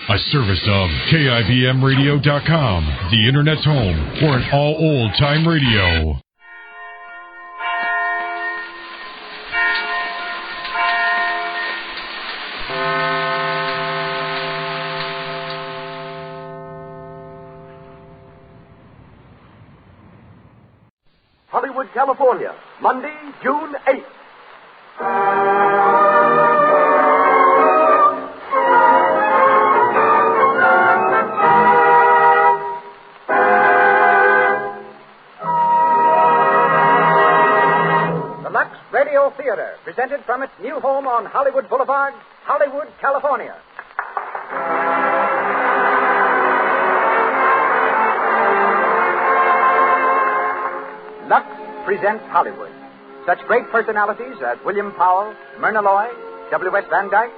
A service of KIBMradio.com, the Internet's home for an all old-time radio. Hollywood, California, Monday, June 8th. The Lux Radio Theater, presented from its new home on Hollywood Boulevard, Hollywood, California. Lux presents Hollywood. Such great personalities as William Powell, Myrna Loy, W.S. Van Dyke,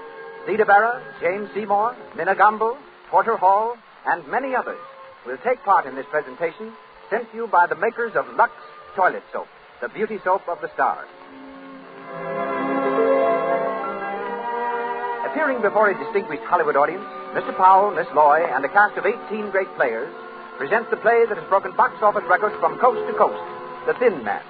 Theda Bara, James Seymour, Minna Gamble, Porter Hall, and many others will take part in this presentation sent to you by the makers of Lux Toilet Soap, the beauty soap of the stars. Appearing before a distinguished Hollywood audience, Mr. Powell, Miss Loy, and a cast of 18 great players presents the play that has broken box office records from coast to coast, The Thin Man.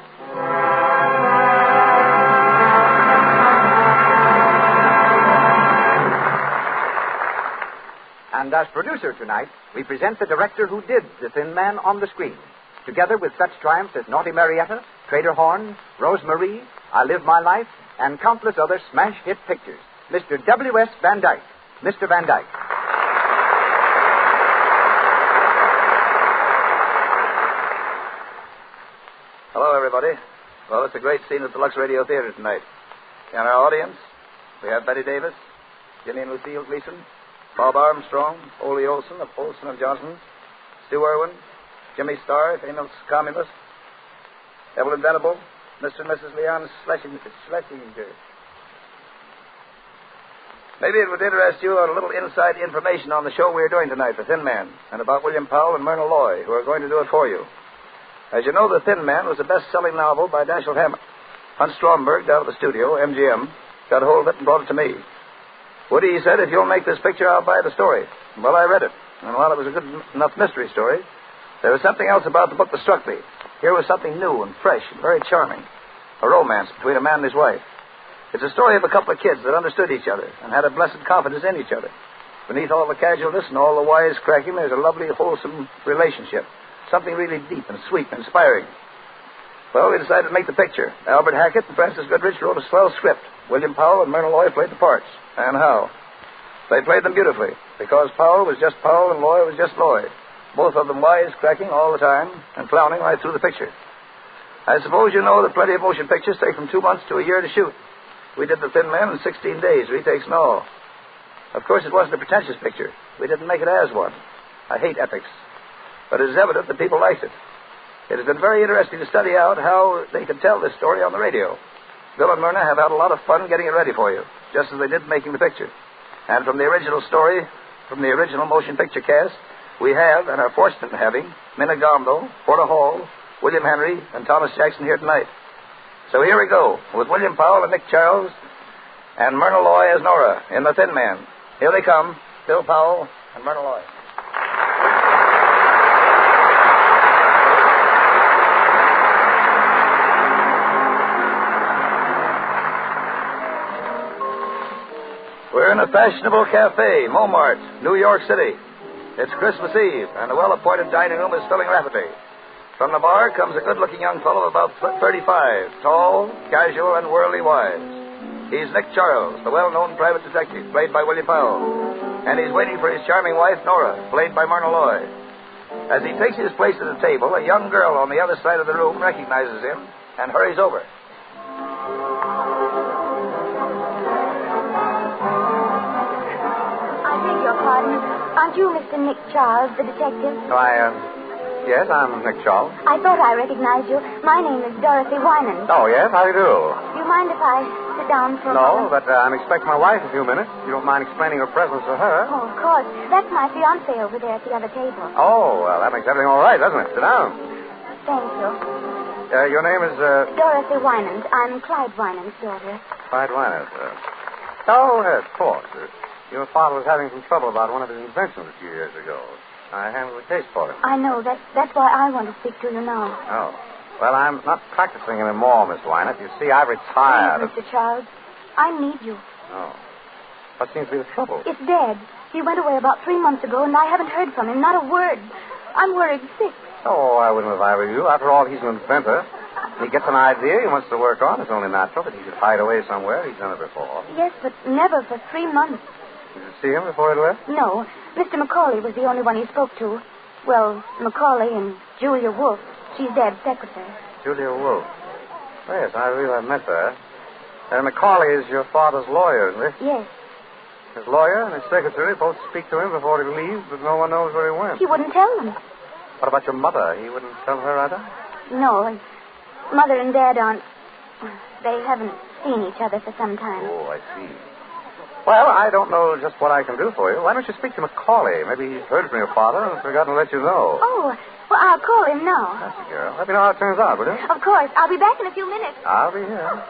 And as producer tonight, we present the director who did The Thin Man on the screen, together with such triumphs as Naughty Marietta, Trader Horn, Rose Marie, I Live My Life, and countless other smash hit pictures, Mr. W.S. Van Dyke. Mr. Van Dyke. Hello, everybody. Well, it's a great scene at the Lux Radio Theater tonight. In our audience, we have Betty Davis, Ginny and Lucille Gleason, Bob Armstrong, Ole Olson of Olson and Johnson, Stu Irwin, Jimmy Starr, famous communist, Evelyn Venable, Mr. and Mrs. Leon Schlesinger. Maybe it would interest you on a little inside information on the show we're doing tonight, The Thin Man, and about William Powell and Myrna Loy, who are going to do it for you. As you know, The Thin Man was a best-selling novel by Dashiell Hammett. Hunt Stromberg, down at the studio, MGM, got hold of it and brought it to me. Woody, he said, if you'll make this picture, I'll buy the story. Well, I read it, and while it was a good enough mystery story, there was something else about the book that struck me. Here was something new and fresh and very charming. A romance between a man and his wife. It's a story of a couple of kids that understood each other and had a blessed confidence in each other. Beneath all the casualness and all the wisecracking, there's a lovely, wholesome relationship. Something really deep and sweet and inspiring. Well, we decided to make the picture. Albert Hackett and Francis Goodrich wrote a swell script. William Powell and Myrna Loy played the parts. And how? They played them beautifully, because Powell was just Powell and Loy was just Loy. Both of them wisecracking all the time and clowning right through the picture. I suppose you know that plenty of motion pictures take from 2 months to a year to shoot. We did The Thin Man in 16 days, retakes and all. Of course, it wasn't a pretentious picture. We didn't make it as one. I hate epics. But it is evident that people liked it. It has been very interesting to study out how they could tell this story on the radio. Bill and Myrna have had a lot of fun getting it ready for you, just as they did making the picture. And from the original story, from the original motion picture cast, we have, and are fortunate in having, Minna Gamble, Porter Hall, William Henry, and Thomas Jackson here tonight. So here we go, with William Powell and Nick Charles, and Myrna Loy as Nora in The Thin Man. Here they come, Bill Powell and Myrna Loy. We're in a fashionable cafe, Montmartre, New York City. It's Christmas Eve, and the well-appointed dining room is filling rapidly. From the bar comes a good-looking young fellow of about 35, tall, casual, and worldly wise. He's Nick Charles, the well-known private detective, played by William Powell. And he's waiting for his charming wife, Nora, played by Myrna Loy. As he takes his place at the table, a young girl on the other side of the room recognizes him and hurries over. I beg your pardon. Aren't you Mr. Nick Charles, the detective? Yes, I'm Nick Charles. I thought I recognized you. My name is Dorothy Winans. Oh, yes? How do you do? Do you mind if I sit down for a moment? No, but I'm expecting my wife in a few minutes. You don't mind explaining her presence to her? Oh, of course. That's my fiancé over there at the other table. Oh, well, that makes everything all right, doesn't it? Sit down. Thank you. Your name is, Dorothy Winans. I'm Clyde Winans' daughter. Clyde Winans. Oh, yes, of course. Your father was having some trouble about one of his inventions a few years ago. I handled the case for him. I know. That's why I want to speak to you now. Oh. Well, I'm not practicing anymore, Miss Wynant. You see, I retired. Please, Mr. Charles, I need you. Oh. What seems to be the trouble? It's Dad. He went away about 3 months ago, and I haven't heard from him. Not a word. I'm worried sick. Oh, I wouldn't if I were you. After all, he's an inventor. He gets an idea he wants to work on. It's only natural that he should hide away somewhere. He's done it before. Yes, but never for 3 months. Did you see him before he left? No. Mr. Macaulay was the only one he spoke to. Well, Macaulay and Julia Wolfe. She's Dad's secretary. Julia Wolfe. Yes, I really met her. Macaulay is your father's lawyer, isn't he? Yes. His lawyer and his secretary both speak to him before he leaves, but no one knows where he went. He wouldn't tell them. What about your mother? He wouldn't tell her either? No, and Mother and Dad aren't... They haven't seen each other for some time. Oh, I see. Well, I don't know just what I can do for you. Why don't you speak to Macaulay? Maybe he's heard from your father and forgotten to let you know. Oh, well, I'll call him now. That's a girl. Let me know how it turns out, will you? Of course. I'll be back in a few minutes. I'll be here.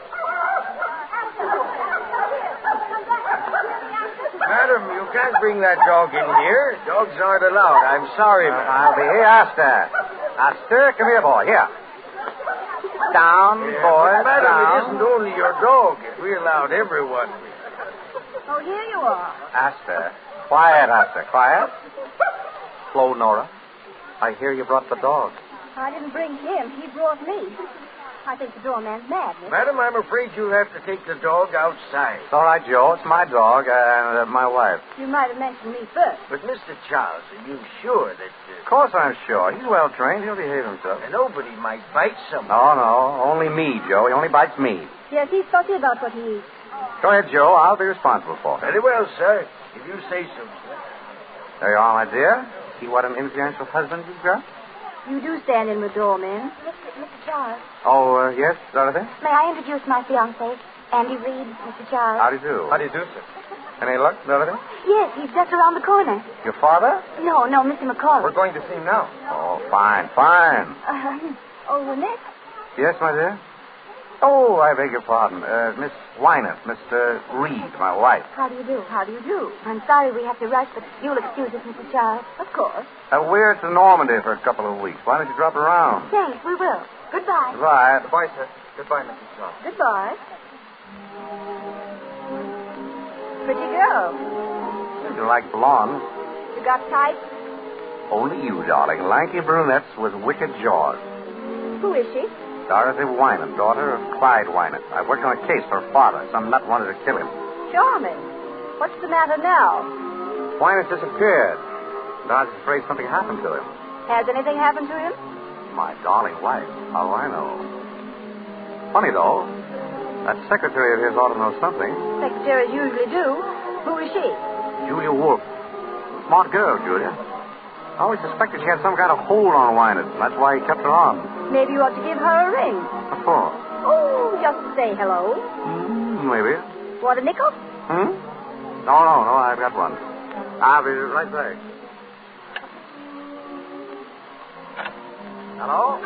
Madam, you can't bring that dog in here. Dogs aren't allowed. I'm sorry, madam. I'll be here. Aster. Aster, come here, boy. Here. Down, boy. But, madam, down. it isn't only your dog. We allowed everyone. Oh, here you are. Aster. Quiet, Aster. Quiet. Slow, Nora. I hear you brought the dog. I didn't bring him. He brought me. I think the doorman's mad, Nick. Madam, I'm afraid you'll have to take the dog outside. It's all right, Joe. It's my dog and my wife. You might have mentioned me first. But, Mr. Charles, are you sure that... Of course I'm sure. He's well trained. He'll behave himself. nobody might bite someone? No. Only me, Joe. He only bites me. Yes, he's fussy about what he eats. Go ahead, Joe. I'll be responsible for him. Very well, sir. If you say so, sir. There you are, my dear. See what an influential husband you've got? You do stand in the door, man. Mr. Charles. Oh, yes, Dorothy? May I introduce my fiancé, Andy Reed, Mr. Charles? How do you do? How do you do, sir? Any luck, Dorothy? Yes, he's just around the corner. Your father? No, Mr. Macaulay. We're going to see him now. Oh, fine. Nick? Yes, my dear? Oh, I beg your pardon. Miss Wynant, Mr. Reed, my wife. How do you do? I'm sorry we have to rush, but you'll excuse us, Mr. Charles. Of course. We're to Normandy for a couple of weeks. Why don't you drop around? Thanks, we will. Goodbye. Goodbye. Goodbye, sir. Goodbye, Mrs. Charles. Goodbye. Pretty girl. You like blondes? You got type? Only you, darling. Lanky brunettes with wicked jaws. Who is she? Dorothy Wynant, daughter of Clyde Wynant. I worked on a case for her father. Some nut wanted to kill him. Charming. What's the matter now? Wynant disappeared. I was afraid something happened to him. Has anything happened to him? My darling wife. How do I know? Funny, though. That secretary of his ought to know something. Secretaries usually do. Who is she? Julia Wolfe. Smart girl, Julia. I always suspected she had some kind of hold on Wynant, and that's why he kept her on. Maybe you ought to give her a ring. What for? Oh, just to say hello. Maybe. Want a nickel? No, I've got one. I'll be right back. Hello?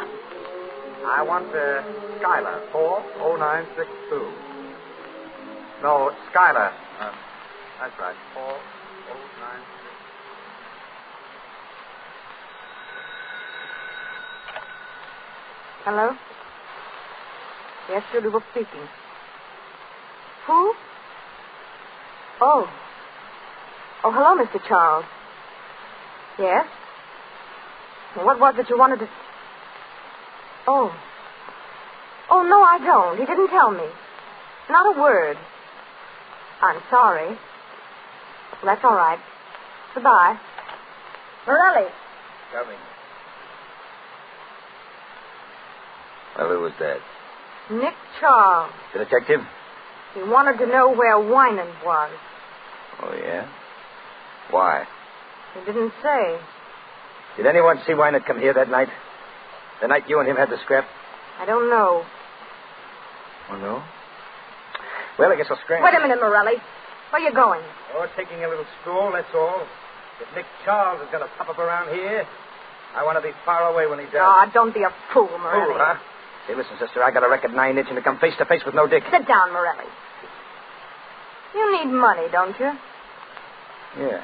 I want Skylar, 40962. No, Skylar. That's right, 40962. Hello? Yes, Julie Wolfe speaking. Who? Oh, hello, Mr. Charles. Yes? What was it you wanted to... Oh, no, I don't. He didn't tell me. Not a word. I'm sorry. Well, that's all right. Goodbye. Morelli. Coming. Well, who was that? Nick Charles. The detective? He wanted to know where Wynant was. Oh, yeah? Why? He didn't say. Did anyone see Wynant come here that night? The night you and him had the scrap? I don't know. Oh, no? Well, I guess I'll scramble. Wait a minute, Morelli. Where are you going? Oh, taking a little stroll, that's all. If Nick Charles is going to pop up around here, I want to be far away when he does. Ah, don't be a fool, Morelli. Fool, huh? Hey, listen, sister, I got a record 9-inch and to come face to face with no dick. Sit down, Morelli. You need money, don't you? Yeah.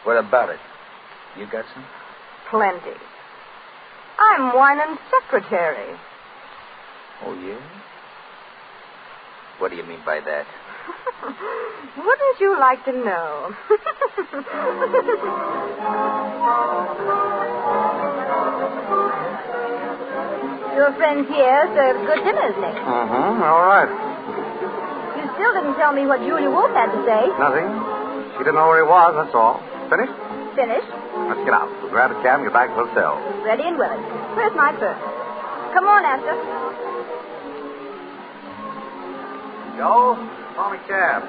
What about it? You got some? Plenty. I'm Winan's secretary. Oh, yeah? What do you mean by that? Wouldn't you like to know? Your friend Pierre serves good dinners, Nick. Mm-hmm. All right. You still didn't tell me what Julia Wolf had to say. Nothing. She didn't know where he was, that's all. Finished? Finished. Let's get out. We'll grab a cab and get back to the hotel. Ready and willing. Where's my purse? Come on, Esther. Joe, call me cab.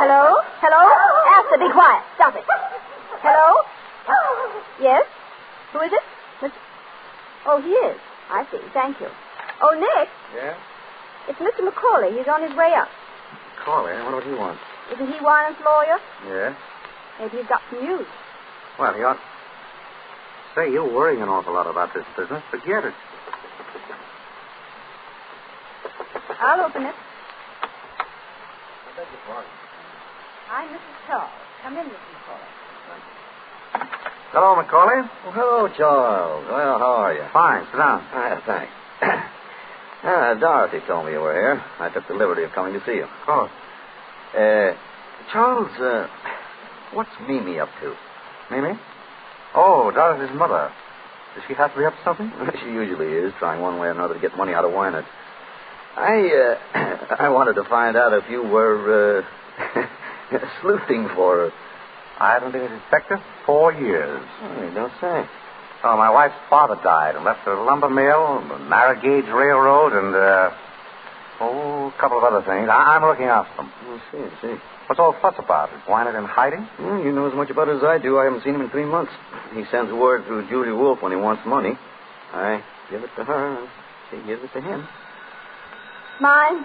Hello? Hello? Esther, be quiet. Stop it. Hello? Yes? Who is it? Oh, he is. I see. Thank you. Oh, Nick. Yeah? It's Mr. McCauley. He's on his way up. Call him. What would he want? Isn't he Winan's lawyer? Yeah? Maybe he's got some news. Well, he ought... Say, you're worrying an awful lot about this business. Forget it. I'll open it. I beg your pardon. I'm Mrs. Charles. Come in, Mr. McCauley. Hello, McCauley. Oh, hello, Charles. Well, how are you? Fine. Sit down. Thanks. Dorothy told me you were here. I took the liberty of coming to see you. Oh. Charles, what's Mimi up to? Mimi? Oh, Dorothy's mother. Does she have to be up to something? She usually is, trying one way or another to get money out of Wynant. I wanted to find out if you were, sleuthing for her. I haven't been a detective 4 years. Oh, you don't say. Oh, my wife's father died and left her a lumber mill, a narrow gauge railroad, and, a couple of other things. I'm looking after them. I see. What's all the fuss about? Is Wynant in hiding? Well, you know as much about it as I do. I haven't seen him in 3 months. He sends word through Julia Wolf when he wants money. I give it to her, and she gives it to him. Mine?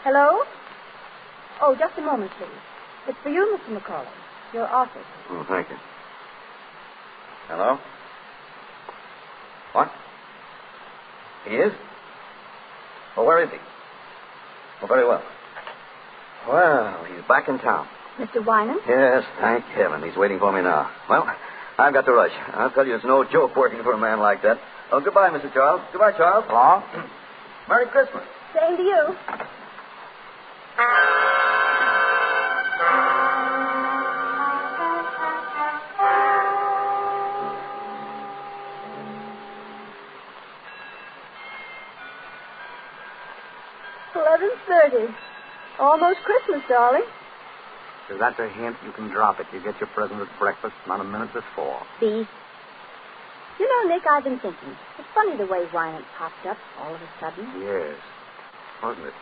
Hello? Oh, just a moment, please. It's for you, Mr. McCauley. Your office. Oh, thank you. Hello? What? He is? Oh, where is he? Oh, very well. Well, he's back in town. Mr. Winan? Yes, thank heaven. He's waiting for me now. Well, I've got to rush. I'll tell you, it's no joke working for a man like that. Oh, goodbye, Mr. Charles. Goodbye, Charles. Hello? Merry Christmas. Same to you. $11:30. Almost Christmas, darling. If that's a hint, you can drop it. You get your present at breakfast, not a minute before. Beef. You know, Nick, I've been thinking. It's funny the way Wynant popped up all of a sudden. Yes. Wasn't it?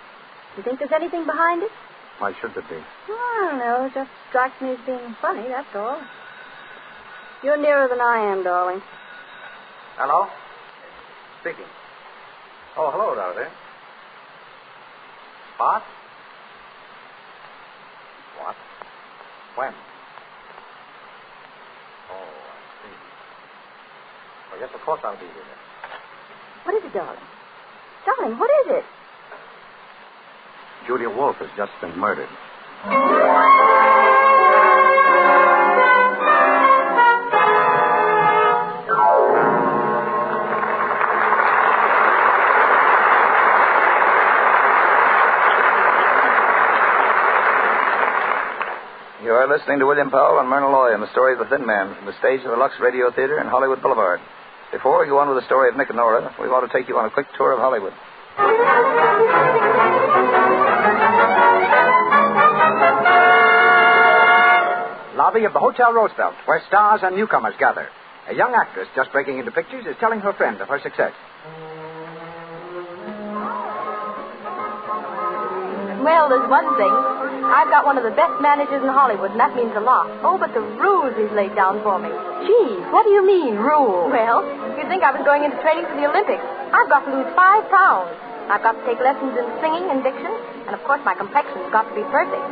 You think there's anything behind it? Why should there be? I don't know. It just strikes me as being funny, that's all. You're nearer than I am, darling. Hello? Speaking. Oh, hello, Dorothy. Spot? What? When? Oh, I see. Well, yes, of course I'll be here. What is it, darling? Darling, what is it? Julia Wolf has just been murdered. You are listening to William Powell and Myrna Loy in the story of The Thin Man from the stage of the Lux Radio Theater in Hollywood Boulevard. Before we go on with the story of Nick and Nora, we want to take you on a quick tour of Hollywood. Lobby of the Hotel Roosevelt, where stars and newcomers gather. A young actress just breaking into pictures is telling her friend of her success. Well, there's one thing. I've got one of the best managers in Hollywood, and that means a lot. Oh, but the rules he's laid down for me. Geez, what do you mean, rules? Well, you'd think I was going into training for the Olympics. I've got to lose 5 pounds. I've got to take lessons in singing and diction, and of course my complexion's got to be perfect.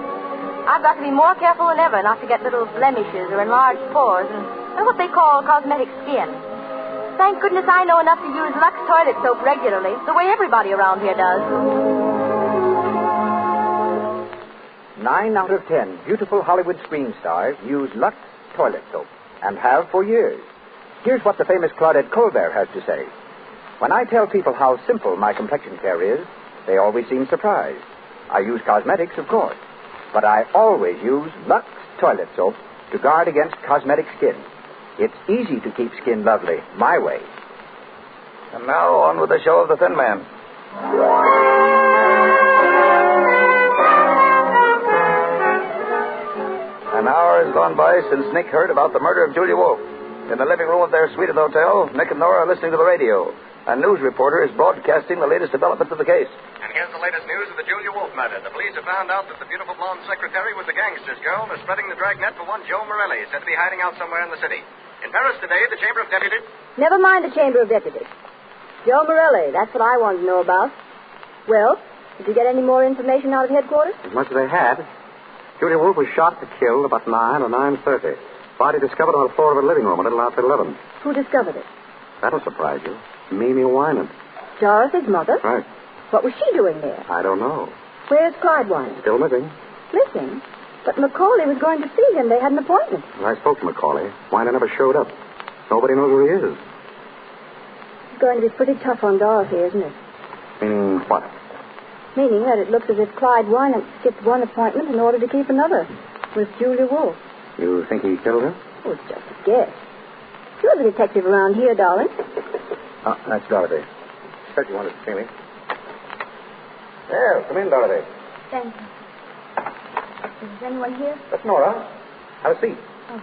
I've got to be more careful than ever not to get little blemishes or enlarged pores and what they call cosmetic skin. Thank goodness I know enough to use Lux toilet soap regularly, the way everybody around here does. 9 out of 10 beautiful Hollywood screen stars use Lux toilet soap and have for years. Here's what the famous Claudette Colbert has to say. When I tell people how simple my complexion care is, they always seem surprised. I use cosmetics, of course, but I always use Lux toilet soap to guard against cosmetic skin. It's easy to keep skin lovely my way. And now on with the show of the Thin Man. An hour has gone by since Nick heard about the murder of Julia Wolfe. In the living room of their suite at the hotel, Nick and Nora are listening to the radio. A news reporter is broadcasting the latest developments of the case. And here's the latest news of the Julia Wolfe matter. The police have found out that the beautiful blonde secretary was a gangster's girl and is spreading the dragnet for one Joe Morelli, said to be hiding out somewhere in the city. In Paris today, the Chamber of Deputies... Never mind the Chamber of Deputies. Joe Morelli, that's what I want to know about. Well, did you get any more information out of headquarters? As much as they had. Julia Wolfe was shot and killed about 9 or 9:30. Body discovered on the floor of her living room a little after 11. Who discovered it? That'll surprise you. Mimi Wynant. Dorothy's mother? Right. What was she doing there? I don't know. Where's Clyde Wynant? Still missing. Missing? But Macaulay was going to see him. They had an appointment. Well, I spoke to Macaulay. Wynant never showed up. Nobody knows where he is. It's going to be pretty tough on Dorothy, isn't it? Meaning what? Meaning that it looks as if Clyde Wynant skipped one appointment in order to keep another with Julia Wolfe. You think he killed her? Oh, it's just a guess. You're the detective around here, darling. Oh, that's Dorothy. Said you wanted to see me. Yes, come in, Dorothy. Thank you. Is anyone here? That's Nora. Have a seat. Oh.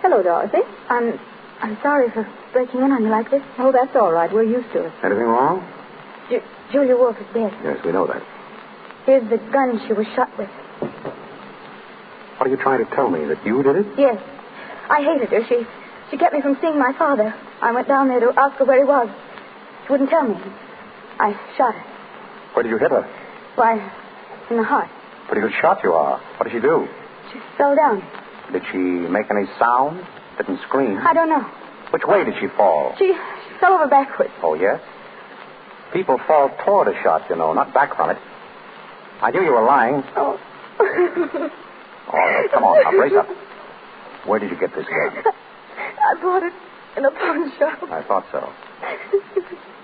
Hello, Dorothy. I'm sorry for breaking in on you like this. Oh, that's all right. We're used to it. Anything wrong? Julia Wolfe is dead. Yes, we know that. Here's the gun she was shot with. What are you trying to tell me? That you did it? Yes. I hated her. She kept me from seeing my father. I went down there to ask her where he was. She wouldn't tell me. I shot her. Where did you hit her? Why, in the heart. Pretty good shot you are. What did she do? She fell down. Did she make any sound? Didn't scream? I don't know. Which way did she fall? She fell over backwards. Oh, yes? People fall toward a shot, you know, not back from it. I knew you were lying. Oh. All right, come on, now, brace up. Where did you get this gun? I bought it in a pawn shop. I thought so.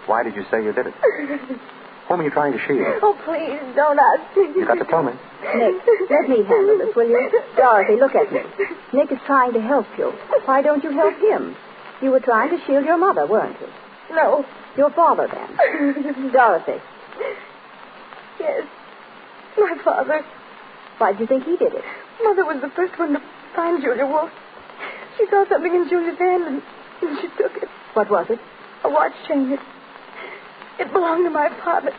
Why did you say you did it? Whom are you trying to shield? Oh, please, don't ask me. You got to tell me. Nick, let me handle this, will you? Dorothy, look at me. Nick is trying to help you. Why don't you help him? You were trying to shield your mother, weren't you? No. Your father, then. Dorothy. Yes. My father. Why do you think he did it? Mother was the first one to find Julia Wolfe. She saw something in Julia's hand and she took it. What was it? A watch chain. It belonged to my father.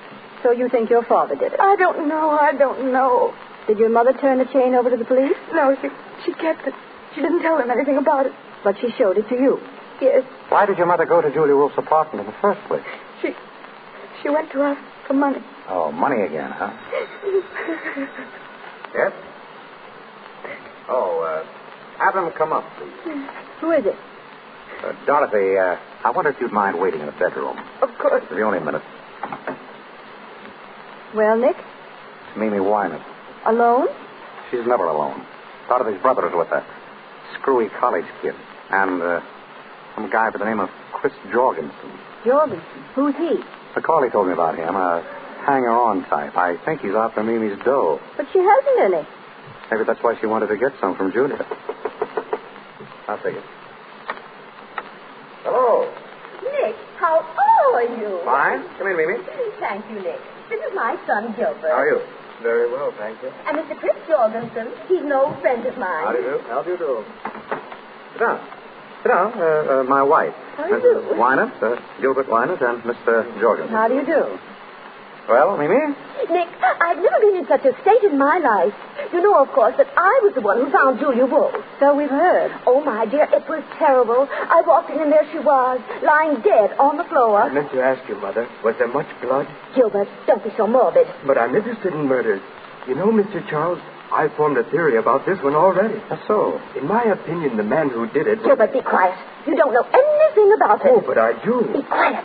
So you think your father did it? I don't know. Did your mother turn the chain over to the police? No, she kept it. She didn't tell them anything about it. But she showed it to you? Yes. Why did your mother go to Julia Wolfe's apartment in the first place? She went to ask for money. Oh, money again, huh? Yes? Oh, have them come up, please. Who is it? Dorothy, I wonder if you'd mind waiting in the bedroom. Of course. For only a minute. Well, Nick? It's Mimi Wynant. Alone? She's never alone. Dorothy's brother is with her. Screwy college kid. And some guy by the name of Chris Jorgensen. Jorgensen? Who's he? Macaulay told me about him. A hanger-on type. I think he's out for Mimi's dough. But she hasn't any. Maybe that's why she wanted to get some from Julia. I'll take it. Hello. Nick, how are you? Fine. Come in, Mimi. Thank you, Nick. This is my son, Gilbert. How are you? Very well, thank you. And Mr. Chris Jorgensen. He's an old friend of mine. How do you do? How do you do? Sit down. Sit down. My wife. How do you do? Wynant, Gilbert Wynant, and Mr. Jorgensen. How do you do? Well, Mimi? Nick, I've never been in such a state in my life. You know, of course, that I was the one who found Julia Wolfe. So we've heard. Oh, my dear, it was terrible. I walked in and there she was, lying dead on the floor. I meant to ask you, Mother, was there much blood? Gilbert, don't be so morbid. But I'm interested in murders. You know, Mr. Charles, I formed a theory about this one already. So? In my opinion, the man who did it... Gilbert, be quiet. You don't know anything about it. Oh, but I do. Be quiet.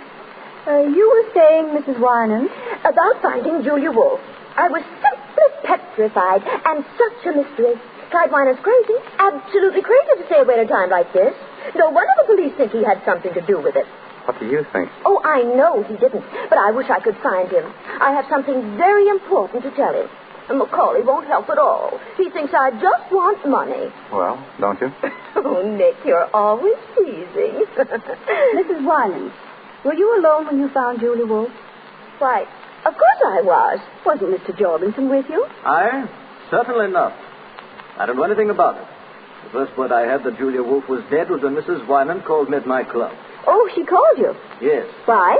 You were saying, Mrs. Wyman? About finding Julia Wolf. I was simply petrified, and such a mystery. Clyde Weiner's crazy, absolutely crazy to stay away at a time like this. No wonder the police think he had something to do with it. What do you think? Oh, I know he didn't, but I wish I could find him. I have something very important to tell him. And Macaulay won't help at all. He thinks I just want money. Well, don't you? Oh, Nick, you're always teasing. Mrs. Wyman, were you alone when you found Julia Wolf? Why, of course I was. Wasn't Mr. Jorgensen with you? Certainly not. I don't know anything about it. The first word I had that Julia Wolf was dead was when Mrs. Wyman called me at my club. Oh, she called you? Yes. Why?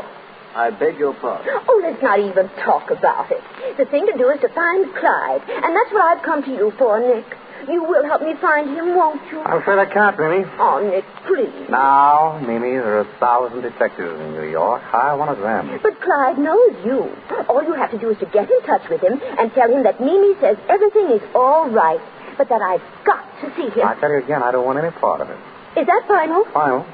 I beg your pardon. Oh, let's not even talk about it. The thing to do is to find Clyde. And that's what I've come to you for, Nick. You will help me find him, won't you? I'm afraid I can't, Mimi. Oh, Nick, please. Now, Mimi, there are 1,000 detectives in New York. Hire one of them. But Clyde knows you. All you have to do is to get in touch with him and tell him that Mimi says everything is all right, but that I've got to see him. I tell you again, I don't want any part of it. Is that final? Final?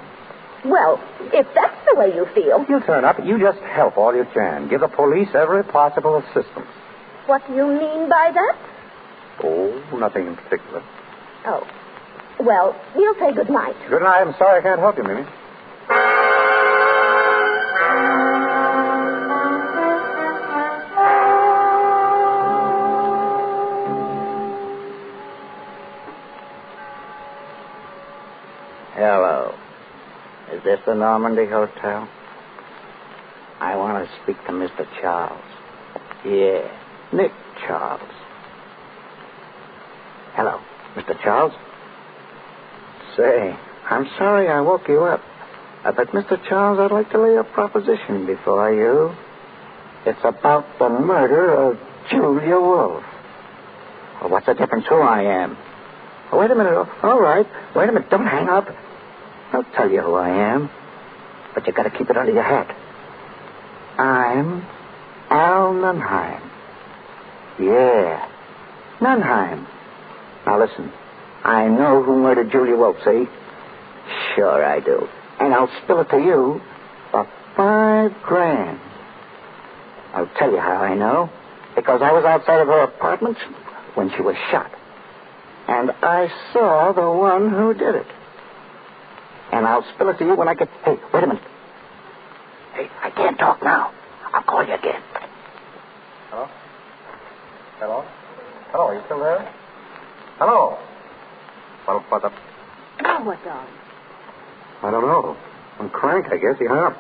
Well, if that's the way you feel. You turn up. You just help all you can. Give the police every possible assistance. What do you mean by that? Oh, nothing in particular. Oh. Well, we'll say good night. Good night. I'm sorry I can't help you, Mimi. Hello. Is this the Normandy Hotel? I want to speak to Mr. Charles. Yeah, Nick Charles. Hello, Mr. Charles? Say, I'm sorry I woke you up. But, Mr. Charles, I'd like to lay a proposition before you. It's about the murder of Julia Wolf. Well, what's the difference who I am? Oh, wait a minute. All right. Wait a minute. Don't hang up. I'll tell you who I am. But you got to keep it under your hat. I'm Al Nunheim. Yeah, Nunheim. Now listen. I know who murdered Julia Wolf, see? Sure I do. And I'll spill it to you for $5,000. I'll tell you how I know. Because I was outside of her apartment when she was shot. And I saw the one who did it. And I'll spill it to you when I get... Hey, wait a minute. Hey, I can't talk now. I'll call you again. Hello? Hello? Hello, are you still there? Hello? Well, what's up? Now what, darling? I don't know. I'm crank, I guess. He hung up.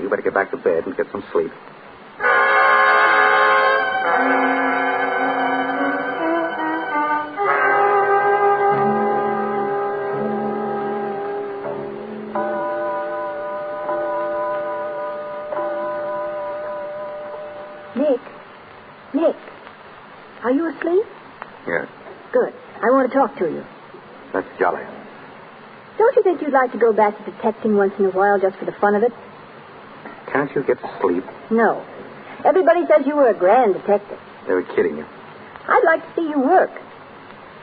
You better get back to bed and get some sleep. Nick, are you asleep? Yes. Good. I want to talk to you. That's jolly. Don't you think you'd like to go back to detecting once in a while just for the fun of it? Can't you get to sleep? No. Everybody says you were a grand detective. They were kidding you. I'd like to see you work.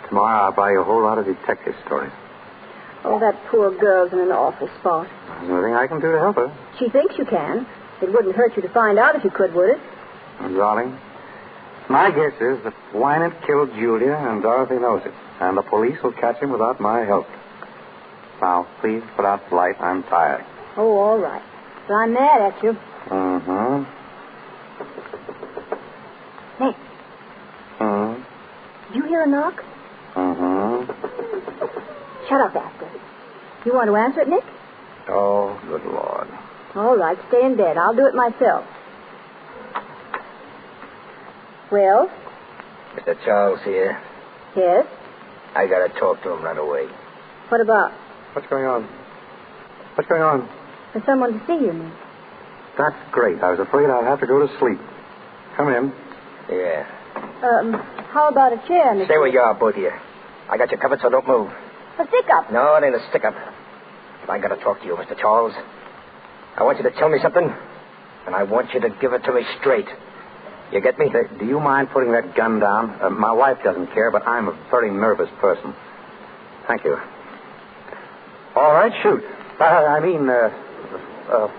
Tomorrow I'll buy you a whole lot of detective stories. Oh, that poor girl's in an awful spot. There's nothing I can do to help her. She thinks you can. It wouldn't hurt you to find out if you could, would it? Darling, my guess is that Wynant killed Julia and Dorothy knows it. And the police will catch him without my help. Now, please put out the light. I'm tired. Oh, all right. But I'm mad at you. Mm-hmm. Nick. Mm-hmm. Did you hear a knock? Mm-hmm. Shut up, Astor. You want to answer it, Nick? Oh, good Lord. All right, stay in bed. I'll do it myself. Well? Mr. Charles here. Yes? I got to talk to him right away. What about? What's going on? What's going on? There's someone to see you, Nick. That's great. I was afraid I'd have to go to sleep. Come in. Yeah. How about a chair, Mr. Stay where you are, both of you. I got you covered, so don't move. A stick-up. No, it ain't a stick-up. But I got to talk to you, Mr. Charles. I want you to tell me something, and I want you to give it to me straight. You get me? Do you mind putting that gun down? My wife doesn't care, but I'm a very nervous person. Thank you. All right, shoot.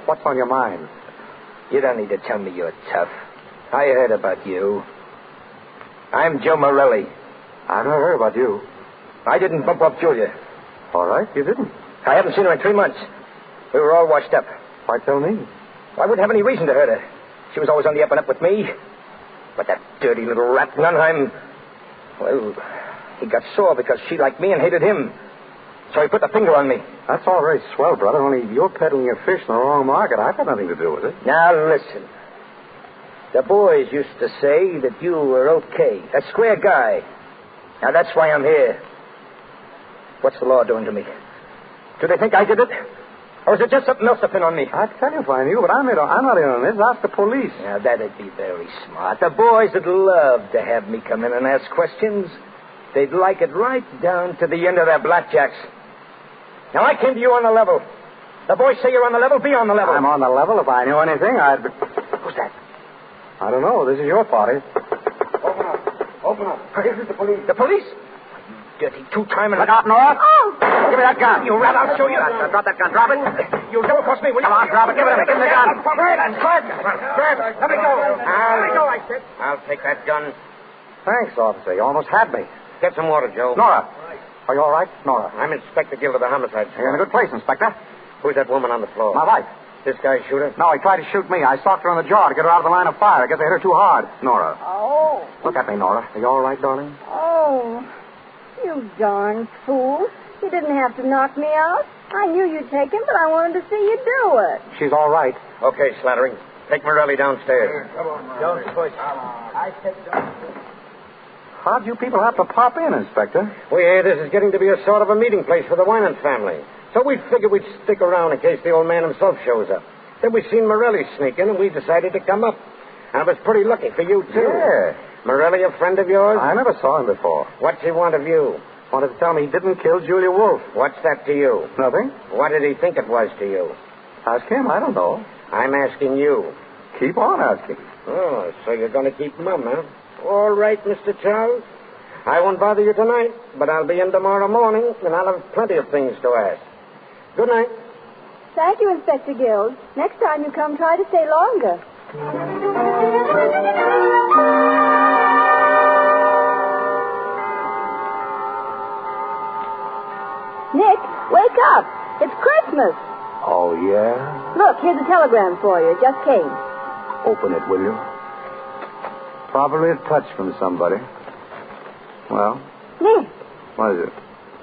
What's on your mind? You don't need to tell me you're tough. I heard about you. I'm Joe Morelli. I've never heard about you. I didn't bump up Julia. All right, you didn't. I haven't seen her in 3 months. We were all washed up. Why tell me? I wouldn't have any reason to hurt her. She was always on the up and up with me. But that dirty little rat Nunheim, well, he got sore because she liked me and hated him. So he put the finger on me. That's all very swell, brother, only you're peddling your fish in the wrong market. I've got nothing to do with it. Now, listen. The boys used to say that you were okay, a square guy. Now, that's why I'm here. What's the law doing to me? Do they think I did it? Or is it just something else to pin on me? I'd tell you if I knew, but I'm not in on this. Ask the police. Now, that'd be very smart. The boys would love to have me come in and ask questions. They'd like it right down to the end of their blackjacks. Now, I came to you on the level. The boys say you're on the level. Be on the level. I'm on the level. If I knew anything, I'd... Who's that? I don't know. This is your party. Open up. Open up. This is the police. The police? You dirty two-timer. Look out, Nora. Oh! Give me that gun. You rat, I'll show you. Drop that gun. Drop it. You double cross me, will you? Come on, drop it. Give it to me. Give me the gun. Grab it. Let me go. Let me go, I said. I'll take that gun. Thanks, officer. You almost had me. Get some water, Joe. Nora. Are you all right, Nora? I'm Inspector Gill of the homicide squad. You're in a good place, Inspector. Who's that woman on the floor? My wife. This guy shoot her? No, he tried to shoot me. I socked her on the jaw to get her out of the line of fire. I guess I hit her too hard. Nora. Oh. Look at me, Nora. Are you all right, darling? Oh. You darn fool. You didn't have to knock me out. I knew you'd take him, but I wanted to see you do it. She's all right. Okay, Slattering. Take Morelli downstairs. Come on, Don't push. I said don't. How'd you people have to pop in, Inspector? We hear this is getting to be a sort of a meeting place for the Winans family. So we figured we'd stick around in case the old man himself shows up. Then we seen Morelli sneak in, and we decided to come up. And it was pretty lucky for you, too. Yeah. Morelli a friend of yours? I never saw him before. What's he want of you? Wanted to tell me he didn't kill Julia Wolf. What's that to you? Nothing. What did he think it was to you? Ask him. I don't know. I'm asking you. Keep on asking. Oh, so you're going to keep mum, huh? All right, Mr. Charles. I won't bother you tonight, but I'll be in tomorrow morning, and I'll have plenty of things to ask. Good night. Thank you, Inspector Gill. Next time you come, try to stay longer. Nick, wake up. It's Christmas. Oh, yeah? Look, here's a telegram for you. It just came. Open it, will you? Probably a touch from somebody. Well? Nick. What is it?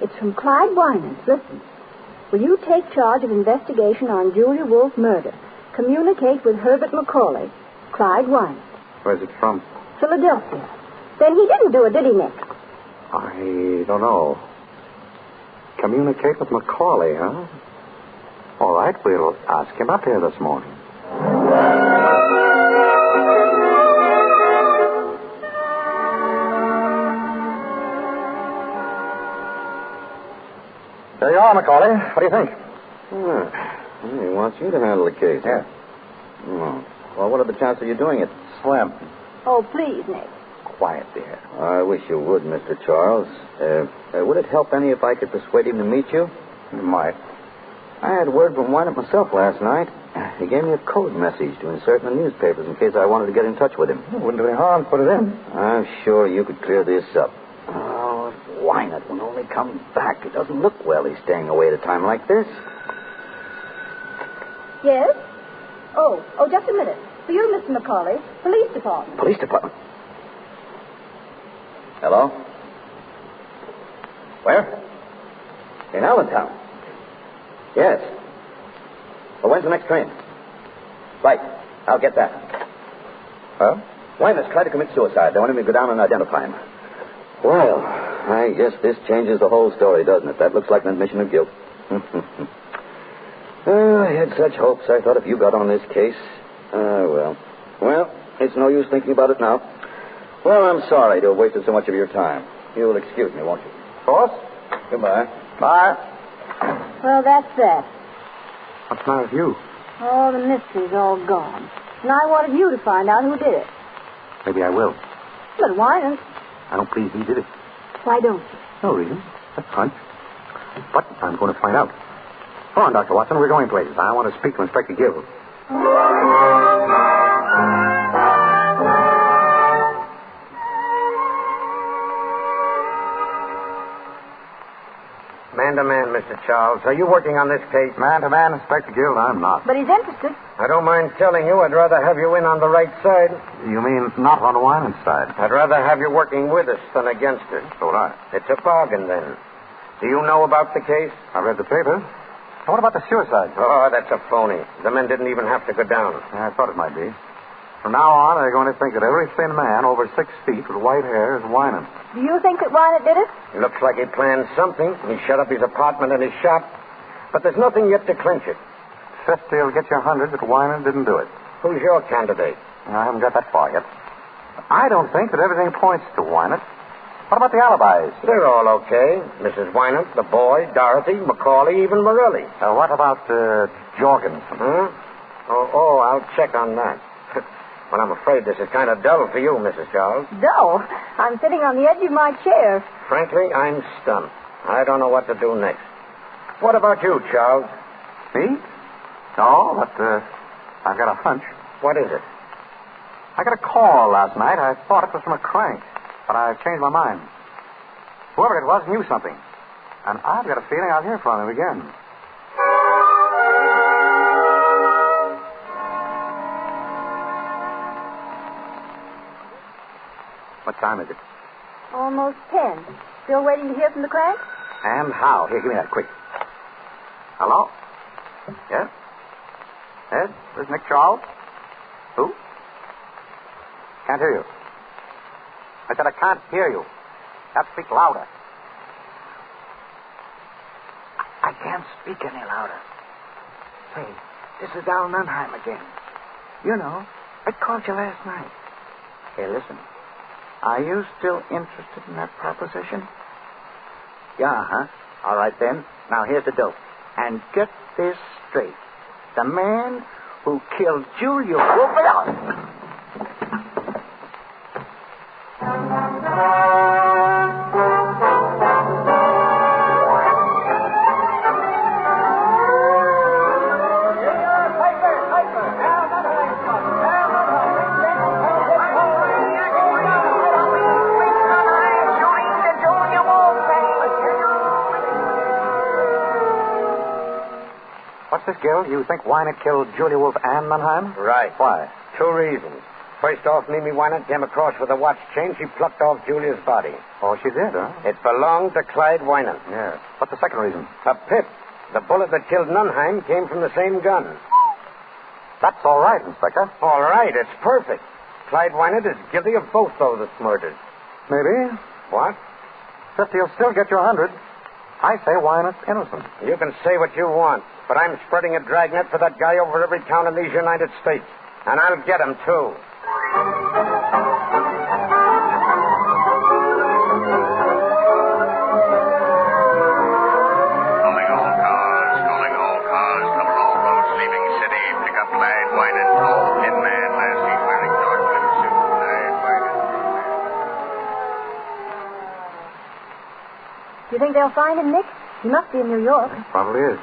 It's from Clyde Winans. Listen. Will you take charge of investigation on Julia Wolf murder? Communicate with Herbert McCauley. Clyde Winans. Where's it from? Philadelphia. Then he didn't do it, did he, Nick? I don't know. Communicate with McCauley, huh? All right, we'll ask him up here this morning. There you are, McCauley. What do you think? He wants you to handle the case. Yeah. Oh. Well, what are the chances of you doing it? Slim. Oh, please, Nick. Quiet, dear. I wish you would, Mr. Charles. Would it help any if I could persuade him to meet you? You might. I had word from Wynant myself last night. He gave me a code message to insert in the newspapers in case I wanted to get in touch with him. It wouldn't do any harm to put it in. I'm sure you could clear this up. Oh, if Wynant will only come back. It doesn't look well he's staying away at a time like this. Yes? Oh, just a minute. For you, Mr. McCauley, police department. Police department? Hello? Where? In Allentown. Yes. Well, when's the next train? Right. I'll get that. Well? Wynant's tried to commit suicide. They want him to go down and identify him. Well, I guess this changes the whole story, doesn't it? That looks like an admission of guilt. I had such hopes. I thought if you got on this case... well. Well, it's no use thinking about it now. Well, I'm sorry to have wasted so much of your time. You'll excuse me, won't you? Of course. Goodbye. Bye. Well, that's that. What's the matter with you? Oh, the mystery's all gone. And I wanted you to find out who did it. Maybe I will. But why not? I don't believe he did it. Why don't you? No reason. That's hunch. But I'm going to find out. Come on, Dr. Watson. We're going places. I want to speak to Inspector Gill. Man to man, Mr. Charles. Are you working on this case? Man to man, Inspector Gill, I'm not. But he's interested. I don't mind telling you I'd rather have you in on the right side. You mean not on Winant's side? I'd rather have you working with us than against us. So would I. It's a bargain, then. Do you know about the case? I read the paper. What about the suicide? Oh, that's a phony. The men didn't even have to go down. Yeah, I thought it might be. From now on, they're going to think that every thin man over 6 feet with white hair is Winant. Do you think that Winant did it? It looks like he planned something. He shut up his apartment and his shop. But there's nothing yet to clinch it. 50 will get you 100 that Winant didn't do it. Who's your candidate? I haven't got that far yet. I don't think that everything points to Winant. What about the alibis? They're all okay. Mrs. Winant, the boy, Dorothy, Macaulay, even Morelli. What about Jorgensen? Huh? Oh, I'll check on that. Well, I'm afraid this is kind of dull for you, Mrs. Charles. Dull? I'm sitting on the edge of my chair. Frankly, I'm stumped. I don't know what to do next. What about you, Charles? Me? No, but I've got a hunch. What is it? I got a call last night. I thought it was from a crank, but I've changed my mind. Whoever it was knew something, and I've got a feeling I'll hear from him again. What time is it? Almost 10. Still waiting to hear from the crank? And how? Here, give me that, quick. Hello? Yes? Yes? This is Nick Charles? Who? Can't hear you. I said I can't hear you. Have to speak louder. I can't speak any louder. Say, this is Al Nunheim again. You know, I called you last night. Hey, listen. Are you still interested in that proposition? Yeah, huh? All right, then. Now, here's the dope. And get this straight. The man who killed Julia Wolf... What's this, Gil? You think Winant killed Julia Wolf and Nunheim? Right. Why? 2 reasons. First off, Mimi Winant came across with a watch chain. She plucked off Julia's body. Oh, she did, huh? It belonged to Clyde Winant. Yeah. What's the second reason? A pip. The bullet that killed Nunheim came from the same gun. That's all right, Inspector. All right, it's perfect. Clyde Winant is guilty of both those murders. Maybe. What? 50 will still get you 100. I say Winant's innocent. You can say what you want, but I'm spreading a dragnet for that guy over every town in these United States. And I'll get him, too. Calling all cars, cover all roads leaving city. Pick up Clyde Winant, tall, thin man, last seen wearing dark blue suit. Clyde Winant. Do you think they'll find him, Nick? He must be in New York. Probably is.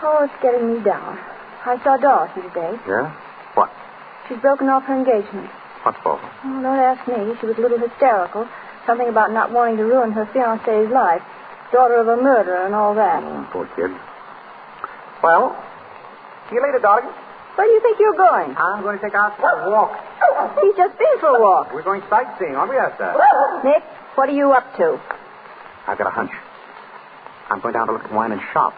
Oh, it's getting me down. I saw Dorothy today. Yeah? What? She's broken off her engagement. What's broken? Oh, don't ask me. She was a little hysterical. Something about not wanting to ruin her fiancé's life. Daughter of a murderer and all that. Oh, poor kid. Well, see you later, darling. Where do you think you're going? I'm going to take out for a walk. He's just been for a walk. We're going sightseeing, aren't we, Esther? Nick, what are you up to? I've got a hunch. I'm going down to look at Winant's shop.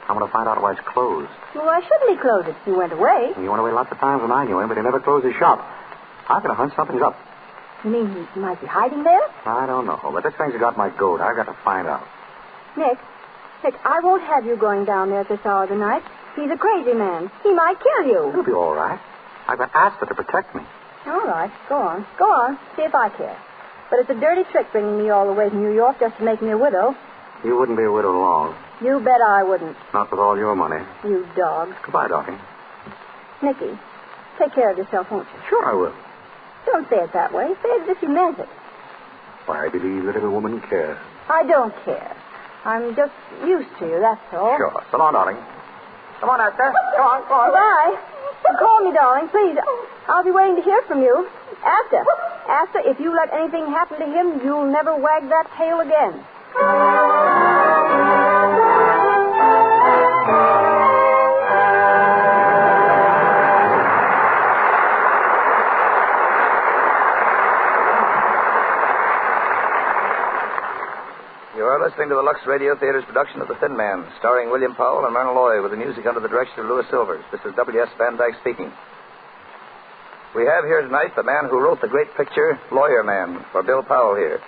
I'm going to find out why it's closed. Well, why shouldn't he close it? He went away. He went away lots of times when I knew him, but he never closed his shop. I've got a hunch something's up. You mean he might be hiding there? I don't know, but this thing's got my goat. I've got to find out. Nick, I won't have you going down there at this hour of the night. He's a crazy man. He might kill you. It'll be all right. I've got Asta to protect me. All right, go on. Go on. See if I care. But it's a dirty trick bringing me all the way from New York just to make me a widow. You wouldn't be a widow long. You bet I wouldn't. Not with all your money. You dog. Goodbye, Dorothy. Nicky, take care of yourself, won't you? Sure I will. Don't say it that way. Say it as if you meant it. I believe the little woman cares. I don't care. I'm just used to you, that's all. Sure. So long, darling. Come on, Esther. Come on. Goodbye. Call me, darling, please. I'll be waiting to hear from you. After, if you let anything happen to him, you'll never wag that tail again. You're listening to the Lux Radio Theater's production of The Thin Man, starring William Powell and Myrna Loy, with the music under the direction of Louis Silvers. This is W.S. Van Dyke speaking. We have here tonight the man who wrote the great picture, Lawyer Man, for Bill Powell here.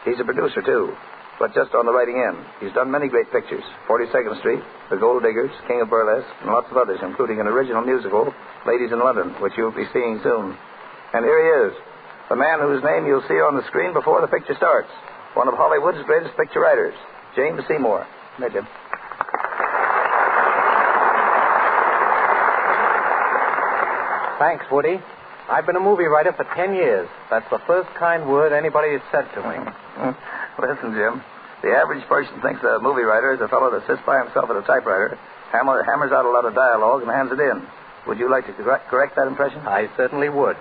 He's a producer, too, but just on the writing end. He's done many great pictures, 42nd Street, The Gold Diggers, King of Burlesque, and lots of others, including an original musical, Ladies in London, which you'll be seeing soon. And here he is, the man whose name you'll see on the screen before the picture starts. One of Hollywood's greatest picture writers, James Seymour. Hey, Jim. Thanks, Woody. I've been a movie writer for 10 years. That's the first kind word anybody has said to me. Listen, Jim, the average person thinks a movie writer is a fellow that sits by himself at a typewriter, hammers out a lot of dialogue, and hands it in. Would you like to correct that impression? I certainly would.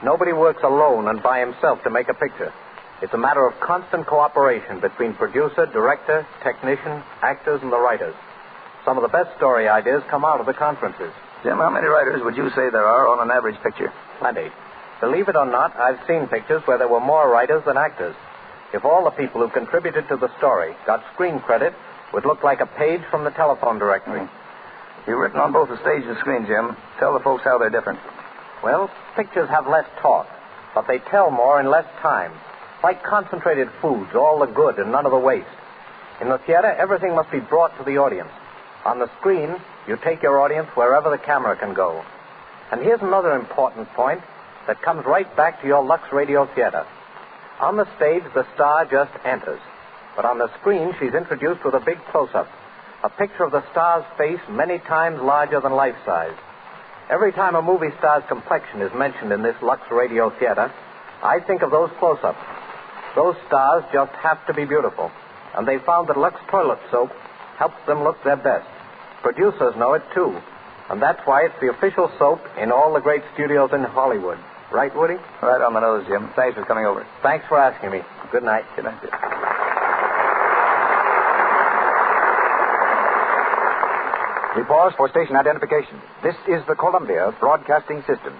Nobody works alone and by himself to make a picture. It's a matter of constant cooperation between producer, director, technician, actors, and the writers. Some of the best story ideas come out of the conferences. Jim, how many writers would you say there are on an average picture? Plenty. Believe it or not, I've seen pictures where there were more writers than actors. If all the people who contributed to the story got screen credit, it would look like a page from the telephone directory. You've written on both the stage and screen, Jim. Tell the folks how they're different. Well, pictures have less talk, but they tell more in less time. Like concentrated foods, all the good and none of the waste. In the theater, everything must be brought to the audience. On the screen, you take your audience wherever the camera can go. And here's another important point that comes right back to your Lux Radio Theater. On the stage, the star just enters. But on the screen, she's introduced with a big close-up. A picture of the star's face many times larger than life-size. Every time a movie star's complexion is mentioned in this Lux Radio Theater, I think of those close-ups. Those stars just have to be beautiful. And they found that Lux toilet soap helps them look their best. Producers know it, too. And that's why it's the official soap in all the great studios in Hollywood. Right, Woody? Right on the nose, Jim. Thanks for coming over. Thanks for asking me. Good night. Good night, Jim. We pause for station identification. This is the Columbia Broadcasting System.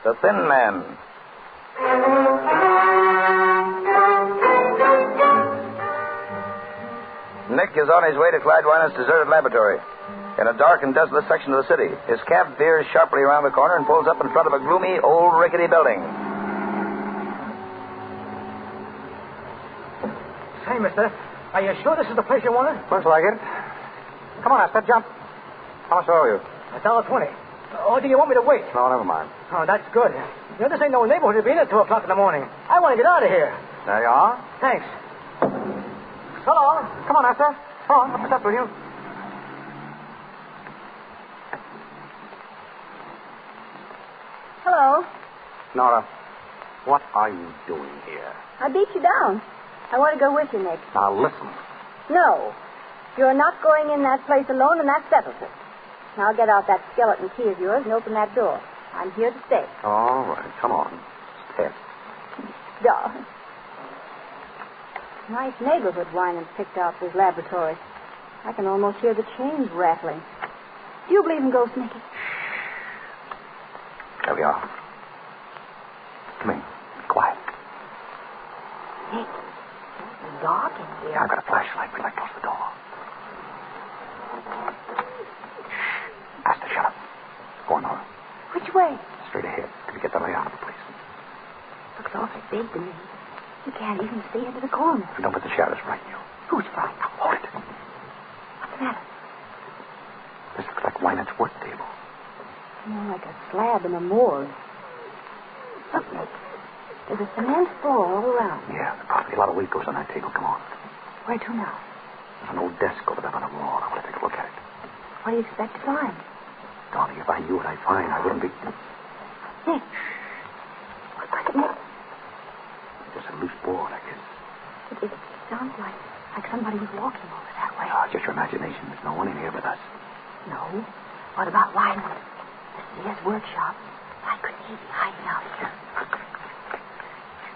The Thin Man. Nick is on his way to Clyde Winer's deserted laboratory in a dark and desolate section of the city. His cab veers sharply around the corner and pulls up in front of a gloomy, old, rickety building. Say, mister, are you sure this is the place you wanted? Looks like it. Come on, Esther, jump. How much do I owe you? $1.20. Or do you want me to wait? No, never mind. Oh, that's good. You know, this ain't no neighborhood to be in at 2 o'clock in the morning. I want to get out of here. There you are. Thanks. So long. Come on, Esther. Come on, up a step with you. Hello. Nora, what are you doing here? I beat you down. I want to go with you, Nick. Now, listen. No. You're not going in that place alone, and that settles it. Now get out that skeleton key of yours and open that door. I'm here to stay. All right, come on. Step. Darling. Nice neighborhood Winans picked out for his laboratory. I can almost hear the chains rattling. Do you believe in ghosts, Nicky? There we are. Come in. Be quiet. Nick, it's dark in here. I've got a flashlight. We'd like to close the door. Ask to shut up. Go on, Nora. Which way? Straight ahead. Till we get the layout of the place. Looks awfully big to me. You can't even see into the corner. If you don't let the shadows frighten you. Who's frightened? Now, hold it. What's the matter? This looks like Winant's work table. More like a slab in a morgue. Look, Nick. There's a cement floor all around. Yeah, probably a lot of weight goes on that table. Come on. Where to now? There's an old desk over there on the wall. I want to take a look at it. What do you expect to find? Darling, if I knew what I'd find, I wouldn't be... Nick, ward, I guess. It sounds like somebody was walking over that way. Oh, just your imagination. There's no one in here but us. No. What about Wyman? This is his workshop. Why couldn't he be hiding out here?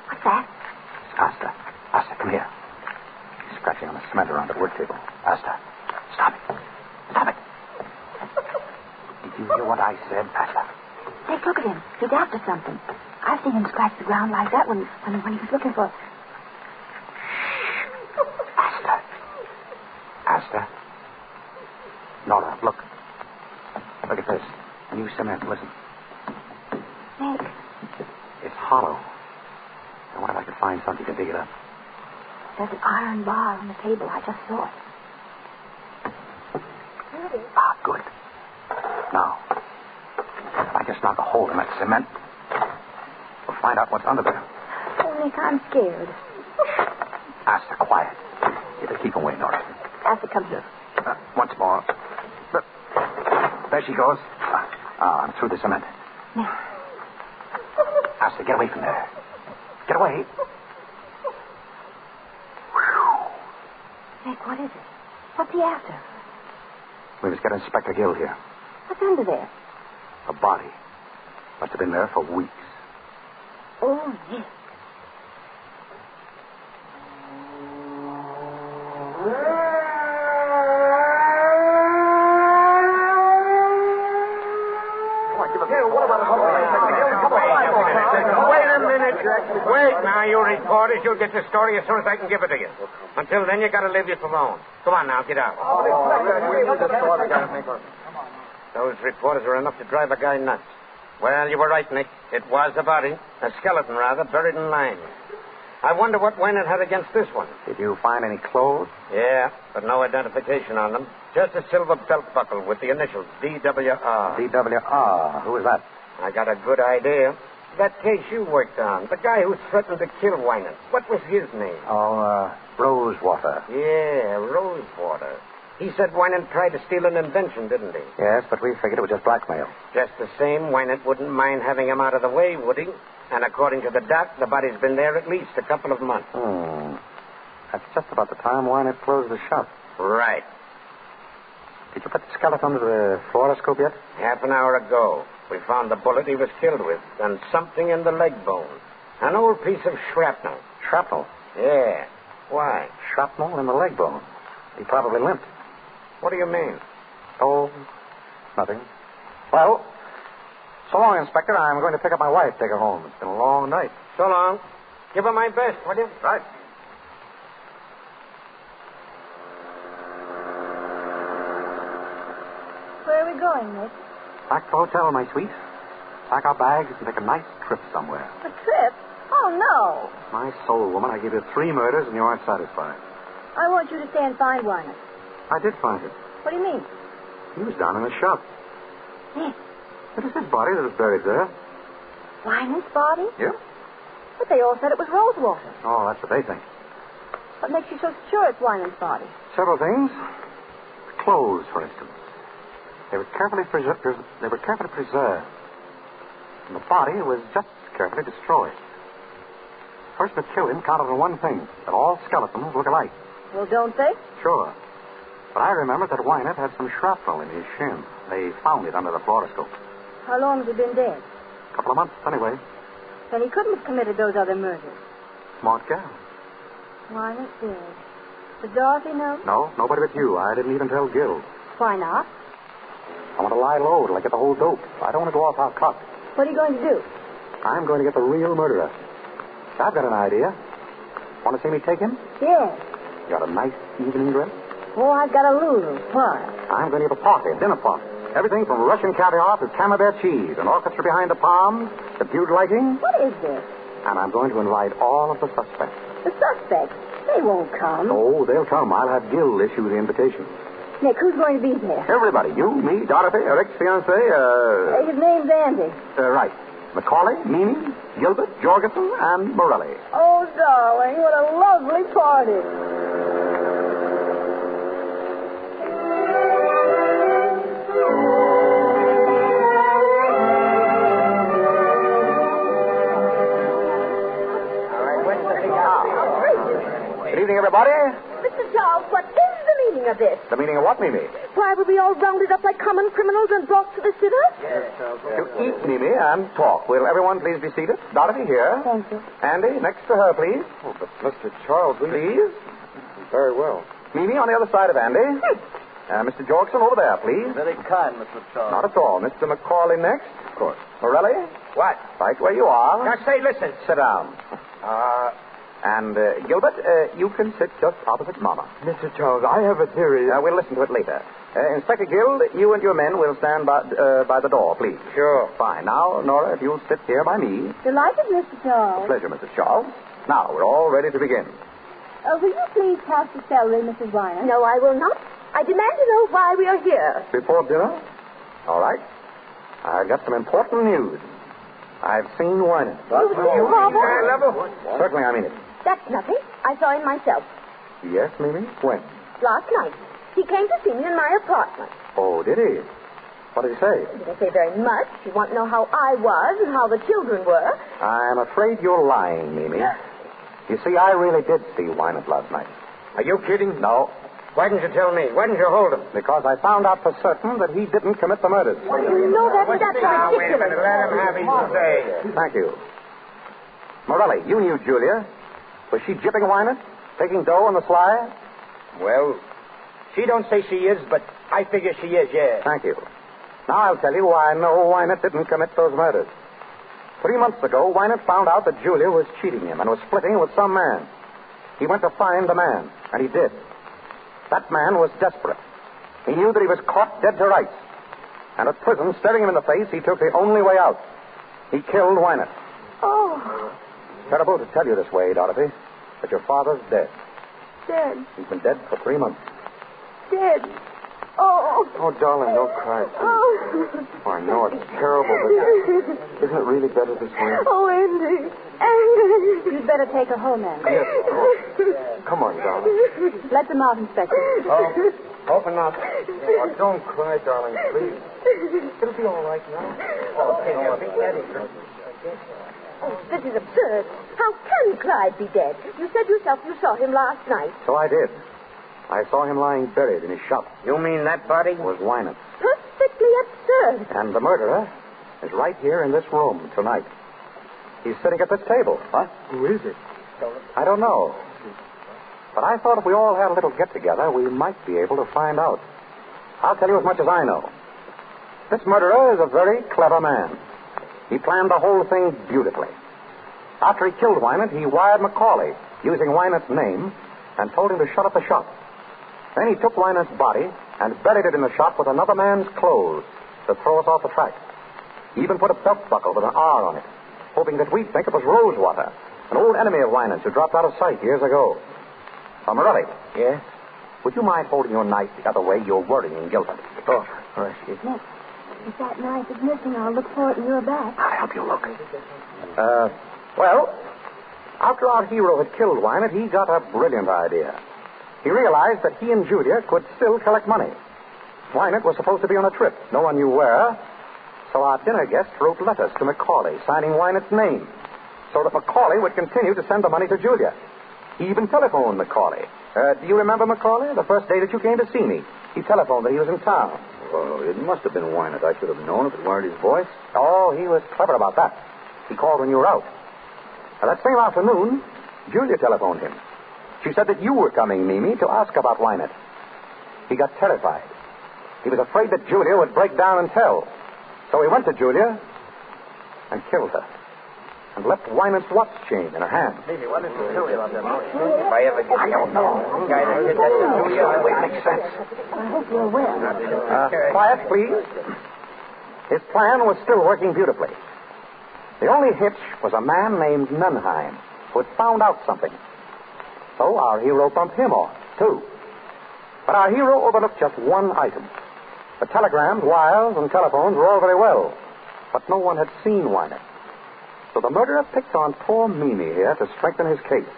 What's that? Asta. Asta, come here. He's scratching on the cement around the work table. Asta, stop it. Stop it. Did you hear what I said, Asta? Nick, look at him. He's after something. I've seen him scratch the ground like that when he was looking for... Asta. Asta. Nora, look. Look at this. A new cement. Listen. Nick. It's hollow. I wonder if I could find something to dig it up. There's an iron bar on the table. I just saw it. There it is. Ah, good. Now, if I just knock a hole in that cement, we'll find out what's under there. Oh, Nick, I'm scared. Asta, quiet. You better keep away, Nora. Asta, come here. Once more. Look. There she goes. I'm through the cement. Nick. Asta, get away from there. Get away. Nick, what is it? What's he after? We must get Inspector Gill here. What's under there? A body. Must have been there for weeks. Oh, Nick. Wait now, you reporters. You'll get the story as soon as I can give it to you. Until then, you got to leave this alone. Come on now, get out. Those reporters are enough to drive a guy nuts. Well, you were right, Nick. It was a body. A skeleton, rather, buried in lime. I wonder what Wynant had against this one. Did you find any clothes? Yeah, but no identification on them. Just a silver belt buckle with the initials DWR. DWR. Who was that? I got a good idea. That case you worked on, the guy who threatened to kill Wynant. What was his name? Oh, Rosewater. Yeah, Rosewater. He said Wynant tried to steal an invention, didn't he? Yes, but we figured it was just blackmail. Just the same, Wynant wouldn't mind having him out of the way, would he? And according to the doc, the body's been there at least a couple of months. That's just about the time Wynant closed the shop. Right. Did you put the skeleton under the fluoroscope yet? Half an hour ago. We found the bullet he was killed with and something in the leg bone. An old piece of shrapnel. Shrapnel? Yeah. Why? Shrapnel in the leg bone. He probably limped. What do you mean? Oh, nothing. Well, so long, Inspector. I'm going to pick up my wife, take her home. It's been a long night. So long. Give her my best, will you? Right. Where are we going, Nick? Back to the hotel, my sweet. Pack our bags and take a nice trip somewhere. A trip? Oh, no. My soul, woman, I gave you 3 murders and you aren't satisfied. I want you to stay and find Wyman. I did find him. What do you mean? He was down in the shop. Nick. It was his body that was buried there. Wyman's body? Yeah. But they all said it was Rosewater. Oh, that's what they think. What makes you so sure it's Wyman's body? Several things. The clothes, for instance. They were carefully preserved. And the body was just as carefully destroyed. The person that killed him counted on one thing, that all skeletons look alike. Well, don't they? Sure. But I remember that Wynant had some shrapnel in his shin. They found it under the fluoroscope. How long has he been dead? A couple of months, anyway. Then he couldn't have committed those other murders. Smart gal. Wynant dead. Does Dorothy know? No, nobody but you. I didn't even tell Gil. Why not? I want to lie low till I get the whole dope. I don't want to go off half-cocked. What are you going to do? I'm going to get the real murderer. I've got an idea. Want to see me take him? Yes. You got a nice evening dress? Oh, I've got a Lulu. Why? I'm going to give a party, a dinner party. Everything from Russian caviar to camembert cheese, an orchestra behind the palms, subdued lighting. What is this? And I'm going to invite all of the suspects. The suspects? They won't come. Oh, they'll come. I'll have Gil issue the invitations. Nick, who's going to be there? Everybody. You, me, Dorothy, Eric's fiancé, His name's Andy. Right. Macaulay, Mimi, Gilbert, Jorgensen, and Morelli. Oh, darling, what a lovely party. All right, when's the big house? this? The meaning of what, Mimi? Why were we all rounded up like common criminals and brought to the sitter? To eat, Mimi, and talk. Will everyone please be seated? Dorothy here. Thank you. Andy, next to her, please. Oh, but Mr. Charles, Please. Very well. Mimi on the other side of Andy. Mr. Jorgensen over there, please. Very kind, Mr. Charles. Not at all. Mr. McCauley next. Of course. Morelli, What? right where you are. Now, say, listen. Sit down. And Gilbert, you can sit just opposite Mama. Mr. Charles, I have a theory. We'll listen to it later. Inspector Guild, you and your men will stand by the door, please. Sure. Fine. Now, Nora, if you'll sit here by me. Delighted, Mr. Charles. Pleasure, Mrs. Charles. Now, we're all ready to begin. Will you please pass the celery, Mrs. Weiner? No, I will not. I demand to know why we are here. Before dinner? All right. I've got some important news. I've seen Weiner. You, Papa? Certainly, I mean it. That's nothing. I saw him myself Yes, Mimi? When? last night. He came to see me in my apartment. Oh, did he? What did he say? He didn't say very much. He wanted to know how I was and how the children were. I'm afraid you're lying, Mimi. You see, I really did see Wynant last night. Are you kidding? No, Why didn't you tell me? Why didn't you hold him? because I found out for certain that he didn't commit the murders. You know that's ridiculous. Now, wait a minute. Let him have his say. Thank you. Morelli, you knew Julia. Was she jipping Wynant? Taking dough on the sly? Well, she don't say she is, but I figure she is, yeah. Thank you. Now I'll tell you why I know Wynant didn't commit those murders. 3 months ago, Wynant found out that Julia was cheating him and was splitting with some man. He went to find the man, and he did. That man was desperate. He knew that he was caught dead to rights. And at prison, staring him in the face, he took the only way out. He killed Wynant. Oh, Terrible to tell you this way, Dorothy, but your father's dead. dead, He's been dead for 3 months. dead. Oh. Oh, darling, don't cry, please. Oh. I know it's terrible, but isn't it really better this way? Oh, Andy. Andy. You'd better take her home, Andy. Yes, of course. Come on, darling. Let them out, Inspector. Open up. Oh, don't cry, darling, please. It'll be all right now. Oh, this is absurd. How can Clyde be dead? You said yourself you saw him last night. So I did. I saw him lying buried in his shop. You mean that body? Was Wynant. Perfectly absurd. And the murderer is right here in this room tonight. He's sitting at this table. What? Who is it? I don't know. But I thought if we all had a little get-together, we might be able to find out. I'll tell you as much as I know. This murderer is a very clever man. He planned the whole thing beautifully. After he killed Wynant, he wired McCauley, using Wynant's name, and told him to shut up the shop. Then he took Wynant's body and buried it in the shop with another man's clothes to throw us off the track. He even put a belt buckle with an R on it, hoping that we'd think it was Rosewater, an old enemy of Wynant's who dropped out of sight years ago. Morelli. Yeah? Would you mind holding your knife the other way? You're worrying Gilbert. Oh, excuse me. Nick, if that knife is missing, I'll look for it in your back. I'll help you look. Well, after our hero had killed Wynant, he got a brilliant idea. He realized that he and Julia could still collect money. Wynant was supposed to be on a trip. No one knew where. So our dinner guest wrote letters to McCauley, signing Wynant's name, so that McCauley would continue to send the money to Julia. He even telephoned McCauley. Do you remember McCauley? The first day that you came to see me. He telephoned that he was in town. Well, it must have been Wynant. I should have known if it weren't his voice. Oh, he was clever about that. He called when you were out. That same afternoon, Julia telephoned him. She said that you were coming, Mimi, to ask about Wynant. He got terrified. He was afraid that Julia would break down and tell. So he went to Julia and killed her. And left Wynant's watch chain in her hand. Maybe, why didn't you tell me about that? If I ever get... I don't know. The guy that did that to Julia, it makes sense. I hope you're well. Quiet, please. His plan was still working beautifully. The only hitch was a man named Nunheim who had found out something. So our hero bumped him off, too. But our hero overlooked just one item. The telegrams, wires, and telephones were all very well, but no one had seen Wynant. So the murderer picked on poor Mimi here to strengthen his case.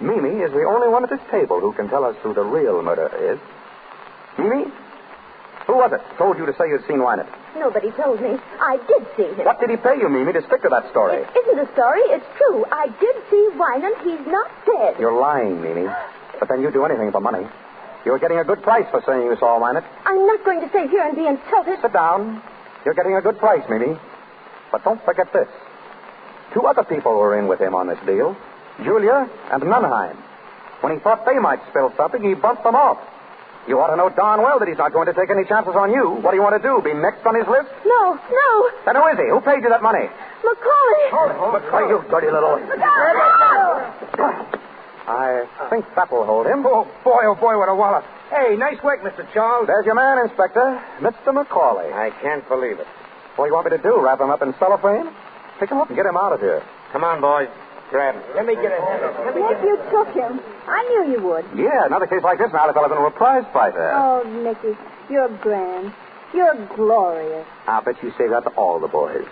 Mimi is the only one at this table who can tell us who the real murderer is. Mimi? Who was it told you to say you'd seen Wynant? Nobody told me. I did see him. What did he pay you, Mimi, to stick to that story? It isn't a story. It's true. I did see Wynant. He's not dead. You're lying, Mimi. But then you'd do anything for money. You're getting a good price for saying you saw Wynant. I'm not going to stay here and be insulted. Sit down. You're getting a good price, Mimi. But don't forget this. 2 other people were in with him on this deal, Julia and Nunheim. When he thought they might spill something, he bumped them off. You ought to know darn well that he's not going to take any chances on you. What do you want to do, be next on his list? No. Then who is he? Who paid you that money? Macaulay. Macaulay, you dirty little... I think that will hold him. Oh, boy, what a wallop. Hey, nice work, Mr. Charles. There's your man, Inspector, Mr. Macaulay. I can't believe it. What do you want me to do, wrap him up in cellophane? Pick him up and get him out of here. Come on, boys. Grab him. Let me get a hand. Nick, you took him. I knew you would. Yeah, another case like this, now the fellow's into a prize fighter. Oh, Nicky, you're grand. You're glorious. I'll bet you say that to all the boys.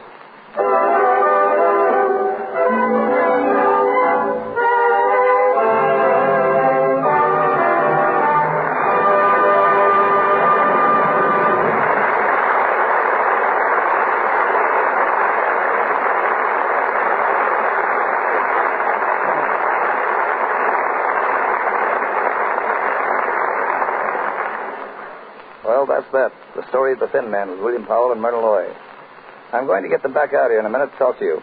Well, that's that. The story of the Thin Man with William Powell and Myrna Loy. I'm going to get them back out here in a minute to talk to you.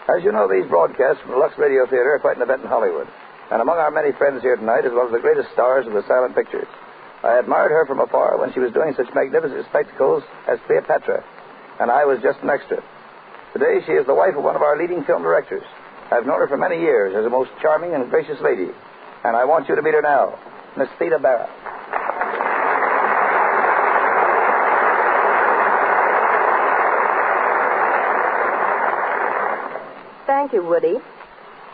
As you know, these broadcasts from the Lux Radio Theater are quite an event in Hollywood. And among our many friends here tonight is one of the greatest stars of the silent pictures. I admired her from afar when she was doing such magnificent spectacles as Cleopatra, and I was just an extra. Today, she is the wife of one of our leading film directors. I've known her for many years as a most charming and gracious lady, and I want you to meet her now, Miss Theda Bara. Thank you, Woody.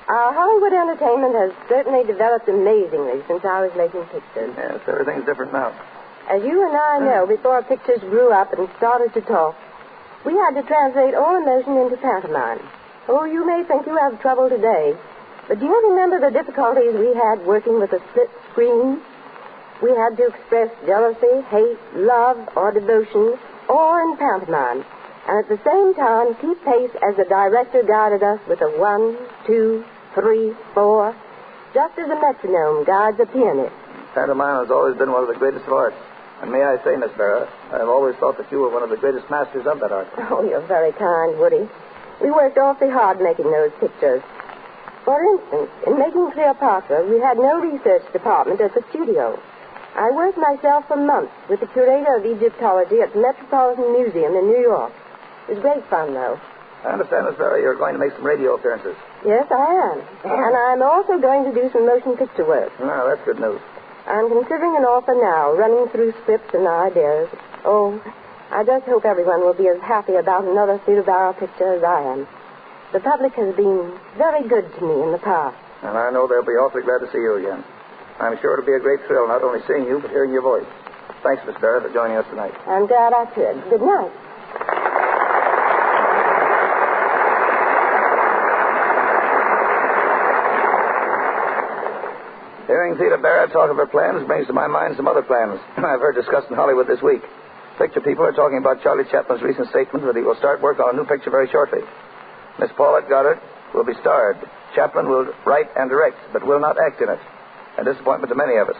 Our Hollywood entertainment has certainly developed amazingly since I was making pictures. Yes, everything's different now. As you and I know, before pictures grew up and started to talk, we had to translate all emotion into pantomime. Oh, you may think you have trouble today, but do you remember the difficulties we had working with a split screen? We had to express jealousy, hate, love, or devotion, all in pantomime, and at the same time keep pace as the director guided us with a 1, 2, 3, 4, just as a metronome guides a pianist. Pantomime has always been one of the greatest of arts. And may I say, Miss Vera, I've always thought that you were one of the greatest masters of that art. Oh, you're very kind, Woody. We worked awfully hard making those pictures. For instance, in making Cleopatra, we had no research department at the studio. I worked myself for months with the curator of Egyptology at the Metropolitan Museum in New York. It was great fun, though. I understand, Miss Vera, you're going to make some radio appearances. Yes, I am. And I'm also going to do some motion picture work. No, that's good news. I'm considering an offer now, running through scripts and ideas. Oh, I just hope everyone will be as happy about another Theda Bara picture as I am. The public has been very good to me in the past. And I know they'll be awfully glad to see you again. I'm sure it'll be a great thrill not only seeing you, but hearing your voice. Thanks, Miss Vera, for joining us tonight. I'm glad I could. Good night. Hearing Theda Bara talk of her plans brings to my mind some other plans I've heard discussed in Hollywood this week. Picture people are talking about Charlie Chaplin's recent statement that he will start work on a new picture very shortly. Miss Paulette Goddard will be starred. Chaplin will write and direct, but will not act in it. A disappointment to many of us.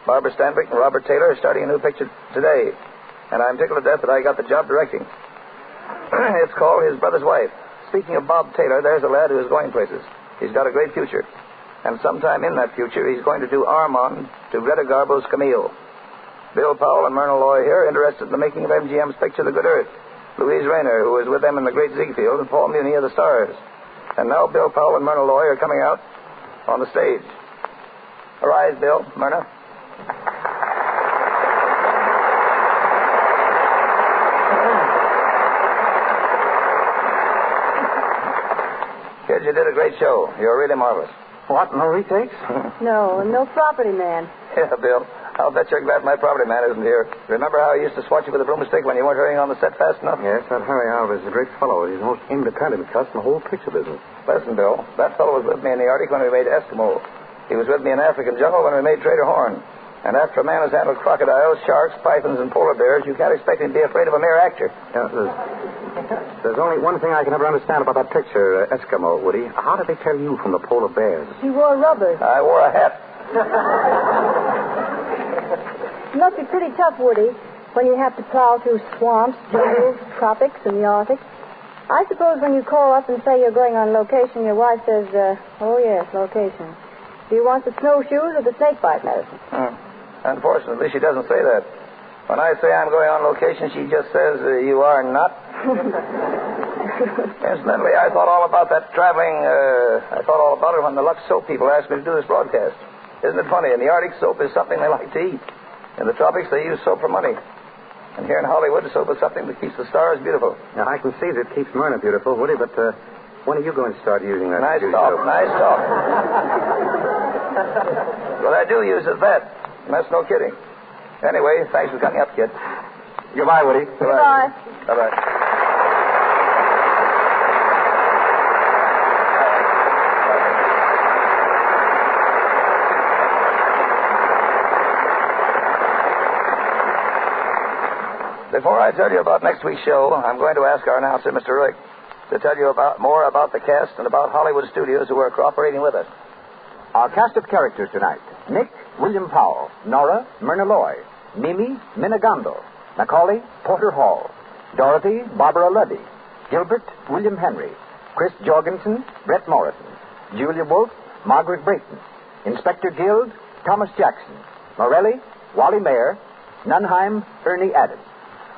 Barbara Stanwyck and Robert Taylor are starting a new picture today, and I'm tickled to death that I got the job directing. It's called His Brother's Wife. Speaking of Bob Taylor, there's a lad who is going places. He's got a great future. And sometime in that future, he's going to do Armand to Greta Garbo's Camille. Bill Powell and Myrna Loy here, interested in the making of MGM's picture, The Good Earth. Louise Rayner, who was with them in The Great Ziegfeld, and Paul Muni are the stars. And now Bill Powell and Myrna Loy are coming out on the stage. Arise, Bill, Myrna. Kids, you did a great show. You're really marvelous. What, no retakes? No property man. Yeah, Bill. I'll bet you're glad my property man isn't here. Remember how I used to swat you with a broomstick when you weren't hurrying on the set fast enough? Yes, that Harry Alvarez is a great fellow. He's the most independent cuss in the whole picture business. Listen, Bill, that fellow was with me in the Arctic when we made Eskimo. He was with me in African jungle when we made Trader Horn. And after a man has handled crocodiles, sharks, pythons, and polar bears, you can't expect him to be afraid of a mere actor. Yeah, there's only one thing I can never understand about that picture, Eskimo, Woody. How did they tell you from the polar bears? He wore rubbers. I wore a hat. It must be pretty tough, Woody, when you have to plow through swamps, jungles, tropics, and the Arctic. I suppose when you call up and say you're going on location, your wife says, oh, yes, location. Do you want the snowshoes or the snakebite medicine? Unfortunately, she doesn't say that. When I say I'm going on location, she just says, you are not. Incidentally, I thought all about that traveling. I thought all about it when the Lux soap people asked me to do this broadcast. Isn't it funny? In the Arctic, soap is something they like to eat. In the tropics, they use soap for money. And here in Hollywood, soap is something that keeps the stars beautiful. Now, I can see that it keeps Myrna beautiful, Woody, but when are you going to start using that? Nice talk. What I do use is that. And that's no kidding. Anyway, thanks for coming up, kid. Goodbye, Woody. Goodbye. Bye-bye. Before I tell you about next week's show, I'm going to ask our announcer, Mr. Rick, to tell you more about the cast and about Hollywood studios who are cooperating with us. Our cast of characters tonight: Nick, William Powell; Nora, Myrna Loy; Mimi, Minna Gondel; Macaulay, Porter Hall; Dorothy, Barbara Luddy; Gilbert, William Henry; Chris Jorgensen, Brett Morrison; Julia Wolfe, Margaret Brayton; Inspector Guild, Thomas Jackson; Morelli, Wally Mayer; Nunheim, Ernie Adams.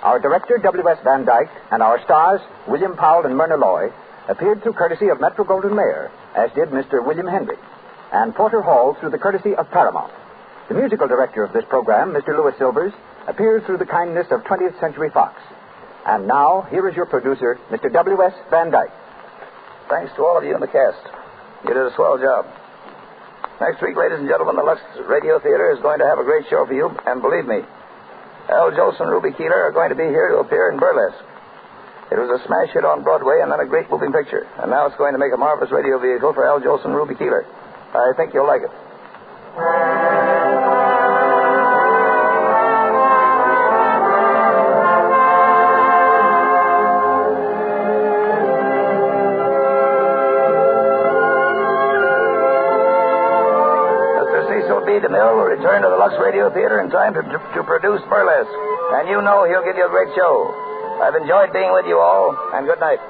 Our director, W.S. Van Dyke, and our stars, William Powell and Myrna Loy, appeared through courtesy of Metro-Goldwyn-Mayer, as did Mr. William Henry, and Porter Hall through the courtesy of Paramount. The musical director of this program, Mr. Louis Silvers, appears through the kindness of 20th Century Fox. And now, here is your producer, Mr. W.S. Van Dyke. Thanks to all of you in the cast. You did a swell job. Next week, ladies and gentlemen, the Lux Radio Theater is going to have a great show for you, and believe me, Al Jolson and Ruby Keeler are going to be here to appear in Burlesque. It was a smash hit on Broadway and then a great moving picture. And now it's going to make a marvelous radio vehicle for Al Jolson and Ruby Keeler. I think you'll like it. DeMille will return to the Lux Radio Theater in time to produce Burlesque. And you know he'll give you a great show. I've enjoyed being with you all, and good night.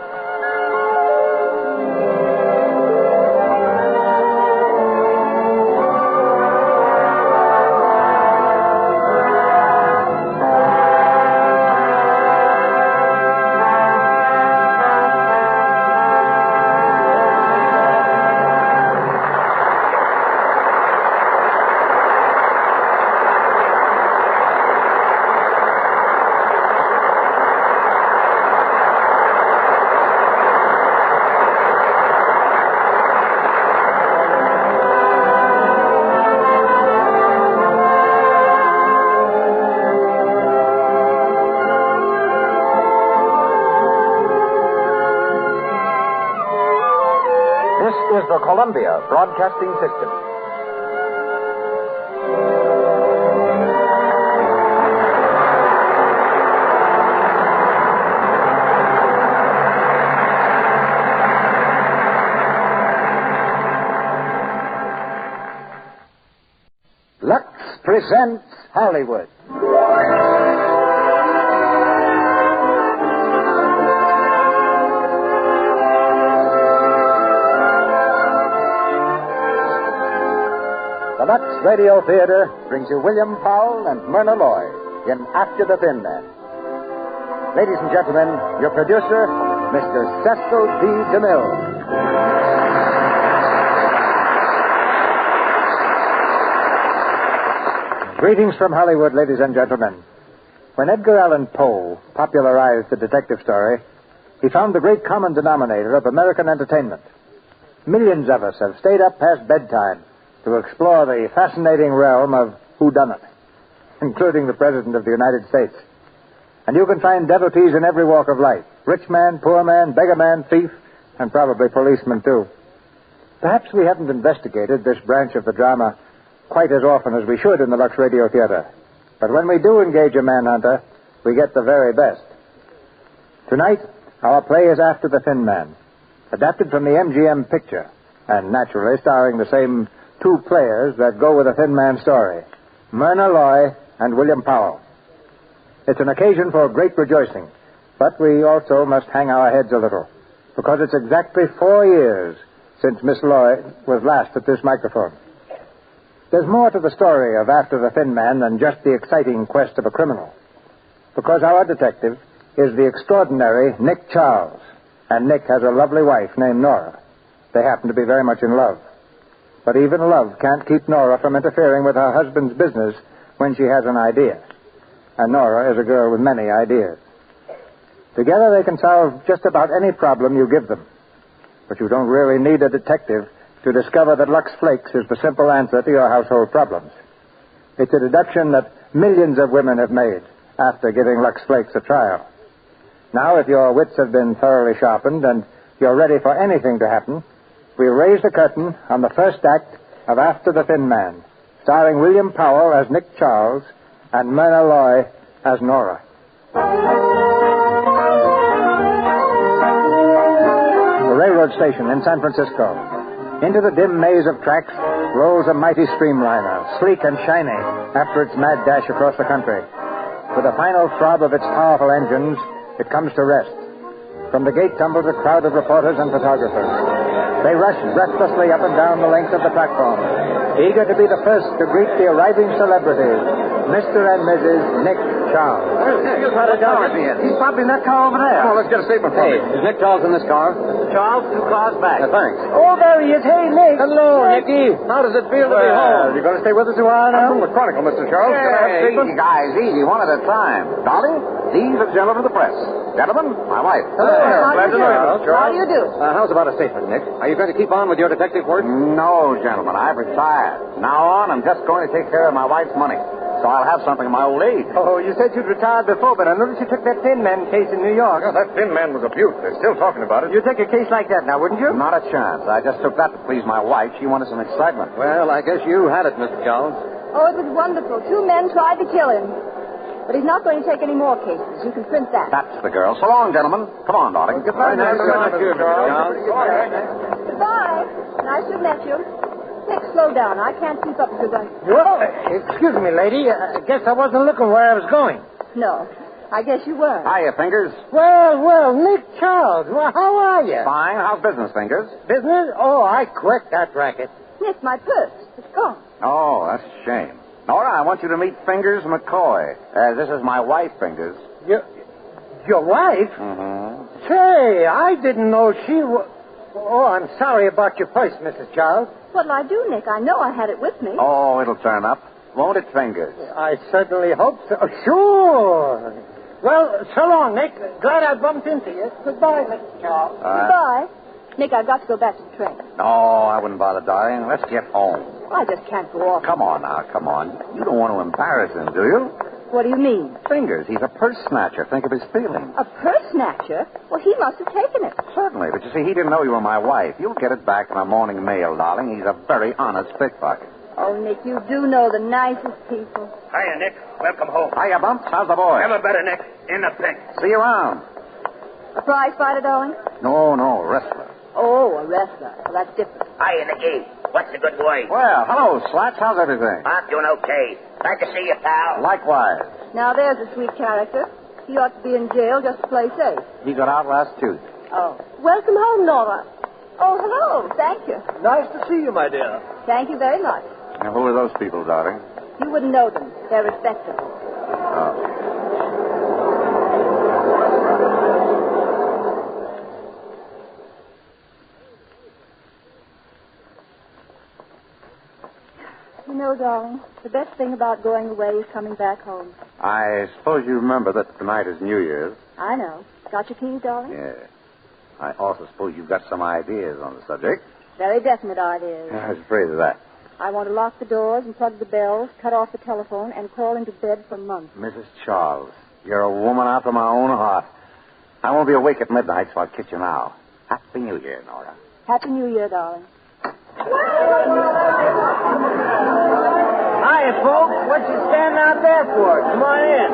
Is the Columbia Broadcasting System. Lux presents Hollywood. The Lux Radio Theater brings you William Powell and Myrna Loy in After the Thin Man. Ladies and gentlemen, your producer, Mr. Cecil B. DeMille. Greetings from Hollywood, ladies and gentlemen. When Edgar Allan Poe popularized the detective story, he found the great common denominator of American entertainment. Millions of us have stayed up past bedtime to explore the fascinating realm of whodunit, including the President of the United States. And you can find devotees in every walk of life: rich man, poor man, beggar man, thief, and probably policeman, too. Perhaps we haven't investigated this branch of the drama quite as often as we should in the Lux Radio Theater. But when we do engage a manhunter, we get the very best. Tonight, our play is After the Thin Man, adapted from the MGM picture, and naturally starring the same two players that go with a Thin Man story, Myrna Loy and William Powell. It's an occasion for great rejoicing, but we also must hang our heads a little, because it's exactly 4 years since Miss Loy was last at this microphone. There's more to the story of After the Thin Man than just the exciting quest of a criminal, because our detective is the extraordinary Nick Charles, and Nick has a lovely wife named Nora. They happen to be very much in love. But even love can't keep Nora from interfering with her husband's business when she has an idea. And Nora is a girl with many ideas. Together they can solve just about any problem you give them. But you don't really need a detective to discover that Lux Flakes is the simple answer to your household problems. It's a deduction that millions of women have made after giving Lux Flakes a trial. Now, if your wits have been thoroughly sharpened and you're ready for anything to happen, we'll raise the curtain on the first act of After the Thin Man, starring William Powell as Nick Charles and Myrna Loy as Nora. The railroad station in San Francisco. Into the dim maze of tracks rolls a mighty streamliner, sleek and shiny after its mad dash across the country. With a final throb of its powerful engines, it comes to rest. From the gate tumbles a crowd of reporters and photographers. They rush breathlessly up and down the length of the platform, eager to be the first to greet the arriving celebrities, Mr. and Mrs. Nick Charles. Here's Brother Douglas. He's probably in that car over there. Come on, let's get a statement from him. Is Nick Charles in this car? Mr. Charles, 2 cars back. Thanks. Oh, there he is. Hey, Nick. Hello, Nicky. How does it feel to be home? You going to stay with us a while now? I'm from the Chronicle, Mr. Charles. Can I have a statement? Easy, guys, easy. One at a time. Darling, these are gentlemen of the press. Gentlemen, my wife. Glad to know you, Mr. Charles. How do you do? How's about a statement, Nick? Are you going to keep on with your detective work? No, gentlemen, I've retired. Now on, I'm just going to take care of my wife's money. So I'll have something in my old age. Oh, you said you'd retired before, but I noticed you took that Thin Man case in New York. Yeah, that Thin Man was a beaut. They're still talking about it. You'd take a case like that now, wouldn't you? Not a chance. I just took that to please my wife. She wanted some excitement. Well, I guess you had it, Mr. Charles. Oh, it was wonderful. 2 men tried to kill him. But he's not going to take any more cases. You can print that. That's the girl. So long, gentlemen. Come on, darling. Goodbye, nice to meet you, Mr. Charles. Goodbye. Nice to meet you. Nick, slow down. I can't keep up because I... Well, excuse me, lady. I guess I wasn't looking where I was going. No. I guess you were. Hiya, Fingers. Well, Nick Charles. Well, how are you? Fine. How's business, Fingers? Business? Oh, I quit that racket. Nick, my purse. It's gone. Oh, that's a shame. Nora, I want you to meet Fingers McCoy. This is my wife, Fingers. Your wife? Mm-hmm. Say, I didn't know she was... Oh, I'm sorry about your purse, Mrs. Charles. What'll I do, Nick? I know I had it with me. Oh, it'll turn up. Won't it, Fingers? I certainly hope so. Sure. Well, so long, Nick. Glad I bumped into you. Goodbye, Mrs. Charles. Goodbye. Nick, I've got to go back to the train. No, I wouldn't bother, darling. Let's get home. I just can't go off. Come on now, come on. You don't want to embarrass him, do you? What do you mean? Fingers, he's a purse snatcher. Think of his feelings. A purse snatcher? Well, he must have taken it. Certainly, but you see, he didn't know you were my wife. You'll get it back in a morning mail, darling. He's a very honest pickpocket. Oh, Nick, you do know the nicest people. Hiya, Nick. Welcome home. Hiya, Bumps. How's the boy? Never better, Nick. In the pink. See you around. A prize fighter, darling? No, wrestler. Oh, a wrestler. Well, that's different. Hiya, Nicky. What's the good boy? Well, hello, Slats. How's everything? I'm doing okay. Glad to see you, pal. Likewise. Now, there's a sweet character. He ought to be in jail just to play safe. He got out last Tuesday. Oh. Welcome home, Nora. Oh, hello. Thank you. Nice to see you, my dear. Thank you very much. Now, who are those people, darling? You wouldn't know them. They're respectable. Oh. You know, darling, the best thing about going away is coming back home. I suppose you remember that tonight is New Year's. I know. Got your keys, darling? Yeah. I also suppose you've got some ideas on the subject. Very definite ideas. I was afraid of that. I want to lock the doors and plug the bells, cut off the telephone, and crawl into bed for months. Mrs. Charles, you're a woman after my own heart. I won't be awake at midnight, so I'll kiss you now. Happy New Year, Nora. Happy New Year, darling. Hiya, folks. What you standing out there for? Come on in.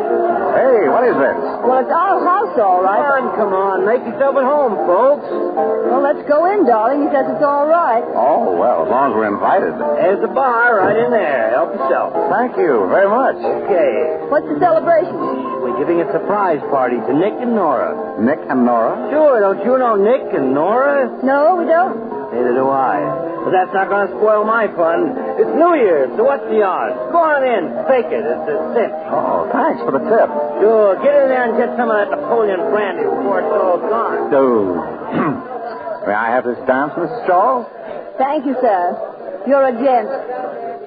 Hey, what is this? Well, it's our house it's all right. Come on. Make yourself at home, folks. Well, let's go in, darling. He says it's all right. Oh, well, as long as we're invited. There's the bar right in there. Help yourself. Thank you very much. Okay. What's the celebration? We're giving a surprise party to Nick and Nora. Nick and Nora? Sure, don't you know Nick and Nora? No, we don't. Neither do I. But that's not going to spoil my fun. It's New Year's, so what's the odds? Go on in. Fake it. It's a tip. Oh, thanks for the tip. Sure. Get in there and get some of that Napoleon brandy before it's all gone. Dude. May I have this dance, Mrs. Charles? Thank you, sir. You're a gent.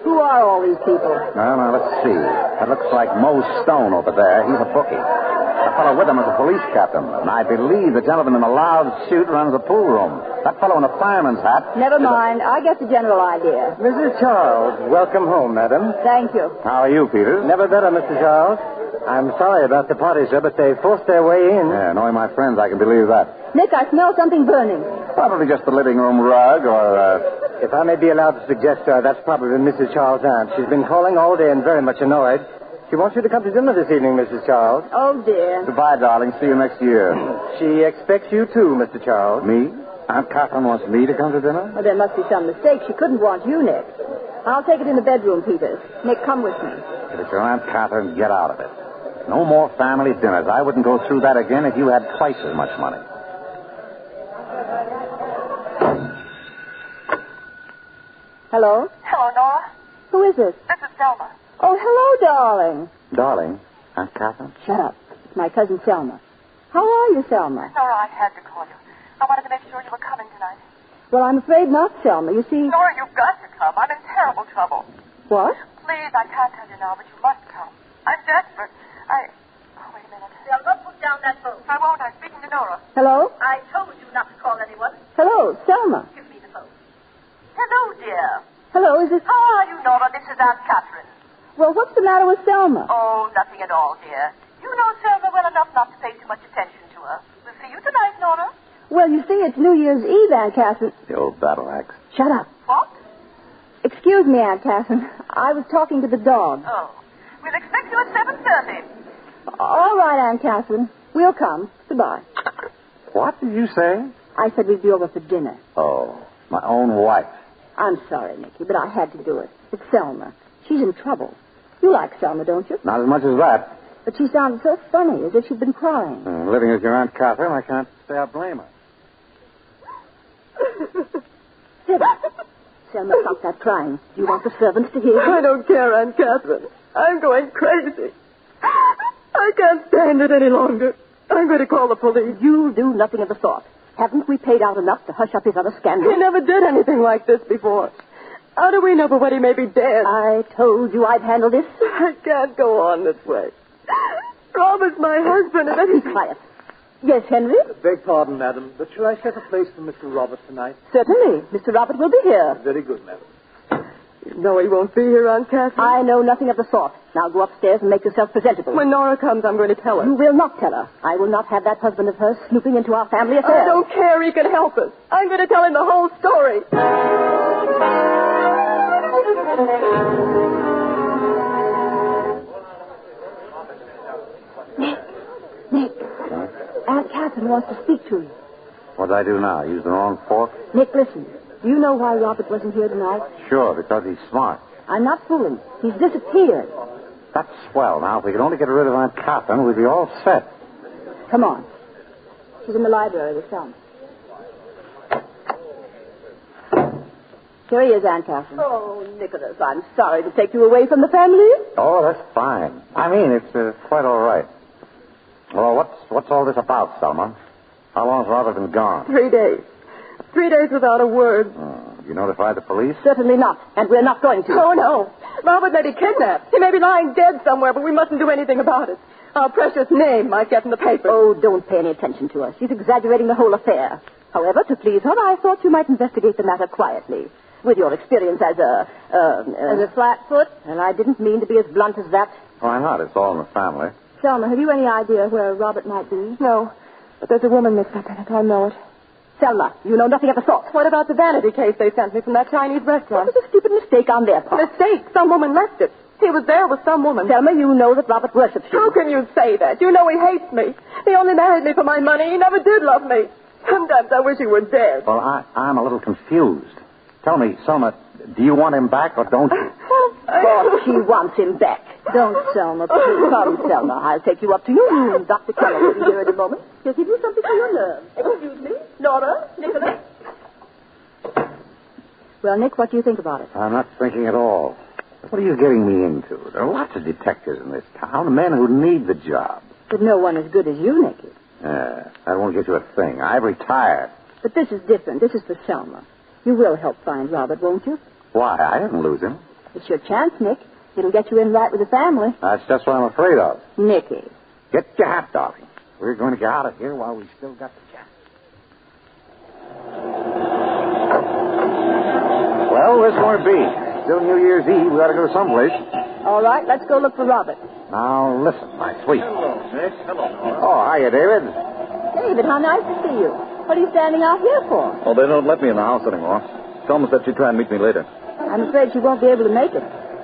Who are all these people? Now, let's see. That looks like Mo Stone over there. He's a bookie. The fellow with him is a police captain. And I believe the gentleman in the loud suit runs the pool room. That fellow in the fireman's hat... Never mind. I get the general idea. Mrs. Charles, welcome home, madam. Thank you. How are you, Peters? Never better, Mr. Charles. I'm sorry about the party, sir, but they forced their way in. Yeah, knowing my friends, I can believe that. Nick, I smell something burning. Probably just the living room rug or, If I may be allowed to suggest, sir, that's probably Mrs. Charles' aunt. She's been calling all day and very much annoyed. She wants you to come to dinner this evening, Mrs. Charles. Oh, dear. Goodbye, darling. See you next year. She expects you too, Mr. Charles. Me? Aunt Catherine wants me to come to dinner? Well, there must be some mistake. She couldn't want you, Nick. I'll take it in the bedroom, Peters. Nick, come with me. If it's your Aunt Catherine, get out of it. No more family dinners. I wouldn't go through that again if you had twice as much money. Hello? Hello, Nora. Who is this? This is Selma. Oh, hello, darling. Darling, Aunt Catherine? Shut up. It's my cousin Selma. How are you, Selma? Nora, I had to call you. I wanted to make sure you were coming tonight. Well, I'm afraid not, Selma. You see... Nora, you've got to come. I'm in terrible trouble. What? Please, I can't tell you now, but you must come. I'm desperate. Oh, wait a minute. Selma, put down that phone. I won't. I'm speaking to Nora. Hello? I told you not to call anyone. Hello, Selma. Give me the phone. Hello, dear. Hello, is this... How are you, Nora? This is Aunt Catherine. Well, what's the matter with Selma? Oh, nothing at all, dear. You know Selma well enough not to pay too much attention to her. We'll see you tonight, Nora. Well, you see, it's New Year's Eve, Aunt Catherine. The old battle axe. Shut up. What? Excuse me, Aunt Catherine. I was talking to the dog. Oh. We'll expect you at 7:30. All right, Aunt Catherine. We'll come. Goodbye. What did you say? I said we'd be over for dinner. Oh, my own wife. I'm sorry, Nicky, but I had to do it. It's Selma. She's in trouble. You like Selma, don't you? Not as much as that. But she sounded so funny, as if she'd been crying. Living as your Aunt Catherine, I can't say I blame her. Selma, stop that crying. Do you want the servants to hear you? I don't care, Aunt Catherine. I'm going crazy. I can't stand it any longer. I'm going to call the police. You'll do nothing of the sort. Haven't we paid out enough to hush up his other scandals? He never did anything like this before. How do we know but what he may be dead? I told you I'd handle this. I can't go on this way. Robert's my husband, and then Be quiet. Yes, Henry? Beg pardon, madam, but shall I set a place for Mr. Robert tonight? Certainly. Mr. Robert will be here. Very good, madam. You know he won't be here, Aunt Catherine. I know nothing of the sort. Now go upstairs and make yourself presentable. When Nora comes, I'm going to tell her. You will not tell her. I will not have that husband of hers snooping into our family affairs. I don't care. He can help us. I'm going to tell him the whole story. Nick. Aunt Catherine wants to speak to you. What did I do now? Use the wrong fork? Nick, listen. Do you know why Robert wasn't here tonight? Sure, because he's smart. I'm not fooling. He's disappeared. That's swell. Now, if we could only get rid of Aunt Catherine, we'd be all set. Come on. She's in the library with Selma. Here he is, Aunt Catherine. Oh, Nicholas, I'm sorry to take you away from the family. Oh, that's fine. I mean, it's quite all right. Well, what's all this about, Selma? How long's Robert been gone? 3 days. 3 days without a word. You notified the police? Certainly not, and we're not going to. Oh, no. Robert may be kidnapped. He may be lying dead somewhere, but we mustn't do anything about it. Our precious name might get in the paper. Oh, don't pay any attention to her. She's exaggerating the whole affair. However, to please her, I thought you might investigate the matter quietly. With your experience as a flatfoot. And I didn't mean to be as blunt as that. Why not? It's all in the family. Selma, have you any idea where Robert might be? No, but there's a woman mixed up in it. I know it. Selma, you know nothing of the sort. What about the vanity case they sent me from that Chinese restaurant? It was a stupid mistake on their part. Mistake? Some woman left it. He was there with some woman. Selma, you know that Robert worships you. How can you say that? You know he hates me. He only married me for my money. He never did love me. Sometimes I wish he were dead. Well, I'm a little confused. Tell me, Selma, do you want him back or don't you? Of course she wants him back. Don't, Selma. Please come, Selma. I'll take you up to your room. Dr. Keller will be here in a moment. He'll give you something for your nerves. Excuse me? Nora? Nicholas? Well, Nick, what do you think about it? I'm not thinking at all. What are you getting me into? There are lots of detectives in this town, men who need the job. But no one as good as you, Nicky. That won't get you a thing. I've retired. But this is different. This is for Selma. You will help find Robert, won't you? Why? I didn't lose him. It's your chance, Nick. It'll get you in right with the family. That's just what I'm afraid of. Nicky. Get your hat, darling. We're going to get out of here while we still got the chance. Well, this won't be. Still New Year's Eve. We got to go someplace. All right, let's go look for Robert. Now, listen, my sweet. Hello, Nick. Hello, Nora. Oh, hiya, David. David, how nice to see you. What are you standing out here for? Oh, they don't let me in the house anymore. Selma said she'd try and meet me later. I'm afraid she won't be able to make it.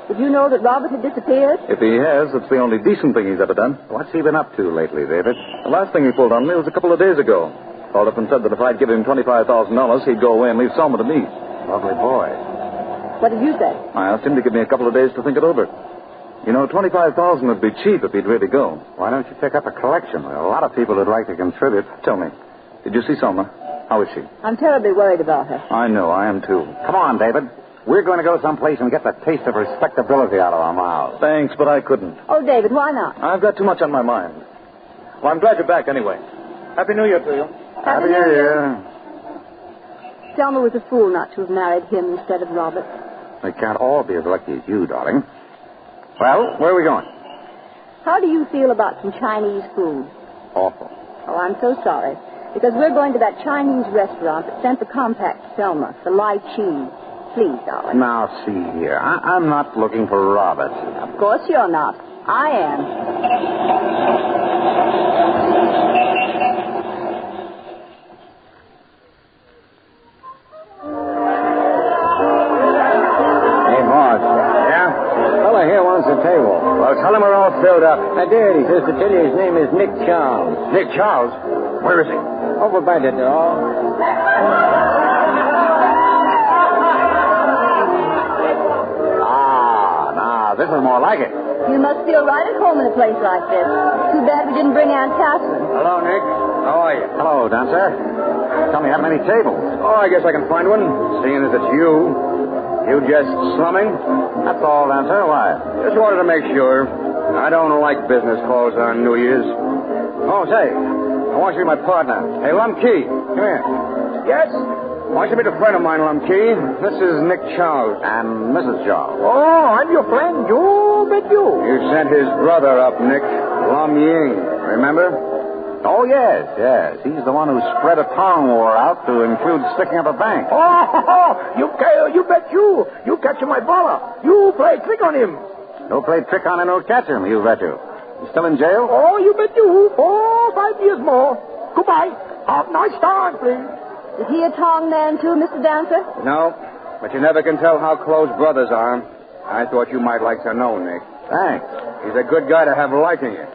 Did you know that Robert had disappeared? If he has, it's the only decent thing he's ever done. What's he been up to lately, David? The last thing he pulled on me was a couple of days ago. Called up and said that if I'd give him $25,000, he'd go away and leave Selma to me. Lovely boy. What did you say? I asked him to give me a couple of days to think it over. You know, $25,000 would be cheap if he'd really go. Why don't you pick up a collection? There are a lot of people who'd like to contribute. Tell me, did you see Selma? How is she? I'm terribly worried about her. I know, I am too. Come on, David. We're going to go someplace and get the taste of respectability out of our mouths. Thanks, but I couldn't. Oh, David, why not? I've got too much on my mind. Well, I'm glad you're back anyway. Happy New Year to you. Happy New Year. Selma was a fool not to have married him instead of Robert. We can't all be as lucky as you, darling. Well, where are we going? How do you feel about some Chinese food? Awful. Oh, I'm so sorry. Because we're going to that Chinese restaurant that sent the compact to Selma, the light cheese. Please, darling. Now, see here. I'm not looking for Robert. Of course you're not. I am. Hey, boss. Yeah? Fella here wants a table. Well, tell him we're all filled up. I did. He says to tell you his name is Nick Charles. Nick Charles? Where is he? Over by the door. This is more like it. You must feel right at home in a place like this. Too bad we didn't bring Aunt Catherine. Hello, Nick. How are you? Hello, Dancer. Tell me, how many tables? Oh, I guess I can find one, seeing as it's you. You just slumming? That's all, Dancer. Why? Just wanted to make sure. I don't like business calls on New Year's. Oh, say, I want you to be my partner. Hey, Lum Key, come here. Yes? I want you to meet a friend of mine, Lum Key. This is Nick Charles. And Mrs. Charles. Oh, I'm your friend. You bet you. You sent his brother up, Nick. Lum Ying. Remember? Oh, yes. He's the one who spread a tongue war out to include sticking up a bank. Oh, you bet you. You catch my baller. You play trick on him. No play trick on him, no catch him, you bet you. You still in jail? Oh, you bet you. 4 or 5 years more. Goodbye. Have a nice time, please. Is he a tong man, too, Mr. Dancer? No, but you never can tell how close brothers are. I thought you might like to know, Nick. Thanks. He's a good guy to have liking you.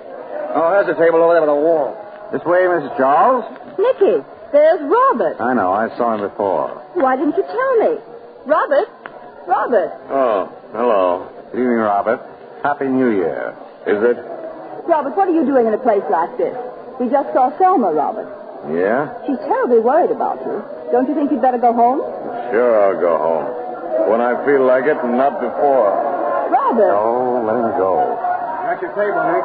Oh, there's a table over there by the wall. This way, Mrs. Charles. Nicky, there's Robert. I know. I saw him before. Why didn't you tell me? Robert? Oh, hello. Good evening, Robert. Happy New Year. Is it? Robert, what are you doing in a place like this? We just saw Selma, Robert. Yeah? She's terribly worried about you. Don't you think you'd better go home? Sure, I'll go home. When I feel like it, and not before. Robert! Oh, let him go. That's your table, Nick.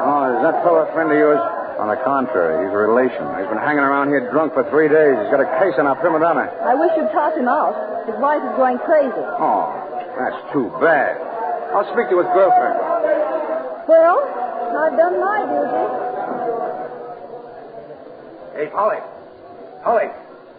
Oh, is that fellow a friend of yours? On the contrary, he's a relation. He's been hanging around here drunk for 3 days. He's got a case on our prima donna. I wish you'd toss him out. His wife is going crazy. Oh, that's too bad. I'll speak to his girlfriend. Well, I've done my duty. Hey, Polly. Polly,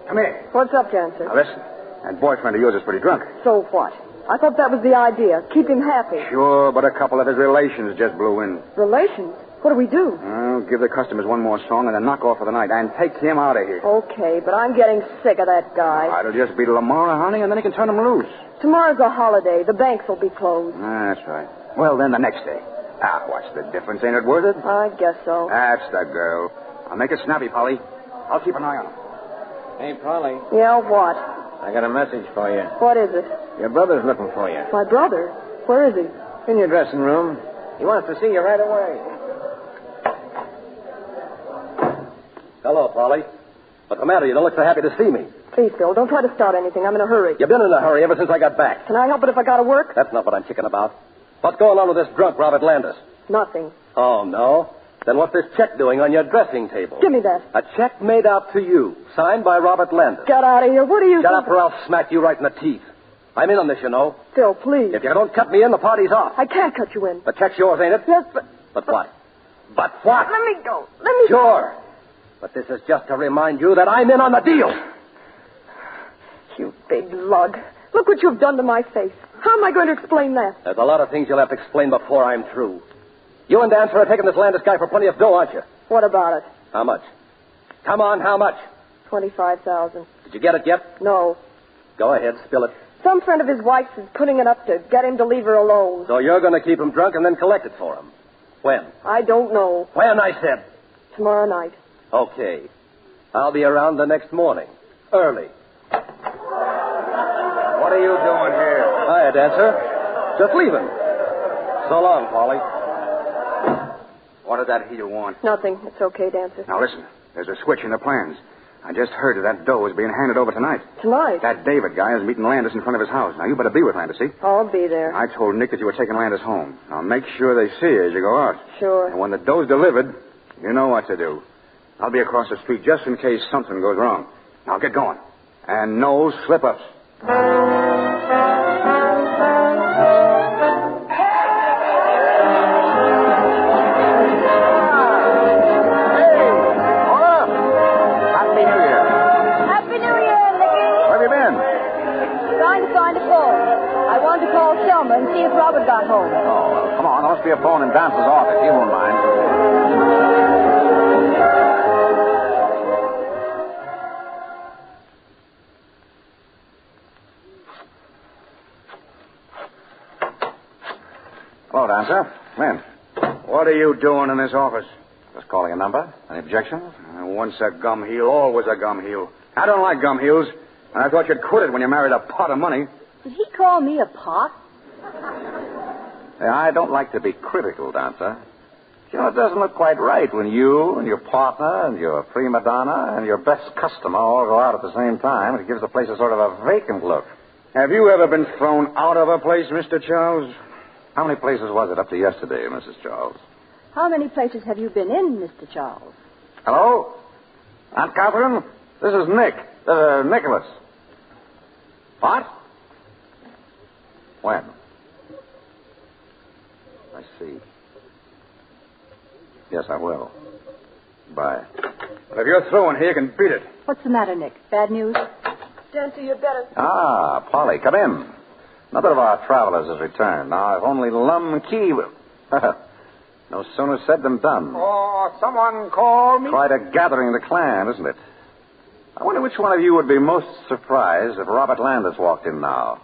come here. What's up, Dancer? Now, listen. That boyfriend of yours is pretty drunk. So what? I thought that was the idea. Keep him happy. Sure, but a couple of his relations just blew in. Relations? What do we do? Well, give the customers one more song and then knock off for the night and take him out of here. Okay, but I'm getting sick of that guy. It'll just be Lamar, honey, and then he can turn him loose. Tomorrow's a holiday. The banks will be closed. That's right. Well, then the next day. Ah, what's the difference? Ain't it worth it? I guess so. That's the girl. I'll make it snappy, Polly. I'll keep an eye on her. Hey, Polly. Yeah, what? I got a message for you. What is it? Your brother's looking for you. My brother? Where is he? In your dressing room. He wants to see you right away. Hello, Polly. What's the matter? You don't look so happy to see me. Please, Phil, don't try to start anything. I'm in a hurry. You've been in a hurry ever since I got back. Can I help it if I gotta work? That's not what I'm kicking about. What's going on with this drunk Robert Landis? Nothing. Oh, no? Then what's this check doing on your dressing table? Give me that. A check made out to you, signed by Robert Landis. Get out of here. What are you... Shut up or I'll smack you right in the teeth. I'm in on this, you know. Phil, please. If you don't cut me in, the party's off. I can't cut you in. The check's yours, ain't it? Yes, but... But what? But what? Let me go. Let me... Sure. But this is just to remind you that I'm in on the deal. You big lug. Look what you've done to my face. How am I going to explain that? There's a lot of things you'll have to explain before I'm through. You and Dancer are taking this Landis guy for plenty of dough, aren't you? What about it? How much? Come on, how much? $25,000. Did you get it yet? No. Go ahead, spill it. Some friend of his wife's is putting it up to get him to leave her alone. So you're going to keep him drunk and then collect it for him. When? I don't know. When, I said? Tomorrow night. Okay. I'll be around the next morning. Early. What are you doing here? Hiya, Dancer. Just leaving. So long, Polly. What did that heel want? Nothing. It's okay, Dancer. Now, listen. There's a switch in the plans. I just heard that dough is being handed over tonight. Tonight? That David guy is meeting Landis in front of his house. Now, you better be with Landis, see? I'll be there. I told Nick that you were taking Landis home. Now, make sure they see you as you go out. Sure. And when the dough's delivered, you know what to do. I'll be across the street just in case something goes wrong. Now, get going. And no slip-ups. And see if Robert got home. Oh, well, come on. There must be a phone in Dance's office. He won't mind. Hello, Dancer. Come in. What are you doing in this office? Just calling a number. Any objections? Once a gum heel, always a gum heel. I don't like gum heels. And I thought you'd quit it when you married a pot of money. Did he call me a pot? I don't like to be critical, Dancer. You know, it doesn't look quite right when you and your partner and your prima donna and your best customer all go out at the same time. It gives the place a sort of a vacant look. Have you ever been thrown out of a place, Mr. Charles? How many places was it up to yesterday, Mrs. Charles? How many places have you been in, Mr. Charles? Hello? Aunt Catherine? This is Nick. Nicholas. What? When? I see. Yes, I will. Bye. But if you're through in here, you can beat it. What's the matter, Nick? Bad news? Dancer, you better... Ah, Polly, come in. Another of our travelers has returned. Now, if only Lum Key will... No sooner said than done. Oh, someone called me? Quite a gathering of the clan, isn't it? I wonder which one of you would be most surprised if Robert Landis walked in now.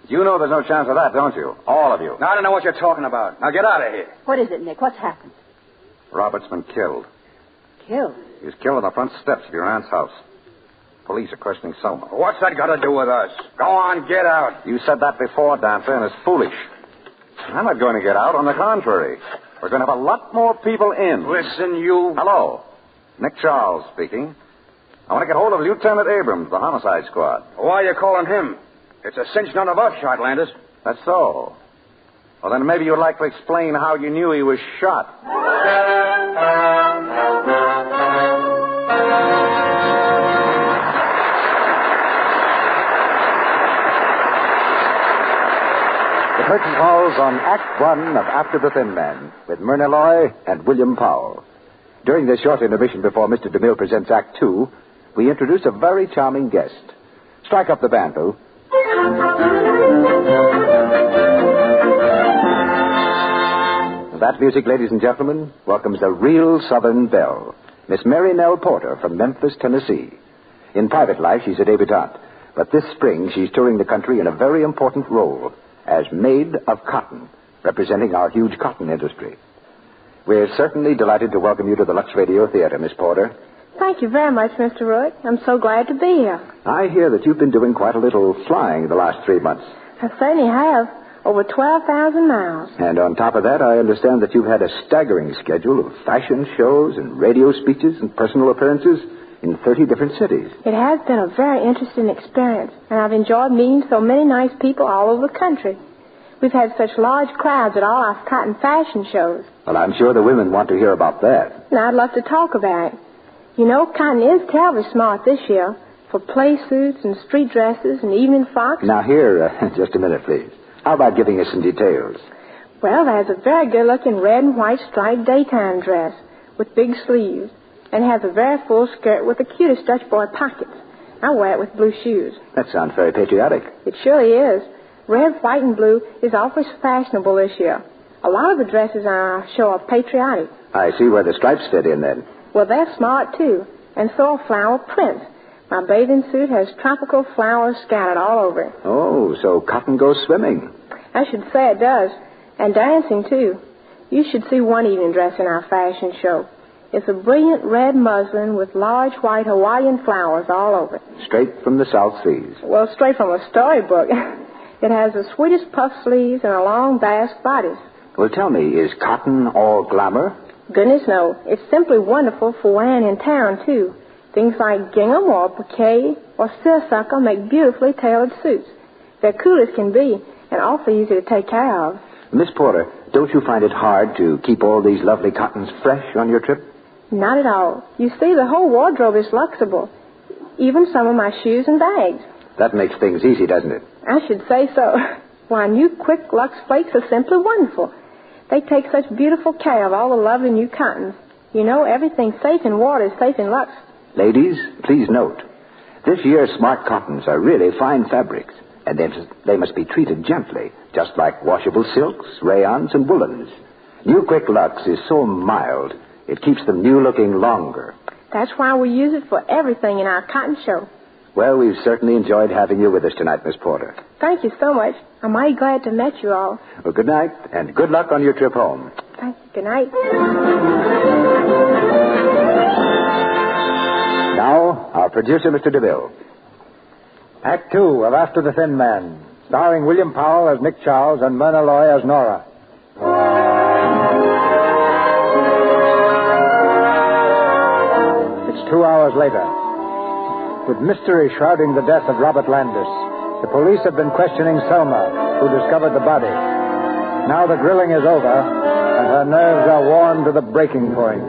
You know there's no chance of that, don't you? All of you. Now, I don't know what you're talking about. Now, get out of here. What is it, Nick? What's happened? Robert's been killed. Killed? He was killed on the front steps of your aunt's house. Police are questioning someone. What's that got to do with us? Go on, get out. You said that before, Dancer, and it's foolish. I'm not going to get out. On the contrary. We're going to have a lot more people in. Listen, you... Hello. Nick Charles speaking. I want to get hold of Lieutenant Abrams, the homicide squad. Why are you calling him? It's a cinch none of us shot Landis. That's so. Well, then maybe you'd like to explain how you knew he was shot. The curtain falls on Act One of After the Thin Man with Myrna Loy and William Powell. During this short intermission before Mr. DeMille presents Act Two, we introduce a very charming guest. Strike up the band, Boo. That music, ladies and gentlemen, welcomes a real Southern belle, Miss Mary Nell Porter from Memphis, Tennessee. In private life, she's a debutante, but this spring she's touring the country in a very important role as Maid of Cotton, representing our huge cotton industry. We're certainly delighted to welcome you to the Lux Radio Theater, Miss Porter. Thank you very much, Mr. Roy. I'm so glad to be here. I hear that you've been doing quite a little flying the last 3 months. I certainly have. Over 12,000 miles. And on top of that, I understand that you've had a staggering schedule of fashion shows and radio speeches and personal appearances in 30 different cities. It has been a very interesting experience, and I've enjoyed meeting so many nice people all over the country. We've had such large crowds at all our cotton fashion shows. Well, I'm sure the women want to hear about that. And I'd love to talk about it. You know, cotton is terribly smart this year for play suits and street dresses and evening frocks. Now, here, just a minute, please. How about giving us some details? Well, there's a very good-looking red and white striped daytime dress with big sleeves and has a very full skirt with the cutest Dutch boy pockets. I wear it with blue shoes. That sounds very patriotic. It surely is. Red, white, and blue is awfully fashionable this year. A lot of the dresses on our show are patriotic. I see where the stripes fit in, then. Well, they're smart, too, and so are flower prints. My bathing suit has tropical flowers scattered all over it. Oh, so cotton goes swimming. I should say it does. And dancing, too. You should see one evening dress in our fashion show. It's a brilliant red muslin with large white Hawaiian flowers all over it. Straight from the South Seas. Well, straight from a storybook. It has the sweetest puff sleeves and a long basque bodice. Well, tell me, is cotton all glamour? Goodness, no. It's simply wonderful for wearing in town, too. Things like gingham or piquet or seersucker make beautifully tailored suits. They're cool as can be and awfully easy to take care of. Miss Porter, don't you find it hard to keep all these lovely cottons fresh on your trip? Not at all. You see, the whole wardrobe is flexible. Even some of my shoes and bags. That makes things easy, doesn't it? I should say so. Why, new Quick Lux Flakes are simply wonderful. They take such beautiful care of all the lovely new cottons. You know, everything safe in water is safe in Lux. Ladies, please note, this year's smart cottons are really fine fabrics, and they must be treated gently, just like washable silks, rayons, and woolens. New Quick Lux is so mild, it keeps them new-looking longer. That's why we use it for everything in our cotton show. Well, we've certainly enjoyed having you with us tonight, Miss Porter. Thank you so much. I'm mighty glad to meet you all. Well, good night, and good luck on your trip home. Thank you. Good night. Now, our producer, Mr. DeVille. Act 2 of After the Thin Man, starring William Powell as Nick Charles and Myrna Loy as Nora. It's 2 hours later. With mystery shrouding the death of Robert Landis, the police have been questioning Selma, who discovered the body. Now the grilling is over, and her nerves are worn to the breaking point.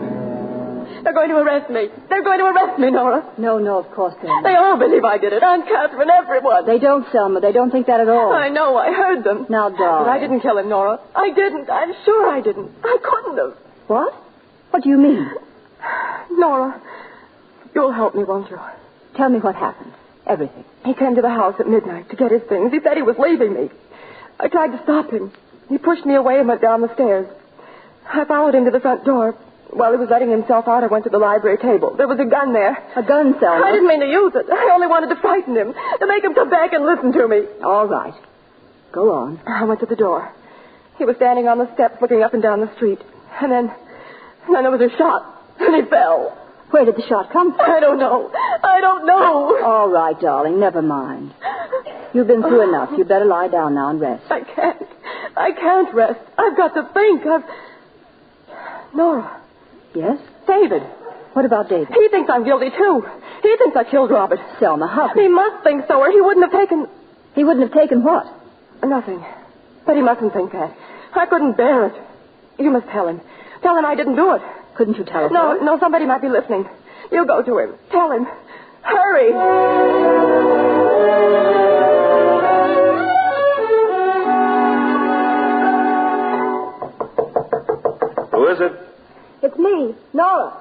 They're going to arrest me. They're going to arrest me, Nora. No, of course they don't. They all believe I did it. Aunt Catherine, everyone. They don't, Selma. They don't think that at all. I know. I heard them. Now, darling. But I didn't kill him, Nora. I didn't. I'm sure I didn't. I couldn't have. What? What do you mean? Nora, you'll help me, won't you? Tell me what happened. Everything. He came to the house at midnight to get his things. He said he was leaving me. I tried to stop him. He pushed me away and went down the stairs. I followed him to the front door. While he was letting himself out, I went to the library table. There was a gun there. A gun, Selma? I didn't mean to use it. I only wanted to frighten him, to make him come back and listen to me. All right. Go on. I went to the door. He was standing on the steps looking up and down the street. And then there was a shot, and he fell. Where did the shot come from? I don't know. All right, darling. Never mind. You've been through enough. You'd better lie down now and rest. I can't rest. I've got to think. Nora. Yes? David. What about David? He thinks I'm guilty, too. He thinks I killed Robert. Selma, how He must think so, or he wouldn't have taken... He wouldn't have taken what? Nothing. But he mustn't think that. I couldn't bear it. You must tell him. Tell him I didn't do it. Couldn't you tell him? No, somebody might be listening. You go to him. Tell him. Hurry. Who is it? It's me, Nora.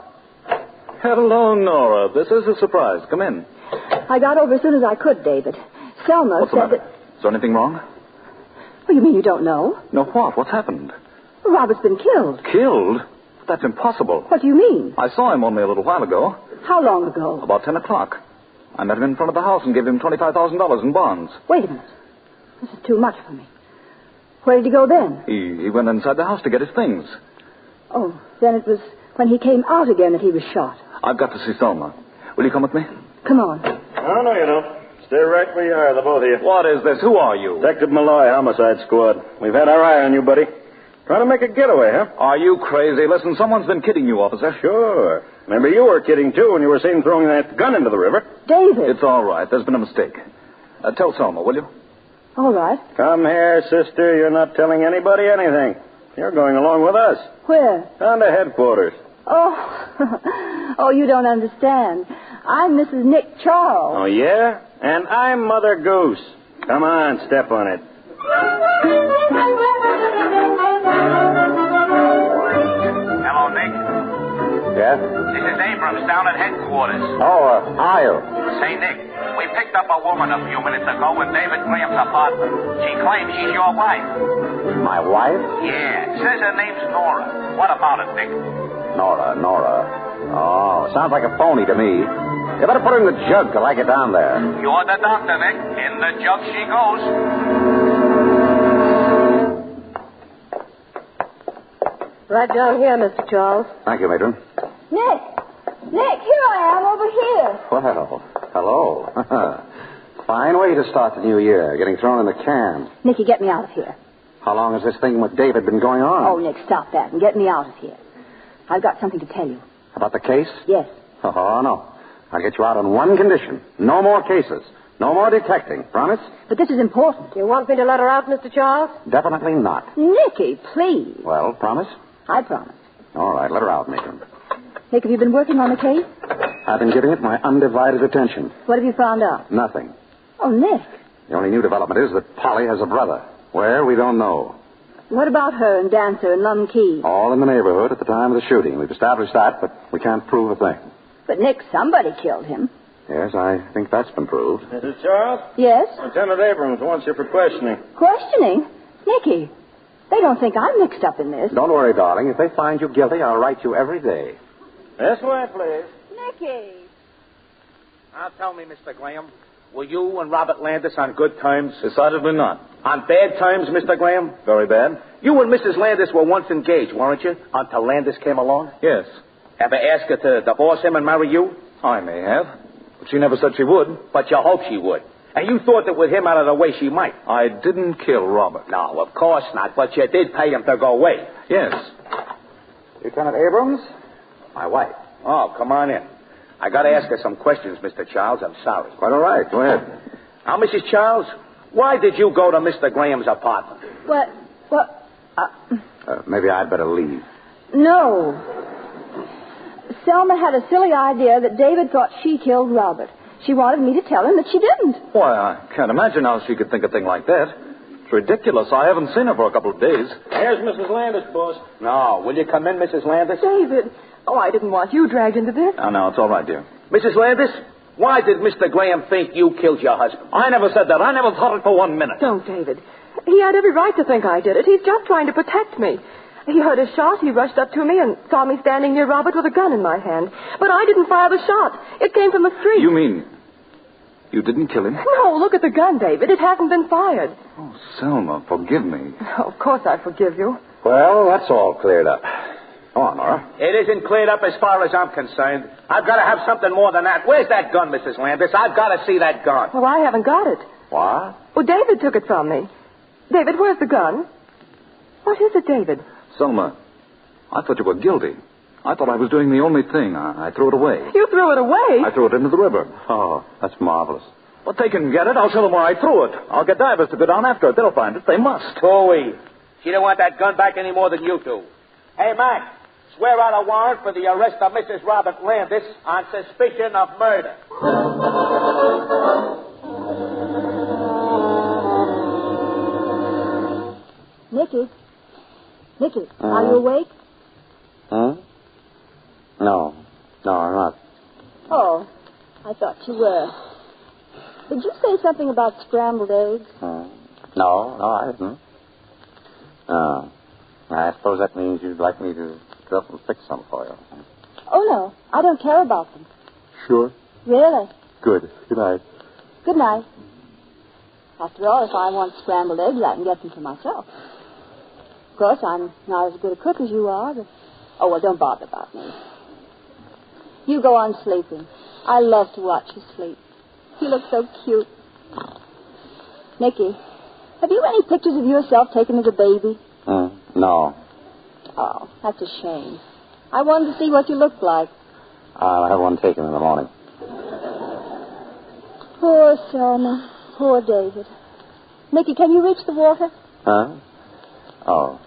Hello, Nora. This is a surprise. Come in. I got over as soon as I could, David. Selma What's the said matter? that... Is there anything wrong? What do you mean you don't know? No, what? What's happened? Robert's been killed. Killed? That's impossible. What do you mean? I saw him only a little while ago. How long ago? About 10 o'clock. I met him in front of the house and gave him $25,000 in bonds. Wait a minute. This is too much for me. Where did he go then? He went inside the house to get his things. Oh, then it was when he came out again that he was shot. I've got to see Selma. Will you come with me? Come on. Oh, no, you don't. Stay right where you are, the both of you. What is this? Who are you? Detective Malloy, Homicide Squad. We've had our eye on you, buddy. Trying to make a getaway, huh? Are you crazy? Listen, someone's been kidding you, officer. Sure. Remember, you were kidding, too, when you were seen throwing that gun into the river. David. It's all right. There's been a mistake. Tell Selma, will you? All right. Come here, sister. You're not telling anybody anything. You're going along with us. Where? Down to headquarters. Oh, oh, you don't understand. I'm Mrs. Nick Charles. Oh, yeah? And I'm Mother Goose. Come on, step on it. Hello, Nick. Yes? This is Abrams down at headquarters. Oh, Isle. Say, Nick, we picked up a woman a few minutes ago in David Graham's apartment. She claims she's your wife. My wife? Yeah, says her name's Nora. What about it, Nick? Nora. Oh, sounds like a phony to me. You better put her in the jug till I get down there. You're the doctor, Nick. In the jug she goes. Right down here, Mr. Charles. Thank you, Matron. Nick, here I am over here. Well, hello. Fine way to start the new year, getting thrown in the can. Nicky, get me out of here. How long has this thing with David been going on? Oh, Nick, stop that and get me out of here. I've got something to tell you. About the case? Yes. Oh, no. I'll get you out on one condition. No more cases. No more detecting. Promise? But this is important. You want me to let her out, Mr. Charles? Definitely not. Nicky, please. Well, promise? I promise. All right, let her out, Matron. Nick, have you been working on the case? I've been giving it my undivided attention. What have you found out? Nothing. Oh, Nick. The only new development is that Polly has a brother. Where, we don't know. What about her and Dancer and Lum Key? All in the neighborhood at the time of the shooting. We've established that, but we can't prove a thing. But, Nick, somebody killed him. Yes, I think that's been proved. Mrs. Charles? Yes? Lieutenant Abrams wants you for questioning. Questioning? Nicky, they don't think I'm mixed up in this. Don't worry, darling. If they find you guilty, I'll write you every day. This way, please. Nicky. Now tell me, Mr. Graham, were you and Robert Landis on good terms? Decidedly not. On bad terms, Mr. Graham? Very bad. You and Mrs. Landis were once engaged, weren't you? Until Landis came along? Yes. Ever ask her to divorce him and marry you? I may have. But she never said she would. But you hoped she would. And you thought that with him out of the way, she might. I didn't kill Robert. No, of course not. But you did pay him to go away. Yes. Lieutenant Abrams, my wife. Oh, come on in. I got to ask her some questions, Mr. Charles. I'm sorry. Quite all right. Go ahead. Now, Mrs. Charles, why did you go to Mr. Graham's apartment? What? Maybe I'd better leave. No. Selma had a silly idea that David thought she killed Robert. She wanted me to tell him that she didn't. Why, I can't imagine how she could think a thing like that. It's ridiculous. I haven't seen her for a couple of days. Here's Mrs. Landis, boss. No. Will you come in, Mrs. Landis? David. Oh, I didn't want you dragged into this. Oh, no, it's all right, dear. Mrs. Landis, why did Mr. Graham think you killed your husband? I never said that. I never thought it for 1 minute. Don't, David. He had every right to think I did it. He's just trying to protect me. He heard a shot. He rushed up to me and saw me standing near Robert with a gun in my hand. But I didn't fire the shot. It came from the street. You mean you didn't kill him? No, look at the gun, David. It hasn't been fired. Oh, Selma, forgive me. Oh, of course I forgive you. Well, that's all cleared up. Go on, Nora. It isn't cleared up as far as I'm concerned. I've got to have something more than that. Where's that gun, Mrs. Landis? I've got to see that gun. Well, I haven't got it. What? Well, David took it from me. David, where's the gun? What is it, David? Selma, I thought you were guilty. I thought I was doing the only thing. I threw it away. You threw it away? I threw it into the river. Oh, that's marvelous. Well, they can get it. I'll show them where I threw it. I'll get divers to go down after it. They'll find it. They must. Chloe, she don't want that gun back any more than you do. Hey, Mac, swear out a warrant for the arrest of Mrs. Robert Landis on suspicion of murder. Nicky, are you awake? No, I'm not. Oh, I thought you were. Did you say something about scrambled eggs? No, I didn't. I suppose that means you'd like me to go up and fix some for you. Oh, no, I don't care about them. Sure? Really? Good. Good night. Good night. After all, if I want scrambled eggs, I can get them for myself. Of course, I'm not as good a cook as you are, but... Oh, well, don't bother about me. You go on sleeping. I love to watch you sleep. You look so cute. Nicky, have you any pictures of yourself taken as a baby? No. Oh, that's a shame. I wanted to see what you looked like. I'll have one taken in the morning. Poor Selma. Poor David. Nicky, can you reach the water? Huh? Oh.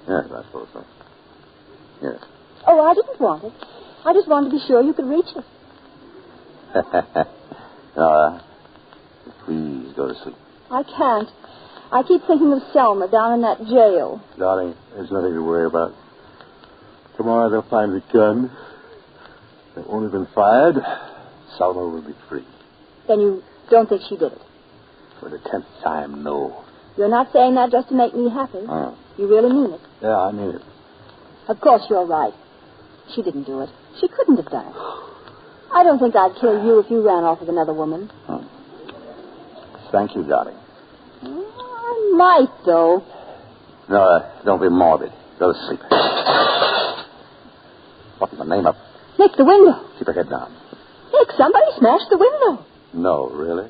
Yes, I suppose so. Yes. Oh, I didn't want it. I just wanted to be sure you could reach it. Nora, please go to sleep. I can't. I keep thinking of Selma down in that jail. Darling, there's nothing to worry about. Tomorrow they'll find the gun. They've only been fired. Selma will be free. Then you don't think she did it? For the 10th time, no. You're not saying that just to make me happy. You really mean it? Yeah, I mean it. Of course you're right. She didn't do it. She couldn't have done it. I don't think I'd kill you if you ran off with another woman. Thank you, darling. I might, though. Nora, don't be morbid. Go to sleep. What in the name of... Nick, the window. Keep her head down. Nick, somebody smashed the window. No, really?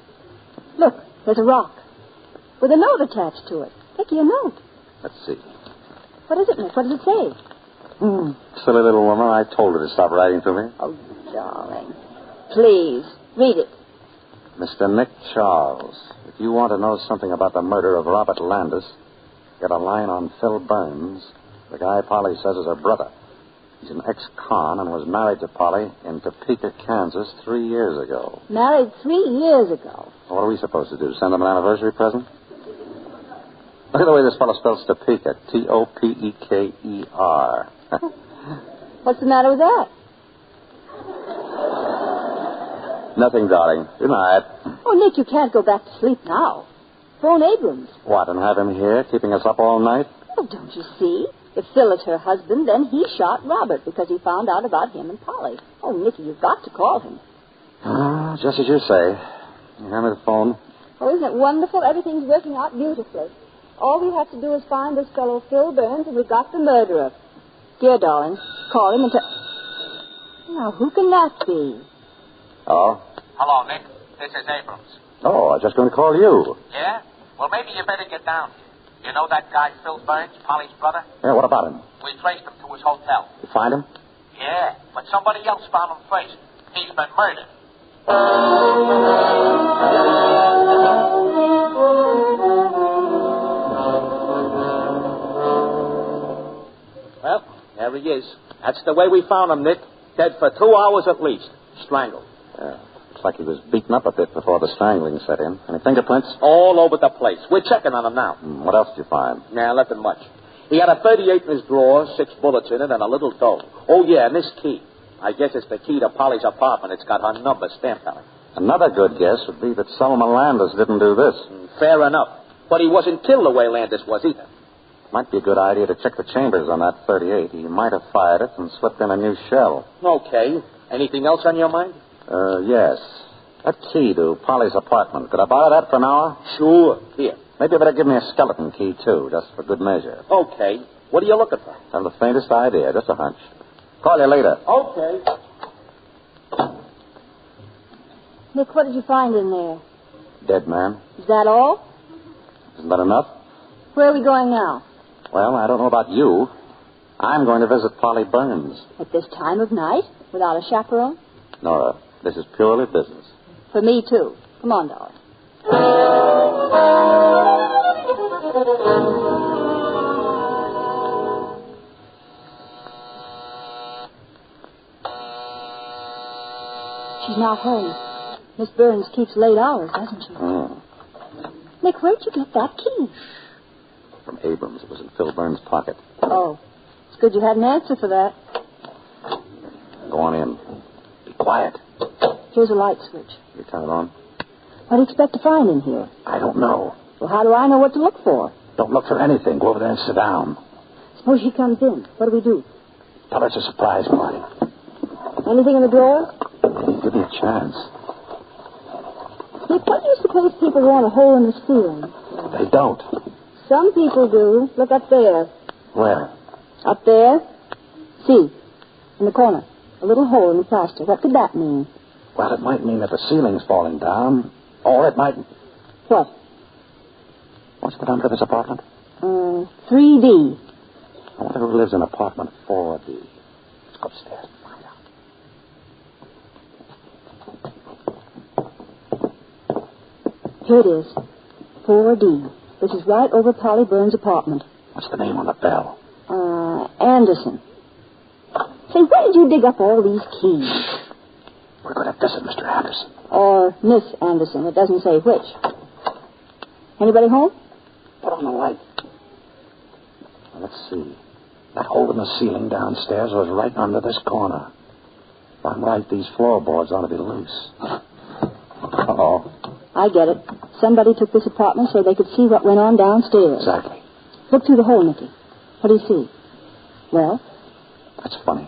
Look, there's a rock with a note attached to it. Nicky, a note. Let's see. What is it, Nick? What does it say? Silly little woman. I told her to stop writing to me. Oh, darling. Please, read it. Mr. Nick Charles, if you want to know something about the murder of Robert Landis, get a line on Phil Burns, the guy Polly says is her brother. He's an ex-con and was married to Polly in Topeka, Kansas 3 years ago. Married 3 years ago? What are we supposed to do, send them an anniversary present? Look at the way this fellow spells Topeka. T-O-P-E-K-E-R. What's the matter with that? Nothing, darling. Good night. Oh, Nick, you can't go back to sleep now. Phone Abrams. What, and have him here, keeping us up all night? Oh, don't you see? If Phil is her husband, then he shot Robert because he found out about him and Polly. Oh, Nicky, you've got to call him. Just as you say. Hand me the phone. Oh, isn't it wonderful? Everything's working out beautifully. All we have to do is find this fellow Phil Burns, and we've got the murderer. Dear darling, call him and tell... Now, who can that be? Oh? Hello, Nick. This is Abrams. Oh, I was just going to call you. Yeah? Well, maybe you better get down here. You know that guy, Phil Burns, Polly's brother? Yeah, what about him? We traced him to his hotel. You find him? Yeah, but somebody else found him first. He's been murdered. Well, there he is. That's the way we found him, Nick. Dead for 2 hours at least. Strangled. Yeah. Looks like he was beaten up a bit before the strangling set in. Any fingerprints? All over the place. We're checking on him now. What else did you find? Nah, nothing much. He had a .38 in his drawer, 6 bullets in it, and a little dough. Oh, yeah, and this key. I guess it's the key to Polly's apartment. It's got her number stamped on it. Another good guess would be that Selma Landis didn't do this. Fair enough. But he wasn't killed the way Landis was either. Might be a good idea to check the chambers on that .38. He might have fired it and slipped in a new shell. Okay. Anything else on your mind? Yes. That key to Polly's apartment. Could I borrow that for an hour? Sure. Here. Maybe you better give me a skeleton key, too, just for good measure. Okay. What are you looking for? I have the faintest idea. Just a hunch. Call you later. Okay. Nick, what did you find in there? Dead man. Is that all? Isn't that enough? Where are we going now? Well, I don't know about you. I'm going to visit Polly Burns. At this time of night? Without a chaperone? Nora, this is purely business. For me, too. Come on, darling. She's not home. Miss Burns keeps late hours, doesn't she? Nick, where'd you get that key? From Abrams. It was in Phil Burns' pocket. Oh, it's good you had an answer for that. Go on in. Be quiet. Here's a light switch. You turn it on? What do you expect to find in here? I don't know. Well, how do I know what to look for? Don't look for anything. Go over there and sit down. Suppose she comes in. What do we do? Tell her it's a surprise party. Anything in the drawer? Give me a chance. Nick, what do you suppose people want a hole in the ceiling? They don't. Some people do. Look up there. Where? Up there. See, in the corner. A little hole in the plaster. What could that mean? Well, it might mean that the ceiling's falling down. Or it might... What? What's the number of this apartment? 3D. I wonder who lives in apartment 4D. Let's go upstairs and find out. Here it is. 4D. This is right over Polly Burns' apartment. What's the name on the bell? Anderson. Say, where did you dig up all these keys? We're going to visit Mr. Anderson. Or Miss Anderson. It doesn't say which. Anybody home? Put on the light. Now, let's see. That hole in the ceiling downstairs was right under this corner. If I'm right, these floorboards ought to be loose. Uh-oh. I get it. Somebody took this apartment so they could see what went on downstairs. Exactly. Look through the hole, Nicky. What do you see? Well? That's funny.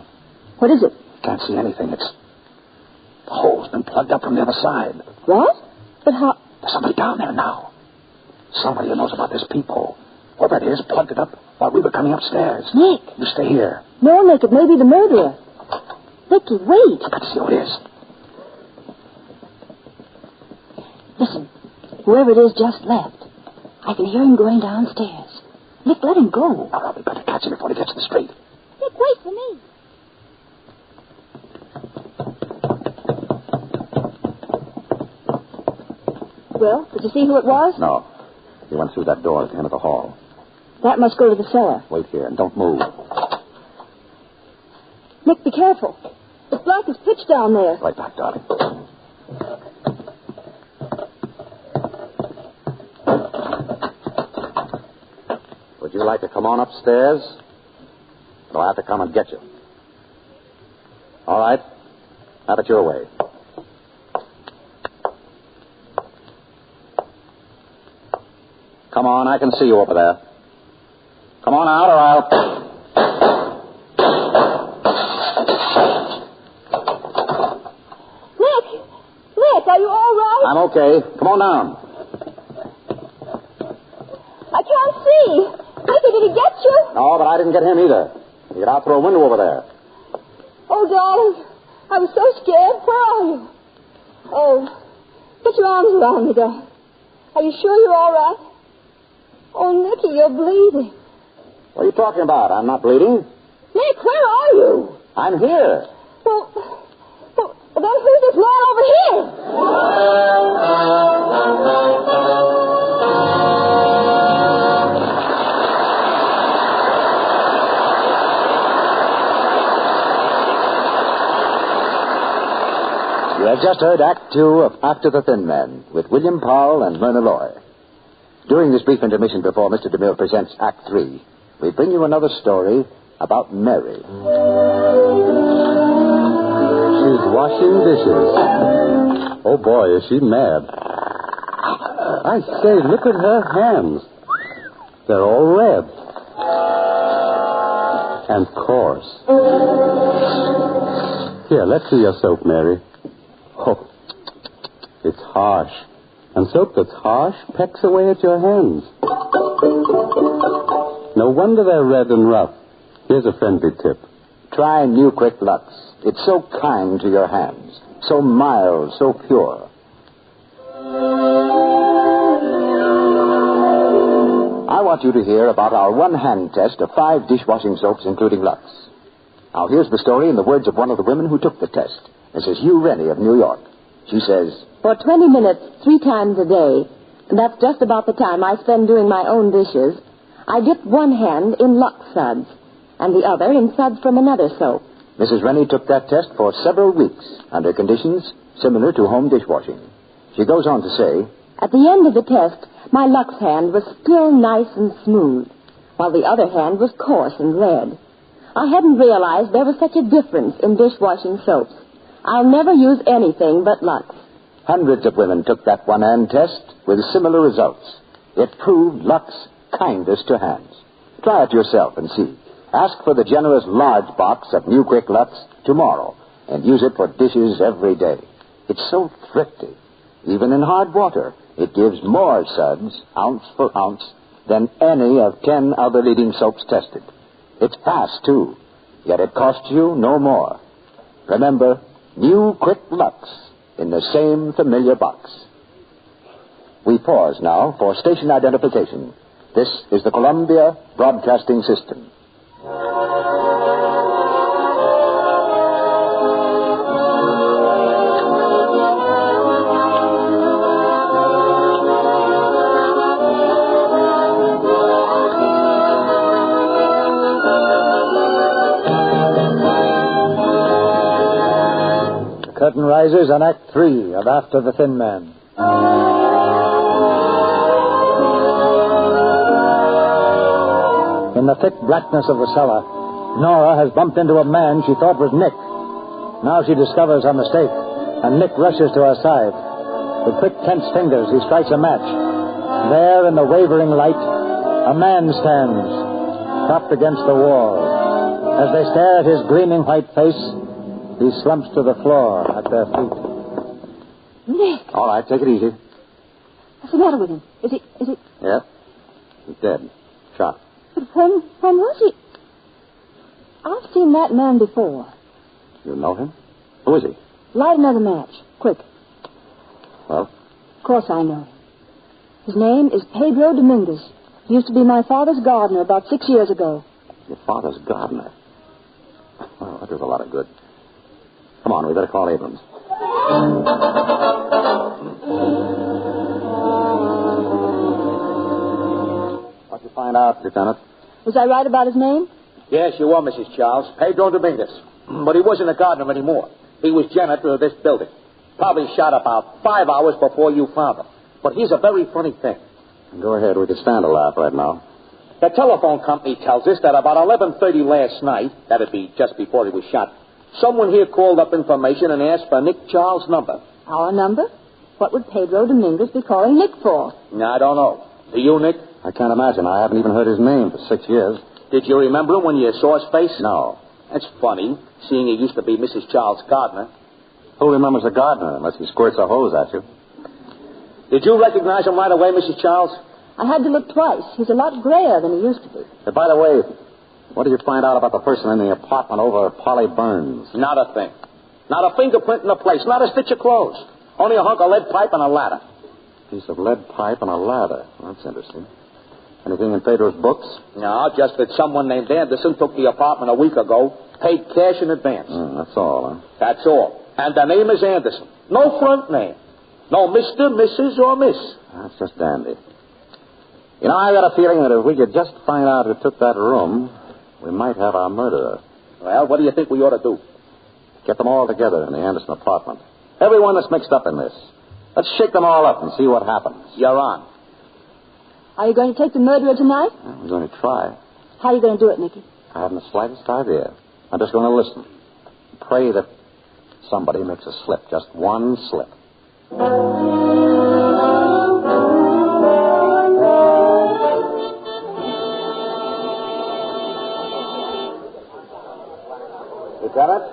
What is it? Can't see anything. It's... The hole's been plugged up from the other side. What? But how... There's somebody down there now. Somebody who knows about this peephole. Whoever it is plugged it up while we were coming upstairs. Nick. You stay here. No, Nick, it may be the murderer. Nicky, wait. I've got to see who it is. Listen. Whoever it is just left. I can hear him going downstairs. Nick, let him go. All right, we better catch him before he gets to the street. Nick, wait for me. Well, did you see who it was? No. He went through that door at the end of the hall. That must go to the cellar. Wait here and don't move. Nick, be careful. It's black as pitch down there. Right back, darling. Would you like to come on upstairs? Or I'll have to come and get you. All right. Have it your way. Come on, I can see you over there. Come on out or I'll... Nick, are you all right? I'm okay. Come on down. I can't see. Nicky, did he get you? No, but I didn't get him either. He got out through a window over there. Oh, darling, I was so scared. Where are you? Oh, put your arms around me, darling. Are you sure you're all right? Oh, Nicky, you're bleeding. What are you talking about? I'm not bleeding. Nick, where are you? I'm here. Well, then who's this man over here? You have just heard Act 2 of After the Thin Man with William Powell and Myrna Loy. During this brief intermission before Mr. DeMille presents Act 3, we bring you another story about Mary. She's washing dishes. Oh, boy, is she mad. I say, look at her hands. They're all red. And coarse. Here, let's see your soap, Mary. Oh, it's harsh. And soap that's harsh pecks away at your hands. No wonder they're red and rough. Here's a friendly tip. Try New Quick Lux. It's so kind to your hands. So mild, so pure. I want you to hear about our one-hand test of 5 dishwashing soaps, including Lux. Now, here's the story in the words of one of the women who took the test. Mrs. Hugh Rennie of New York. She says, For 20 minutes, 3 times a day, and that's just about the time I spend doing my own dishes, I dip one hand in Lux suds, and the other in suds from another soap. Mrs. Rennie took that test for several weeks under conditions similar to home dishwashing. She goes on to say, At the end of the test, my Lux hand was still nice and smooth, while the other hand was coarse and red. I hadn't realized there was such a difference in dishwashing soaps. I'll never use anything but Lux. Hundreds of women took that one-hand test with similar results. It proved Lux kindest to hands. Try it yourself and see. Ask for the generous large box of New Quick Lux tomorrow and use it for dishes every day. It's so thrifty. Even in hard water, it gives more suds, ounce for ounce, than any of 10 other leading soaps tested. It's fast, too, yet it costs you no more. Remember, new Quick Lux in the same familiar box. We pause now for station identification. This is the Columbia Broadcasting System. The curtain rises on Act 3 of After the Thin Man. In the thick blackness of the cellar, Nora has bumped into a man she thought was Nick. Now she discovers her mistake, and Nick rushes to her side. With quick, tense fingers, he strikes a match. There, in the wavering light, a man stands, propped against the wall. As they stare at his gleaming white face, he slumps to the floor at their feet. Nick! All right, take it easy. What's the matter with him? Is he... Yep. He's dead. Shot. But when was he? I've seen that man before. You know him? Who is he? Light another match. Quick. Well? Of course I know him. His name is Pedro Dominguez. He used to be my father's gardener about 6 years ago. Your father's gardener? Well, that does a lot of good. Come on, we better call Abrams. What'd you find out, Lieutenant? Was I right about his name? Yes, you were, Mrs. Charles. Pedro Dominguez. But he wasn't a gardener anymore. He was janitor of this building. Probably shot about 5 hours before you found him. But here's a very funny thing. Go ahead. We can stand a laugh right now. The telephone company tells us that about 11:30 last night, that'd be just before he was shot, someone here called up information and asked for Nick Charles' number. Our number? What would Pedro Dominguez be calling Nick for? I don't know. Do you, Nick? I can't imagine. I haven't even heard his name for 6 years. Did you remember him when you saw his face? No. That's funny, seeing he used to be Mrs. Charles' gardener. Who remembers a gardener unless he squirts a hose at you? Did you recognize him right away, Mrs. Charles? I had to look twice. He's a lot grayer than he used to be. By the way, what did you find out about the person in the apartment over at Polly Burns? Not a thing. Not a fingerprint in the place. Not a stitch of clothes. Only a hunk of lead pipe and a ladder. Piece of lead pipe and a ladder. Well, that's interesting. Anything in Pedro's books? No, just that someone named Anderson took the apartment a week ago, paid cash in advance. That's all, huh? That's all. And the name is Anderson. No front name. No Mr., Mrs., or Miss. That's just dandy. You know, I got a feeling that if we could just find out who took that room, we might have our murderer. Well, what do you think we ought to do? Get them all together in the Anderson apartment. Everyone that's mixed up in this. Let's shake them all up and see what happens. You're on. Are you going to take the murderer tonight? Well, we're going to try. How are you going to do it, Nicky? I haven't the slightest idea. I'm just going to listen. Pray that somebody makes a slip. Just one slip. Lieutenant,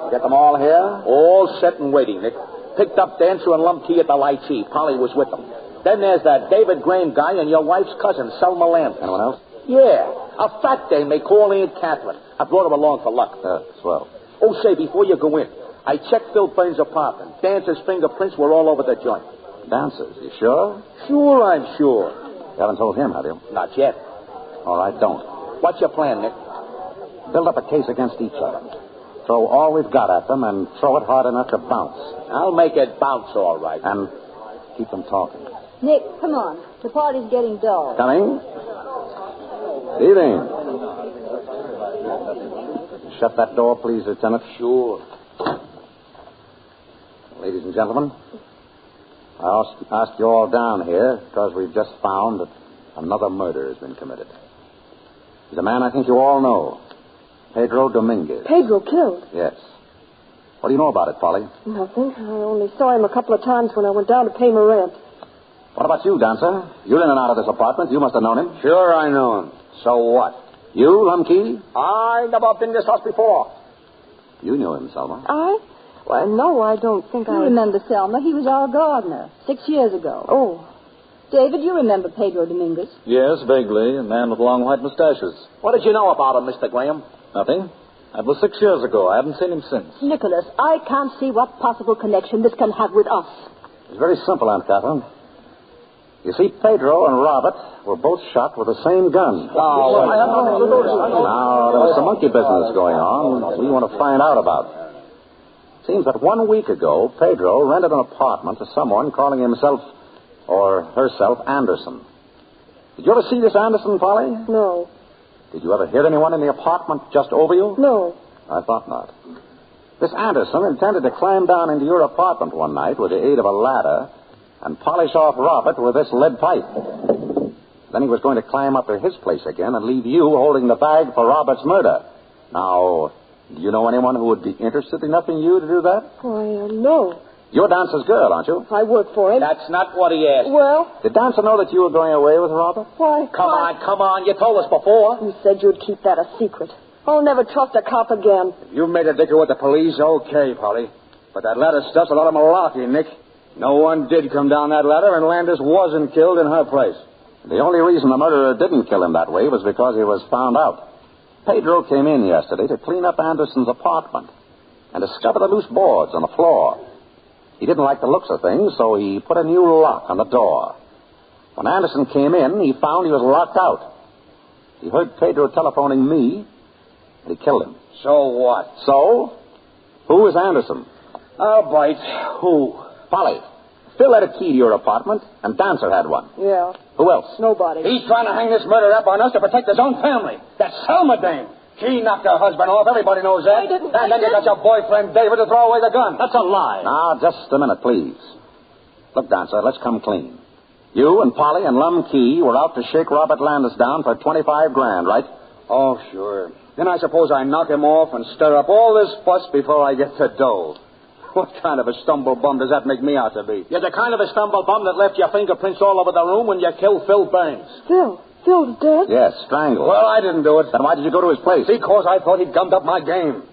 you get them all here? All set and waiting, Nick. Picked up Dancer and Lumpkey at the Lychee. Polly was with them. Then there's that David Graham guy and your wife's cousin, Selma Lambert. Anyone else? Yeah. A fat dame they call Aunt Catherine. I brought her along for luck. Swell. Oh, say, before you go in, I checked Phil Burns' apartment. Dancer's fingerprints were all over the joint. Dancer's? You sure? Sure, I'm sure. You haven't told him, have you? Not yet. All right, don't. What's your plan, Nick? Build up a case against each of them. Throw all we've got at them and throw it hard enough to bounce. I'll make it bounce, all right. And keep them talking. Nick, come on. The party's getting dull. Coming? Evening. Shut that door, please, Lieutenant. Sure. Ladies and gentlemen, I asked you all down here because we've just found that another murder has been committed. He's a man I think you all know. Pedro Dominguez. Pedro killed? Yes. What do you know about it, Polly? Nothing. I only saw him a couple of times when I went down to pay my rent. What about you, Dancer? You're in and out of this apartment. You must have known him. Sure, I know him. So what? You, Lumkey? I never been in this house before. You knew him, Selma. I? Why, no, I don't think You I... remember Selma? He was our gardener 6 years ago. Oh. David, you remember Pedro Dominguez? Yes, vaguely. A man with long white mustaches. What did you know about him, Mr. Graham? Nothing. That was 6 years ago. I haven't seen him since. Nicholas, I can't see what possible connection this can have with us. It's very simple, Aunt Catherine. You see, Pedro and Robert were both shot with the same gun. Now, there was some monkey business going on we want to find out about. Seems that 1 week ago, Pedro rented an apartment to someone calling himself or herself Anderson. Did you ever see this Anderson, Polly? No. Did you ever hear anyone in the apartment just over you? No. I thought not. This Anderson intended to climb down into your apartment one night with the aid of a ladder and polish off Robert with this lead pipe. Then he was going to climb up to his place again and leave you holding the bag for Robert's murder. Now, do you know anyone who would be interested enough in you to do that? Why, no. You're Dancer's girl, aren't you? I work for him. That's not what he asked. Well? Did Dancer know that you were going away with Robert? Why? Come on. You told us before. You said you'd keep that a secret. I'll never trust a cop again. You've made a dicker with the police, okay, Polly. But that ladder stuff's a lot of malarkey, Nick. No one did come down that ladder, and Landis wasn't killed in her place. The only reason the murderer didn't kill him that way was because he was found out. Pedro came in yesterday to clean up Anderson's apartment and discovered the loose boards on the floor. He didn't like the looks of things, so he put a new lock on the door. When Anderson came in, he found he was locked out. He heard Pedro telephoning me, and he killed him. So what? So? Who is Anderson? I'll bite. Who? Polly. Phil had a key to your apartment, and Dancer had one. Yeah. Who else? Nobody. He's trying to hang this murder up on us to protect his own family. That Selma dame. She knocked her husband off. Everybody knows that. And then you got your boyfriend, David, to throw away the gun. That's a lie. Now, just a minute, please. Look, Dancer, let's come clean. You and Polly and Lum Key were out to shake Robert Landis down for $25,000, right? Oh, sure. Then I suppose I knock him off and stir up all this fuss before I get to dough. What kind of a stumble bum does that make me out to be? You're the kind of a stumble bum that left your fingerprints all over the room when you killed Phil Burns. Phil? Phil's dead? Yes, strangled. Well, I didn't do it. Then why did you go to his place? Because I thought he'd gummed up my game.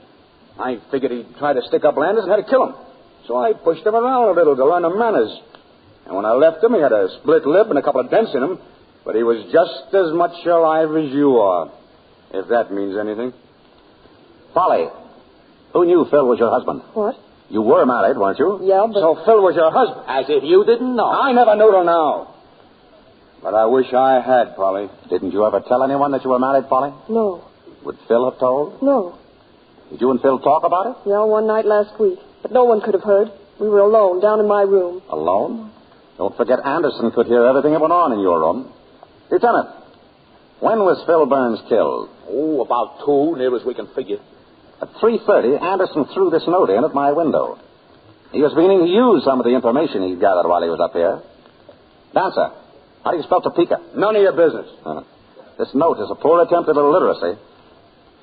I figured he'd try to stick up Landis and had to kill him. So I pushed him around a little to learn him manners. And when I left him, he had a split lip and a couple of dents in him. But he was just as much alive as you are, if that means anything. Polly, who knew Phil was your husband? What? You were married, weren't you? Yeah, but... So Phil was your husband? As if you didn't know. I never knew till now. But I wish I had, Polly. Didn't you ever tell anyone that you were married, Polly? No. Would Phil have told? No. Did you and Phil talk about it? Yeah, one night last week. But no one could have heard. We were alone, down in my room. Alone? Don't forget Anderson could hear everything that went on in your room. Lieutenant, when was Phil Burns killed? Oh, about 2, near as we can figure. At 3:30, Anderson threw this note in at my window. He was meaning to use some of the information he'd gathered while he was up here. Dancer, how do you spell Topeka? None of your business. This note is a poor attempt at illiteracy.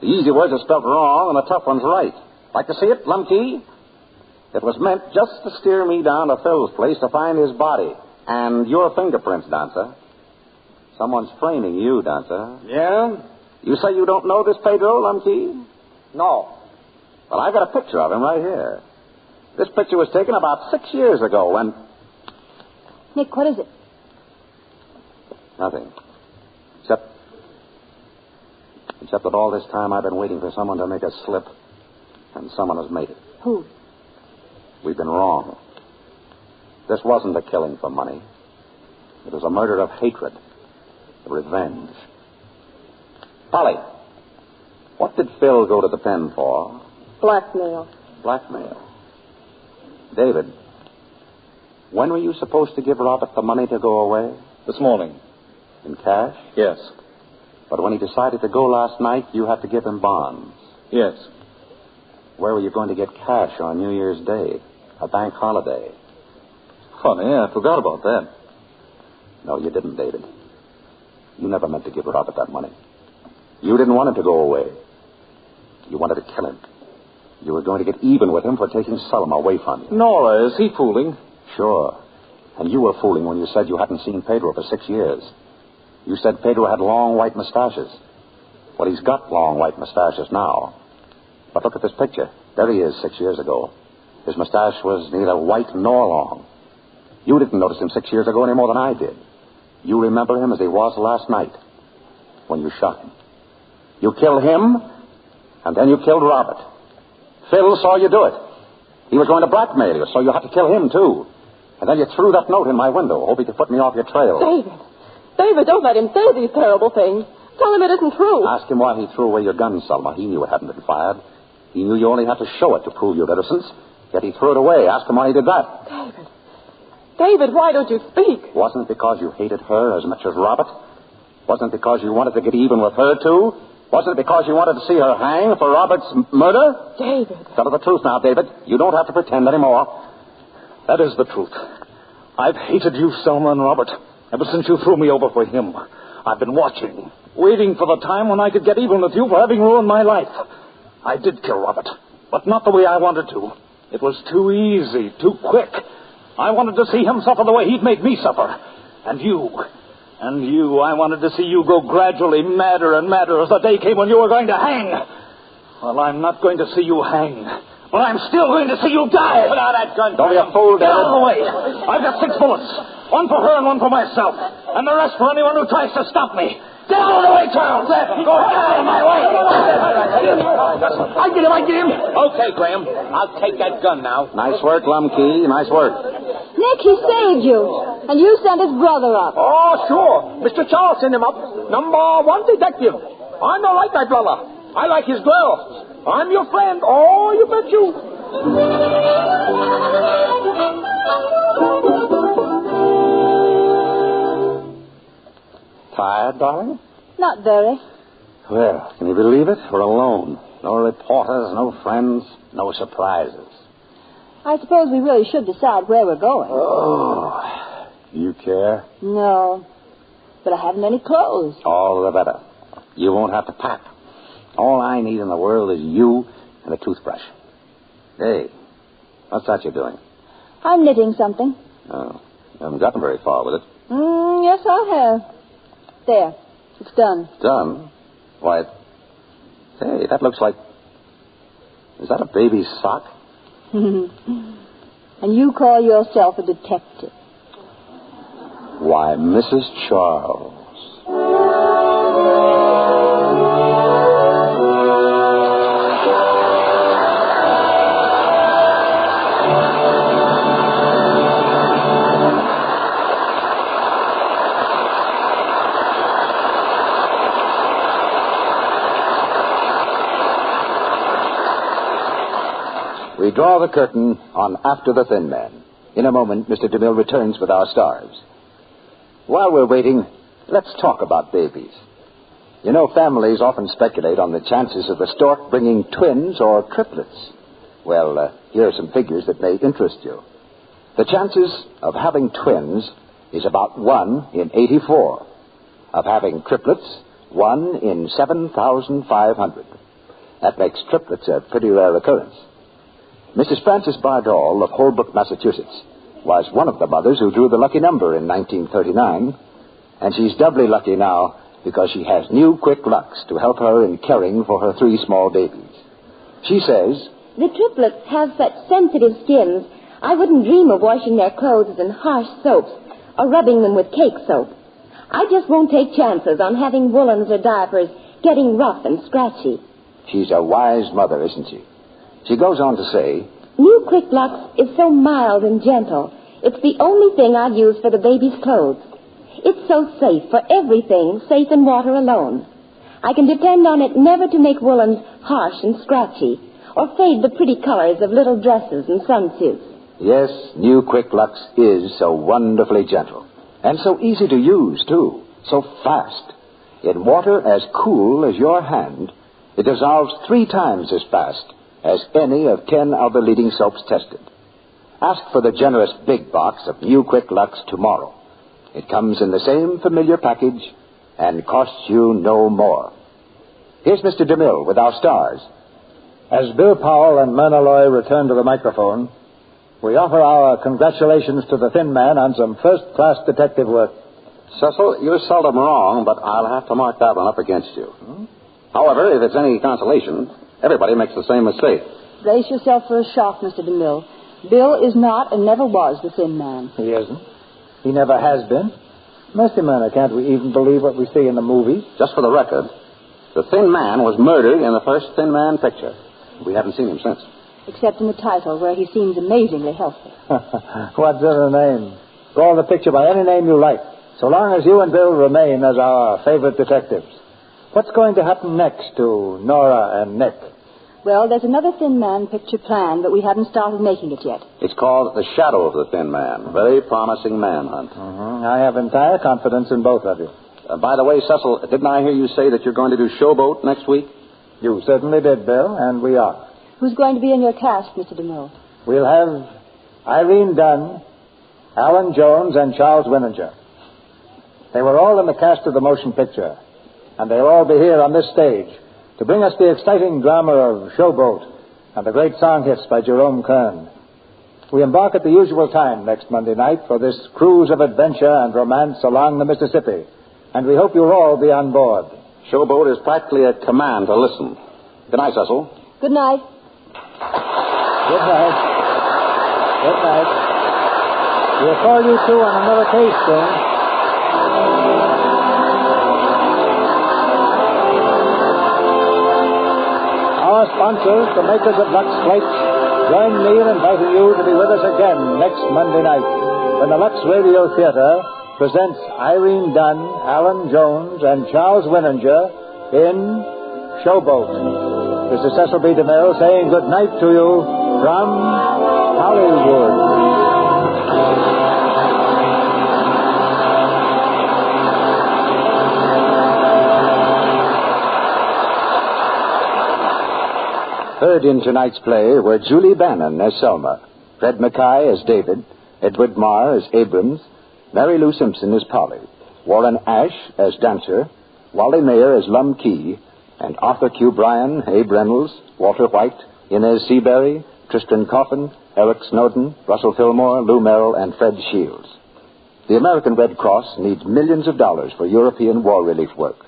The easy words are spelled wrong and the tough ones right. Like to see it, Lum Key? It was meant just to steer me down to Phil's place to find his body. And your fingerprints, Dancer. Someone's framing you, Dancer. Yeah? You say you don't know this Pedro, Lum Key? No. Well, I've got a picture of him right here. This picture was taken about 6 years ago when... Nick, what is it? Nothing. Except that all this time I've been waiting for someone to make a slip. And someone has made it. Who? We've been wrong. This wasn't a killing for money. It was a murder of hatred. Revenge. Polly, what did Phil go to the pen for? Blackmail. Blackmail. David, when were you supposed to give Robert the money to go away? This morning. In cash? Yes. But when he decided to go last night, you had to give him bonds. Yes. Where were you going to get cash on New Year's Day? A bank holiday. Funny, I forgot about that. No, you didn't, David. You never meant to give Robert that money. You didn't want him to go away. You wanted to kill him. You were going to get even with him for taking Selma away from you. Nora, is he fooling? Sure. And you were fooling when you said you hadn't seen Pedro for 6 years. You said Pedro had long white mustaches. Well, he's got long white mustaches now. But look at this picture. There he is 6 years ago. His mustache was neither white nor long. You didn't notice him 6 years ago any more than I did. You remember him as he was last night when you shot him. You killed him, and then you killed Robert. Phil saw you do it. He was going to blackmail you, so you had to kill him, too. And then you threw that note in my window, hoping to put me off your trail. David, don't let him say these terrible things. Tell him it isn't true. Ask him why he threw away your gun, Selma. He knew it hadn't been fired. He knew you only had to show it to prove your innocence, yet he threw it away. Ask him why he did that. David, why don't you speak? Wasn't it because you hated her as much as Robert? Wasn't it because you wanted to get even with her, too? Wasn't it because you wanted to see her hang for Robert's murder? David. Tell her the truth now, David. You don't have to pretend anymore. That is the truth. I've hated you, Selma and Robert, ever since you threw me over for him. I've been watching, waiting for the time when I could get even with you for having ruined my life. I did kill Robert, but not the way I wanted to. It was too easy, too quick. I wanted to see him suffer the way he'd made me suffer. And you, I wanted to see you go gradually madder and madder as the day came when you were going to hang. Well, I'm not going to see you hang, but I'm still going to see you die. Put out that gun. Don't be a fool, David. Get out of the way. I've got 6 bullets. One for her and one for myself. And the rest for anyone who tries to stop me. Get out of the way, Charles. Go out of my way. I get him. Okay, Graham. I'll take that gun now. Nice work, Lumkey. Nice work. Nick, he saved you. And you sent his brother up. Oh, sure. Mr. Charles sent him up. #1 detective. I don't like that brother. I like his girl. I'm your friend. Oh, you bet you. Tired, darling? Not very. Well, can you believe it? We're alone. No reporters, no friends, no surprises. I suppose we really should decide where we're going. Oh, you care? No, but I haven't any clothes. All the better. You won't have to pack. All I need in the world is you and a toothbrush. Hey, what's that you're doing? I'm knitting something. Oh, you haven't gotten very far with it. Yes, I have. There, it's done. Done? Why, hey, that looks like... Is that a baby's sock? And you call yourself a detective? Why, Mrs. Charles. We draw the curtain on After the Thin Man. In a moment, Mr. DeMille returns with our stars. While we're waiting, let's talk about babies. You know, families often speculate on the chances of the stork bringing twins or triplets. Well, here are some figures that may interest you. The chances of having twins is about 1 in 84. Of having triplets, 1 in 7,500. That makes triplets a pretty rare occurrence. Mrs. Frances Bardall of Holbrook, Massachusetts, was one of the mothers who drew the lucky number in 1939, and she's doubly lucky now because she has new Quick Lux to help her in caring for her 3 small babies. She says, The triplets have such sensitive skins, I wouldn't dream of washing their clothes in harsh soaps or rubbing them with cake soap. I just won't take chances on having woolens or diapers getting rough and scratchy. She's a wise mother, isn't she? She goes on to say, New Quick Lux is so mild and gentle. It's the only thing I'd use for the baby's clothes. It's so safe for everything, safe in water alone. I can depend on it never to make woolens harsh and scratchy or fade the pretty colors of little dresses and sunsuits. yes, new Quick Lux is so wonderfully gentle. And so easy to use, too. So fast. In water as cool as your hand, it dissolves 3 times as fast as any of 10 of the leading soaps tested. Ask for the generous big box of new Quick Lux tomorrow. It comes in the same familiar package and costs you no more. Here's Mr. DeMille with our stars. As Bill Powell and Myrna Loy return to the microphone, we offer our congratulations to the Thin Man on some first-class detective work. Cecil, you're seldom wrong, but I'll have to mark that one up against you. However, if it's any consolation, everybody makes the same mistake. Brace yourself for a shock, Mr. DeMille. Bill is not and never was the Thin Man. He isn't. He never has been. Mercy, Myrna, can't we even believe what we see in the movies? Just for the record, the Thin Man was murdered in the first Thin Man picture. We haven't seen him since. Except in the title, where he seems amazingly healthy. What's in the name? Call the picture by any name you like, so long as you and Bill remain as our favorite detectives. What's going to happen next to Nora and Nick? Well, there's another Thin Man picture planned, but we haven't started making it yet. It's called The Shadow of the Thin Man. Very promising manhunt. I have entire confidence in both of you. By the way, Cecil, didn't I hear you say that you're going to do Showboat next week? You certainly did, Bill, and we are. Who's going to be in your cast, Mr. DeMille? We'll have Irene Dunn, Alan Jones, and Charles Winninger. They were all in the cast of the motion picture, and they'll all be here on this stage to bring us the exciting drama of Showboat and the great song hits by Jerome Kern. We embark at the usual time next Monday night for this cruise of adventure and romance along the Mississippi, and we hope you'll all be on board. Showboat is practically a command to listen. Good night, Cecil. Good night. Good night. Good night. We'll call you two on another case soon. Our sponsors, the makers of Lux Flakes, join me in inviting you to be with us again next Monday night when the Lux Radio Theater presents Irene Dunn, Alan Jones, and Charles Winninger in Showboat. This is Cecil B. DeMille saying good night to you from Hollywood. Heard in tonight's play were Julie Bannon as Selma, Fred Mackay as David, Edward Marr as Abrams, Mary Lou Simpson as Polly, Warren Ash as Dancer, Wally Mayer as Lum Key, and Arthur Q. Bryan, Abe Reynolds, Walter White, Inez Seabury, Tristan Coffin, Eric Snowden, Russell Fillmore, Lou Merrill, and Fred Shields. The American Red Cross needs millions of dollars for European war relief work.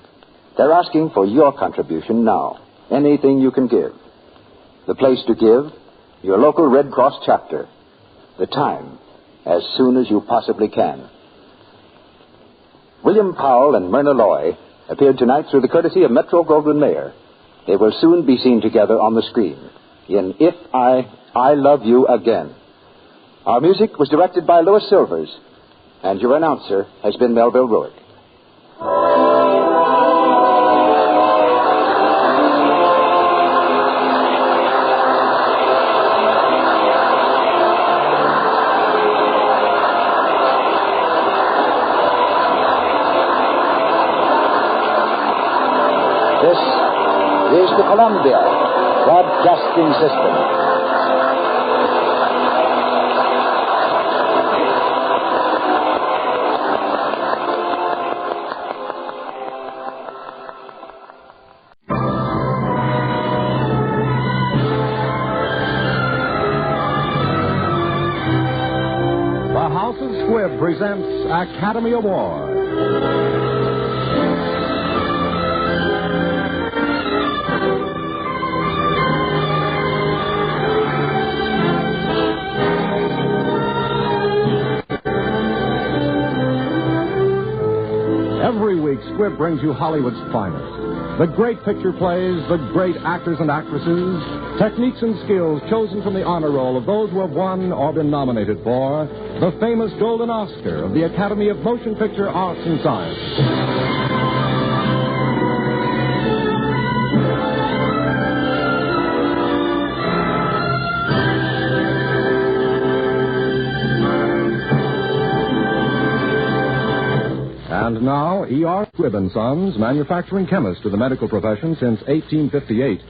They're asking for your contribution now. Anything you can give. The place to give, your local Red Cross chapter. The time, as soon as you possibly can. William Powell and Myrna Loy appeared tonight through the courtesy of Metro-Goldwyn-Mayer. They will soon be seen together on the screen in If I Love You Again. Our music was directed by Louis Silvers, and your announcer has been Melville Ruick. This is the Columbia Broadcasting System. The House of Squibb presents Academy Award. Every week, Squibb brings you Hollywood's finest. The great picture plays, the great actors and actresses, techniques and skills chosen from the honor roll of those who have won or been nominated for the famous Golden Oscar of the Academy of Motion Picture Arts and Science. And now, E.R. Squibb & Sons, manufacturing chemist to the medical profession since 1858,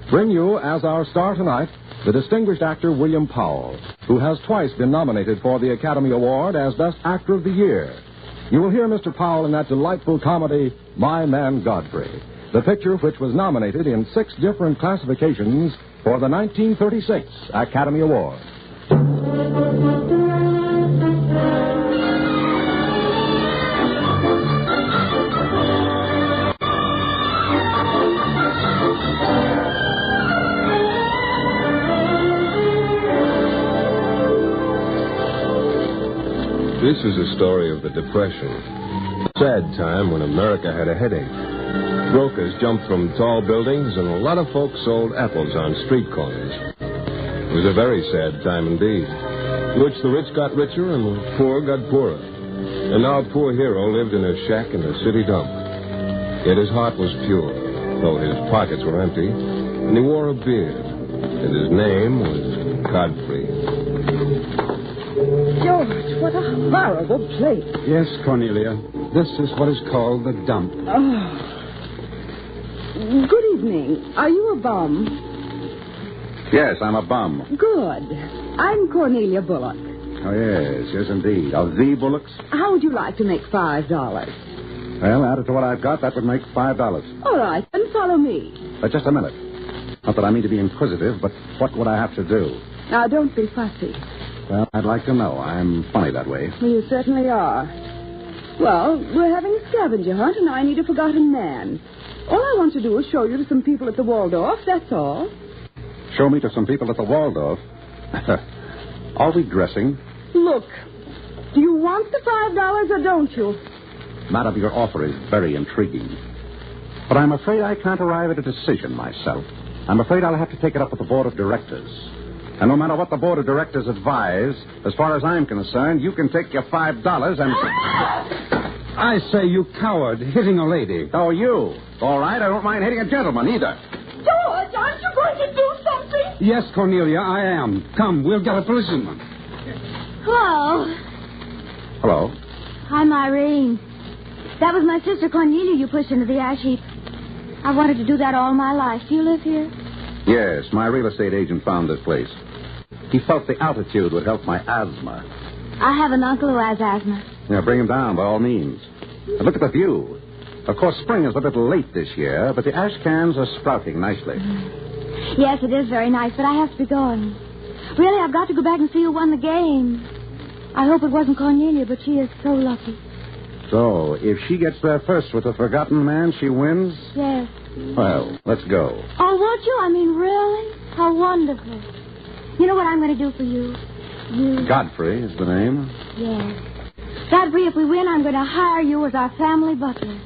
bring you, as our star tonight, the distinguished actor William Powell, who has twice been nominated for the Academy Award as Best Actor of the Year. You will hear Mr. Powell in that delightful comedy, My Man Godfrey, the picture which was nominated in 6 different classifications for the 1936 Academy Award. This is a story of the Depression. A sad time when America had a headache. Brokers jumped from tall buildings, and a lot of folks sold apples on street corners. It was a very sad time indeed, in which the rich got richer and the poor got poorer. And our poor hero lived in a shack in the city dump. Yet his heart was pure, though his pockets were empty, and he wore a beard, and his name was Godfrey. George, what a horrible place. Yes, Cornelia. This is what is called the dump. Oh. Good evening. Are you a bum? Yes, I'm a bum. Good. I'm Cornelia Bullock. Oh, yes, indeed. Of the Bullocks? How would you like to make $5? Well, added to what I've got, that would make $5. All right, then follow me. But just a minute. Not that I mean to be inquisitive, but what would I have to do? Now, don't be fussy. Well, I'd like to know. I'm funny that way. You certainly are. Well, we're having a scavenger hunt, and I need a forgotten man. All I want to do is show you to some people at the Waldorf, that's all. Show me to some people at the Waldorf? Are we dressing? Look, do you want the $5 or don't you? Madam, your offer is very intriguing. But I'm afraid I can't arrive at a decision myself. I'm afraid I'll have to take it up with the board of directors. And no matter what the board of directors advise, as far as I'm concerned, you can take your $5 and... I say, you coward, hitting a lady. Oh, you? All right, I don't mind hitting a gentleman either. George, aren't you going to do something? Yes, Cornelia, I am. Come, we'll get a policeman. Hello. Hello. I'm Irene. That was my sister Cornelia you pushed into the ash heap. I wanted to do that all my life. Do you live here? Yes, my real estate agent found this place. He felt the altitude would help my asthma. I have an uncle who has asthma. Yeah, bring him down by all means. And look at the view. Of course, spring is a little late this year, but the ash cans are sprouting nicely. Yes, it is very nice, but I have to be going. Really, I've got to go back and see who won the game. I hope it wasn't Cornelia, but she is so lucky. So, if she gets there first with the forgotten man, she wins? Yes. Well, let's go. Oh, won't you? I mean, really? How wonderful. You know what I'm going to do for you? You... Godfrey is the name. Yes. Godfrey, if we win, I'm going to hire you as our family butler.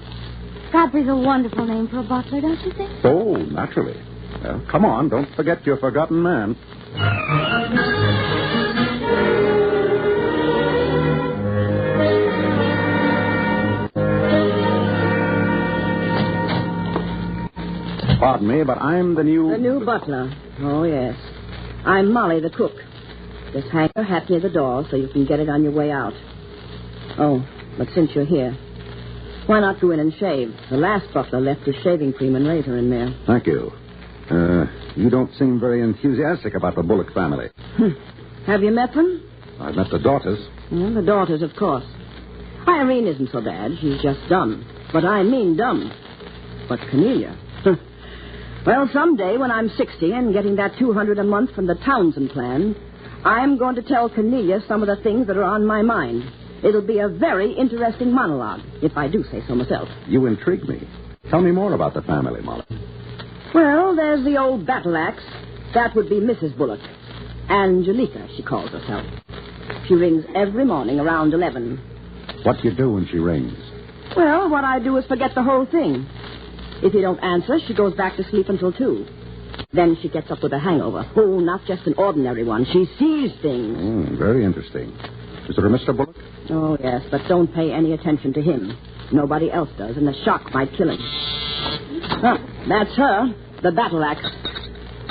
Godfrey's a wonderful name for a butler, don't you think? Oh, naturally. Well, come on, don't forget your forgotten man. Pardon me, but I'm the new... The new butler. Oh, yes. I'm Molly, the cook. Just hang your hat near the door so you can get it on your way out. Oh, but since you're here, why not go in and shave? The last butler left his shaving cream and razor in there. Thank you. You don't seem very enthusiastic about the Bullock family. Have you met them? I've met the daughters. Well, the daughters, of course. Irene isn't so bad. She's just dumb. But I mean dumb. But Cornelia... Well, someday when I'm 60 and getting that $200 a month from the Townsend plan, I'm going to tell Cornelia some of the things that are on my mind. It'll be a very interesting monologue, if I do say so myself. You intrigue me. Tell me more about the family, Molly. Well, there's the old battle axe. That would be Mrs. Bullock. Angelica, she calls herself. She rings every morning around 11. What do you do when she rings? Well, what I do is forget the whole thing. If you don't answer, she goes back to sleep until 2. Then she gets up with a hangover. Oh, not just an ordinary one. She sees things. Very interesting. Is there a Mr. Bullock? Oh, yes, but don't pay any attention to him. Nobody else does, and the shock might kill him. Oh, that's her, the battle axe.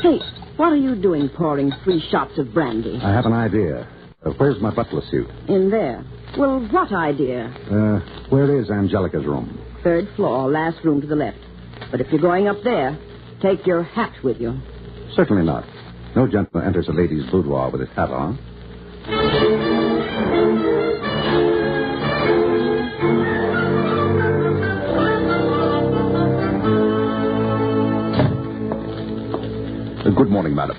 Hey, what are you doing pouring 3 shots of brandy? I have an idea. Where's my butler suit? In there. Well, what idea? Where is Angelica's room? 3rd floor, last room to the left. But if you're going up there, take your hat with you. Certainly not. No gentleman enters a lady's boudoir with his hat on. Good morning, madam.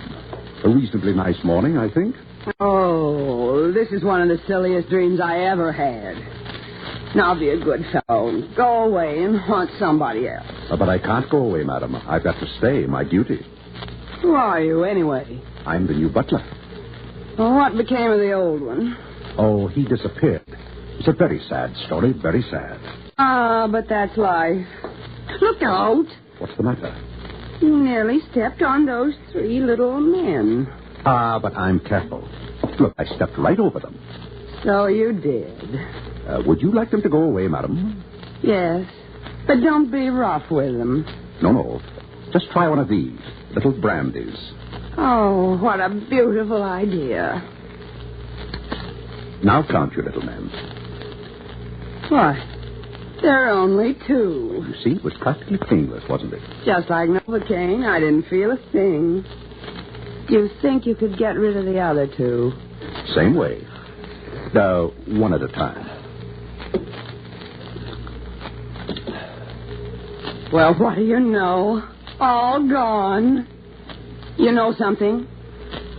A reasonably nice morning, I think. Oh, this is one of the silliest dreams I ever had. Now be a good fellow. Go away and haunt somebody else. But I can't go away, madam. I've got to stay. My duty. Who are you, anyway? I'm the new butler. Well, what became of the old one? Oh, he disappeared. It's a very sad story, very sad. Ah, but that's life. Look out. What's the matter? You nearly stepped on those 3 little men. Ah, but I'm careful. Look, I stepped right over them. So you did. Would you like them to go away, madam? Yes, but don't be rough with them. No. Just try one of these, little brandies. Oh, what a beautiful idea. Now count your little men. What? There are only 2. You see, it was practically painless, wasn't it? Just like Novocaine, I didn't feel a thing. Do you think you could get rid of the other 2? Same way. Now, one at a time. Well, what do you know? All gone. You know something?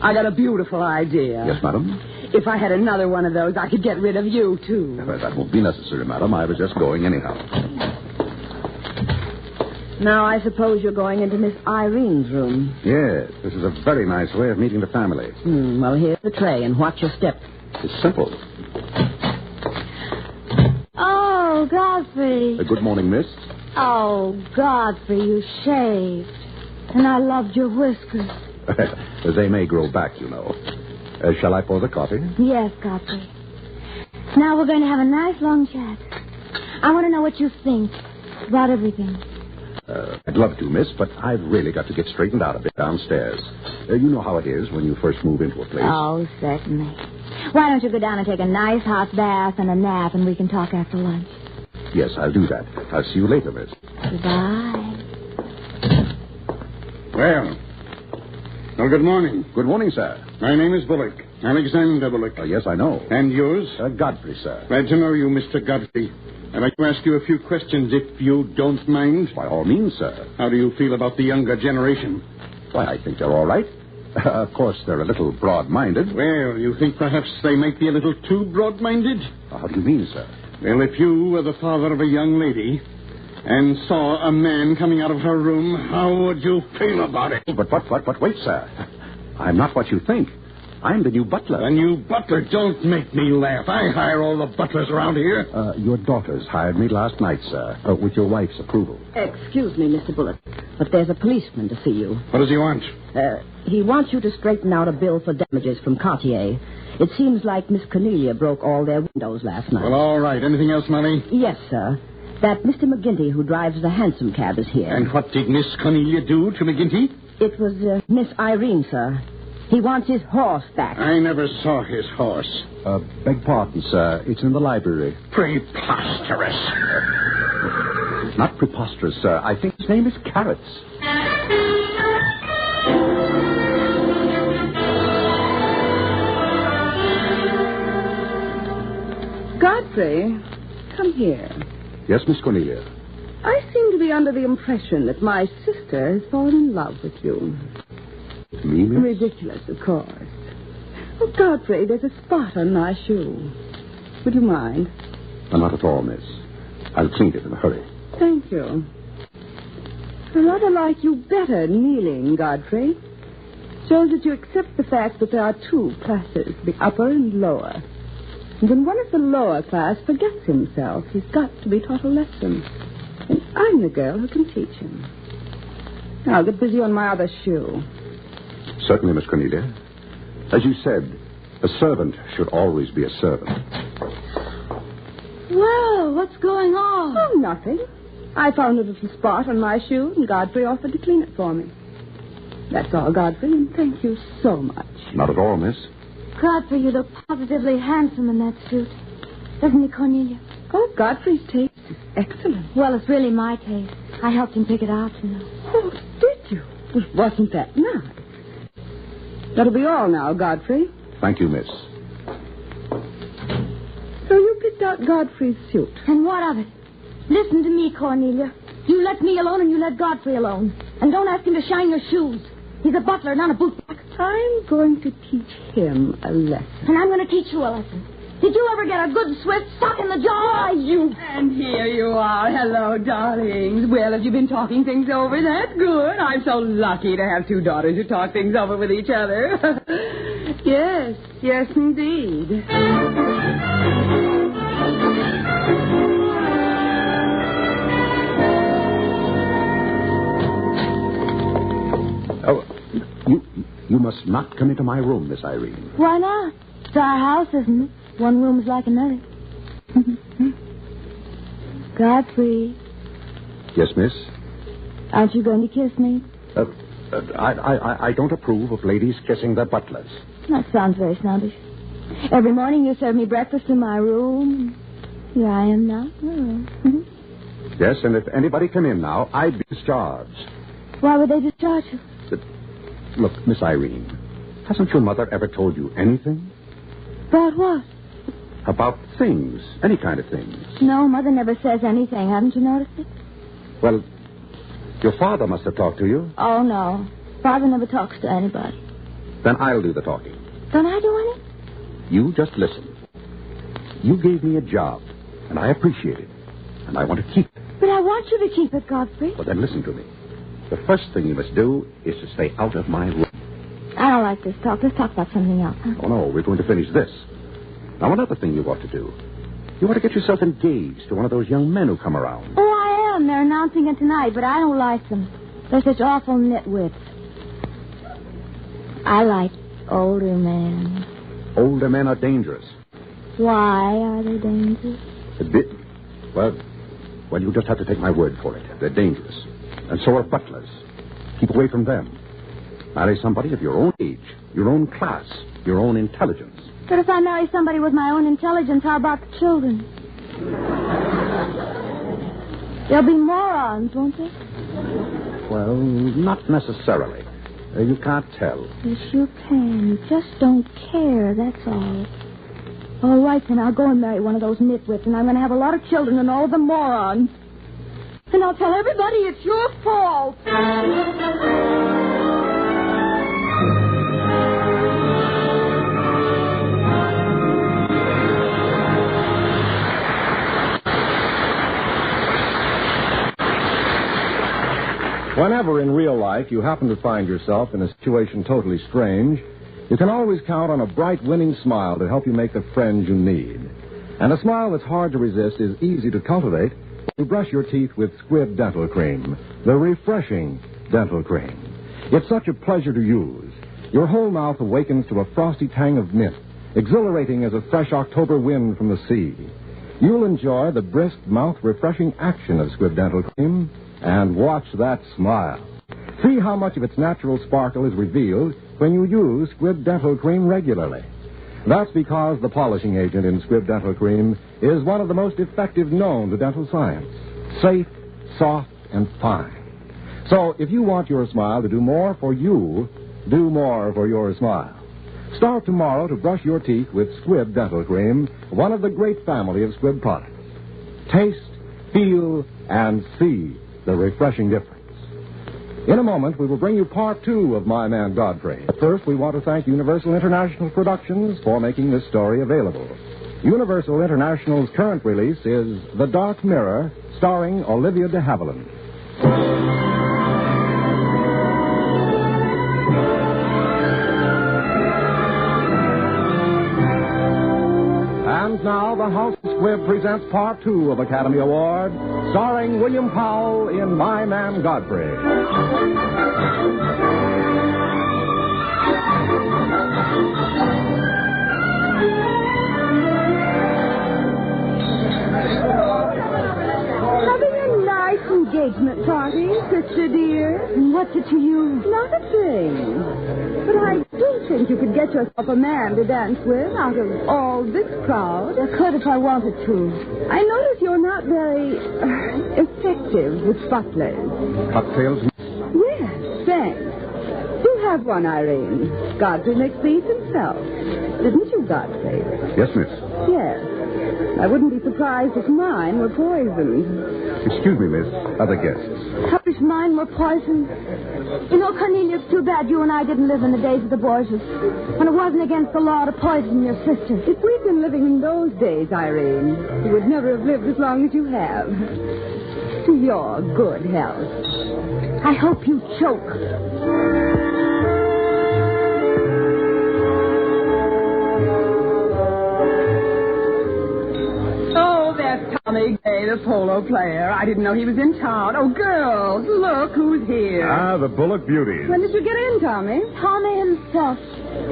I got a beautiful idea. Yes, madam? If I had another one of those, I could get rid of you, too. Well, that won't be necessary, madam. I was just going anyhow. Now, I suppose you're going into Miss Irene's room. Yes, this is a very nice way of meeting the family. Well, here's the tray, and watch your step. It's simple. Oh, Godfrey. Good morning, miss. Oh, Godfrey, you shaved. And I loved your whiskers. They may grow back, you know. Shall I pour the coffee? Yes, Godfrey. Now we're going to have a nice long chat. I want to know what you think about everything. I'd love to, miss, but I've really got to get straightened out a bit downstairs. You know how it is when you first move into a place. Oh, certainly. Why don't you go down and take a nice hot bath and a nap, and we can talk after lunch? Yes, I'll do that. I'll see you later, miss. Goodbye. Well, good morning. Good morning, sir. My name is Bullock. Alexander Bullock. Yes, I know. And yours? Godfrey, sir. Glad to know you, Mr. Godfrey. I'd like to ask you a few questions, if you don't mind. By all means, sir. How do you feel about the younger generation? Why, I think they're all right. Of course, they're a little broad-minded. Well, you think perhaps they might be a little too broad-minded? How do you mean, sir? Well, if you were the father of a young lady and saw a man coming out of her room, how would you feel about it? But wait, sir. I'm not what you think. I'm the new butler. The new butler? Don't make me laugh. I hire all the butlers around here. Your daughters hired me last night, sir, with your wife's approval. Excuse me, Mr. Bullock, but there's a policeman to see you. What does he want? He wants you to straighten out a bill for damages from Cartier. It seems like Miss Cornelia broke all their windows last night. Well, all right. Anything else, Molly? Yes, sir. That Mr. McGinty, who drives the hansom cab, is here. And what did Miss Cornelia do to McGinty? It was Miss Irene, sir. He wants his horse back. I never saw his horse. Beg pardon, sir. It's in the library. Preposterous. Not preposterous, sir. I think his name is Carrots. Godfrey, come here. Yes, Miss Cornelia. I seem to be under the impression that my sister has fallen in love with you. Me, miss? Ridiculous, of course. Oh, Godfrey, there's a spot on my shoe. Would you mind? Not at all, miss. I'll clean it in a hurry. Thank you. I rather like you better kneeling, Godfrey. Shows that you accept the fact that there are 2 classes, the upper and lower. And when one of the lower class forgets himself, he's got to be taught a lesson. And I'm the girl who can teach him. Now, I'll get busy on my other shoe. Certainly, Miss Cornelia. As you said, a servant should always be a servant. Well, what's going on? Oh, nothing. I found a little spot on my shoe, and Godfrey offered to clean it for me. That's all, Godfrey, and thank you so much. Not at all, miss. Godfrey, you look positively handsome in that suit. Doesn't he, Cornelia? Oh, Godfrey's taste is excellent. Well, it's really my taste. I helped him pick it out, you know. Oh, did you? Well, wasn't that nice? That'll be all now, Godfrey. Thank you, miss. So you picked out Godfrey's suit. And what of it? Listen to me, Cornelia. You let me alone and you let Godfrey alone. And don't ask him to shine your shoes. He's a butler, not a bootblack. I'm going to teach him a lesson. And I'm going to teach you a lesson. Did you ever get a good swift sock in the jaw? You. And here you are. Hello, darlings. Well, have you been talking things over? That's good. I'm so lucky to have 2 daughters who talk things over with each other. Yes, indeed. Oh, you must not come into my room, Miss Irene. Why not? It's our house, isn't it? One room is like another. Godfrey. Yes, miss? Aren't you going to kiss me? I don't approve of ladies kissing their butlers. That sounds very snobbish. Every morning you serve me breakfast in my room. Here I am now. Oh. Yes, and if anybody came in now, I'd be discharged. Why would they discharge you? Look, Miss Irene, hasn't your mother ever told you anything? About what? About things, any kind of things. No, Mother never says anything. Haven't you noticed it? Well, your father must have talked to you. Oh, no. Father never talks to anybody. Then I'll do the talking. Don't I do any? You just listen. You gave me a job, and I appreciate it. And I want to keep it. But I want you to keep it, Godfrey. Well, then listen to me. The first thing you must do is to stay out of my room. I don't like this talk. Let's talk about something else. Huh? Oh, no, we're going to finish this. Now, another thing you ought to do. You ought to get yourself engaged to one of those young men who come around. Oh, I am. They're announcing it tonight, but I don't like them. They're such awful nitwits. I like older men. Older men are dangerous. Why are they dangerous? A bit. Well, you just have to take my word for it. They're dangerous. And so are butlers. Keep away from them. Marry somebody of your own age, your own class, your own intelligence. But if I marry somebody with my own intelligence, how about the children? They'll be morons, won't they? Well, not necessarily. You can't tell. Yes, you can. You just don't care, that's all. All right, then I'll go and marry one of those nitwits, and I'm going to have a lot of children and all of them morons. And I'll tell everybody it's your fault. Whenever in real life you happen to find yourself in a situation totally strange, you can always count on a bright, winning smile to help you make the friends you need. And a smile that's hard to resist is easy to cultivate when you brush your teeth with Squib Dental Cream, the refreshing dental cream. It's such a pleasure to use. Your whole mouth awakens to a frosty tang of mint, exhilarating as a fresh October wind from the sea. You'll enjoy the brisk, mouth-refreshing action of Squib Dental Cream and watch that smile. See how much of its natural sparkle is revealed when you use Squib Dental Cream regularly. That's because the polishing agent in Squib Dental Cream is one of the most effective known to dental science. Safe, soft, and fine. So if you want your smile to do more for you, do more for your smile. Start tomorrow to brush your teeth with Squib Dental Cream, one of the great family of Squib products. Taste, feel, and see the refreshing difference. In a moment, we will bring you part 2 of My Man Godfrey. But first, we want to thank Universal International Productions for making this story available. Universal International's current release is The Dark Mirror, starring Olivia de Havilland. And now, the House of Squib presents part 2 of Academy Award, starring William Powell in My Man Godfrey. Having a nice engagement party, sister dear. What's it to you? Not a thing. But I do think you could get yourself a man to dance with out of all this crowd. I could if I wanted to. I notice you're not very effective with butlers. Cocktails? Yes, thanks. Do have one, Irene. Godfrey makes these himself. Didn't you, Godfrey? Yes, miss. Yes. I wouldn't be surprised if mine were poisoned. Excuse me, miss. Other guests. I wish mine were poisoned. You know, Cornelia, it's too bad you and I didn't live in the days of the Borgias, when it wasn't against the law to poison your sister. If we'd been living in those days, Irene, you would never have lived as long as you have. To your good health. I hope you choke. the polo player. I didn't know he was in town. Oh, girls, look who's here. Ah, the Bullock Beauties. When did you get in, Tommy? Tommy himself.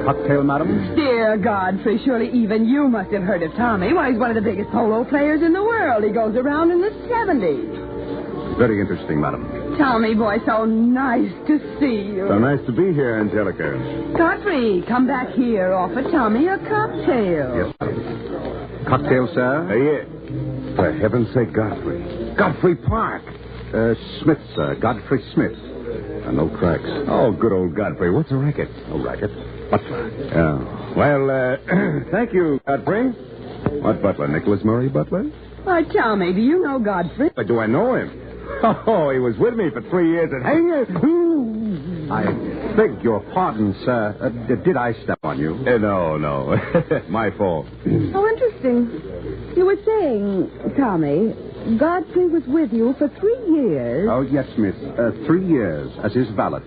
Cocktail, madam? Dear Godfrey, surely even you must have heard of Tommy. Why, he's one of the biggest polo players in the world. He goes around in the 70s. Very interesting, madam. Tommy, boy, so nice to see you. So nice to be here, Angelica. Godfrey, come back here. Offer Tommy a cocktail. Yes, madam. Cocktail, sir? Yeah. For heaven's sake, Godfrey. Godfrey Park. Smith, sir. Godfrey Smith. No cracks. Oh, good old Godfrey. What's a racket? No racket. Butler. Yeah. Well, thank you, Godfrey. What butler? Nicholas Murray Butler? Why, Tommy, do you know Godfrey? Do I know him? Oh, he was with me for 3 years at Hanger. I beg your pardon, sir. Did I step on you? No. My fault. Oh, interesting. You were saying, Tommy, Godfrey was with you for 3 years. Oh, yes, miss. 3 years as his valet.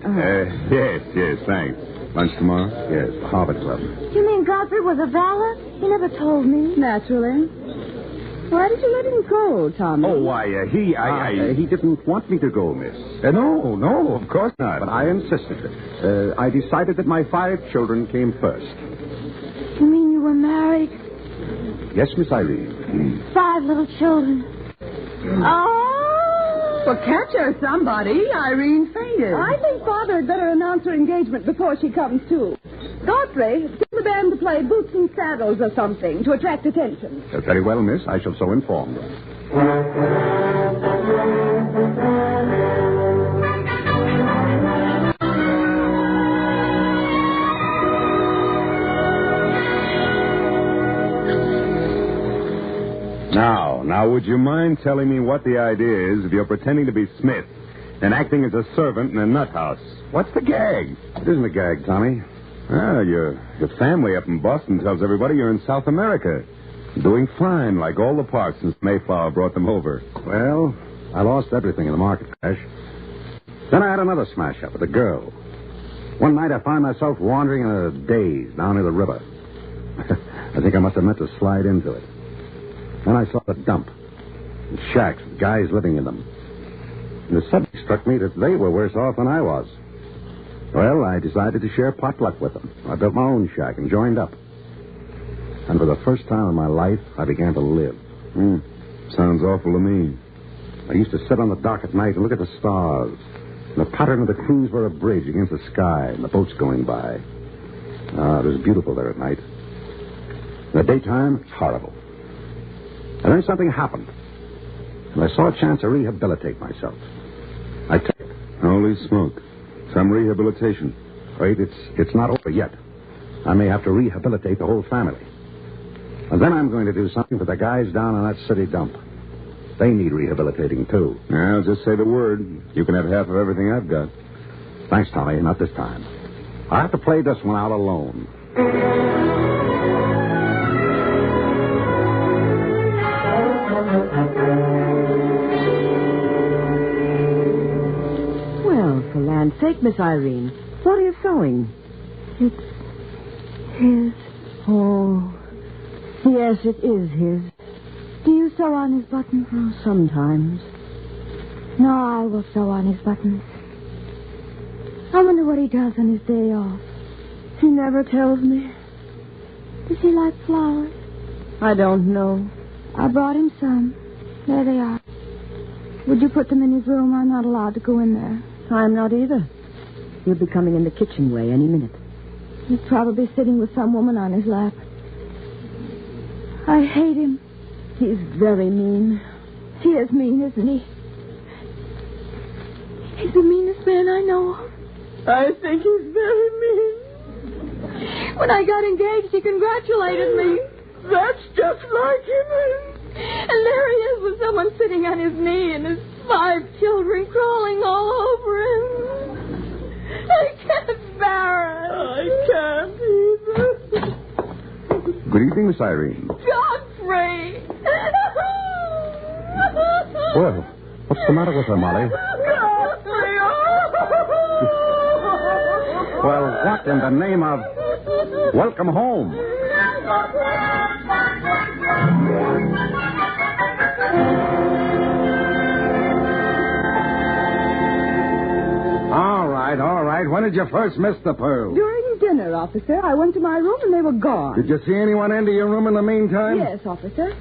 Yes, thanks. Lunch tomorrow? Yes, Harvard Club. You mean Godfrey was a valet? He never told me. Naturally. Why did you let him go, Tommy? Oh, why, he didn't want me to go, miss. No, of course not. But I insisted. I decided that my 5 children came first. You mean you were married? Yes, Miss Eileen. 5 little children. Oh! Well, catch her, somebody. Irene fainted. I think Father had better announce her engagement before she comes to. Godfrey, tell the band to play Boots and Saddles or something to attract attention. Very well, miss. I shall so inform them. Now, would you mind telling me what the idea is if you're pretending to be Smith and acting as a servant in a nut house? What's the gag? It isn't a gag, Tommy. Your family up in Boston tells everybody you're in South America. Doing fine, like all the parks since Mayflower brought them over. Well, I lost everything in the market crash. Then I had another smash-up with a girl. One night I found myself wandering in a daze down near the river. I think I must have meant to slide into it. Then I saw the dump. And shacks with guys living in them. And it suddenly struck me that they were worse off than I was. Well, I decided to share potluck with them. I built my own shack and joined up. And for the first time in my life, I began to live. Sounds awful to me. I used to sit on the dock at night and look at the stars. And the pattern of the crews were a bridge against the sky and the boats going by. It was beautiful there at night. In the daytime, it's horrible. And then something happened. And I saw a chance to rehabilitate myself. I took it. Holy smoke. Some rehabilitation. Wait, it's not over yet. I may have to rehabilitate the whole family. And then I'm going to do something for the guys down on that city dump. They need rehabilitating, too. I'll just say the word. You can have half of everything I've got. Thanks, Tommy. Not this time. I have to play this one out alone. Well, for land's sake, Miss Irene, what are you sewing? It's his. Oh, yes, it is his. Do you sew on his buttons? Oh, sometimes. No, I will sew on his buttons. I wonder what he does on his day off. He never tells me. Does he like flowers? I don't know. I brought him some. There they are. Would you put them in his room? I'm not allowed to go in there. I'm not either. He'll be coming in the kitchen way any minute. He's probably sitting with some woman on his lap. I hate him. He's very mean. He is mean, isn't he? He's the meanest man I know of. I think he's very mean. When I got engaged, he congratulated me. That's just like him. And there he is with someone sitting on his knee and his 5 children crawling all over him. I can't bear it. I can't either. Good evening, Miss Irene. Godfrey! Well, what's the matter with her, Molly? Godfrey! Well, what in the name of... Welcome home. When did you first miss the pearls? During dinner, officer. I went to my room and they were gone. Did you see anyone enter your room in the meantime? Yes, officer.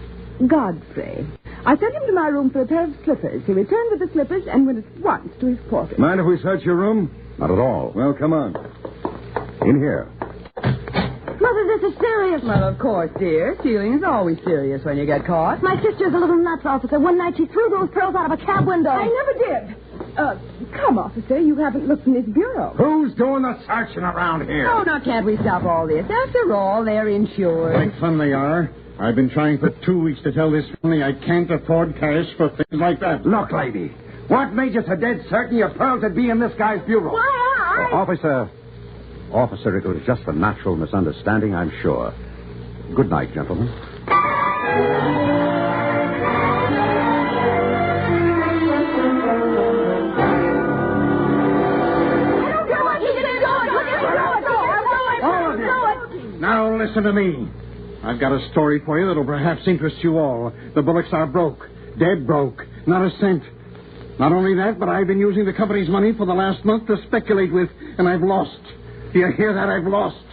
Godfrey. I sent him to my room for a pair of slippers. He returned with the slippers and went at once to his quarters. Mind if we search your room? Not at all. Well, come on. In here. Mother, this is serious. Well, of course, dear. Stealing is always serious when you get caught. My sister's a little nuts, officer. One night she threw those pearls out of a cab window. I never did. Come, officer. You haven't looked in this bureau. Who's doing the searching around here? Oh, now, can't we stop all this? After all, they're insured. Like fun they are. I've been trying for 2 weeks to tell this family I can't afford cash for things like that. Look, lady, what made you so dead certain your pearls would be in this guy's bureau? Why, Officer, it was just a natural misunderstanding, I'm sure. Good night, gentlemen. Now listen to me. I've got a story for you that'll perhaps interest you all. The Bullocks are broke. Dead broke. Not a cent. Not only that, but I've been using the company's money for the last month to speculate with, and I've lost. Do you hear that? I've lost.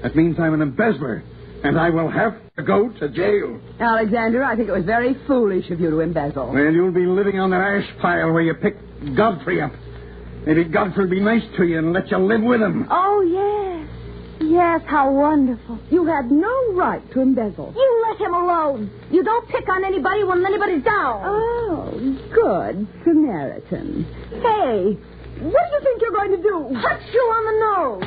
That means I'm an embezzler, and I will have to go to jail. Alexander, I think it was very foolish of you to embezzle. Well, you'll be living on that ash pile where you picked Godfrey up. Maybe Godfrey will be nice to you and let you live with him. Oh, yes. Yes, how wonderful. You had no right to embezzle. You let him alone. You don't pick on anybody when anybody's down. Oh, good Samaritan. Hey, what do you think you're going to do? Punch you on the nose.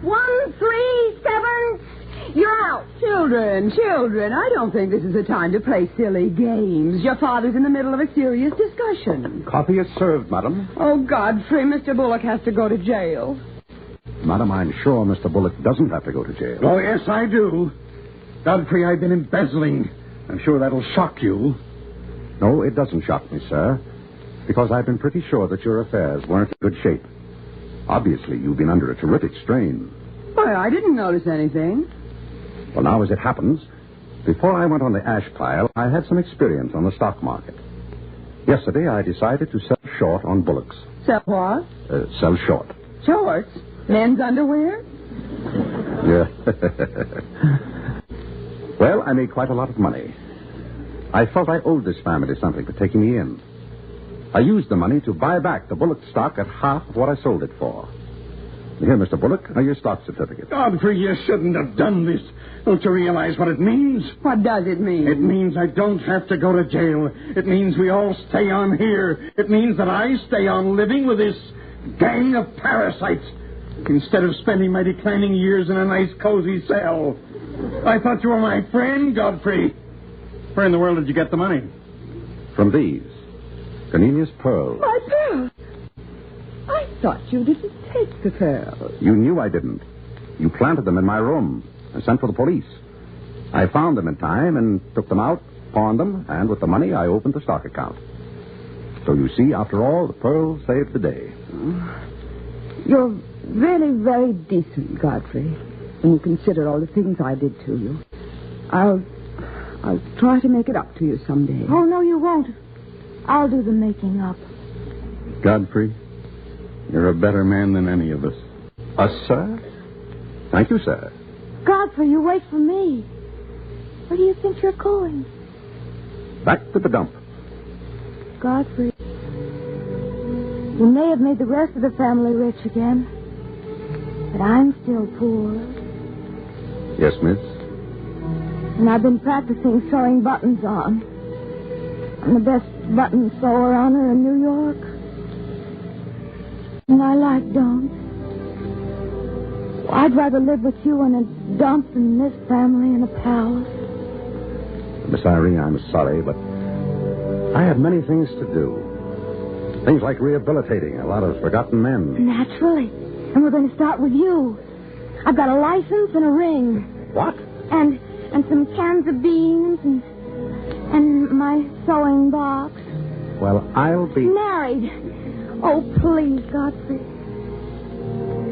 1, 3, 7. You're out. Children, I don't think this is the time to play silly games. Your father's in the middle of a serious discussion. Coffee is served, madam. Oh, Godfrey, Mr. Bullock has to go to jail. Madam, I'm sure Mr. Bullock doesn't have to go to jail. Oh, yes, I do. Godfrey, I've been embezzling. I'm sure that'll shock you. No, it doesn't shock me, sir. Because I've been pretty sure that your affairs weren't in good shape. Obviously, you've been under a terrific strain. Why, I didn't notice anything. Well, now, as it happens, before I went on the ash pile, I had some experience on the stock market. Yesterday, I decided to sell short on Bullocks. Sell what? Sell short. Shorts? Men's underwear? Yeah. Well, I made quite a lot of money. I felt I owed this family something for taking me in. I used the money to buy back the Bullock stock at half of what I sold it for. Here, Mr. Bullock, are your stock certificates. Godfrey, you shouldn't have done this. Don't you realize what it means? What does it mean? It means I don't have to go to jail. It means we all stay on here. It means that I stay on living with this gang of parasites instead of spending my declining years in a nice, cozy cell. I thought you were my friend, Godfrey. Where in the world did you get the money? From these. Cornelius pearls. My pearls? I thought you didn't take the pearls. You knew I didn't. You planted them in my room and sent for the police. I found them in time and took them out, pawned them, and with the money I opened the stock account. So you see, after all, the pearls saved the day. You're really very decent, Godfrey, when you consider all the things I did to you. I'll try to make it up to you someday. Oh, no, you won't. I'll do the making up. Godfrey, you're a better man than any of us. Us, sir? Thank you, sir. Godfrey, you wait for me. Where do you think you're going? Back to the dump. Godfrey, you may have made the rest of the family rich again, but I'm still poor. Yes, miss? And I've been practicing sewing buttons on. I'm the best button sewer owner in New York. And I like dumps. I'd rather live with you in a dump than this family in a palace. Miss Irene, I'm sorry, but I have many things to do. Things like rehabilitating a lot of forgotten men. Naturally. And we're going to start with you. I've got a license and a ring. What? And some cans of beans and my sewing box. Well, I'll be... Married. Oh, please, Godfrey.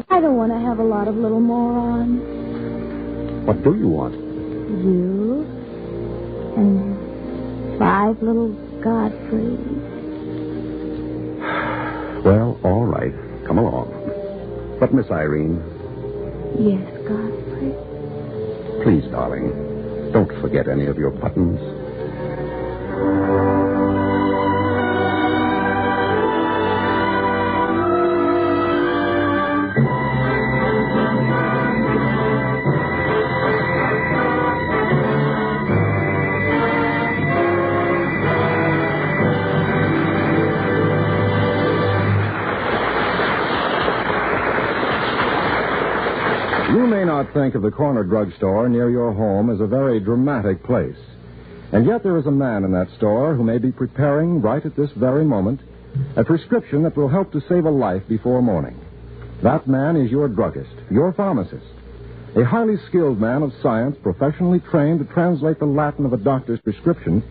I don't want to have a lot of little morons. What do you want? You and 5 little Godfreys. Well, all right. come along. But, Miss Irene. Yes, Godfrey? Please, darling, don't forget any of your buttons. You may not think of the corner drugstore near your home as a very dramatic place. And yet there is a man in that store who may be preparing right at this very moment a prescription that will help to save a life before morning. That man is your druggist, your pharmacist, a highly skilled man of science professionally trained to translate the Latin of a doctor's prescription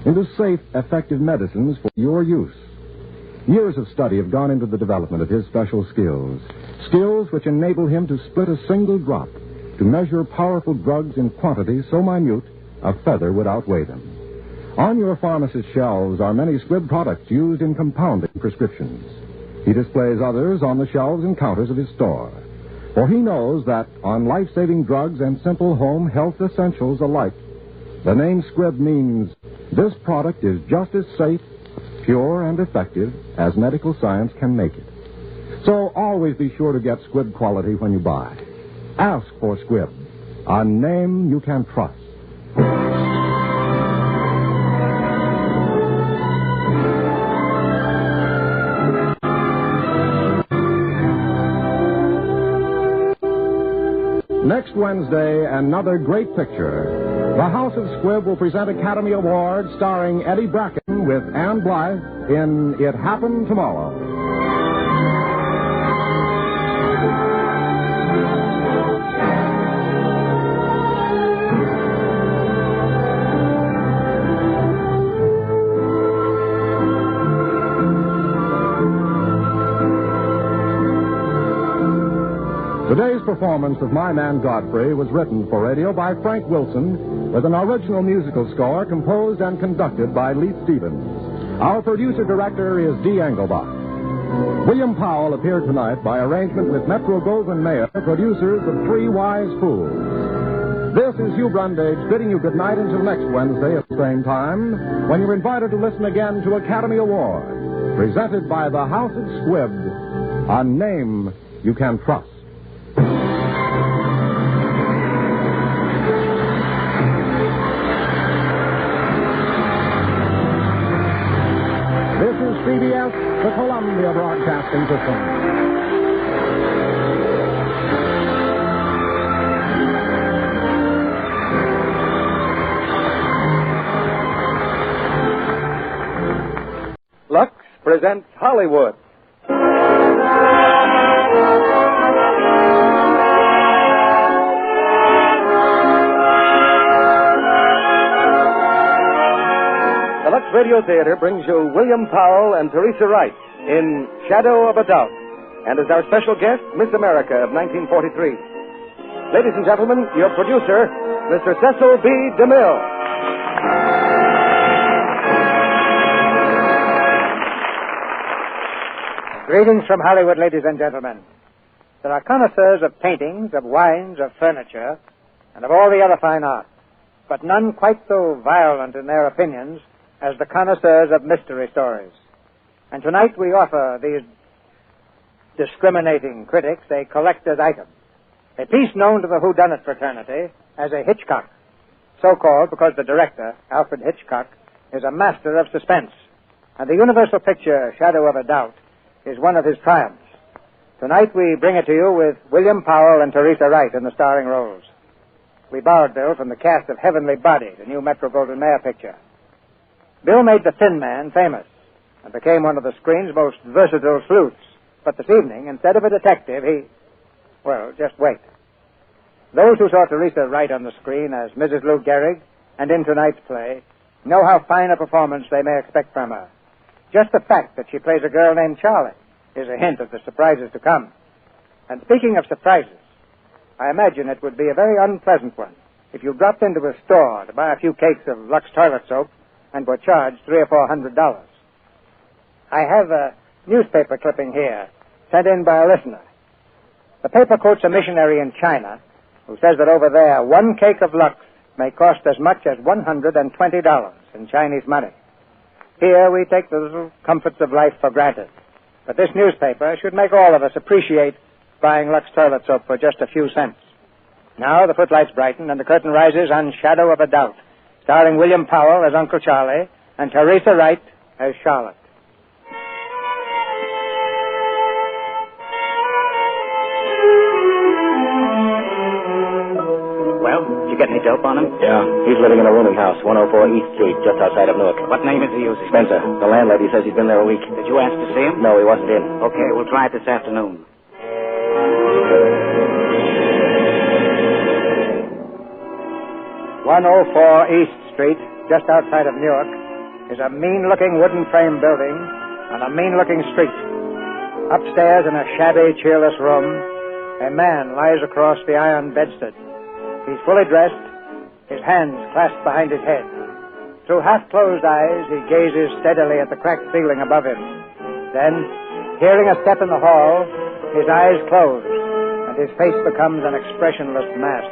into safe, effective medicines for your use. Years of study have gone into the development of his special skills which enable him to split a single drop, to measure powerful drugs in quantities so minute a feather would outweigh them. On your pharmacist's shelves are many Squibb products used in compounding prescriptions. He displays others on the shelves and counters of his store. For he knows that on life-saving drugs and simple home health essentials alike, the name Squibb means this product is just as safe, pure, and effective as medical science can make it. So always be sure to get Squibb quality when you buy. Ask for Squibb, a name you can trust. Next Wednesday, another great picture. The House of Squibb will present Academy Award starring Eddie Bracken with Ann Blythe in It Happened Tomorrow. Today's performance of My Man Godfrey was written for radio by Frank Wilson with an original musical score composed and conducted by Leith Stevens. Our producer-director is Dee Engelbach. William Powell appeared tonight by arrangement with Metro-Goldwyn-Mayer, producers of Three Wise Fools. This is Hugh Brundage bidding you good night until next Wednesday at the same time, when you're invited to listen again to Academy Award, presented by the House of Squibb, a name you can trust. This is CBS, the Columbia Broadcasting System. Lux presents Hollywood. The Lux Radio Theater brings you William Powell and Teresa Wright in Shadow of a Doubt, and as our special guest, Miss America of 1943. Ladies and gentlemen, your producer, Mr. Cecil B. DeMille. Greetings from Hollywood, ladies and gentlemen. There are connoisseurs of paintings, of wines, of furniture, and of all the other fine arts, but none quite so violent in their opinions as the connoisseurs of mystery stories. And tonight we offer these discriminating critics a collector's item, a piece known to the whodunit fraternity as a Hitchcock, so called because the director, Alfred Hitchcock, is a master of suspense, and the universal picture, Shadow of a Doubt, is one of his triumphs. Tonight we bring it to you with William Powell and Teresa Wright in the starring roles. We borrowed Bill from the cast of Heavenly Body, the new Metro-Goldwyn-Mayer picture. Bill made the Thin Man famous and became one of the screen's most versatile sleuths. But this evening, instead of a detective, just wait. Those who saw Teresa Wright on the screen as Mrs. Lou Gehrig and in tonight's play know how fine a performance they may expect from her. Just the fact that she plays a girl named Charlie is a hint of the surprises to come. And speaking of surprises, I imagine it would be a very unpleasant one if you dropped into a store to buy a few cakes of Lux toilet soap and were charged $300 or $400. I have a newspaper clipping here sent in by a listener. The paper quotes a missionary in China who says that over there, one cake of Lux may cost as much as $120 in Chinese money. Here we take the little comforts of life for granted. But this newspaper should make all of us appreciate buying Lux toilet soap for just a few cents. Now the footlights brighten and the curtain rises on Shadow of a Doubt, starring William Powell as Uncle Charlie and Teresa Wright as Charlotte. Well, did you get any dope on him? Yeah, he's living in a rooming house, 104 East Street, just outside of Newark. What name is he using? Spencer. The landlady says he's been there a week. Did you ask to see him? No, he wasn't in. Okay, we'll try it this afternoon. 104 East Street, just outside of Newark, is a mean-looking wooden frame building on a mean-looking street. Upstairs in a shabby, cheerless room, a man lies across the iron bedstead. He's fully dressed, his hands clasped behind his head. Through half-closed eyes, he gazes steadily at the cracked ceiling above him. Then, hearing a step in the hall, his eyes close, and his face becomes an expressionless mask.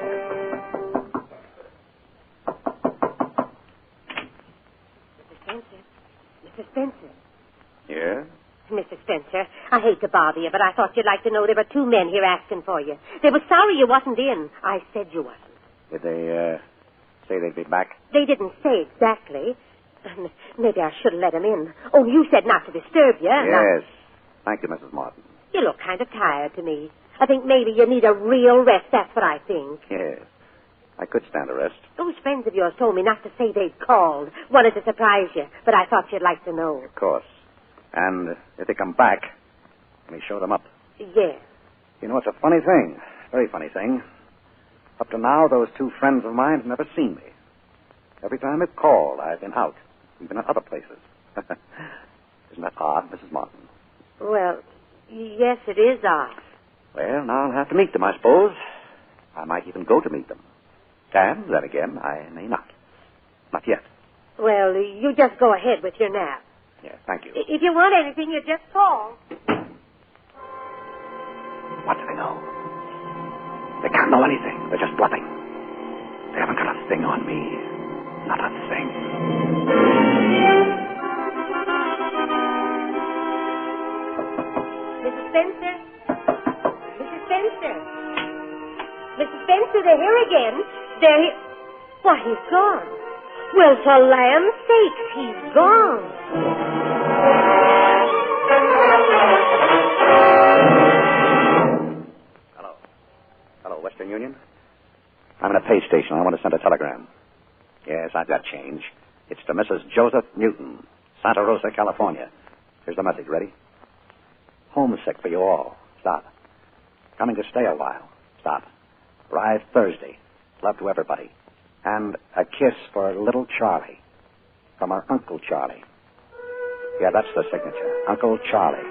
Mr. Spencer. Yeah? Mr. Spencer, I hate to bother you, but I thought you'd like to know there were two men here asking for you. They were sorry you wasn't in. I said you wasn't. Did they, say they'd be back? They didn't say exactly. Maybe I should have let them in. Oh, you said not to disturb you. Yes. Thank you, Mrs. Martin. You look kind of tired to me. I think maybe you need a real rest. That's what I think. Yes. I could stand a rest. Those friends of yours told me not to say they'd called. Wanted to surprise you, but I thought you'd like to know. Of course. And if they come back, let me show them up. Yes. You know, it's a funny thing. Very funny thing. Up to now, those two friends of mine have never seen me. Every time they've called, I've been out, even at other places. Isn't that odd, Mrs. Martin? Well, yes, it is odd. Well, now I'll have to meet them, I suppose. I might even go to meet them. And then again, I may not. Not yet. Well, you just go ahead with your nap. Yes, thank you. If you want anything, you just call. What do they know? They can't know anything. They're just bluffing. They haven't got a thing on me. Not a thing. Mrs. Spencer? Mrs. Spencer? Mrs. Spencer, they're here again. They're here. Why, he's gone. Well, for lamb's sakes, he's gone. Hello, Western Union? I'm in a pay station. I want to send a telegram. Yes, I've got change. It's to Mrs. Joseph Newton, Santa Rosa, California. Here's the message. Ready? Homesick for you all. Stop. Coming to stay a while. Stop. Arrive Thursday. Love to everybody. And a kiss for little Charlie. From our Uncle Charlie. Yeah, that's the signature. Uncle Charlie.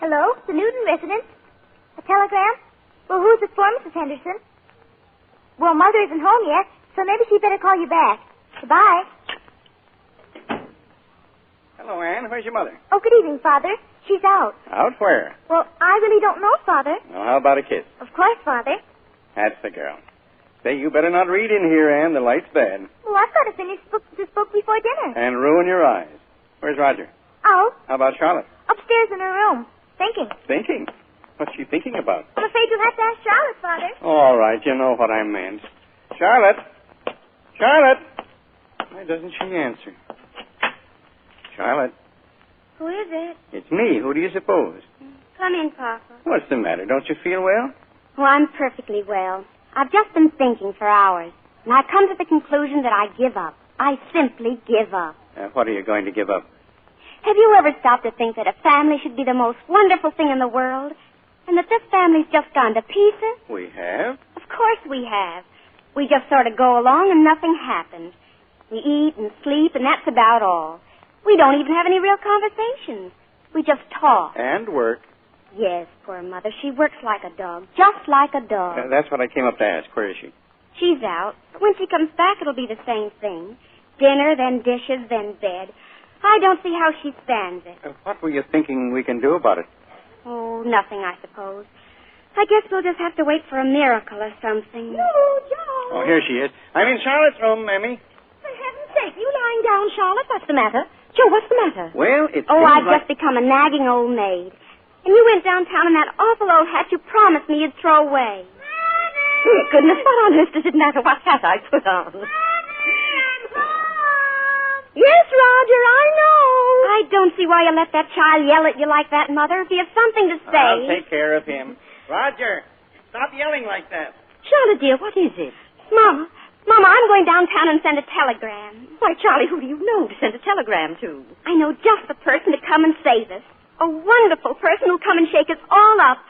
Hello, the Newton residence. A telegram? Well, who's it for, Mrs. Henderson? Well, Mother isn't home yet, so maybe she'd better call you back. Goodbye. Hello, Anne. Where's your mother? Oh, good evening, Father. She's out. Out where? Well, I really don't know, Father. Well, how about a kiss? Of course, Father. That's the girl. Say, you better not read in here, Anne. The light's bad. Well, I've got to finish this book before dinner. And ruin your eyes. Where's Roger? Out. How about Charlotte? Upstairs in her room. Thinking. Thinking? What's she thinking about? I'm afraid you'll have to ask Charlotte, Father. All right, you know what I meant. Charlotte! Charlotte! Why doesn't she answer? Charlotte, Who is it? it's me. Who do you suppose? Come in, Papa. What's the matter? Don't you feel well? Oh, I'm perfectly well. I've just been thinking for hours, and I've come to the conclusion that I give up. I simply give up. What are you going to give up? Have you ever stopped to think that a family should be the most wonderful thing in the world, and that this family's just gone to pieces? We have. Of course we have. We just sort of go along and nothing happens. We eat and sleep, and that's about all. We don't even have any real conversations. We just talk. And work. Yes, poor Mother. She works like a dog. Just like a dog. That's what I came up to ask. Where is she? She's out. But when she comes back, it'll be the same thing. Dinner, then dishes, then bed. I don't see how she stands it. What were you thinking we can do about it? Oh, nothing, I suppose. I guess we'll just have to wait for a miracle or something. No, John. Oh, here she is. I'm in Charlotte's room, Mamie. For heaven's sake, you lying down, Charlotte? What's the matter? Joe, what's the matter? Well, it Oh, seems I've like... just become a nagging old maid. And you went downtown in that awful old hat you promised me you'd throw away. Goodness, what on earth does it matter what hat I put on? Yes, Roger, I know. I don't see why you let that child yell at you like that, Mother. If you have something to say... I'll take care of him. Roger, stop yelling like that. Charlotte, dear, what is it? Mama, I'm going downtown and send a telegram. Why, Charlie, who do you know to send a telegram to? I know just the person to come and save us. A wonderful person who'll come and shake us all up.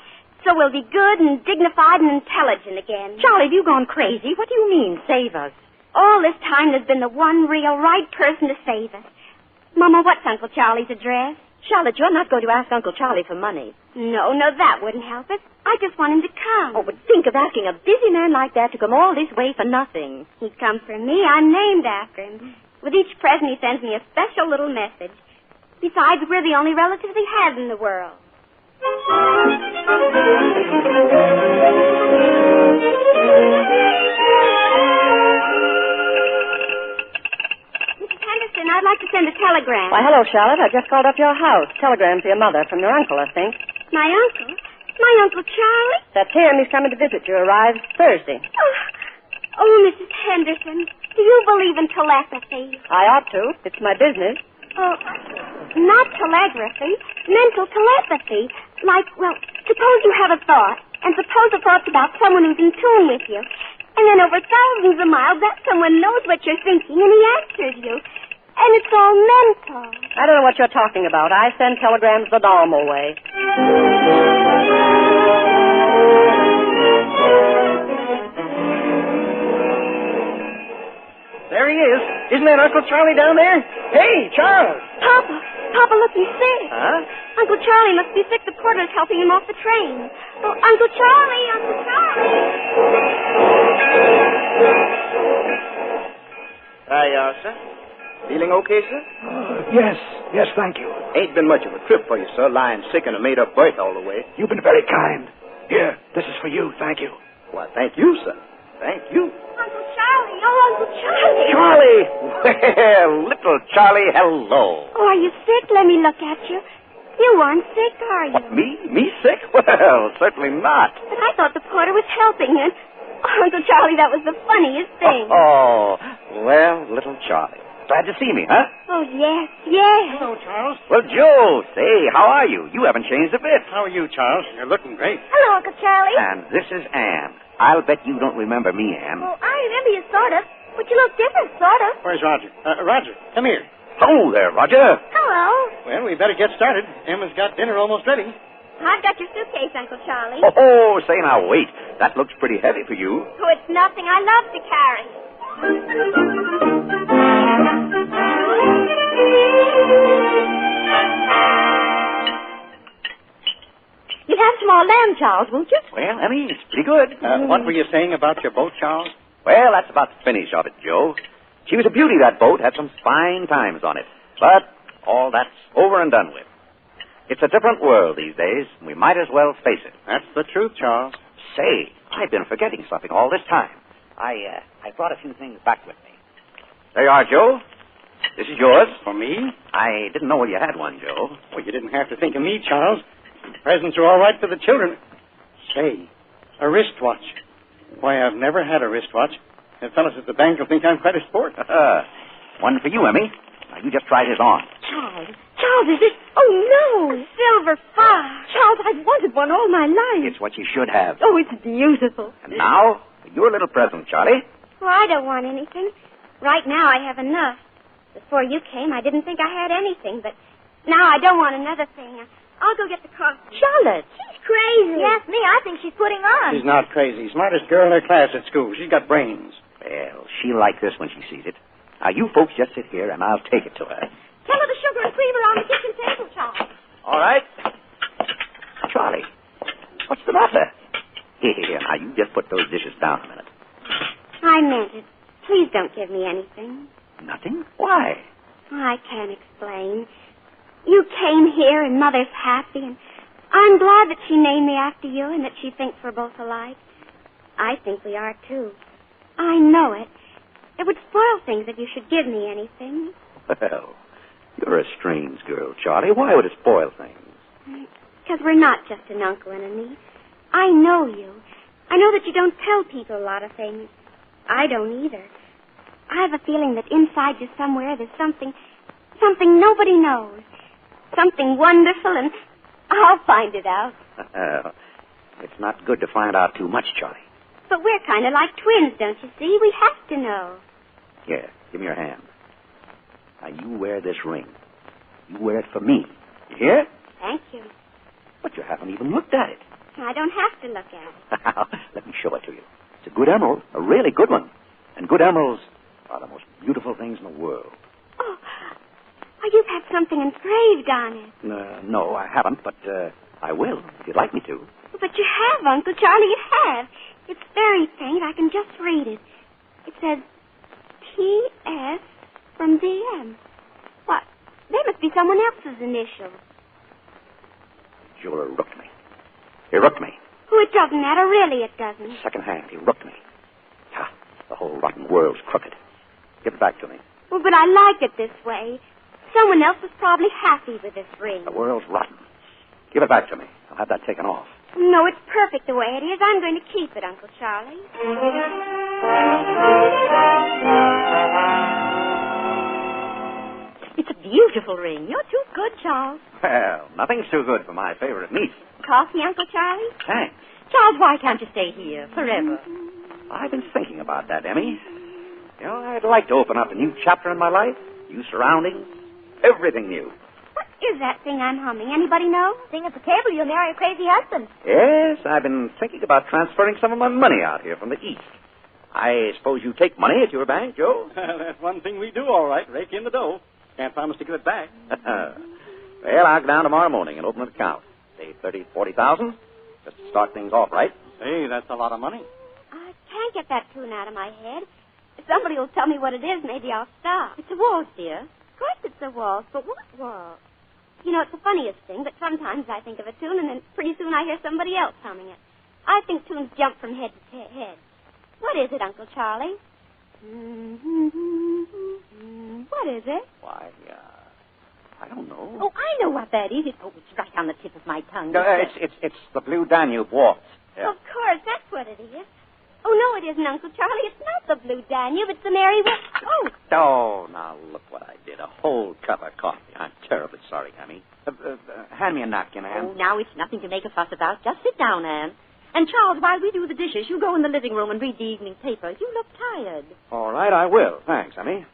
So we'll be good and dignified and intelligent again. Charlie, have you gone crazy? What do you mean, save us? All this time there's been the one real right person to save us. Mama, what's Uncle Charlie's address? Charlotte, you're not going to ask Uncle Charlie for money. No, that wouldn't help us. I just want him to come. Oh, but think of asking a busy man like that to come all this way for nothing. He'd come for me. I'm named after him. With each present, he sends me a special little message. Besides, we're the only relatives he has in the world. I'd like to send a telegram. Why, hello, Charlotte. I just called up your house. Telegram for your mother from your uncle, I think. My uncle? My Uncle Charlie? That's him. He's coming to visit you. Arrives Thursday. Oh, Mrs. Henderson, do you believe in telepathy? I ought to. It's my business. Oh, not telegraphy. Mental telepathy. Like, well, suppose you have a thought, and suppose the thought's about someone who's in tune with you. And then over thousands of miles, that someone knows what you're thinking, and he answers you. And it's all mental. I don't know what you're talking about. I send telegrams the normal way. There he is. Isn't that Uncle Charlie down there? Hey, Charles. Papa, look, he's sick. Huh? Uncle Charlie must be sick. The porter's helping him off the train. Oh, Uncle Charlie, Uncle Charlie. There you are, sir. Feeling okay, sir? Yes, thank you. Ain't been much of a trip for you, sir, lying sick in a made-up berth all the way. You've been very kind. Here, this is for you. Thank you. Why, thank you, sir. Thank you. Uncle Charlie. Oh, Uncle Charlie. Charlie! Well, little Charlie, hello. Oh, are you sick? Let me look at you. You aren't sick, are you? Me sick? Well, certainly not. But I thought the porter was helping him. Oh, Uncle Charlie, that was the funniest thing. Oh, well, little Charlie. Glad to see me, huh? Oh, yes. Hello, Charles. Well, Joe, say, how are you? You haven't changed a bit. How are you, Charles? You're looking great. Hello, Uncle Charlie. And this is Anne. I'll bet you don't remember me, Anne. Oh, I remember you, sort of. But you look different, sort of. Where's Roger? Roger, come here. Hello there, Roger. Hello. Well, we better get started. Emma's got dinner almost ready. I've got your suitcase, Uncle Charlie. Oh, say now, wait. That looks pretty heavy for you. Oh, it's nothing. I love to carry. You'd have some more lamb, Charles, won't you? Well, Emmy, it's pretty good. What were you saying about your boat, Charles? Well, that's about the finish of it, Joe. She was a beauty, that boat. Had some fine times on it. But all that's over and done with. It's a different world these days, and we might as well face it. That's the truth, Charles. Say, I've been forgetting something all this time. I brought a few things back with me. There you are, Joe. This is yours. For me? I didn't know you had one, Joe. Well, you didn't have to think of me, Charles. Presents are all right for the children. Say, a wristwatch. Why, I've never had a wristwatch. The fellows at the bank will think I'm quite a sport. One for you, Emmy. Now, you just try this on. Charles, is it? Oh, no. A silver fox. Charles, I've wanted one all my life. It's what you should have. Oh, it's beautiful. And now, your little present, Charlie. Well, I don't want anything. Right now, I have enough. Before you came, I didn't think I had anything, but now I don't want another thing. I'll go get the coffee. Charlotte. She's crazy. Yes, me. I think she's putting on. She's not crazy. Smartest girl in her class at school. She's got brains. Well, she'll like this when she sees it. Now, you folks just sit here, and I'll take it to her. Tell her the sugar and cream are on the kitchen table, Charles. All right. Charlie, what's the matter? Here, now, you just put those dishes down a minute. I meant it. Please don't give me anything. Nothing? Why? I can't explain. You came here and Mother's happy, and I'm glad that she named me after you and that she thinks we're both alike. I think we are, too. I know it. It would spoil things if you should give me anything. Well, you're a strange girl, Charlie. Why would it spoil things? Because we're not just an uncle and a niece. I know you. I know that you don't tell people a lot of things. I don't either. I have a feeling that inside you somewhere there's something nobody knows. Something wonderful, and I'll find it out. It's not good to find out too much, Charlie. But we're kind of like twins, don't you see? We have to know. Here, give me your hand. Now, you wear this ring. You wear it for me. You hear? Thank you. But you haven't even looked at it. I don't have to look at it. Let me show it to you. It's a good emerald, a really good one. And good emeralds are the most beautiful things in the world. Oh, you've had something engraved on it. No, I haven't, but I will, if you'd like me to. But you have, Uncle Charlie, you have. It's very faint. I can just read it. It says, T.S. from D.M. What? They must be someone else's initials. The jeweler rooked me. He rooked me. Oh, it doesn't matter. Really, it doesn't. Second hand, he rooked me. The whole rotten world's crooked. Give it back to me. Well, but I like it this way. Someone else was probably happy with this ring. The world's rotten. Give it back to me. I'll have that taken off. No, it's perfect the way it is. I'm going to keep it, Uncle Charlie. It's a beautiful ring. You're too good, Charles. Well, nothing's too good for my favorite niece. Coffee, Uncle Charlie? Thanks. Charles, why can't you stay here forever? I've been thinking about that, Emmy. You know, I'd like to open up a new chapter in my life. New surroundings. Everything new. What is that thing I'm humming? Anybody know? Sing at the table, you'll marry a crazy husband. Yes, I've been thinking about transferring some of my money out here from the East. I suppose you take money at your bank, Joe? That's one thing we do, all right. Rake in the dough. Can't promise to give it back. Well, I'll go down tomorrow morning and open an account. Say 30,000, 40,000. Just to start things off right. Hey, that's a lot of money. I can't get that tune out of my head. If somebody will tell me what it is, maybe I'll stop. It's a waltz, dear. Of course it's a waltz, but what waltz? You know, it's the funniest thing, but sometimes I think of a tune, and then pretty soon I hear somebody else humming it. I think tunes jump from head to head. What is it, Uncle Charlie? What is it? Why, I don't know. Oh, I know what that is. It's right on the tip of my tongue. No, it's the Blue Danube Waltz. Yeah. Of course, that's what it is. Oh, no, it isn't, Uncle Charlie. It's not the Blue Danube. It's the Mary Oh, now look what I did. A whole cup of coffee. I'm terribly sorry, Emmy. Hand me a napkin, Anne. Oh, now it's nothing to make a fuss about. Just sit down, Anne. And, Charles, while we do the dishes, you go in the living room and read the evening paper. You look tired. All right, I will. Thanks, Emmy.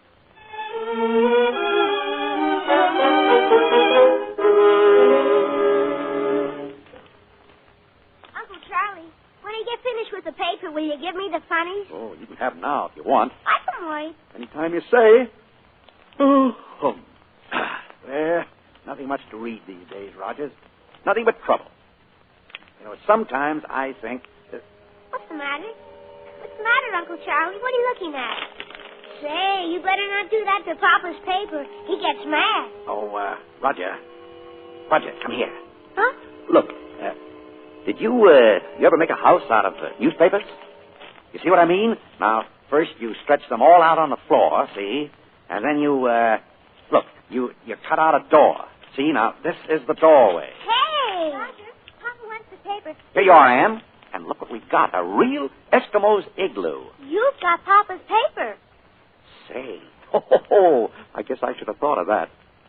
Uncle Charlie, when you get finished with the paper, will you give me the funnies? Oh, you can have them now if you want. I can wait. Anytime you say. There, nothing much to read these days, Rogers. Nothing but trouble. You know, sometimes I think that... What's the matter? What's the matter, Uncle Charlie? What are you looking at? Say, you better not do that to Papa's paper. He gets mad. Oh, Roger. Roger, come here. Huh? Look, did you ever make a house out of newspapers? You see what I mean? Now, first you stretch them all out on the floor, see? And then you, look, you cut out a door. See, now, this is the doorway. Hey! Roger, Papa wants the paper. Here you are, Ann. And look what we've got, a real Eskimo's igloo. You've got Papa's paper. Say, I guess I should have thought of that.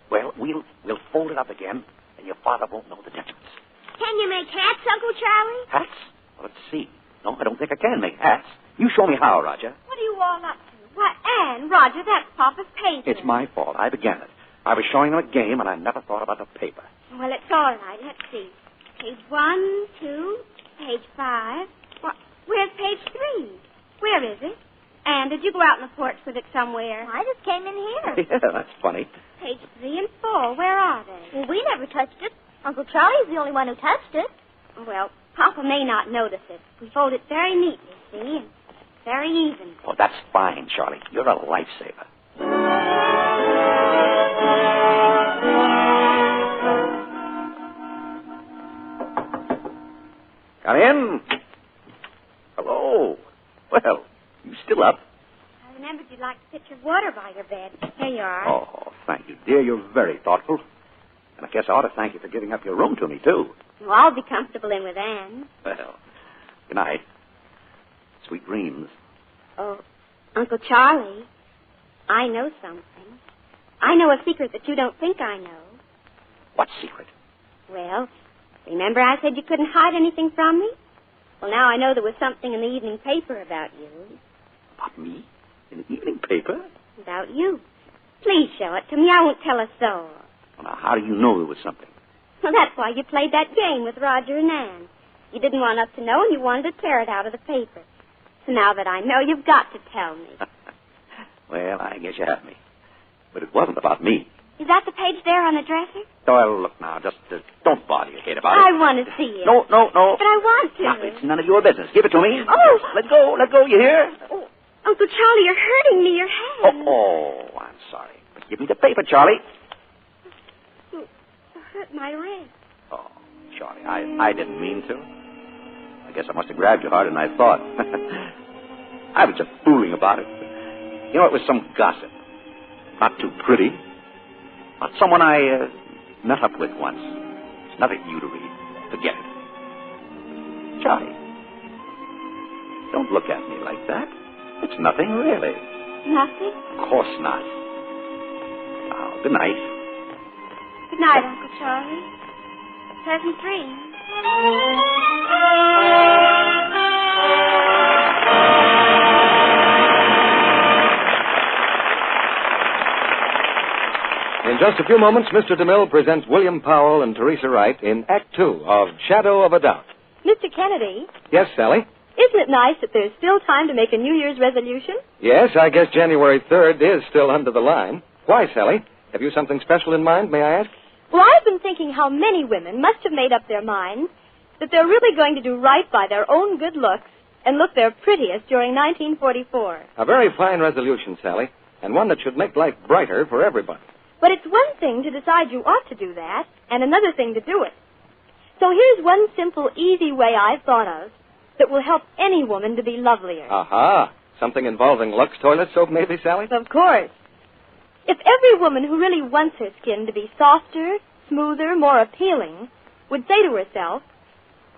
Well, we'll fold it up again, and your father won't know the difference. Can you make hats, Uncle Charlie? Hats? Well, let's see. No, I don't think I can make hats. You show me how, Roger. What are you all up to? Why, Anne, Roger, that's Papa's paper. It's my fault. I began it. I was showing them a game, and I never thought about the paper. Well, it's all right. Let's see. Page 1, 2, page 5. Where's page 3? Where is it? And did you go out on the porch with it somewhere? I just came in here. Yeah, that's funny. Page 3 and 4, where are they? Well, we never touched it. Uncle Charlie's the only one who touched it. Well, Papa may not notice it. We fold it very neatly, see? And very even. Oh, that's fine, Charlie. You're a lifesaver. Come in. Hello. Well, you still up? I remembered you'd like a pitcher of water by your bed. Here you are. Oh, thank you, dear. You're very thoughtful. And I guess I ought to thank you for giving up your room to me, too. Well, I'll be comfortable in with Anne. Well, good night. Sweet dreams. Oh, Uncle Charlie, I know something. I know a secret that you don't think I know. What secret? Well, remember I said you couldn't hide anything from me? Well, now I know there was something in the evening paper about you. About me? In the evening paper? About you. Please show it to me. I won't tell a soul. Well, now, how do you know there was something? Well, that's why you played that game with Roger and Ann. You didn't want us to know, and you wanted to tear it out of the paper. So now that I know, you've got to tell me. Well, I guess you have me. But it wasn't about me. Is that the page there on the dresser? Doyle, look now. Just don't bother your head about it. I want to see it. No. But I want to. Now, it's none of your business. Give it to me. Oh. Let go, you hear? Oh, Uncle Charlie, you're hurting me. Your hand. Oh, I'm sorry. But give me the paper, Charlie. You hurt my wrist. Oh, Charlie, I didn't mean to. I guess I must have grabbed you harder than I thought. I was just fooling about it. You know, it was some gossip. Not too pretty. But someone I met up with once. It's nothing for you to read. Forget it. Charlie, don't look at me like that. It's nothing, really. Nothing? Of course not. Now, good night. Good night, Uncle Charlie. Pleasant dreams. In just a few moments, Mr. DeMille presents William Powell and Teresa Wright in Act Two of Shadow of a Doubt. Mr. Kennedy, Yes, Sally? isn't it nice that there's still time to make a New Year's resolution? Yes, I guess January 3rd is still under the line. Why, Sally? Have you something special in mind, may I ask? Well, I've been thinking how many women must have made up their minds that they're really going to do right by their own good looks and look their prettiest during 1944. A very fine resolution, Sally, and one that should make life brighter for everybody. But it's one thing to decide you ought to do that, and another thing to do it. So here's one simple, easy way I've thought of that will help any woman to be lovelier. Aha. Something involving Lux toilet soap, maybe, Sally? Of course. If every woman who really wants her skin to be softer, smoother, more appealing, would say to herself,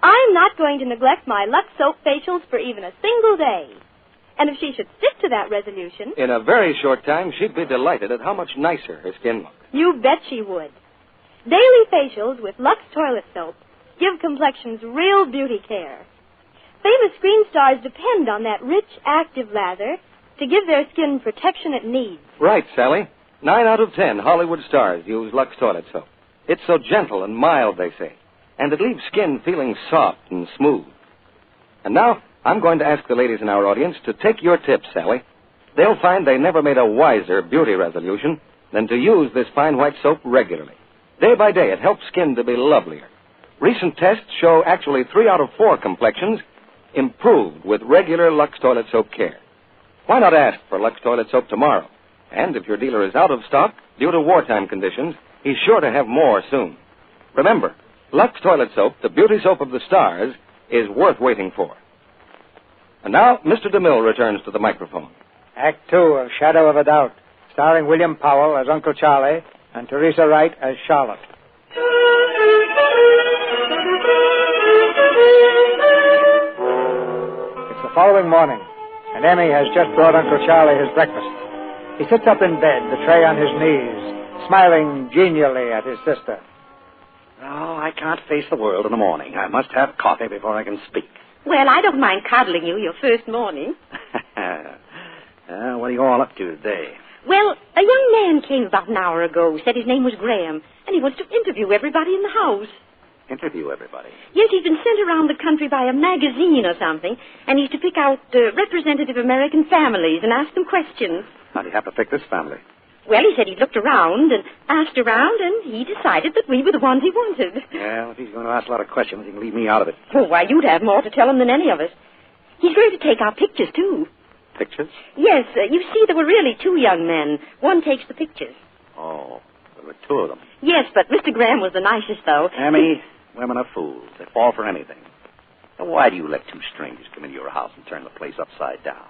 I'm not going to neglect my Lux soap facials for even a single day. And if she should stick to that resolution... In a very short time, she'd be delighted at how much nicer her skin looks. You bet she would. Daily facials with Lux toilet soap give complexions real beauty care. Famous screen stars depend on that rich, active lather to give their skin protection it needs. Right, Sally. 9 out of 10 Hollywood stars use Lux toilet soap. It's so gentle and mild, they say, and it leaves skin feeling soft and smooth. And now, I'm going to ask the ladies in our audience to take your tips, Sally. They'll find they never made a wiser beauty resolution than to use this fine white soap regularly. Day by day, it helps skin to be lovelier. Recent tests show actually 3 out of 4 complexions improved with regular Lux toilet soap care. Why not ask for Lux toilet soap tomorrow? And if your dealer is out of stock due to wartime conditions, he's sure to have more soon. Remember, Lux toilet soap, the beauty soap of the stars, is worth waiting for. And now, Mr. DeMille returns to the microphone. Act Two of Shadow of a Doubt, starring William Powell as Uncle Charlie and Teresa Wright as Charlotte. It's the following morning, and Emmy has just brought Uncle Charlie his breakfast. He sits up in bed, the tray on his knees, smiling genially at his sister. Oh, I can't face the world in the morning. I must have coffee before I can speak. Well, I don't mind cuddling you your first morning. What are you all up to today? Well, a young man came about an hour ago, said his name was Graham, and he wants to interview everybody in the house. Interview everybody? Yes, he's been sent around the country by a magazine or something, and he's to pick out representative American families and ask them questions. How do you have to pick this family? Well, he said he looked around and asked around, and he decided that we were the ones he wanted. Well, if he's going to ask a lot of questions, he can leave me out of it. Oh, why, you'd have more to tell him than any of us. He's going to take our pictures, too. Pictures? Yes, you see, there were really two young men. One takes the pictures. Oh, there were two of them. Yes, but Mr. Graham was the nicest, though. Emmy, women are fools. They fall for anything. Now, why do you let two strangers come into your house and turn the place upside down?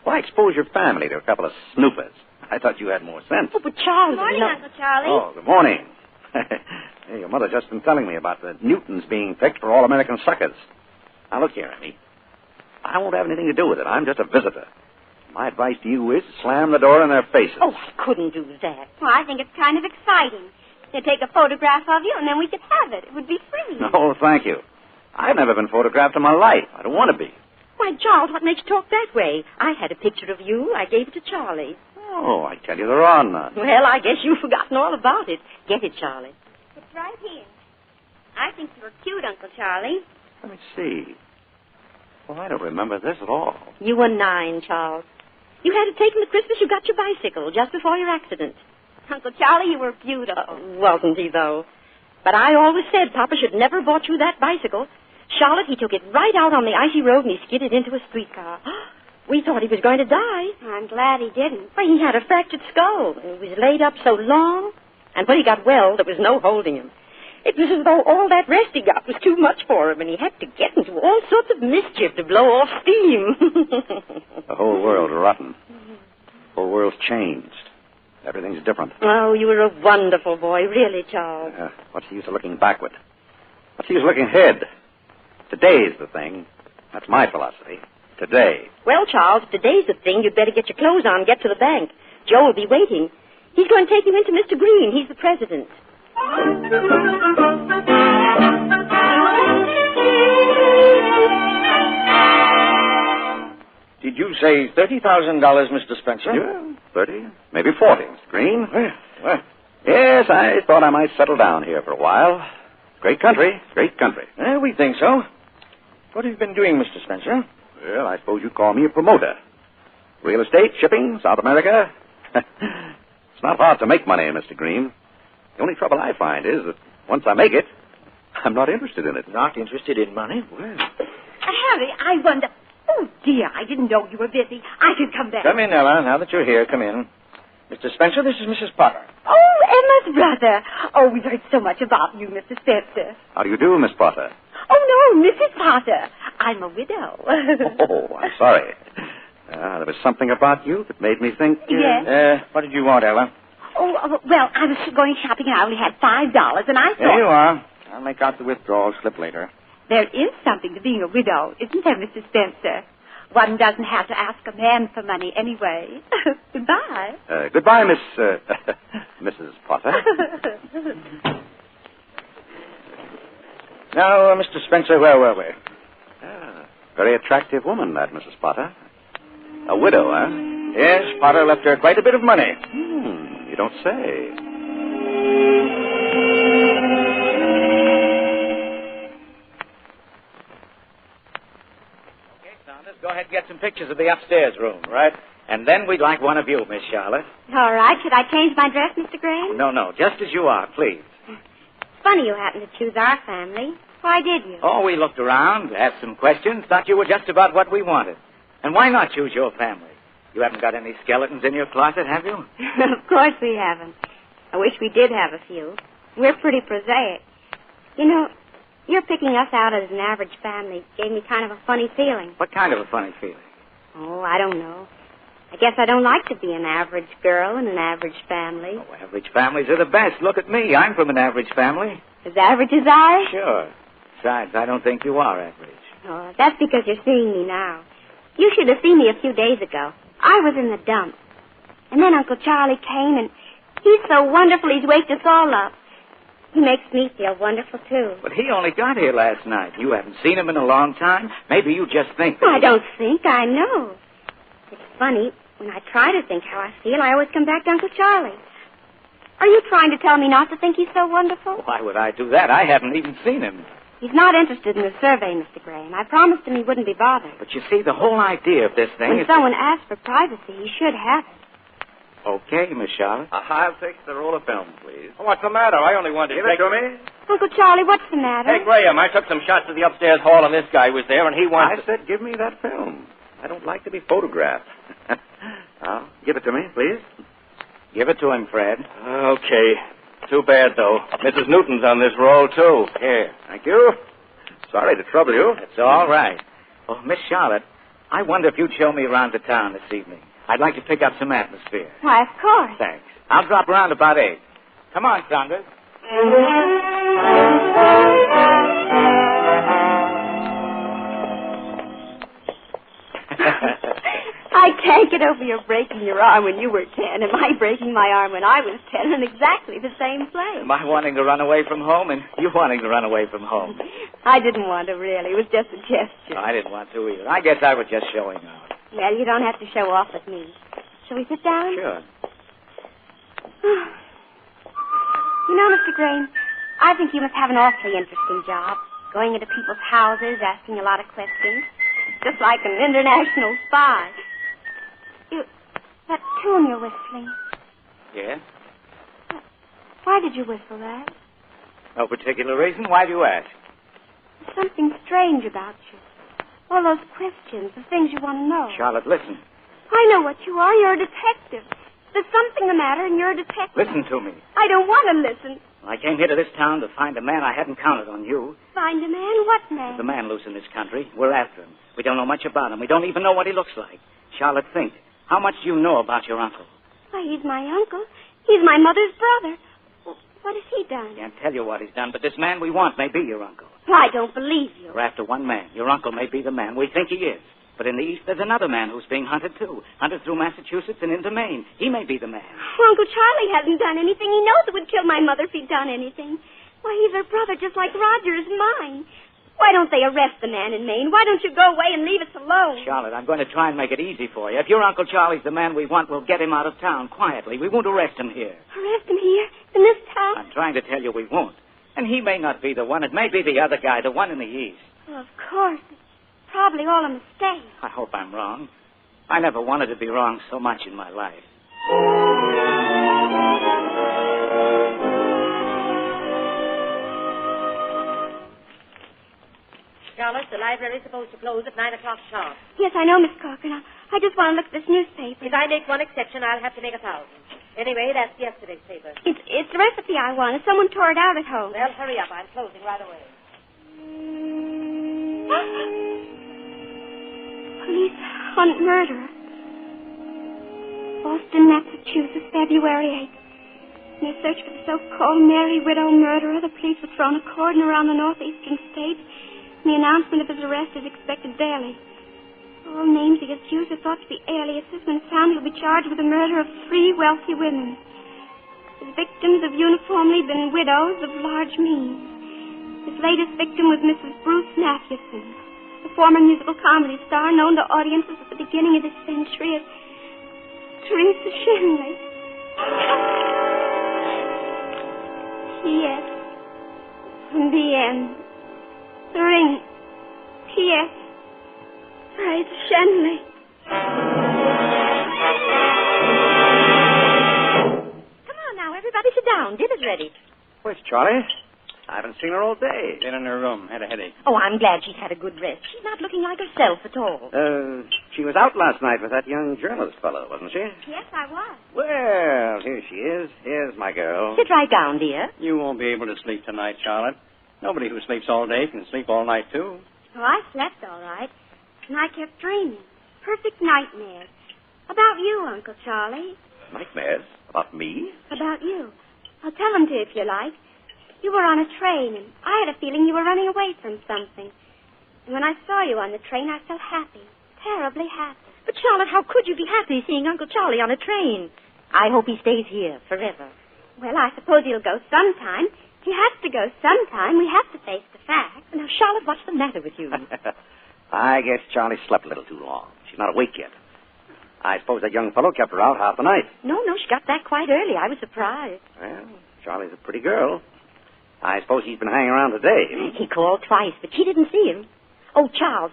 Why expose your family to a couple of snoopers? I thought you had more sense. Oh, but Charles... Good morning, Uncle Charlie. Oh, good morning. Hey, your mother just been telling me about the Newtons being picked for All-American suckers. Now, look here, Emmy. I won't have anything to do with it. I'm just a visitor. My advice to you is slam the door in their faces. Oh, I couldn't do that. Well, I think it's kind of exciting. They'd take a photograph of you, and then we could have it. It would be free. No, thank you. I've never been photographed in my life. I don't want to be. Why, Charles, what makes you talk that way? I had a picture of you. I gave it to Charlie. Oh, I tell you, there are none. Well, I guess you've forgotten all about it. Get it, Charlie. It's right here. I think you're cute, Uncle Charlie. Let me see. Well, I don't remember this at all. You were 9, Charles. You had it taken the Christmas you got your bicycle just before your accident. Uncle Charlie, you were beautiful. Wasn't he, though? But I always said Papa should never have bought you that bicycle. Charlotte, he took it right out on the icy road and he skidded into a streetcar. We thought he was going to die. I'm glad he didn't. Well, he had a fractured skull and he was laid up so long. And when he got well, there was no holding him. It was as though all that rest he got was too much for him, and he had to get into all sorts of mischief to blow off steam. The whole world's rotten. The whole world's changed. Everything's different. Oh, you were a wonderful boy, really, Charles. What's the use of looking backward? What's the use of looking ahead? Today's the thing. That's my philosophy. Today. Well, Charles, if today's the thing, you'd better get your clothes on and get to the bank. Joe will be waiting. He's going to take you into Mr. Green. He's the president. Did you say $30,000, Mr. Spencer? Yeah, 30, maybe 40, Mr. Green. Well, yes, I thought I might settle down here for a while. Great country, great country. We think so. What have you been doing, Mr. Spencer? Well, I suppose you'd call me a promoter. Real estate, shipping, South America. It's not hard to make money, Mr. Green. The only trouble I find is that once I make it, I'm not interested in it. Not interested in money? Well. Harry, I wonder... Oh, dear, I didn't know you were busy. I can come back. Come in, Ella. Now that you're here, come in. Mr. Spencer, this is Mrs. Potter. Oh, Emma's brother. Oh, we've heard so much about you, Mr. Spencer. How do you do, Miss Potter? Oh, no, Mrs. Potter. I'm a widow. Oh, I'm sorry. There was something about you that made me think... Yes? What did you want, Ella? Oh, well, I was going shopping and I only had $5, and I thought... There you are. I'll make out the withdrawal slip later. There is something to being a widow, isn't there, Mr. Spencer? One doesn't have to ask a man for money anyway. Goodbye. Goodbye, Mrs. Potter. Now, Mr. Spencer, where were we? Very attractive woman, that Mrs. Potter. A widow, huh? Yes, Potter left her quite a bit of money. You don't say. Okay, Saunders, go ahead and get some pictures of the upstairs room, right? And then we'd like one of you, Miss Charlotte. All right. Should I change my dress, Mr. Graham? No, just as you are, please. Funny you happen to choose our family. Why did you? Oh, we looked around, asked some questions, thought you were just about what we wanted. And why not choose your family? You haven't got any skeletons in your closet, have you? Of course we haven't. I wish we did have a few. We're pretty prosaic. You know, your picking us out as an average family gave me kind of a funny feeling. What kind of a funny feeling? Oh, I don't know. I guess I don't like to be an average girl in an average family. Oh, average families are the best. Look at me. I'm from an average family. As average as I? Sure. Besides, I don't think you are average. Oh, that's because you're seeing me now. You should have seen me a few days ago. I was in the dumps. And then Uncle Charlie came, and he's so wonderful he's waked us all up. He makes me feel wonderful, too. But he only got here last night. You haven't seen him in a long time. Maybe you just think that... I don't think. I know. It's funny. When I try to think how I feel, I always come back to Uncle Charlie. Are you trying to tell me not to think he's so wonderful? Why would I do that? I haven't even seen him. He's not interested in the survey, Mr. Graham. I promised him he wouldn't be bothered. But you see, the whole idea of this thing When is... someone asks for privacy, he should have it. Okay, Miss Charlotte. I'll take the roll of film, please. What's the matter? I only wanted to Give it to me. Uncle Charlie, what's the matter? Hey, Graham, I took some shots of the upstairs hall, and this guy was there, and he wants... I said give me that film. I don't like to be photographed. Now, give it to me, please. Give it to him, Fred. Okay. Too bad, though. Mrs. Newton's on this roll, too. Here, thank you. Sorry to trouble you. It's all right. Oh, Miss Charlotte, I wonder if you'd show me around the town this evening. I'd like to pick up some atmosphere. Why, of course. Thanks. I'll drop around about 8. Come on, Saunders. I can't get over your breaking your arm when you were 10 and my breaking my arm when I was 10 in exactly the same place. My wanting to run away from home and you wanting to run away from home. I didn't want to, really. It was just a gesture. No, I didn't want to either. I guess I was just showing out. Well, you don't have to show off with me. Shall we sit down? Sure. You know, Mr. Green, I think you must have an awfully interesting job. Going into people's houses, asking a lot of questions. Just like an international spy. That tune you're whistling. Yeah? Why did you whistle that? No particular reason. Why do you ask? There's something strange about you. All those questions, the things you want to know. Charlotte, listen. I know what you are. You're a detective. There's something the matter, and you're a detective. Listen to me. I don't want to listen. I came here to this town to find a man. I hadn't counted on you. Find a man? What man? There's a man loose in this country. We're after him. We don't know much about him. We don't even know what he looks like. Charlotte, think. How much do you know about your uncle? Why, he's my uncle. He's my mother's brother. Well, what has he done? I can't tell you what he's done, but this man we want may be your uncle. Well, I don't believe you. We're after one man. Your uncle may be the man. We think he is. But in the East, there's another man who's being hunted, too. Hunted through Massachusetts and into Maine. He may be the man. Well, Uncle Charlie hasn't done anything. He knows it would kill my mother if he'd done anything. Why, he's her brother just like Roger is mine. Why don't they arrest the man in Maine? Why don't you go away and leave us alone? Charlotte, I'm going to try and make it easy for you. If your Uncle Charlie's the man we want, we'll get him out of town quietly. We won't arrest him here. Arrest him here? In this town? I'm trying to tell you we won't. And he may not be the one. It may be the other guy, the one in the East. Well, of course. It's probably all a mistake. I hope I'm wrong. I never wanted to be wrong so much in my life. Charlotte, the library's supposed to close at 9 o'clock sharp. Yes, I know, Miss Corcoran. I just want to look at this newspaper. If I make one exception, I'll have to make 1,000. Anyway, that's yesterday's paper. It's the recipe I wanted. Someone tore it out at home. Well, hurry up. I'm closing right away. Police hunt murderer. Boston, Massachusetts, February 8th. In their search for the so-called Mary Widow murderer, the police have thrown a cordon around the northeastern states, and the announcement of his arrest is expected daily. All names he has used are thought to be aliases. When found, he'll be charged with the murder of 3 wealthy women. His victims have uniformly been widows of large means. His latest victim was Mrs. Bruce Mathewson, the former musical comedy star known to audiences at the beginning of this century as Teresa Shenley. P.S. From the end. The ring. P.S. Teresa Shenley. Come on now, everybody sit down. Dinner's ready. Where's Charlie? I haven't seen her all day. Been in her room. Had a headache. Oh, I'm glad she's had a good rest. She's not looking like herself at all. She was out last night with that young journalist fellow, wasn't she? Yes, I was. Well, here she is. Here's my girl. Sit right down, dear. You won't be able to sleep tonight, Charlotte. Nobody who sleeps all day can sleep all night, too. Oh, I slept all right. And I kept dreaming. Perfect nightmares. About you, Uncle Charlie. Nightmares? About me? About you. I'll tell them to you if you like. You were on a train, and I had a feeling you were running away from something. And when I saw you on the train, I felt happy. Terribly happy. But, Charlotte, how could you be happy seeing Uncle Charlie on a train? I hope he stays here forever. Well, I suppose he'll go sometime. He has to go sometime. We have to face the facts. Now, Charlotte, what's the matter with you? I guess Charlie slept a little too long. She's not awake yet. I suppose that young fellow kept her out half the night. No, she got back quite early. I was surprised. Well, Charlie's a pretty girl. I suppose he's been hanging around today. He called twice, but she didn't see him. Oh, Charles,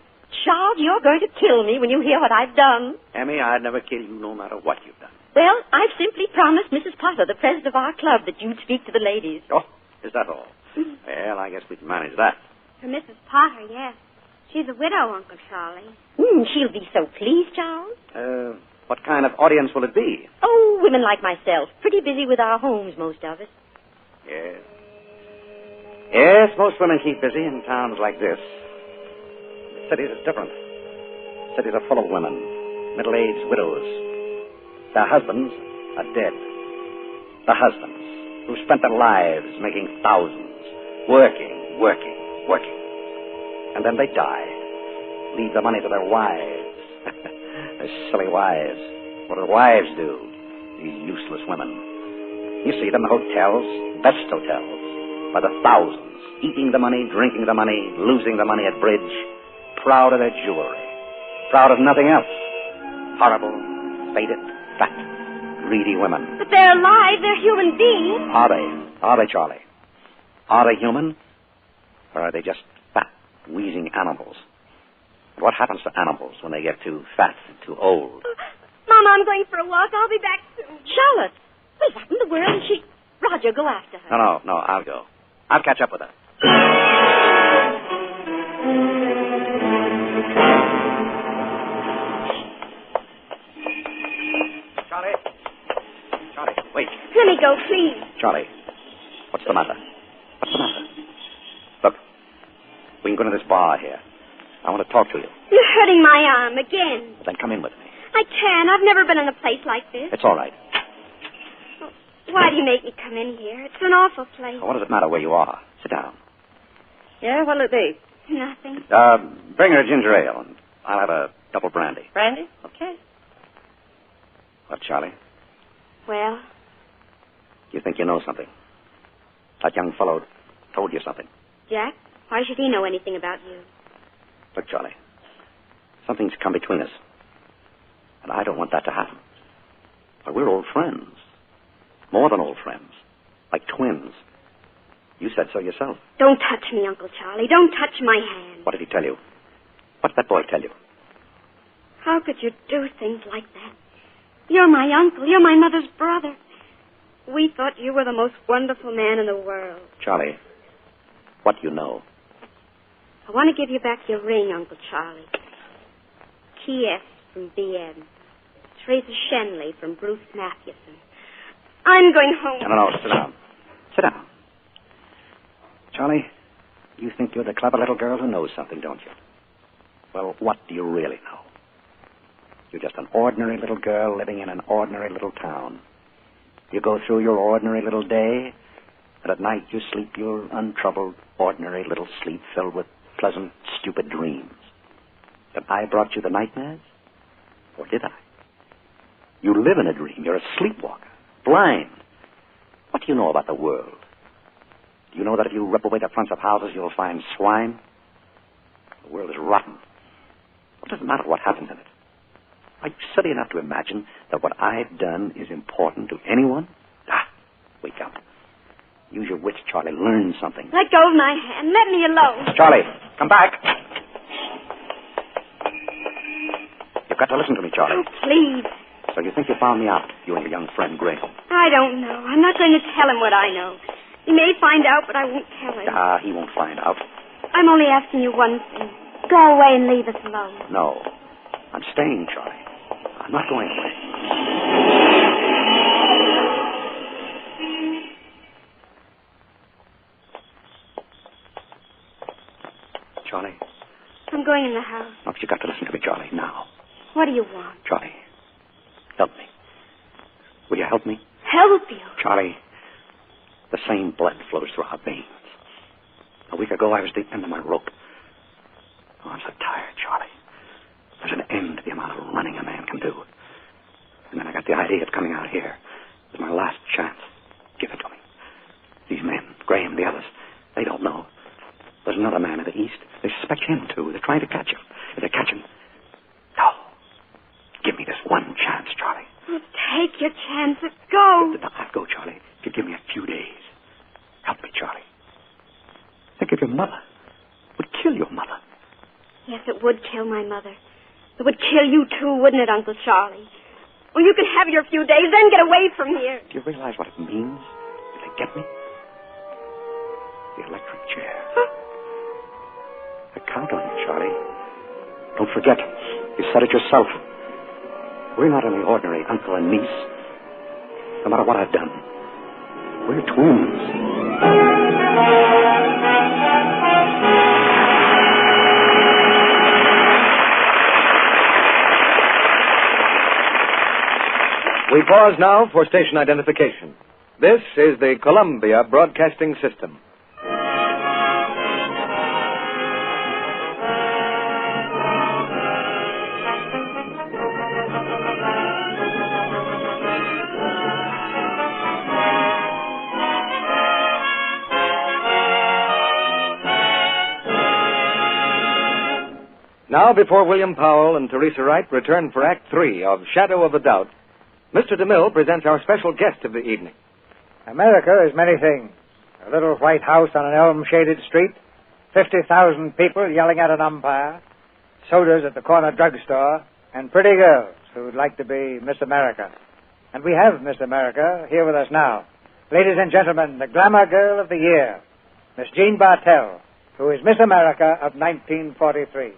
you're going to kill me when you hear what I've done. Emmy, I'd never kill you no matter what you've done. Well, I've simply promised Mrs. Potter, the president of our club, that you'd speak to the ladies. Oh, is that all? Well, I guess we can manage that. For Mrs. Potter, yes. She's a widow, Uncle Charlie. She'll be so pleased, Charles. What kind of audience will it be? Oh, women like myself. Pretty busy with our homes, most of us. Yes. Yes, most women keep busy in towns like this. The cities is different. Cities are full of women, middle-aged widows. Their husbands are dead. The husbands who spent their lives making thousands, working. And then they die. Leave the money to their wives. Their silly wives. What do wives do? These useless women. You see them in hotels, best hotels, by the thousands, eating the money, drinking the money, losing the money at bridge, proud of their jewelry, proud of nothing else. Horrible, faded, fat, greedy women. But they're alive. They're human beings. Are they? Are they, Charlie? Are they human? Or are they just fat, wheezing animals? What happens to animals when they get too fat and too old? Mama, I'm going for a walk. I'll be back soon. Charlotte! Well, what in the world is she... Roger, go after her. No, I'll go. I'll catch up with her. Charlie, wait. Let me go, please. Charlie, what's the matter? Look, we can go to this bar here. I want to talk to you. You're hurting my arm again. Then come in with me. I can't. I've never been in a place like this. It's all right. Why do you make me come in here? It's an awful place. Well, what does it matter where you are? Sit down. Yeah, what'll it be? Nothing. Bring her a ginger ale, and I'll have a double brandy. Brandy? Okay. What, Charlie? Well? You think you know something? That young fellow told you something. Jack? Why should he know anything about you? Look, Charlie, something's come between us. And I don't want that to happen. But we're old friends. More than old friends. Like twins. You said so yourself. Don't touch me, Uncle Charlie. Don't touch my hand. What did he tell you? What did that boy tell you? How could you do things like that? You're my uncle. You're my mother's brother. We thought you were the most wonderful man in the world. Charlie, what do you know? I want to give you back your ring, Uncle Charlie. T.S. from B.M. Teresa Shenley from Bruce Mathewson. I'm going home. No, sit down. Sit down. Charlie, you think you're the clever little girl who knows something, don't you? Well, what do you really know? You're just an ordinary little girl living in an ordinary little town. You go through your ordinary little day, and at night you sleep your untroubled, ordinary little sleep filled with pleasant, stupid dreams. That I brought you the nightmares? Or did I? You live in a dream. You're a sleepwalker. Blind. What do you know about the world? Do you know that if you rip away the fronts of houses, you'll find swine? The world is rotten. It doesn't matter what happens in it. Are you silly enough to imagine that what I've done is important to anyone? Wake up. Use your wits, Charlie. Learn something. Let go of my hand. Let me alone. Charlie, come back. You've got to listen to me, Charlie. Oh, please. So you think you found me out, you and your young friend, Graham? I don't know. I'm not going to tell him what I know. He may find out, but I won't tell him. He won't find out. I'm only asking you one thing. Go away and leave us alone. No. I'm staying, Charlie. I'm not going away. Charlie? I'm going in the house. No, but you've got to listen to me, Charlie, now. What do you want? Charlie, help me. Will you help me? Help you? Charlie, the same blood flows through our veins. A week ago, I was the end of my rope. Oh, I'm so tired, Charlie. There's an end to the amount of running a man can do. And then I got the idea of coming out here. It's my last chance. Give it to me. These men, Graham, the others, they don't know. There's another man in the East. They suspect him, too. They're trying to catch him. If they catch him... No. Give me this one chance, Charlie. Oh, take your chances. Go. I'll go, Charlie. If you give me a few days. Help me, Charlie. Think of your mother. It would kill your mother. Yes, it would kill my mother. It would kill you, too, wouldn't it, Uncle Charlie? Well, you can have your few days, then get away from here. Do you realize what it means if they get me? The electric chair. Huh? The count on you, Charlie. Don't forget, you said it yourself. We're not any ordinary uncle and niece. No matter what I've done, we're twins. We pause now for station identification. This is the Columbia Broadcasting System. Now, before William Powell and Teresa Wright return for Act 3 of Shadow of a Doubt, Mr. DeMille presents our special guest of the evening. America is many things. A little white house on an elm-shaded street, 50,000 people yelling at an umpire, sodas at the corner drugstore, and pretty girls who'd like to be Miss America. And we have Miss America here with us now. Ladies and gentlemen, the glamour girl of the year, Miss Jean Bartell, who is Miss America of 1943.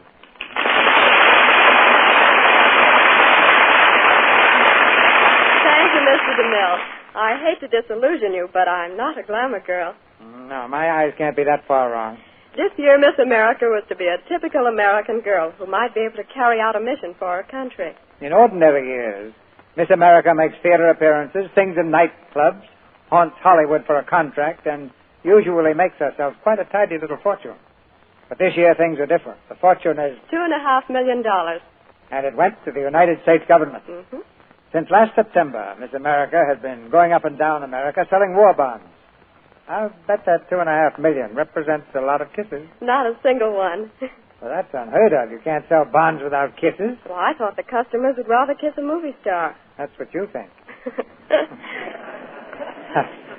Mr. DeMille, I hate to disillusion you, but I'm not a glamour girl. No, my eyes can't be that far wrong. This year, Miss America was to be a typical American girl who might be able to carry out a mission for her country. In ordinary years, Miss America makes theater appearances, sings in nightclubs, haunts Hollywood for a contract, and usually makes herself quite a tidy little fortune. But this year, things are different. The fortune is $2.5 million. And it went to the United States government. Mm-hmm. Since last September, Miss America has been going up and down America selling war bonds. I'll bet that $2.5 million represents a lot of kisses. Not a single one. Well, that's unheard of. You can't sell bonds without kisses. Well, I thought the customers would rather kiss a movie star. That's what you think.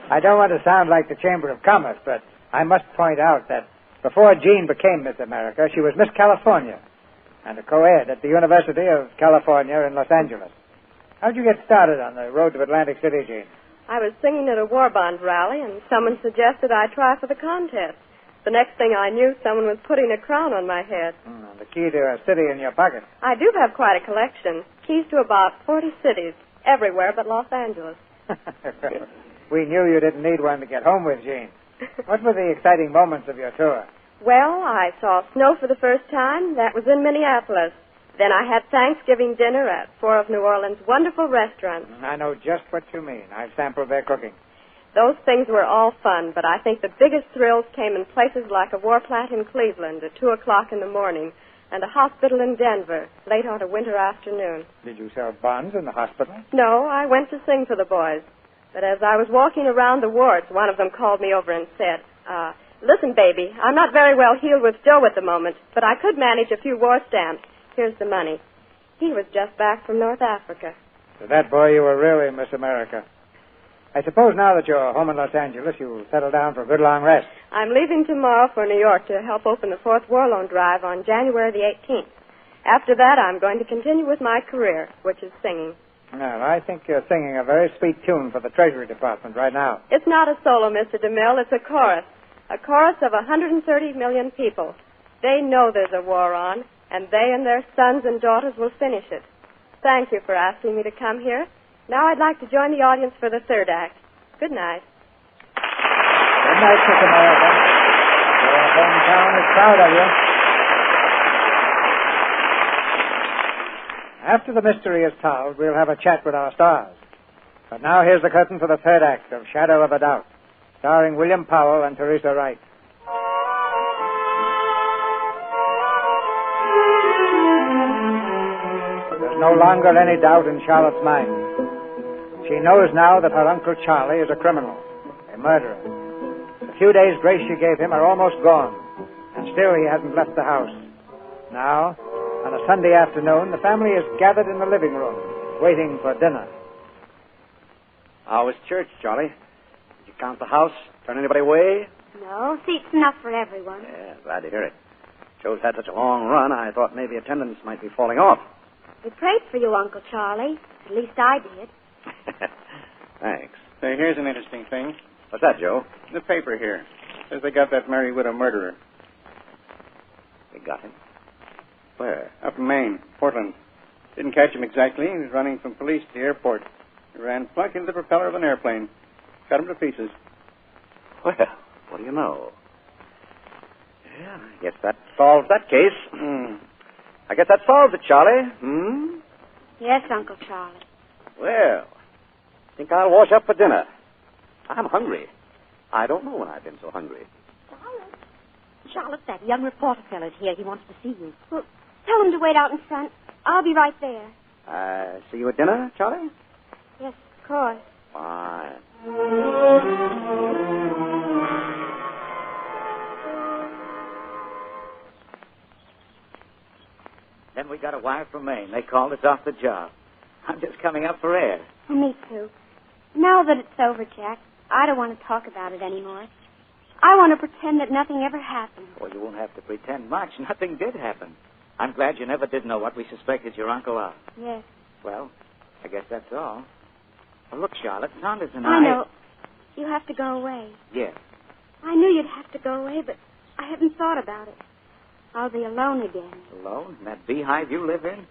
I don't want to sound like the Chamber of Commerce, but I must point out that before Jean became Miss America, she was Miss California and a co-ed at the University of California in Los Angeles. How'd you get started on the road to Atlantic City, Jean? I was singing at a war bond rally, and someone suggested I try for the contest. The next thing I knew, someone was putting a crown on my head. The key to a city in your pocket. I do have quite a collection. Keys to about 40 cities, everywhere but Los Angeles. We knew you didn't need one to get home with, Jean. What were the exciting moments of your tour? Well, I saw snow for the first time. That was in Minneapolis. Then I had Thanksgiving dinner at 4 of New Orleans' wonderful restaurants. I know just what you mean. I've sampled their cooking. Those things were all fun, but I think the biggest thrills came in places like a war plant in Cleveland at 2 o'clock in the morning and a hospital in Denver late on a winter afternoon. Did you sell bonds in the hospital? No, I went to sing for the boys. But as I was walking around the wards, one of them called me over and said, listen, baby, I'm not very well healed with dough at the moment, but I could manage a few war stamps. Here's the money. He was just back from North Africa. To that boy, you were really Miss America. I suppose now that you're home in Los Angeles, you'll settle down for a good long rest. I'm leaving tomorrow for New York to help open the 4th War Loan Drive on January the 18th. After that, I'm going to continue with my career, which is singing. Well, I think you're singing a very sweet tune for the Treasury Department right now. It's not a solo, Mr. DeMille. It's a chorus. A chorus of 130 million people. They know there's a war on, and they and their sons and daughters will finish it. Thank you for asking me to come here. Now I'd like to join the audience for the 3rd act. Good night. Good night, Miss America. Your hometown is proud of you. After the mystery is solved, we'll have a chat with our stars. But now here's the curtain for the 3rd act of Shadow of a Doubt, starring William Powell and Teresa Wright. There's no longer any doubt in Charlotte's mind. She knows now that her Uncle Charlie is a criminal, a murderer. The few days' grace she gave him are almost gone, and still he hasn't left the house. Now, on a Sunday afternoon, the family is gathered in the living room, waiting for dinner. How was church, Charlie? Did you count the house? Turn anybody away? No, seats enough for everyone. Yeah, glad to hear it. Joe's had such a long run, I thought maybe attendance might be falling off. We prayed for you, Uncle Charlie. At least I did. Thanks. Say, here's an interesting thing. What's that, Joe? The paper here. Says they got that married widow murderer. They got him. Where? Up in Maine, Portland. Didn't catch him exactly. He was running from police to the airport. He ran plunk into the propeller of an airplane. Cut him to pieces. Well, what do you know? Yeah, I guess that solves that case. I guess that solves it, Charlie. Yes, Uncle Charlie. Well, think I'll wash up for dinner. I'm hungry. I don't know when I've been so hungry. Charlotte, that young reporter fellow's here. He wants to see you. Well, tell him to wait out in front. I'll be right there. See you at dinner, Charlie? Yes, of course. Fine. Then we got a wire from Maine. They called us off the job. I'm just coming up for air. Me too. Now that it's over, Jack, I don't want to talk about it anymore. I want to pretend that nothing ever happened. Well, you won't have to pretend much. Nothing did happen. I'm glad you never did know what we suspected your uncle of. Yes. Well, I guess that's all. Well, look, Charlotte, Saunders and I know. You have to go away. Yes. I knew you'd have to go away, but I hadn't thought about it. I'll be alone again. Alone? In that beehive you live in?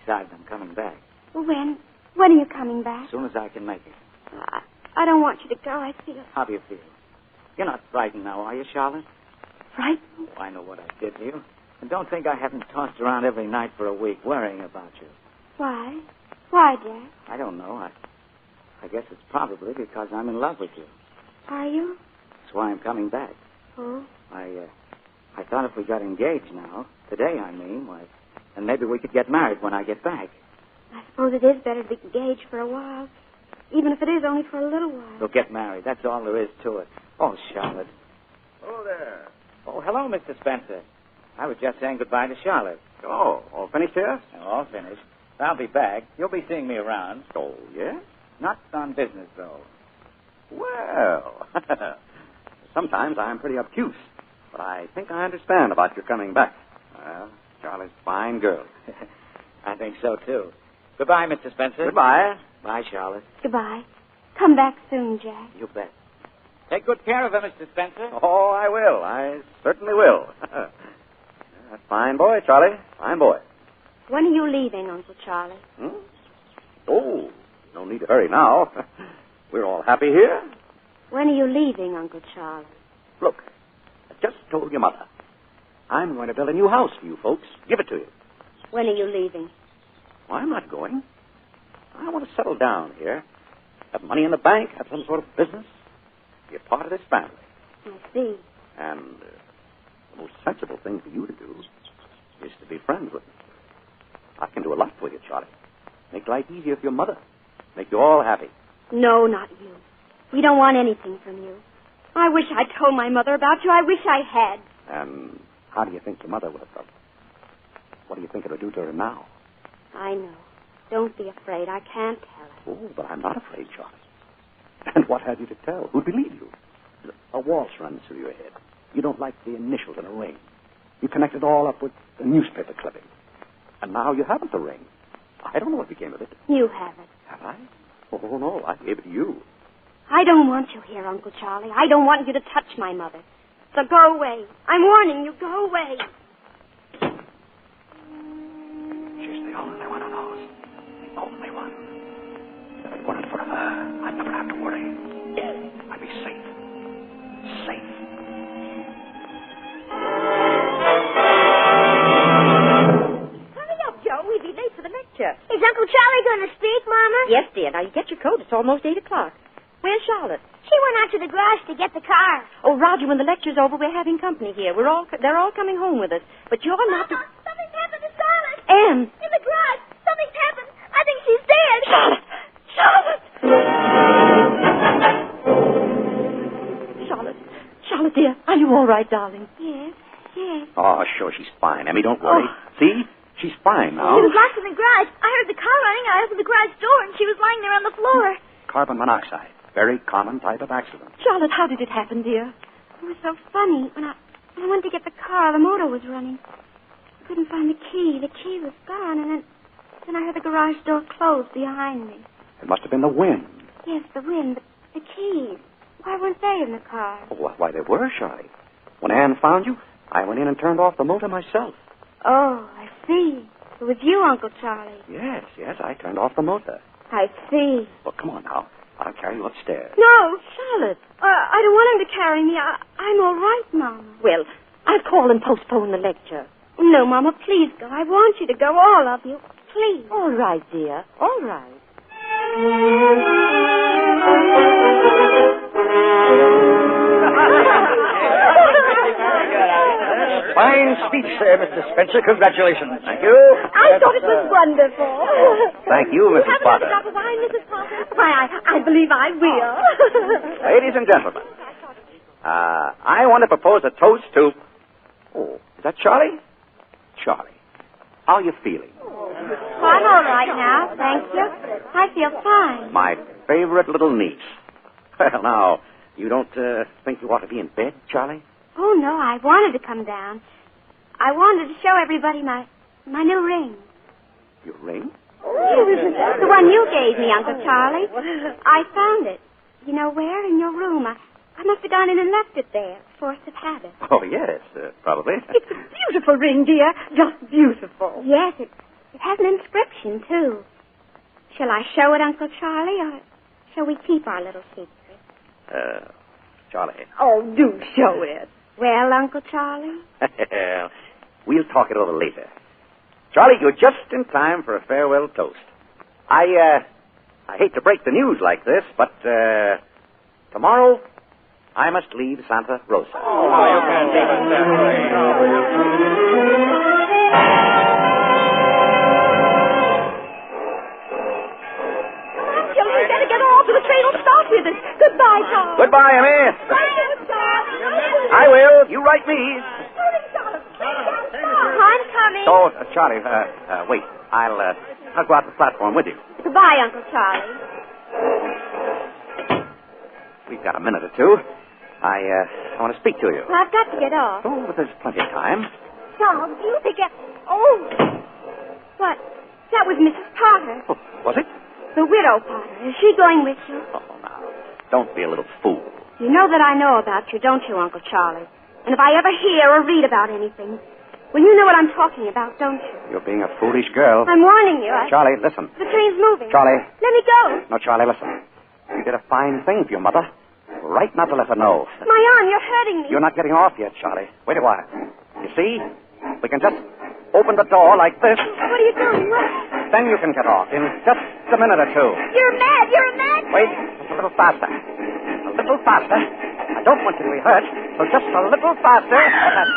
Besides, I'm coming back. Well, when? When are you coming back? As soon as I can make it. I don't want you to go. I feel... How do you feel? You're not frightened now, are you, Charlotte? Frightened? Oh, I know what I did to you. And don't think I haven't tossed around every night for a week worrying about you. Why? Why, Jack? I don't know. I guess it's probably because I'm in love with you. Are you? That's why I'm coming back. Oh? I thought if we got engaged now, today I mean, why, then maybe we could get married when I get back. I suppose it is better to be engaged for a while, even if it is only for a little while. We'll get married. That's all there is to it. Oh, Charlotte. Oh, there. Oh, hello, Mr. Spencer. I was just saying goodbye to Charlotte. Oh, all finished here? All finished. I'll be back. You'll be seeing me around. Oh, yeah? Not on business, though. Well, sometimes I'm pretty obtuse, but I think I understand about your coming back. Well, Charlie's a fine girl. I think so, too. Goodbye, Mr. Spencer. Goodbye. Bye, Charlotte. Goodbye. Come back soon, Jack. You bet. Take good care of her, Mr. Spencer. Oh, I will. I certainly will. Fine boy, Charlie. Fine boy. When are you leaving, Uncle Charlie? Oh, no need to hurry now. We're all happy here. When are you leaving, Uncle Charlie? Look, I just told your mother. I'm going to build a new house for you folks. Give it to you. When are you leaving? Well, I'm not going. I want to settle down here. Have money in the bank, have some sort of business. Be a part of this family. I see. And the most sensible thing for you to do is to be friends with me. I can do a lot for you, Charlie. Make life easier for your mother. Make you all happy. No, not you. We don't want anything from you. I wish I'd told my mother about you. I wish I had. And how do you think your mother would have felt? What do you think it'll do to her now? I know. Don't be afraid. I can't tell her. Oh, but I'm not afraid, Charlie. And what have you to tell? Who'd believe you? A waltz runs through your head. You don't like the initials in a ring. You connect it all up with a newspaper clipping. And now you haven't the ring. I don't know what became of it. You have it. Have I? Oh, no, I gave it to you. I don't want you here, Uncle Charlie. I don't want you to touch my mother. So go away. I'm warning you. Go away. She's the only one who knows. The only one. If it weren't for her, I'd never have to worry. I'd be safe. Safe. Hurry up, Joe. We'll be late for the lecture. Is Uncle Charlie going to speak, Mama? Yes, dear. Now, you get your coat. It's almost 8 o'clock. Where's Charlotte? She went out to the garage to get the car. Oh, Roger, when the lecture's over, we're having company here. They're all coming home with us. But you're not to... Something's happened to Charlotte. Anne. In the garage. Something's happened. I think she's dead. Charlotte. Charlotte, dear. Are you all right, darling? Yes. Yes. Oh, sure, she's fine. Emmy, don't worry. See? She's fine now. She was locked in the garage. I heard the car running. I opened the garage door, and she was lying there on the floor. Carbon monoxide. Very common type of accident. Charlotte, how did it happen, dear? It was so funny. When I went to get the car, the motor was running. I couldn't find the key. The key was gone, and then I heard the garage door close behind me. It must have been the wind. Yes, the wind, but the keys. Why weren't they in the car? Oh, why, they were, Charlie. When Anne found you, I went in and turned off the motor myself. Oh, I see. It was you, Uncle Charlie. Yes, I turned off the motor. I see. Well, come on now. I'll carry you upstairs. No, Charlotte. I don't want him to carry me. I'm all right, Mama. Well, I'll call and postpone the lecture. No, Mama, please go. I want you to go, all of you. Please. All right, dear. All right. Fine speech there, Mr. Spencer. Congratulations. Thank you. I thought it was wonderful. Thank you, Mrs. Potter. Have a drop of wine, Mrs. Potter? Why, I believe I will. Ladies and gentlemen, I want to propose a toast to... Oh, is that Charlie? Charlie, how are you feeling? I'm all right now, thank you. I feel fine. My favorite little niece. Well, now, you don't think you ought to be in bed, Charlie? Oh, no, I wanted to come down. I wanted to show everybody my new ring. Your ring? The one you gave me, Uncle Charlie. I found it. You know where? In your room. I must have gone in and left it there. Force of habit. Oh, yes, probably. It's a beautiful ring, dear. Just beautiful. Yes, it has an inscription, too. Shall I show it, Uncle Charlie, or shall we keep our little secret? Charlie. Oh, do show it. Well, Uncle Charlie? We'll talk it over later. Charlie, you're just in time for a farewell toast. I hate to break the news like this, but tomorrow I must leave Santa Rosa. Oh, you can't leave us that way. You better get off or the train will stop with us. Goodbye, Tom. Goodbye, Emmy. I will. You write me. I'm coming. Oh, Charlie, wait. I'll go out the platform with you. Goodbye, Uncle Charlie. We've got a minute or two. I want to speak to you. Well, I've got to get off. Oh, but there's plenty of time. Charles, do you think Oh! What? That was Mrs. Potter. Oh, was it? The widow Potter. Is she going with you? Oh, now, don't be a little fool. You know that I know about you, don't you, Uncle Charlie? And if I ever hear or read about anything, well, you know what I'm talking about, don't you? You're being a foolish girl. I'm warning you. Charlie, listen. The train's moving. Charlie. Let me go. No, Charlie, listen. You did a fine thing for your mother. Right not to let her know. My arm, you're hurting me. You're not getting off yet, Charlie. Wait a while. You see? We can just open the door like this. What are you doing? What? Then you can get off in just a minute or two. You're mad. You're a mad. Wait, just a little faster. A little faster. I don't want you to be hurt, so just a little faster.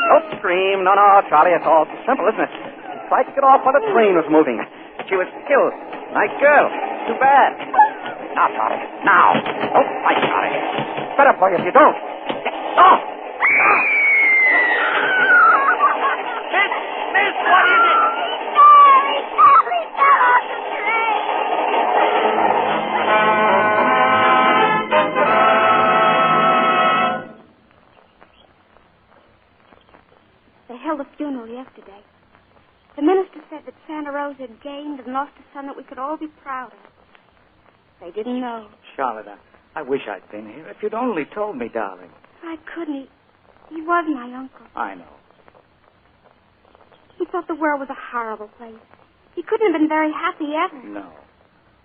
Don't scream. No, Charlie, it's all simple, isn't it? She tried to get off while the train was moving. She was killed. Nice girl. Too bad. Now, Charlie. Now. Don't fight, Charlie. It's better for you if you don't. Get off. Miss, what is it? Charlie fell off the train. They held a funeral yesterday. The minister said that Santa Rosa had gained and lost a son that we could all be proud of. They didn't know. Charlotte, I wish I'd been here. If you'd only told me, darling. I couldn't. He was my uncle. I know. He thought the world was a horrible place. He couldn't have been very happy ever. No.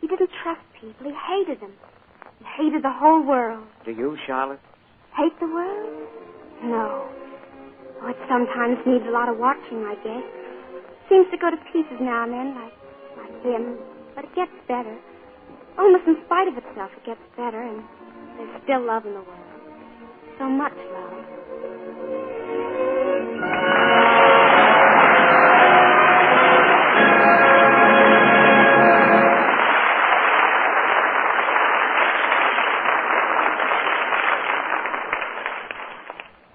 He didn't trust people. He hated them. He hated the whole world. Do you, Charlotte? Hate the world? No. Oh, it sometimes needs a lot of watching, I guess. Seems to go to pieces now and then, like him. But it gets better. Almost in spite of itself, it gets better, and there's still love in the world. So much love.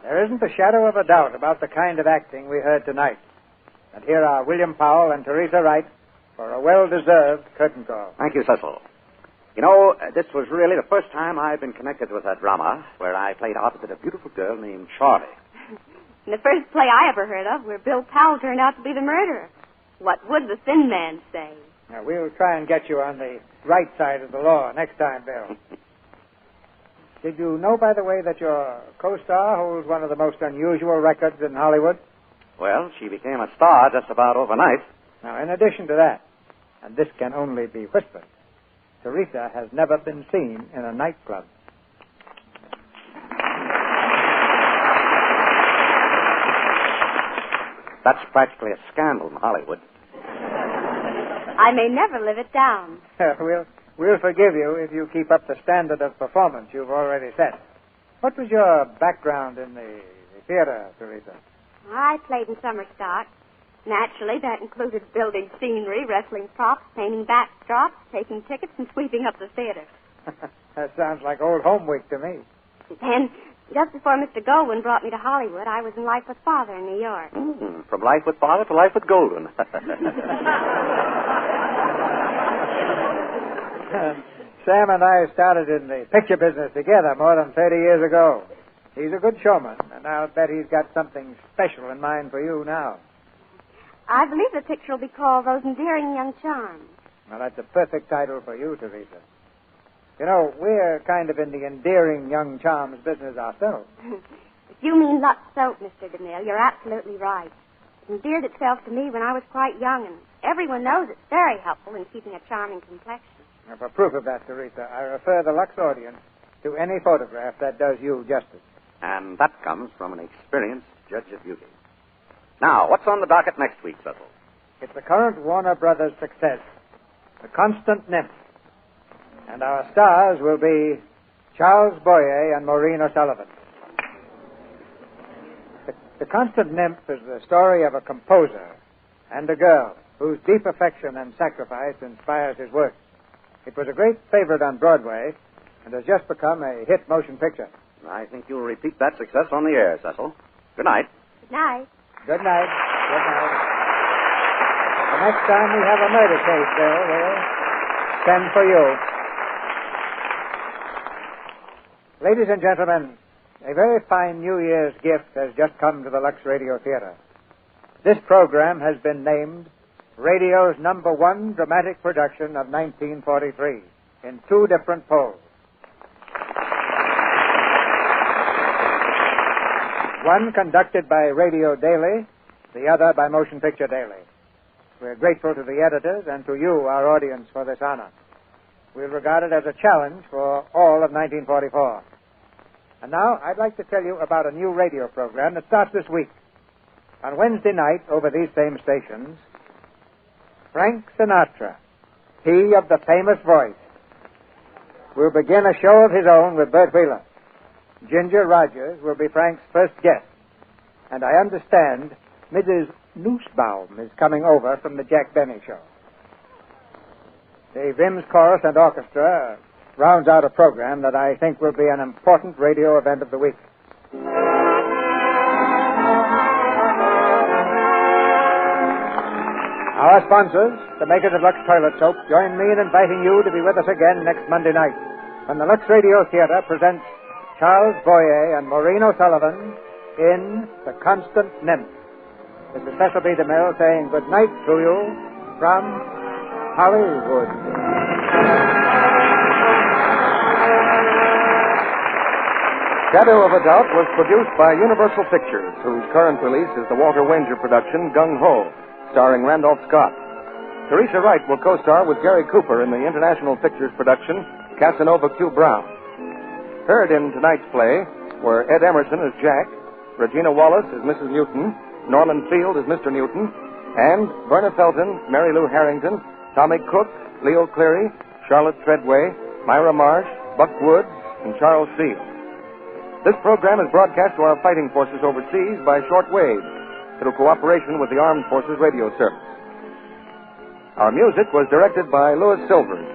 There isn't a shadow of a doubt about the kind of acting we heard tonight. And here are William Powell and Teresa Wright for a well-deserved curtain call. Thank you, Cecil. You know, this was really the first time I've been connected with a drama where I played opposite a beautiful girl named Charlie. The first play I ever heard of where Bill Powell turned out to be the murderer. What would the Thin Man say? Now, we'll try and get you on the right side of the law next time, Bill. Did you know, by the way, that your co-star holds one of the most unusual records in Hollywood? Well, she became a star just about overnight. Now, in addition to that, and this can only be whispered, Teresa has never been seen in a nightclub. That's practically a scandal in Hollywood. I may never live it down. We'll forgive you if you keep up the standard of performance you've already set. What was your background in the theater, Teresa? I played in summer stock. Naturally, that included building scenery, wrestling props, painting backdrops, taking tickets, and sweeping up the theater. That sounds like old home week to me. And just before Mr. Goldwyn brought me to Hollywood, I was in Life with Father in New York. From Life with Father to Life with Goldwyn. Sam and I started in the picture business together more than 30 years ago. He's a good showman, and I'll bet he's got something special in mind for you now. I believe the picture will be called Those Endearing Young Charms. Well, that's a perfect title for you, Teresa. You know, we're kind of in the endearing young charms business ourselves. If you mean Lux soap, Mr. DeMille, you're absolutely right. It endeared itself to me when I was quite young, and everyone knows it's very helpful in keeping a charming complexion. Now, for proof of that, Teresa, I refer the Lux audience to any photograph that does you justice. And that comes from an experienced judge of beauty. Now, what's on the docket next week, Cecil? It's the current Warner Brothers success, The Constant Nymph. And our stars will be Charles Boyer and Maureen O'Sullivan. The Constant Nymph is the story of a composer and a girl whose deep affection and sacrifice inspires his work. It was a great favorite on Broadway and has just become a hit motion picture. I think you'll repeat that success on the air, Cecil. Good night. Good night. Good night. Good night. The next time we have a murder case, Bill, we'll send for you. Ladies and gentlemen, a very fine New Year's gift has just come to the Lux Radio Theater. This program has been named radio's #1 dramatic production of 1943 in 2 different polls. One conducted by Radio Daily, the other by Motion Picture Daily. We're grateful to the editors and to you, our audience, for this honor. We'll regard it as a challenge for all of 1944. And now, I'd like to tell you about a new radio program that starts this week. On Wednesday night, over these same stations, Frank Sinatra, he of the famous voice, will begin a show of his own with Bert Wheeler. Ginger Rogers will be Frank's first guest. And I understand Mrs. Nussbaum is coming over from the Jack Benny Show. The Vims Chorus and Orchestra rounds out a program that I think will be an important radio event of the week. Our sponsors, the makers of Lux Toilet Soap, join me in inviting you to be with us again next Monday night when the Lux Radio Theater presents Charles Boyer and Maureen O'Sullivan in The Constant Nymph. This is Cecil B. DeMille saying good night to you from Hollywood. Shadow of a Doubt was produced by Universal Pictures, whose current release is the Walter Wenger production, Gung Ho, starring Randolph Scott. Teresa Wright will co-star with Gary Cooper in the International Pictures production, Casanova Q. Brown. Heard in tonight's play were Ed Emerson as Jack, Regina Wallace as Mrs. Newton, Norman Field as Mr. Newton, and Verna Felton, Mary Lou Harrington, Tommy Cook, Leo Cleary, Charlotte Treadway, Myra Marsh, Buck Woods, and Charles Field. This program is broadcast to our fighting forces overseas by shortwave through cooperation with the Armed Forces Radio Service. Our music was directed by Louis Silvers.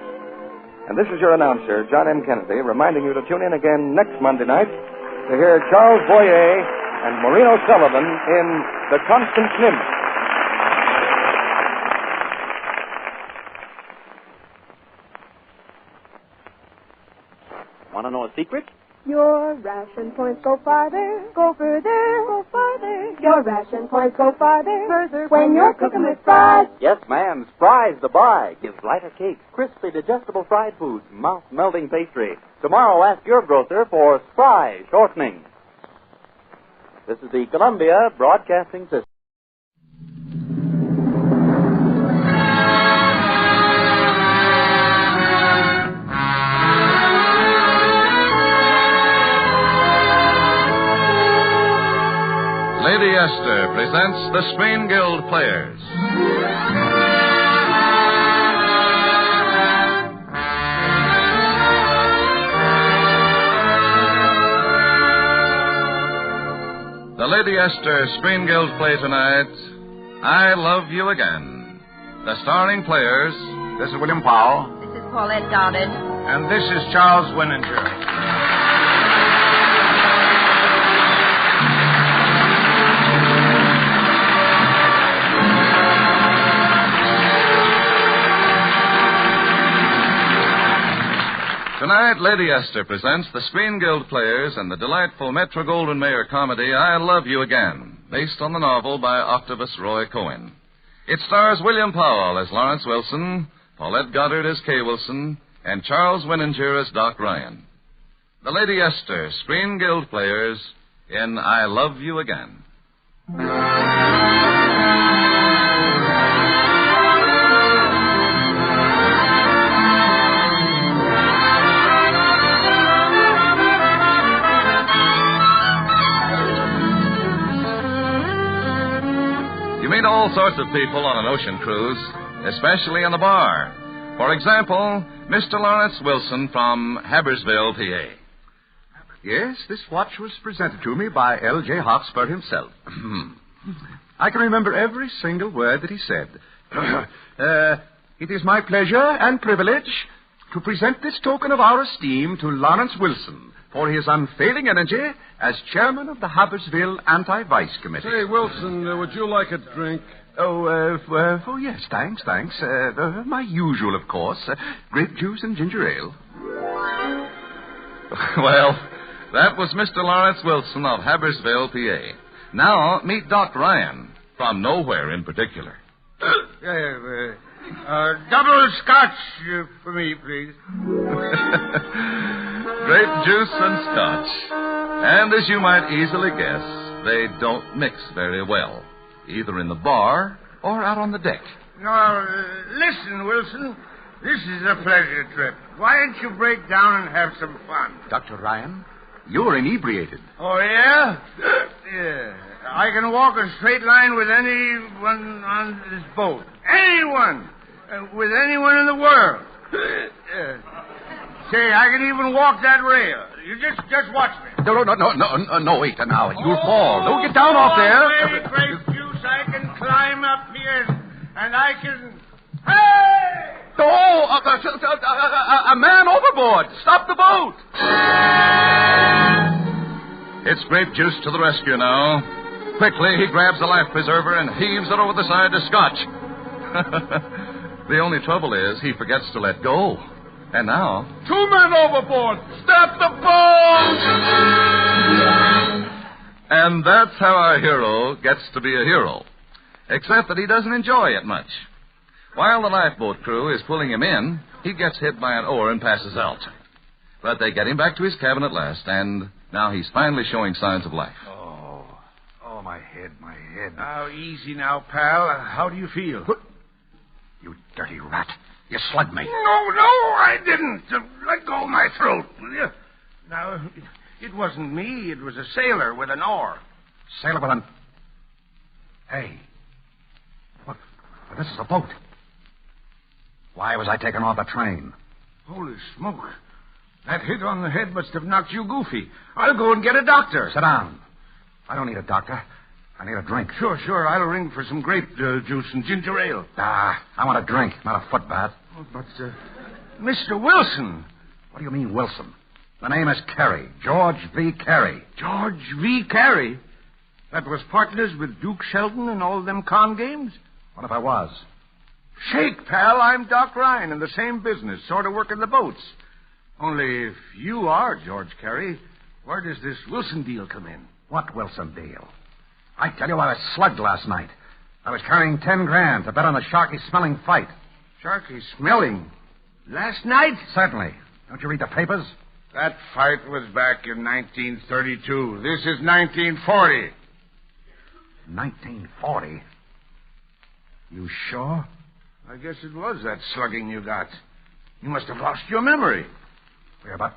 And this is your announcer, John M. Kennedy, reminding you to tune in again next Monday night to hear Charles Boyer and Maureen O'Sullivan in The Constant Nymph. Want to know a secret? Your ration points go farther, go further, go farther. your ration points go further when you're cooking with fries. Yes, ma'am. Fries the buy. Gives lighter cakes, crispy, digestible fried foods, mouth-melting pastry. Tomorrow, ask your grocer for Fry shortening. This is the Columbia Broadcasting System. Lady Esther presents the Screen Guild Players. The Lady Esther Screen Guild play tonight, I Love You Again. The starring players... This is William Powell. This is Paulette Goddard. And this is Charles Winninger. Tonight, Lady Esther presents the Screen Guild Players and the delightful Metro-Goldwyn-Mayer comedy I Love You Again, based on the novel by Octavius Roy Cohen. It stars William Powell as Lawrence Wilson, Paulette Goddard as Kay Wilson, and Charles Winninger as Doc Ryan. The Lady Esther Screen Guild Players in I Love You Again. Meet all sorts of people on an ocean cruise, especially in the bar. For example, Mr. Lawrence Wilson from Habersville, PA. Yes, this watch was presented to me by L.J. Hotspur himself. I can remember every single word that he said. It is my pleasure and privilege to present this token of our esteem to Lawrence Wilson for his unfailing energy as chairman of the Habersville Anti-Vice Committee. Say, Wilson, would you like a drink? Oh, yes, thanks. My usual, of course. Grape juice and ginger ale. Well, that was Mr. Lawrence Wilson of Habersville, PA. Now, meet Doc Ryan, from nowhere in particular. Double scotch for me, please. Grape juice and scotch. And as you might easily guess, they don't mix very well, either in the bar or out on the deck. Now, listen, Wilson. This is a pleasure trip. Why don't you break down and have some fun? Dr. Ryan, you're inebriated. Oh, yeah? Yeah. I can walk a straight line with anyone on this boat. Anyone. With anyone in the world. Say, I can even walk that rail. You just watch me. No, wait now. You'll fall. Don't get down off there. Grape juice, I can climb up here, and I can... Hey! Oh, a man overboard. Stop the boat. It's Grape Juice to the rescue now. Quickly, he grabs the life preserver and heaves it over the side to Scotch. The only trouble is he forgets to let go. And now... 2 men overboard! Stop the boat! And that's how our hero gets to be a hero. Except that he doesn't enjoy it much. While the lifeboat crew is pulling him in, he gets hit by an oar and passes out. But they get him back to his cabin at last, and now he's finally showing signs of life. Oh, my head. Now, easy now, pal. How do you feel? You dirty rat. You slugged me. No, I didn't. Let go of my throat, will you? Now, it wasn't me. It was a sailor with an oar. Sailor with an... Hey. Look, this is a boat. Why was I taken off the train? Holy smoke. That hit on the head must have knocked you goofy. I'll go and get a doctor. Sit down. I don't need a doctor. I need a drink. Sure. I'll ring for some grape juice and ginger ale. I want a drink, not a foot bath. But, Mr. Wilson. What do you mean, Wilson? The name is Carey. George V. Carey. George V. Carey? That was partners with Duke Shelton in all them con games? What if I was? Shake, pal. I'm Doc Ryan in the same business, sort of working the boats. Only if you are George Carey, where does this Wilson deal come in? What Wilson deal? I tell you, I was slugged last night. I was carrying 10 grand to bet on a sharky-smelling fight. Sharky-smelling? Last night? Certainly. Don't you read the papers? That fight was back in 1932. This is 1940. 1940? You sure? I guess it was that slugging you got. You must have lost your memory. Yeah, but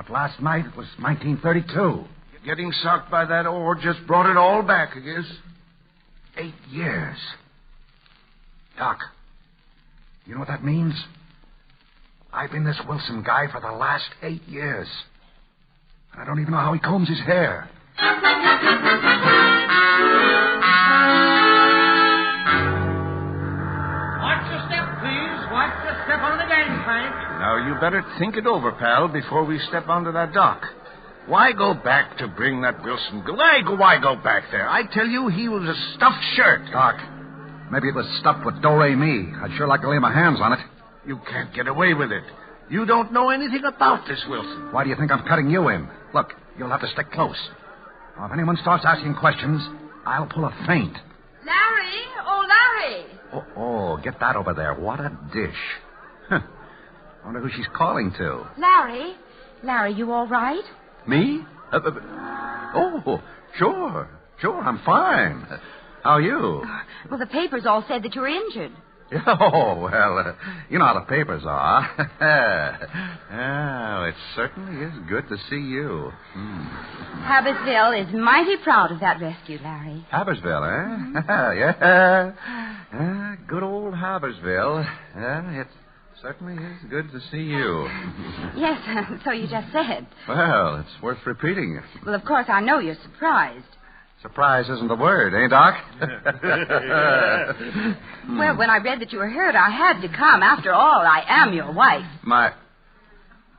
last night it was 1932. Getting socked by that ore just brought it all back, I guess. 8 years. Doc, you know what that means? I've been this Wilson guy for the last 8 years. I don't even know how he combs his hair. Watch your step, please. Watch your step on the gangplank. Now, you better think it over, pal, before we step onto that dock. Why go back to bring that Wilson? Why go back there? I tell you, he was a stuffed shirt. Doc, maybe it was stuffed with do-re-mi. I'd sure like to lay my hands on it. You can't get away with it. You don't know anything about this, Wilson. Why do you think I'm cutting you in? Look, you'll have to stick close. Now, if anyone starts asking questions, I'll pull a feint. Larry! Oh, Larry! Oh, get that over there. What a dish. Huh. I wonder who she's calling to. Larry? Larry, you all right? Me? Oh, sure, I'm fine. How are you? Well, the papers all said that you were injured. Oh, well, you know how the papers are. Oh, it certainly is good to see you. Habersville is mighty proud of that rescue, Larry. Habersville, eh? Yeah. Good old Habersville. It certainly is good to see you. Yes, so you just said. Well, it's worth repeating. Well, of course, I know you're surprised. Surprise isn't the word, eh, Doc? Well, when I read that you were hurt, I had to come. After all, I am your wife.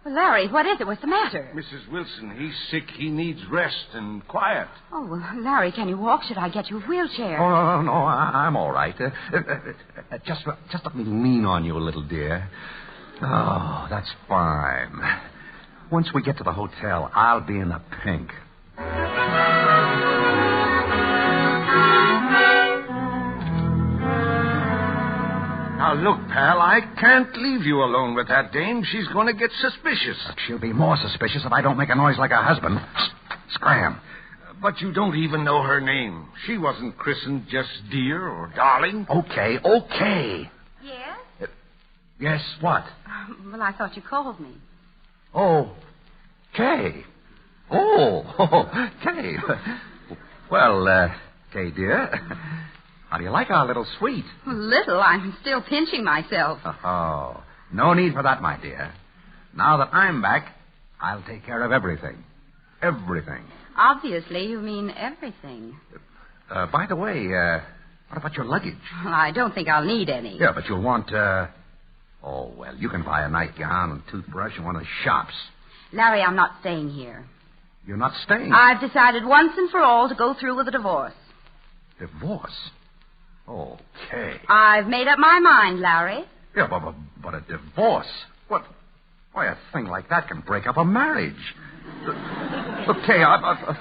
Well, Larry, what is it? What's the matter? Mrs. Wilson, he's sick. He needs rest and quiet. Oh, well, Larry, can you walk? Should I get you a wheelchair? Oh, no, I'm all right. Just let me lean on you a little, dear. Oh, that's fine. Once we get to the hotel, I'll be in the pink. Now, look, pal, I can't leave you alone with that dame. She's going to get suspicious. She'll be more suspicious if I don't make a noise like her husband. Scram. But you don't even know her name. She wasn't christened just dear or darling. Okay. Yes? Yes, what? Well, I thought you called me. Oh, Kay. Oh, Kay. Well, Kay, dear, how do you like our little suite? Little. I'm still pinching myself. Oh, no need for that, my dear. Now that I'm back, I'll take care of everything. Everything. Obviously, you mean everything. By the way, what about your luggage? Well, I don't think I'll need any. Yeah, but you'll want, oh, well, you can buy a nightgown and toothbrush in one of the shops. Larry, I'm not staying here. You're not staying? I've decided once and for all to go through with a divorce. Divorce? Okay. I've made up my mind, Larry. Yeah, but a divorce? What? Why, a thing like that can break up a marriage. Okay, are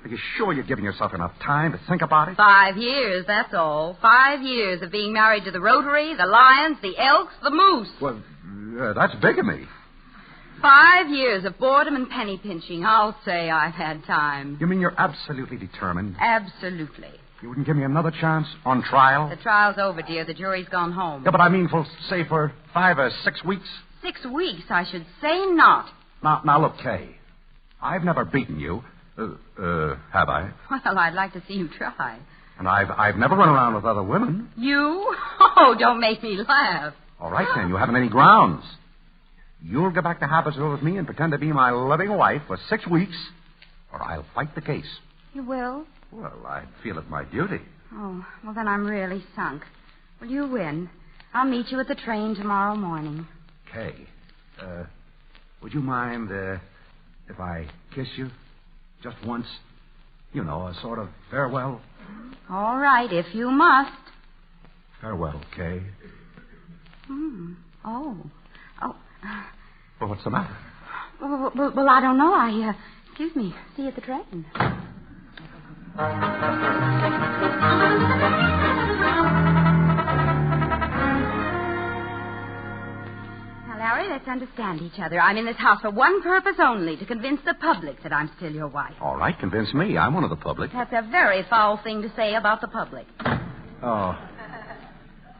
you sure you're giving yourself enough time to think about it? 5 years, that's all. 5 years of being married to the Rotary, the Lions, the Elks, the Moose. Well, that's bigamy. 5 years of boredom and penny pinching. I'll say I've had time. You mean you're absolutely determined? Absolutely. You wouldn't give me another chance on trial? The trial's over, dear. The jury's gone home. Yeah, but I mean, for 5 or 6 weeks? 6 weeks, I should say not. Now, look, Kay. I've never beaten you. Have I? Well, I'd like to see you try. And I've never run around with other women. You? Oh, don't make me laugh. All right, then. You haven't any grounds. You'll go back to Habersville with me and pretend to be my loving wife for 6 weeks, or I'll fight the case. You will? Well, I feel it my duty. Oh, well, then I'm really sunk. Well, you win. I'll meet you at the train tomorrow morning. Kay, would you mind if I kiss you just once? You know, a sort of farewell. All right, if you must. Farewell, Kay. Oh. Well, what's the matter? Well, I don't know. Excuse me. See you at the train. Now, Larry, let's understand each other. I'm in this house for one purpose only, to convince the public that I'm still your wife. All right, convince me. I'm one of the public. That's a very foul thing to say about the public. Oh.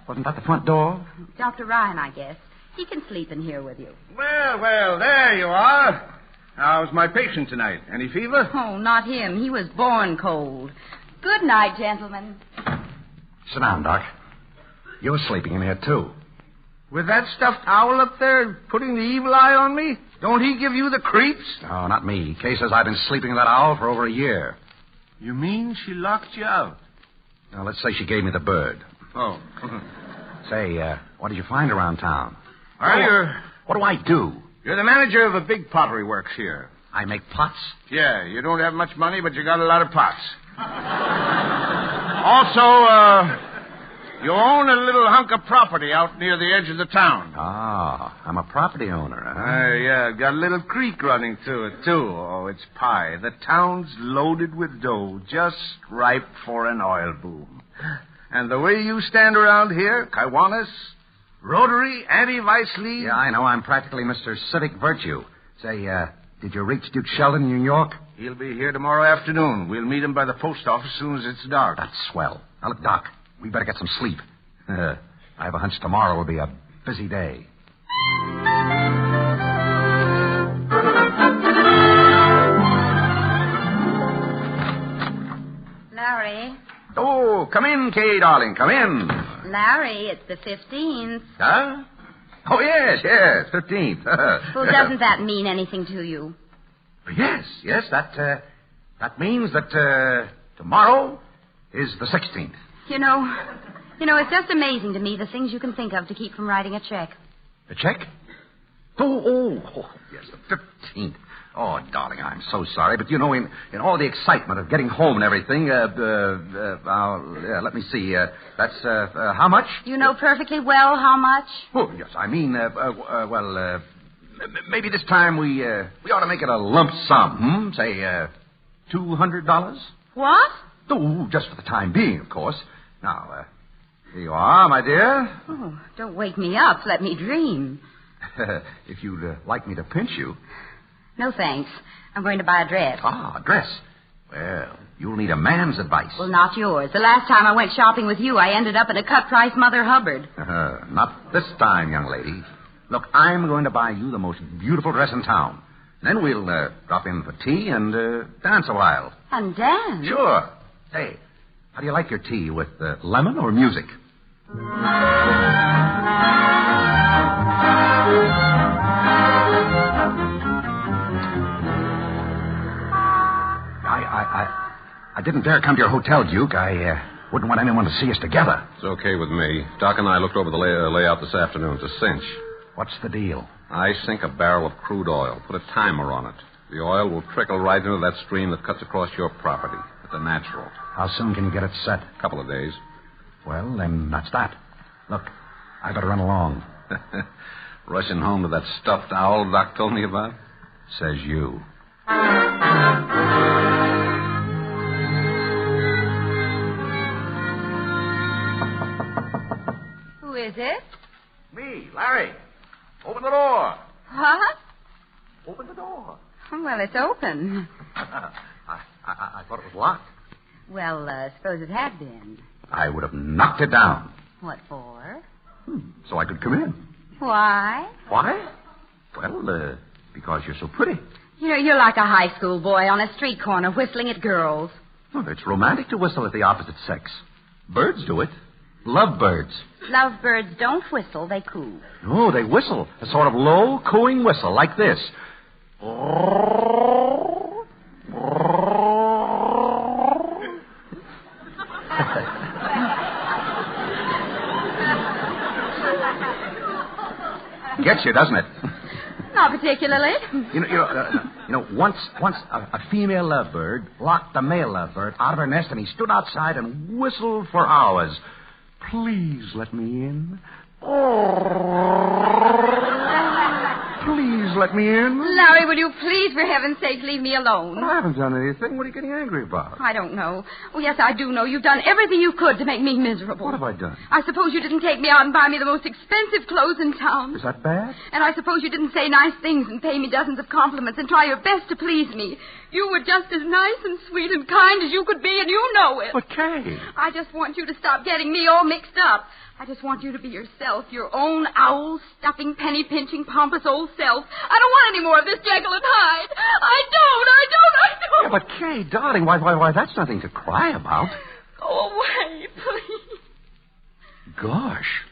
Wasn't that the front door? Dr. Ryan, I guess. He can sleep in here with you. Well, there you are. How's my patient tonight? Any fever? Oh, not him. He was born cold. Good night, gentlemen. Sit down, Doc. You're sleeping in here, too. With that stuffed owl up there putting the evil eye on me? Don't he give you the creeps? Oh, not me. Kay says I've been sleeping with that owl for over a year. You mean she locked you out? Now, let's say she gave me the bird. Oh. Say, what did you find around town? What do I do? You're the manager of a big pottery works here. I make pots? Yeah, you don't have much money, but you got a lot of pots. Also, you own a little hunk of property out near the edge of the town. Ah, I'm a property owner, huh? Yeah, got a little creek running through it, too. Oh, it's pie. The town's loaded with dough, just ripe for an oil boom. And the way you stand around here, Kiwanis, Rotary, anti-vice league... Yeah, I know. I'm practically Mr. Civic Virtue. Say, did you reach Duke Sheldon in New York? He'll be here tomorrow afternoon. We'll meet him by the post office as soon as it's dark. That's swell. Now, look, Doc, we better get some sleep. I have a hunch tomorrow will be a busy day. Larry. Oh, come in, Kay, darling. Come in. Larry, it's the 15th. Huh? Oh, yes, 15th. Well, doesn't that mean anything to you? Yes, that means that tomorrow is the 16th. You know, it's just amazing to me the things you can think of to keep from writing a check. A check? Oh, yes, the 15th. Oh, darling, I'm so sorry, but in all the excitement of getting home and everything, let me see, that's, how much? You know perfectly well how much? Oh, yes, I mean, maybe this time we ought to make it a lump sum, Say, $200? What? Oh, just for the time being, of course. Now, here you are, my dear. Oh, don't wake me up. Let me dream. If you'd like me to pinch you. No, thanks. I'm going to buy a dress. Ah, a dress. Well, you'll need a man's advice. Well, not yours. The last time I went shopping with you, I ended up in a cut-price Mother Hubbard. Not this time, young lady. Look, I'm going to buy you the most beautiful dress in town. Then we'll drop in for tea and dance a while. And dance? Sure. Hey, how do you like your tea, with lemon or music? I didn't dare come to your hotel, Duke. I wouldn't want anyone to see us together. It's okay with me. Doc and I looked over the layout this afternoon. It's a cinch. What's the deal? I sink a barrel of crude oil, put a timer on it. The oil will trickle right into that stream that cuts across your property. It's a natural. How soon can you get it set? A couple of days. Well, then that's that. Look, I better run along. Rushing home to that stuffed owl Doc told me about? Says you. Who is it? Me, Larry. Open the door. What? Open the door. Well, it's open. I thought it was locked. Well, suppose it had been. I would have knocked it down. What for? So I could come in. Why? Why? Well, because you're so pretty. You're like a high school boy on a street corner whistling at girls. Well, it's romantic to whistle at the opposite sex. Birds do it. Lovebirds. Lovebirds don't whistle, they coo. No, they whistle. A sort of low, cooing whistle, like this. Gets you, doesn't it? Not particularly. Once a female lovebird locked the male lovebird out of her nest, and he stood outside and whistled for hours. Please let me in. Please let me in. Larry, will you please, for heaven's sake, leave me alone? I haven't done anything. What are you getting angry about? I don't know. Oh, yes, I do know. You've done everything you could to make me miserable. What have I done? I suppose you didn't take me out and buy me the most expensive clothes in town. Is that bad? And I suppose you didn't say nice things and pay me dozens of compliments and try your best to please me. You were just as nice and sweet and kind as you could be, and you know it. But, Kay. I just want you to stop getting me all mixed up. I just want you to be yourself, your own owl-stuffing, penny-pinching, pompous old self. I don't want any more of this Jekyll and Hyde. I don't. Yeah, but, Kay, darling, why, that's nothing to cry about. Go away, please. Gosh.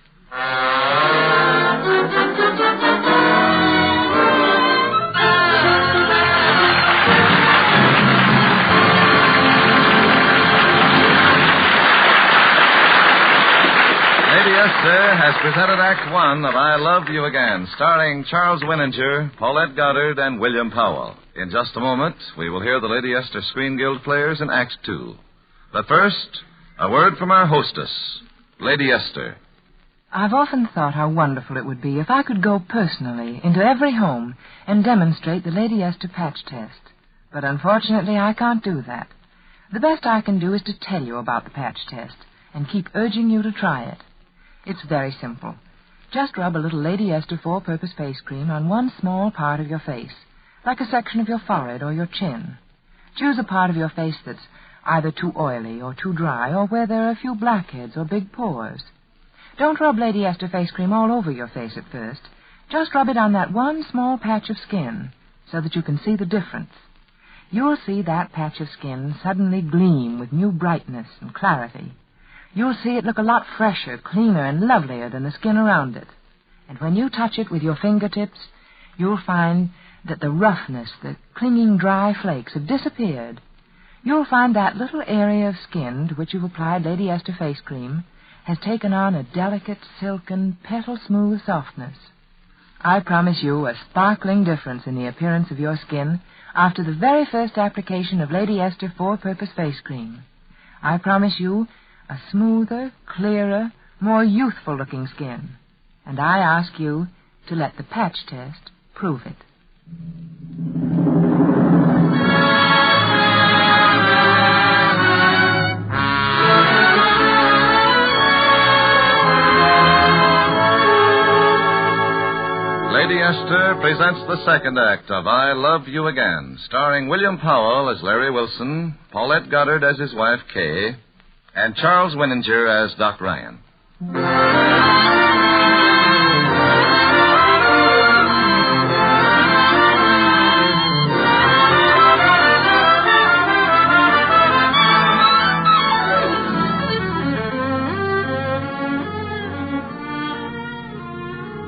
Lady Esther has presented Act One of I Love You Again, starring Charles Winninger, Paulette Goddard, and William Powell. In just a moment, we will hear the Lady Esther Screen Guild players in Act Two. But first, a word from our hostess, Lady Esther. I've often thought how wonderful it would be if I could go personally into every home and demonstrate the Lady Esther patch test. But unfortunately, I can't do that. The best I can do is to tell you about the patch test and keep urging you to try it. It's very simple. Just rub a little Lady Esther four-purpose face cream on one small part of your face, like a section of your forehead or your chin. Choose a part of your face that's either too oily or too dry, or where there are a few blackheads or big pores. Don't rub Lady Esther face cream all over your face at first. Just rub it on that one small patch of skin so that you can see the difference. You'll see that patch of skin suddenly gleam with new brightness and clarity. You'll see it look a lot fresher, cleaner, and lovelier than the skin around it. And when you touch it with your fingertips, you'll find that the roughness, the clinging dry flakes have disappeared. You'll find that little area of skin to which you've applied Lady Esther face cream has taken on a delicate, silken, petal-smooth softness. I promise you a sparkling difference in the appearance of your skin after the very first application of Lady Esther four-purpose face cream. I promise you a smoother, clearer, more youthful-looking skin. And I ask you to let the patch test prove it. Lady Esther presents the second act of I Love You Again, starring William Powell as Larry Wilson, Paulette Goddard as his wife, Kay, and Charles Winninger as Doc Ryan.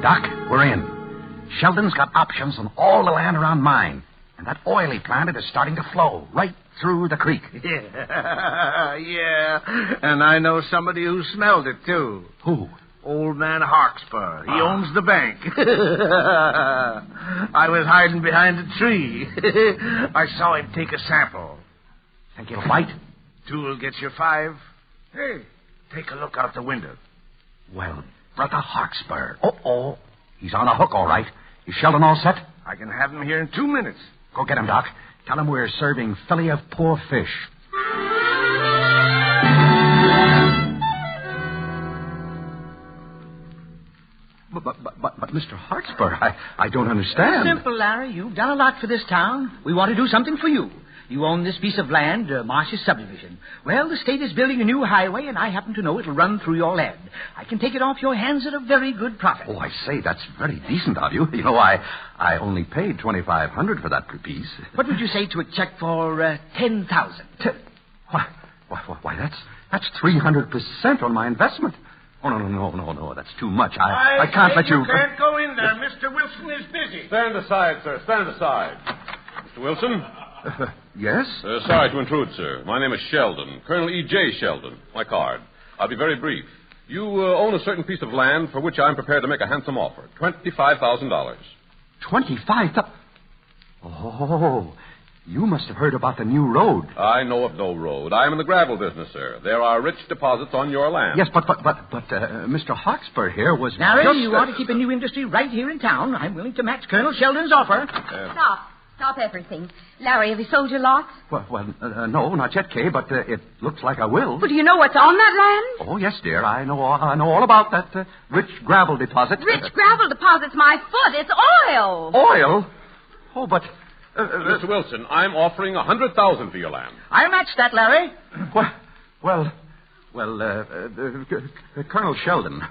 Doc, we're in. Sheldon's got options on all the land around mine. And that oily planet is starting to flow right through the creek. Yeah. And I know somebody who smelled it, too. Who? Old man Hawkspur. He owns the bank. I was hiding behind a tree. I saw him take a sample. Think he'll fight? Two will get you 5. Hey, take a look out the window. Well, Brother Hawkspur. Uh-oh. He's on a hook, all right. Is Sheldon all set? I can have him here in 2 minutes. Go get him, Doc. Tell him we're serving fillet of poor fish. But Mr. Hawkspur, I don't understand. It's simple, Larry. You've done a lot for this town. We want to do something for you. You own this piece of land, Marsh's subdivision. Well, the state is building a new highway, and I happen to know it'll run through your land. I can take it off your hands at a very good profit. Oh, I say, that's very decent of you. You know, I only paid $2,500 for that piece. What would you say to a check for $10,000? Why, that's 300% on my investment. Oh, no, that's too much. I can't let you... You can't go in there. Mr. Wilson is busy. Stand aside, sir. Stand aside. Mr. Wilson? Yes? Sorry to intrude, sir. My name is Sheldon. Colonel E.J. Sheldon. My card. I'll be very brief. You own a certain piece of land for which I'm prepared to make a handsome offer. $25,000. $25,000? Oh, You must have heard about the new road. I know of no road. I am in the gravel business, sir. There are rich deposits on your land. Yes, but Mr. Hawkesbury here was Larry, just... you want to keep a new industry right here in town. I'm willing to match Colonel Sheldon's offer. Stop everything. Larry, have you sold your lot? No, not yet, Kay, but it looks like I will. Well, do you know what's on that land? Oh, yes, dear. I know all about that rich gravel deposit. Rich gravel deposit's my foot. It's oil. Oil? Oh, but... Mr. Wilson, I'm offering $100,000 for your land. I'll match that, Larry. Colonel Sheldon,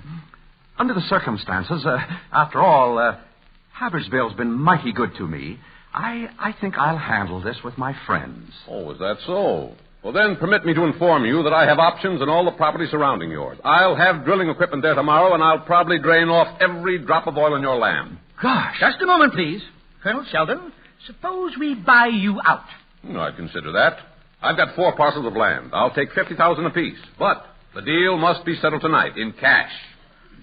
under the circumstances, after all, Habersville's been mighty good to me. I think I'll handle this with my friends. Oh, is that so? Well, then, permit me to inform you that I have options on all the property surrounding yours. I'll have drilling equipment there tomorrow, and I'll probably drain off every drop of oil in your land. Gosh. Just a moment, please. Colonel Sheldon, suppose we buy you out. I'd consider that. I've got 4 parcels of land. I'll take $50,000 apiece. But the deal must be settled tonight in cash.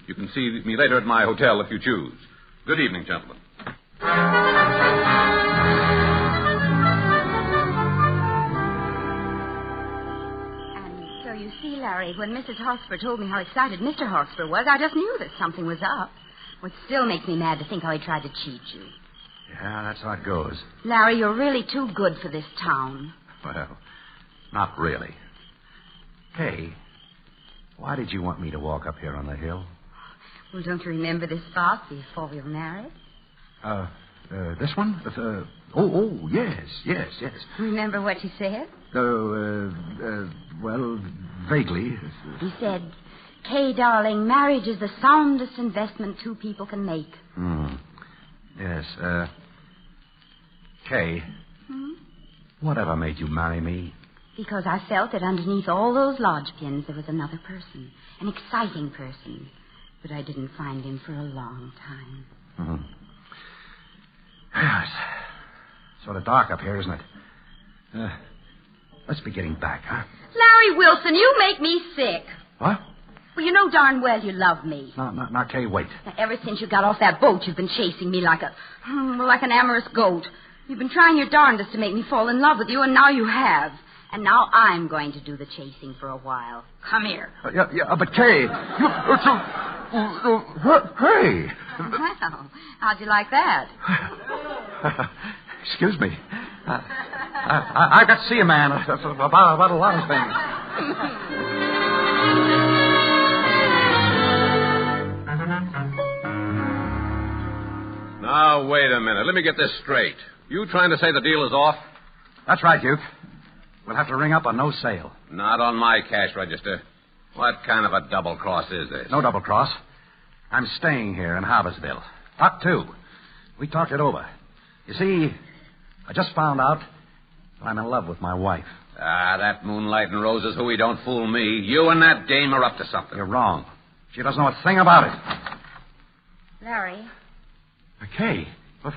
You can see me later at my hotel if you choose. Good evening, gentlemen. So you see, Larry, when Mrs. Hawkesbury told me how excited Mr. Hawkesbury was, I just knew that something was up. What still makes me mad to think how he tried to cheat you. Yeah, that's how it goes. Larry, you're really too good for this town. Well, not really. Kay, why did you want me to walk up here on the hill? Well, don't you remember this spot before we were married? This one? Yes. Remember what you said? Well, vaguely. He said, Kay, darling, marriage is the soundest investment 2 people can make. Yes, Kay, whatever made you marry me? Because I felt that underneath all those lodge pins there was another person, an exciting person. But I didn't find him for a long time. Yes. Sort of dark up here, isn't it? Let's be getting back, huh? Larry Wilson, you make me sick. What? Well, you know darn well you love me. Now, Kay, wait. Now, ever since you got off that boat, you've been chasing me like an amorous goat. You've been trying your darndest to make me fall in love with you, and now you have. And now I'm going to do the chasing for a while. Come here. But Kay, hey. Well, how'd you like that? Excuse me. I've got to see a man about a lot of things. Now, wait a minute. Let me get this straight. You trying to say the deal is off? That's right, Duke. We'll have to ring up a no sale. Not on my cash register. What kind of a double cross is this? No double cross. I'm staying here in Harborsville. Not 2. We talked it over. You see, I just found out that I'm in love with my wife. That moonlight and roses hooey don't fool me. You and that dame are up to something. You're wrong. She doesn't know a thing about it. Larry. Kay, what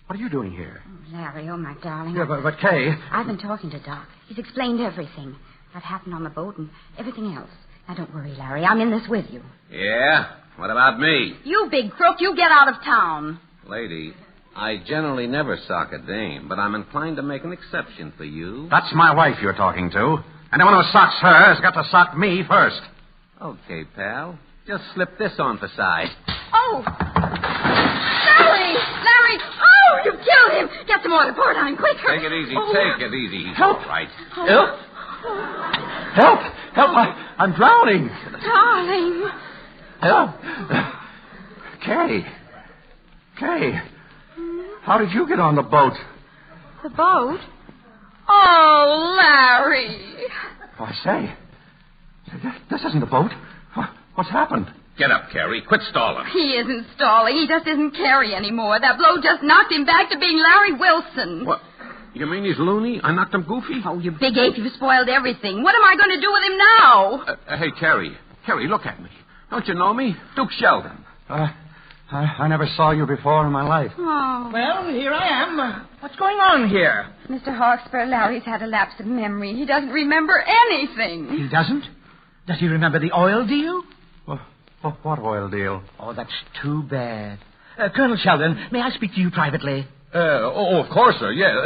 are you doing here? Larry, oh, my darling. Yeah, but Kay... I've been talking to Doc. He's explained everything. What happened on the boat and everything else. Now, don't worry, Larry. I'm in this with you. Yeah? What about me? You big crook, you get out of town. Lady, I generally never sock a dame, but I'm inclined to make an exception for you. That's my wife you're talking to. Anyone who socks her has got to sock me first. Okay, pal. Just slip this on for size. Oh! Larry! Oh, you killed him! Get some more port on him, quick! Take it easy. Take it easy. He's Help! all right. Help! I'm drowning. Darling. Help! Kay. How did you get on the boat? The boat? Oh, Larry. I say, this isn't the boat. What's happened? Get up, Carrie. Quit stalling. He isn't stalling. He just isn't Carrie anymore. That blow just knocked him back to being Larry Wilson. What? You mean he's loony? I knocked him goofy? Oh, you big ape. You've spoiled everything. What am I going to do with him now? Hey, Carrie. Carrie, look at me. Don't you know me? Duke Sheldon. I never saw you before in my life. Oh. Well, here I am. What's going on here? Mr. Hawkesbury, Larry's had a lapse of memory. He doesn't remember anything. He doesn't? Does he remember the oil deal? What oil deal? Oh, that's too bad. Colonel Sheldon, may I speak to you privately? Of course, sir. Yeah,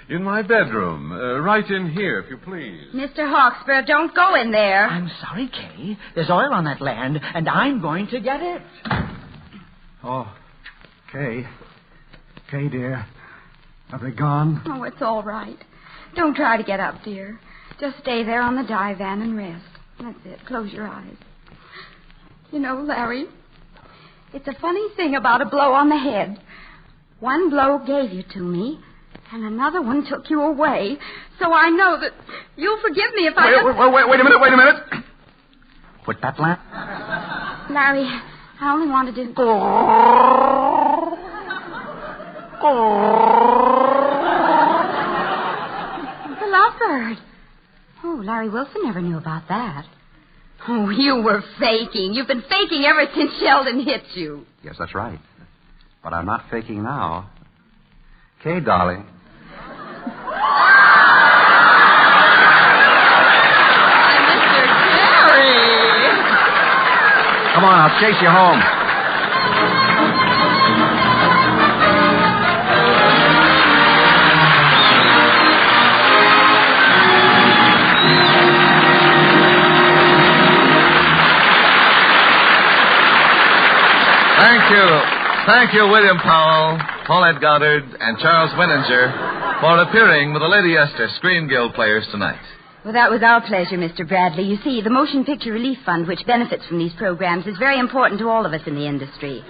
In my bedroom. Right in here, if you please. Mr. Hawkesbury, don't go in there. I'm sorry, Kay. There's oil on that land, and I'm going to get it. Oh, Kay. Kay, dear. Have they gone? Oh, it's all right. Don't try to get up, dear. Just stay there on the divan and rest. That's it. Close your eyes. You know, Larry, it's a funny thing about a blow on the head. One blow gave you to me, and another one took you away. So I know that you'll forgive me if I... Wait a minute. Quit that laugh. Larry, I only wanted to... The lovebird. Oh, Larry Wilson never knew about that. Oh, you were faking. You've been faking ever since Sheldon hit you. Yes, that's right. But I'm not faking now. Kay, darling. Mr. Terry. Come on, I'll chase you home. Thank you, William Powell, Paulette Goddard, and Charles Winninger for appearing with the Lady Esther Screen Guild players tonight. Well, that was our pleasure, Mr. Bradley. You see, the Motion Picture Relief Fund, which benefits from these programs, is very important to all of us in the industry.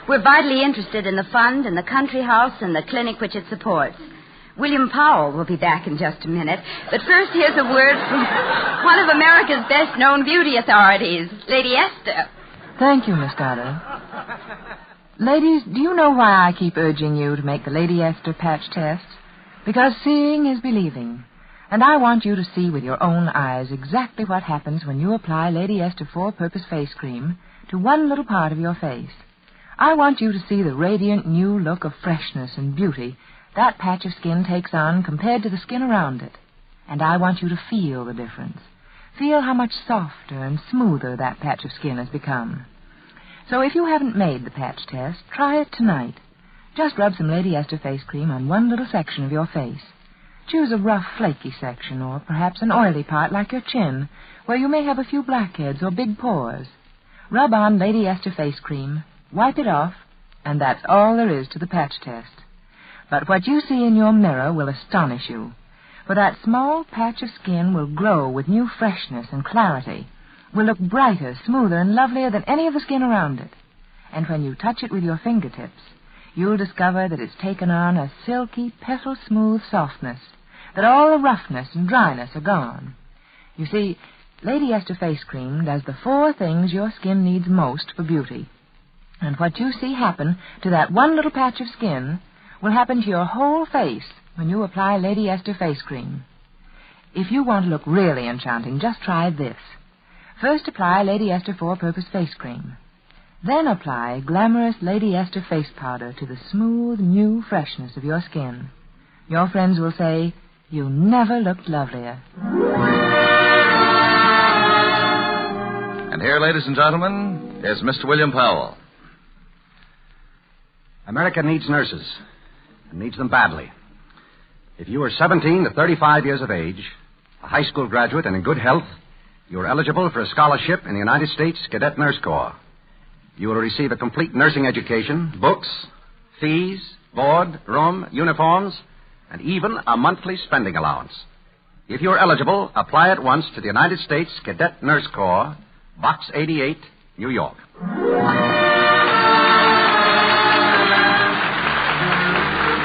We're vitally interested in the fund and the country house and the clinic which it supports. William Powell will be back in just a minute. But first, here's a word from one of America's best-known beauty authorities, Lady Esther. Thank you, Miss Goddard. Ladies, do you know why I keep urging you to make the Lady Esther patch test? Because seeing is believing. And I want you to see with your own eyes exactly what happens when you apply Lady Esther four-purpose face cream to one little part of your face. I want you to see the radiant new look of freshness and beauty that patch of skin takes on compared to the skin around it. And I want you to feel the difference. Feel how much softer and smoother that patch of skin has become. So if you haven't made the patch test, try it tonight. Just rub some Lady Esther face cream on one little section of your face. Choose a rough, flaky section, or perhaps an oily part like your chin, where you may have a few blackheads or big pores. Rub on Lady Esther face cream, wipe it off, and that's all there is to the patch test. But what you see in your mirror will astonish you. For that small patch of skin will glow with new freshness and clarity, will look brighter, smoother, and lovelier than any of the skin around it. And when you touch it with your fingertips, you'll discover that it's taken on a silky, petal-smooth softness, that all the roughness and dryness are gone. You see, Lady Esther face cream does the four things your skin needs most for beauty. And what you see happen to that one little patch of skin will happen to your whole face when you apply Lady Esther face cream. If you want to look really enchanting, just try this. First apply Lady Esther four-purpose face cream. Then apply glamorous Lady Esther face powder to the smooth, new freshness of your skin. Your friends will say, "You never looked lovelier." And here, ladies and gentlemen, is Mr. William Powell. America needs nurses, and needs them badly. If you are 17 to 35 years of age, a high school graduate, and in good health, you are eligible for a scholarship in the United States Cadet Nurse Corps. You will receive a complete nursing education, books, fees, board, room, uniforms, and even a monthly spending allowance. If you're eligible, apply at once to the United States Cadet Nurse Corps, Box 88, New York.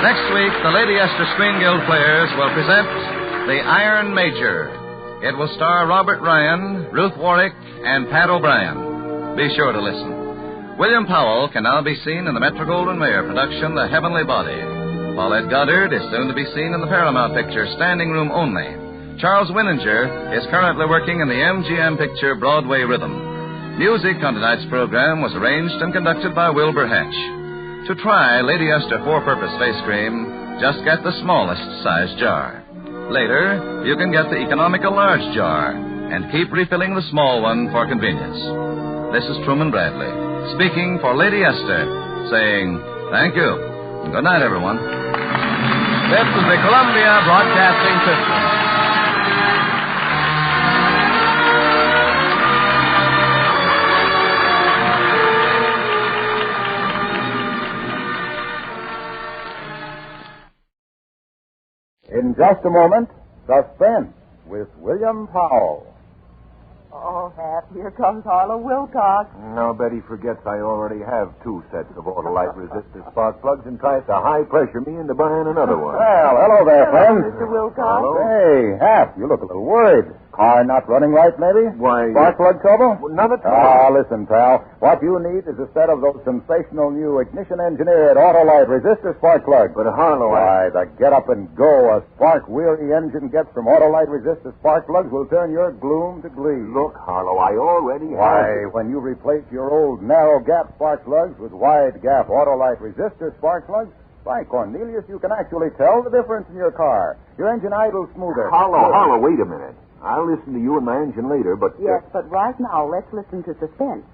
Next week, the Lady Esther Screen Guild players will present The Iron Major. It will star Robert Ryan, Ruth Warwick, and Pat O'Brien. Be sure to listen. William Powell can now be seen in the Metro-Goldwyn-Mayer production, The Heavenly Body. Paulette Goddard is soon to be seen in the Paramount picture, Standing Room Only. Charles Winninger is currently working in the MGM picture, Broadway Rhythm. Music on tonight's program was arranged and conducted by Wilbur Hatch. To try Lady Esther four-purpose face cream, just get the smallest size jar. Later, you can get the economical large jar and keep refilling the small one for convenience. This is Truman Bradley, speaking for Lady Esther, saying thank you. Good night, everyone. This is the Columbia Broadcasting System. In just a moment, Suspense with William Powell. Oh, Hap, here comes Harlow Wilcox. No, Betty forgets I already have 2 sets of autolite resistor spark plugs and tries to high-pressure me into buying another one. Well, hello there, friend. Mr. Wilcox. Hello. Hey, Hap, you look a little worried. Car not running right, maybe? Why... Spark plug trouble? Well, none at all. Listen, pal. What you need is a set of those sensational new ignition-engineered autolite resistor spark plugs. But, Harlow, Why, the get-up-and-go a spark-weary engine gets from autolite resistor spark plugs will turn your gloom to glee. Look, Harlow, I already have... Why, when you replace your old narrow-gap spark plugs with wide-gap autolite resistor spark plugs, by Cornelius, you can actually tell the difference in your car. Your engine idles smoother. Harlow, wait a minute. I'll listen to you and my engine later, but... Yes, but right now, let's listen to Suspense.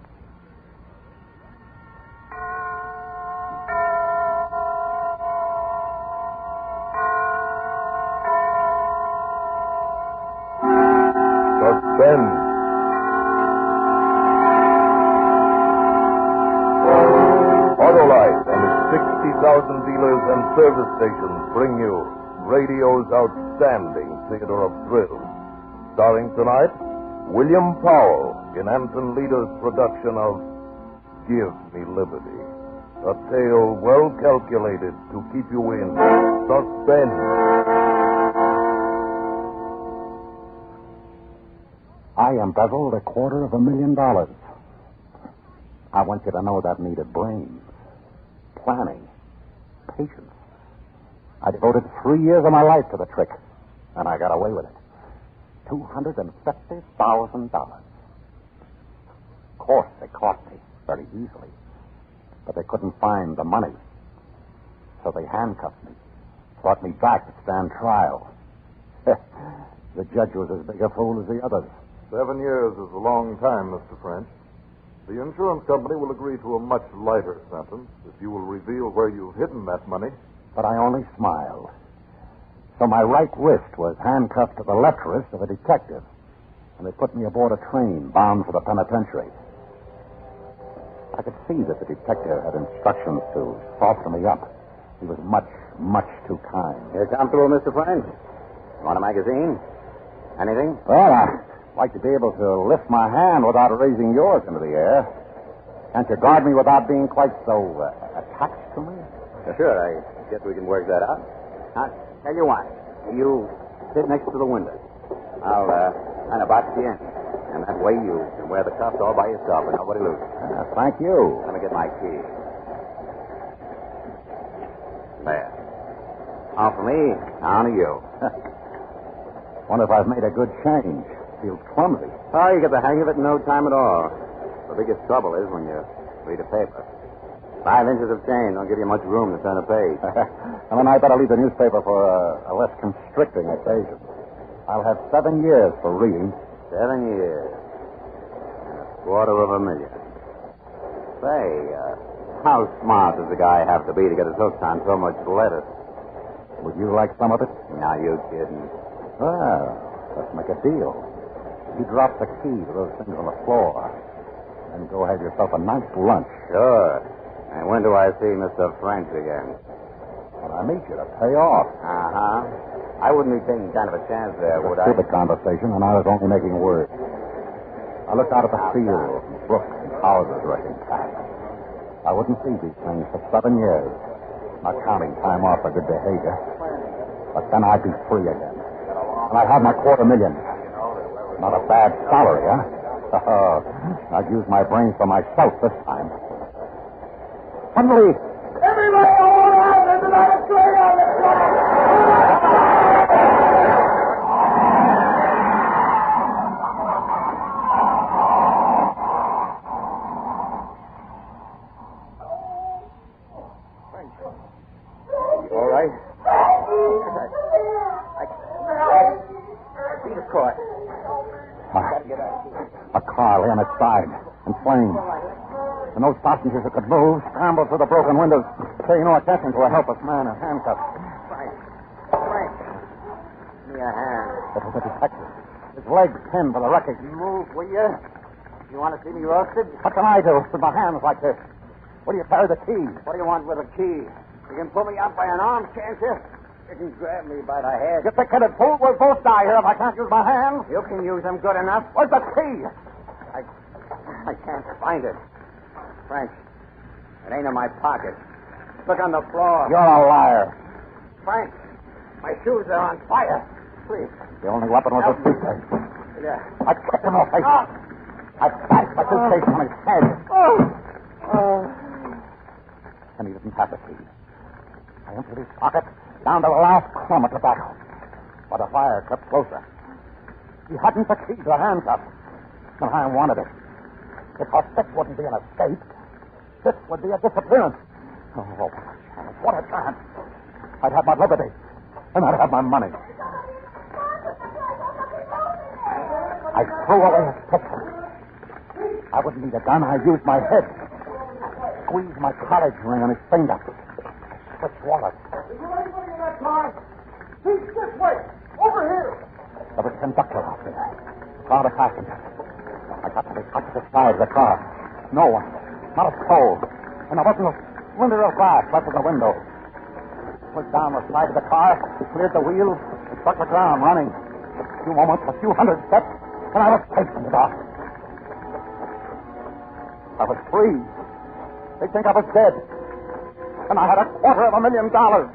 Suspense. Autolite and its 60,000 dealers and service stations bring you radio's outstanding theater of thrills. Starring tonight, William Powell in Hampton Leader's production of Give Me Liberty. A tale well calculated to keep you in suspense. I embezzled $250,000. I want you to know that needed brains, planning, patience. I devoted 3 years of my life to the trick, and I got away with it. $250,000. Of course, they caught me very easily, but they couldn't find the money. So they handcuffed me, brought me back to stand trial. The judge was as big a fool as the others. 7 years is a long time, Mr. French. The insurance company will agree to a much lighter sentence if you will reveal where you've hidden that money. But I only smiled. So my right wrist was handcuffed to the left wrist of a detective, and they put me aboard a train bound for the penitentiary. I could see that the detective had instructions to soften me up. He was much, much too kind. You're comfortable, Mr. French? Want a magazine? Anything? Well, I'd like to be able to lift my hand without raising yours into the air. Can't you guard me without being quite so attached to me? Sure, I guess we can work that out. Tell you what, you sit next to the window. I'll kind of box you in. And that way you can wear the cuffs all by yourself and nobody loses. Thank you. Let me get my key. There. On for me, on to you. Wonder if I've made a good change. Feels clumsy. Oh, you get the hang of it in no time at all. The biggest trouble is when you read a paper. 5 inches of chain don't give you much room to turn a page. And then I better leave the newspaper for a less constricting occasion. I'll have 7 years for reading. 7 years. And $250,000. Say, how smart does a guy have to be to get his hooks on so much lettuce? Would you like some of it? Now, you kidding. Well, let's make a deal. You drop the key to those things on the floor, and go have yourself a nice lunch. Sure. And when do I see Mr. French again? When I meet you to pay off. Uh-huh. I wouldn't be taking kind of a chance there, would I? Stupid conversation, and I was only making words. I looked out at the fields and brooks and houses rushing past. I wouldn't see these things for 7 years, not counting time off for good behavior. But then I'd be free again. And I'd have my $250,000. Not a bad salary, huh? I'd use my brains for myself this time. Suddenly... Everybody hold on! There's another train on the track! You all right? I see the car. A car lay on its side, in flames. And those passengers that could move scrambled through the broken windows, paying no attention to a helpless man in handcuffs. your hand. It was a detective. His legs pinned by the wreckage. Move, will you? You want to see me roasted? What can I do with my hands like this? What do you carry the key? What do you want with a key? You can pull me up by an arm, can't you? You can grab me by the head. You thick-headed fool. We'll both die here if I can't use my hands. You can use them good enough. Where's the key? I can't find it. Frank, it ain't in my pocket. Look on the floor. You're a liar. Frank, my shoes are on fire. Please. The only weapon was a suitcase. Yeah. I kicked him in the face. I bashed the suitcase on his head. And he didn't have the key. I emptied his pocket down to the last crumb of tobacco. But the fire crept closer. He hadn't the key to the handcuff. And I wanted it. Because this wouldn't be an escape. This would be a disappearance. Oh, what a chance. What a chance. I'd have my liberty. And I'd have my money. I threw away his pistol. I wouldn't need a gun. I used my head. Squeezed my college ring on his finger. Switched wallet. Is there anybody in that car? He's this way. Over here. There was a conductor out there. Crowd of passengers. I got to the opposite side of the car. No one. Not a soul. And there wasn't a splinter of glass left in the window. Slid down the side of the car, cleared the wheels, and struck the ground running. A few moments, a few hundred steps, and I was safe in the dark. I was free. They think I was dead. And I had $250,000.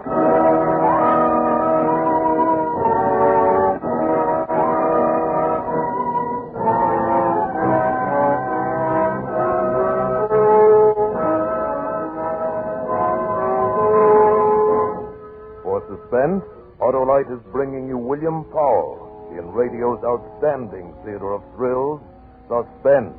Suspense, Autolite is bringing you William Powell in radio's outstanding theater of thrills, Suspense.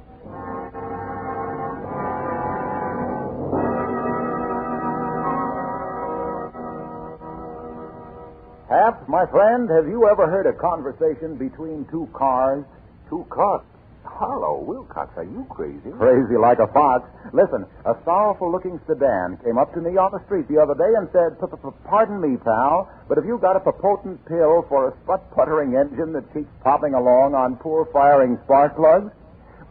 Hap, my friend, have you ever heard a conversation between two cars? Two cars? Hello, Wilcox, are you crazy? Crazy like a fox. Listen, a sorrowful-looking sedan came up to me on the street the other day and said, "Pardon me, pal, but have you got a potent pill for a sput-puttering engine that keeps popping along on poor firing spark plugs?"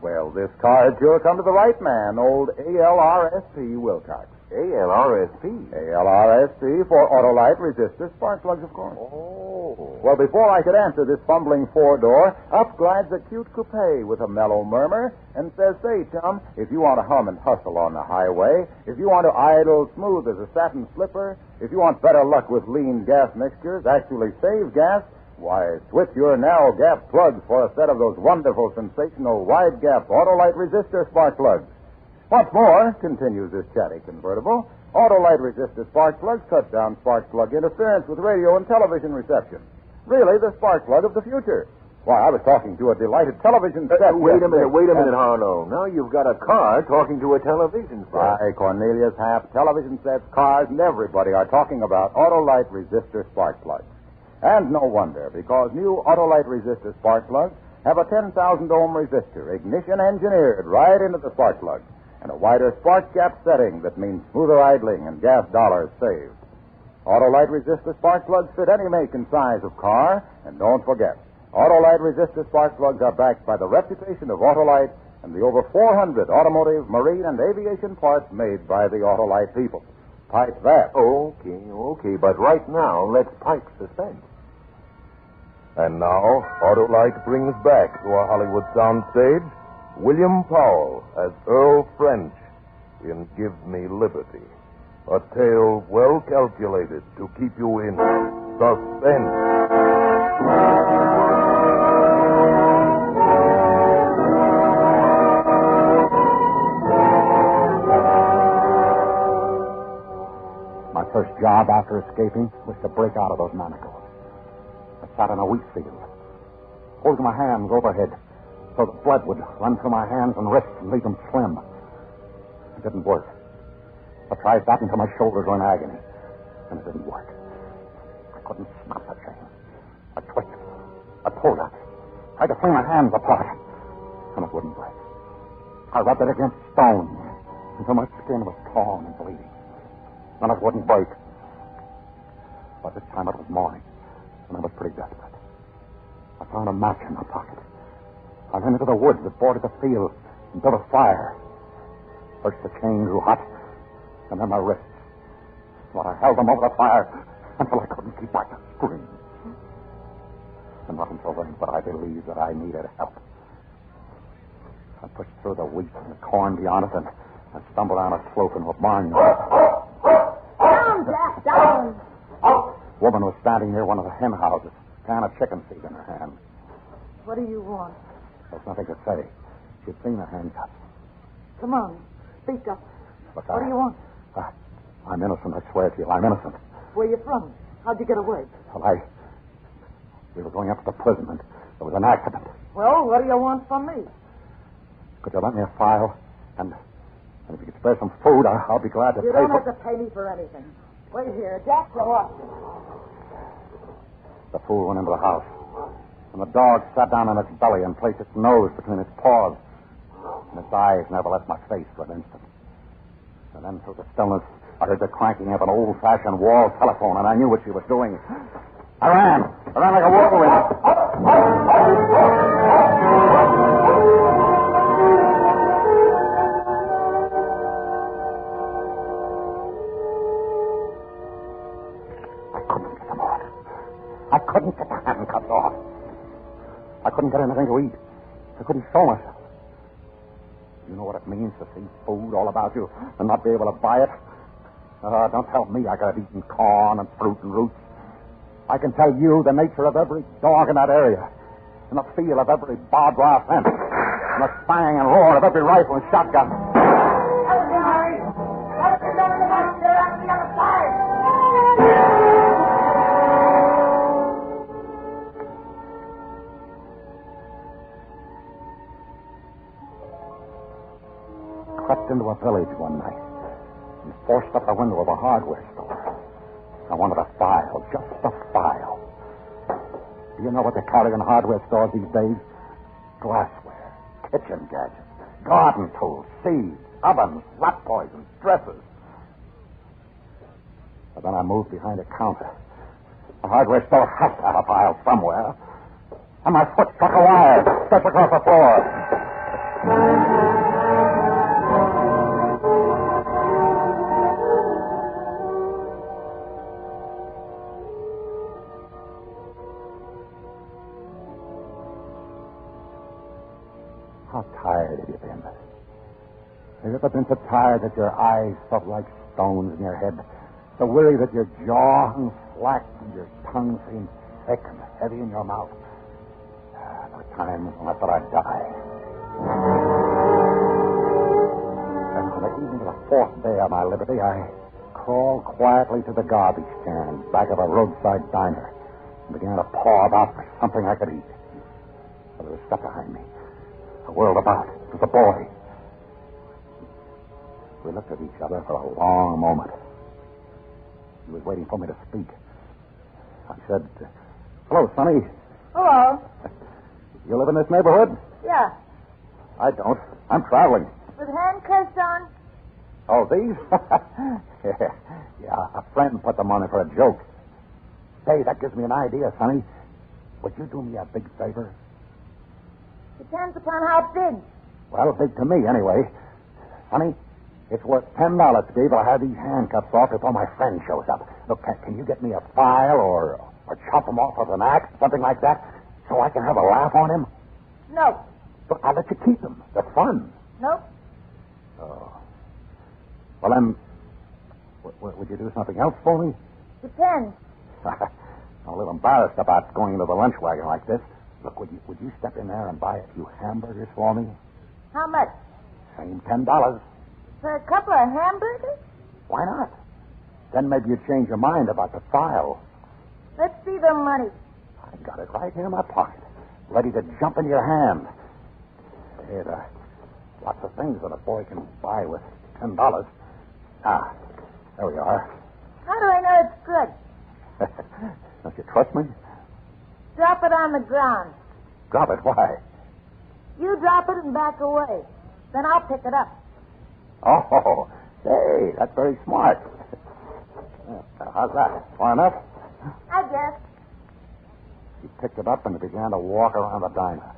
Well, this car had sure come to the right man, old ALRSP Wilcox. ALRSP? ALRSP for Autolite Resistor Spark Plugs, of course. Oh. Well, before I could answer this fumbling four-door, up glides a cute coupe with a mellow murmur and says, "Say, chum, if you want to hum and hustle on the highway, if you want to idle smooth as a satin slipper, if you want better luck with lean gas mixtures, actually save gas, why, switch your narrow gap plugs for a set of those wonderful, sensational wide gap Autolite Resistor Spark Plugs. What's more," continues this chatty convertible, "Autolite Resistor Spark Plugs cut down spark plug interference with radio and television reception. Really, the spark plug of the future. Why, I was talking to a delighted television set. Wait a minute, Harlow. Now you've got a car talking to a television set. Why, Cornelius, Hap, television sets, cars, and everybody are talking about Autolite Resistor Spark Plugs. And no wonder, because new Autolite Resistor Spark Plugs have a 10,000 ohm resistor, ignition engineered right into the spark plug, and a wider spark gap setting that means smoother idling and gas dollars saved. Autolite Resistor Spark Plugs fit any make and size of car, and don't forget, Autolite Resistor Spark Plugs are backed by the reputation of Autolite and the over 400 automotive, marine, and aviation parts made by the Autolite people. Pipe that. Okay, but right now, let's pipe Suspense. And now, Autolite brings back to our Hollywood soundstage William Powell as Earl French in Give Me Liberty. A tale well calculated to keep you in suspense. My first job after escaping was to break out of those manacles. I sat in a wheat field, holding my hands overhead so the blood would run through my hands and wrists and leave them slim. It didn't work. I tried that until my shoulders were in agony, and it didn't work. I couldn't snap the chain. I twisted. I pulled it. Tried to fling my hands apart, and it wouldn't break. I rubbed it against stones until my skin was torn and bleeding, and it wouldn't break. By this time it was morning, and I was pretty desperate. I found a match in my pocket. I went into the woods that bordered the field and built a fire. First the chain grew hot, and then my wrists. But I held them over the fire until I couldn't keep back a scream. And not until then, but I believed that I needed help. I pushed through the wheat and the corn beyond it, and I stumbled down a slope into a barnyard. Down, Jack, down. A woman was standing near one of the hen houses, a can of chicken seed in her hand. What do you want? There's nothing to say. She'd seen the handcuffs. Come on, speak up. Look, What do you want? I'm innocent, I swear to you. I'm innocent. Where you from? How'd you get away? Well, we were going up to the prison, and there was an accident. Well, what do you want from me? Could you lend me a file? And if you could spare some food, I'll be glad to You pay don't for have to pay me for anything. Wait here. Jack, go up. The fool went into the house, and the dog sat down on its belly and placed its nose between its paws, and its eyes never left my face for an instant. And then through the stillness, I heard the cranking of an old-fashioned wall telephone, and I knew what she was doing. I ran like a whirlwind. I couldn't get them off. I couldn't get the handcuffs off. I couldn't get anything to eat. I couldn't show myself. You know what it means to see food all about you and not be able to buy it? Don't tell me I could have eaten corn and fruit and roots. I can tell you the nature of every dog in that area, and the feel of every barbed wire fence, and the spang and roar of every rifle and shotgun. Crept into a village one night and forced up the window of a hardware store. I wanted a file, just a file. Do you know what they carry in hardware stores these days? Glassware, kitchen gadgets, garden tools, seeds, ovens, rat poison, dressers. But then I moved behind a counter. The hardware store has to have a file somewhere. And my foot struck a wire, stretched across the floor. How tired have you been? Have you ever been so tired that your eyes felt like stones in your head? So weary that your jaw hung slack and your tongue seemed thick and heavy in your mouth? There were times when I thought I'd die. And on the evening of the fourth day of my liberty, I crawled quietly to the garbage can back of a roadside diner and began to paw about for something I could eat. But there was stuff behind me. I whirled about. It was a boy. We looked at each other for a long moment. He was waiting for me to speak. I said, "Hello, Sonny. Hello. You live in this neighborhood?" Yeah. I don't. I'm traveling. With handcuffs on? Oh, these? Yeah, a friend put them on it for a joke. Hey, that gives me an idea, Sonny. Would you do me a big favor? Depends upon how big. Well, big to me, anyway. Sonny, it's worth $10 to be able to have these handcuffs off before my friend shows up. Look, can you get me a file or chop them off with an axe, something like that, so I can have a laugh on him? No. Look, I'll let you keep them. They're fun. Nope. Oh. Well, then, would you do something else for me? Depends. I'm a little embarrassed about going into the lunch wagon like this. Look, would you step in there and buy a few hamburgers for me? How much? Same $10. For a couple of hamburgers? Why not? Then maybe you'd change your mind about the file. Let's see the money. I got it right here in my pocket, ready to jump into your hand. There's lots of things that a boy can buy with $10. Ah, there we are. How do I know it's good? Don't you trust me? Drop it on the ground. Drop it? Why? You drop it and back away. Then I'll pick it up. Oh, hey, that's very smart. How's that? Far enough? I guess. He picked it up and began to walk around the diner.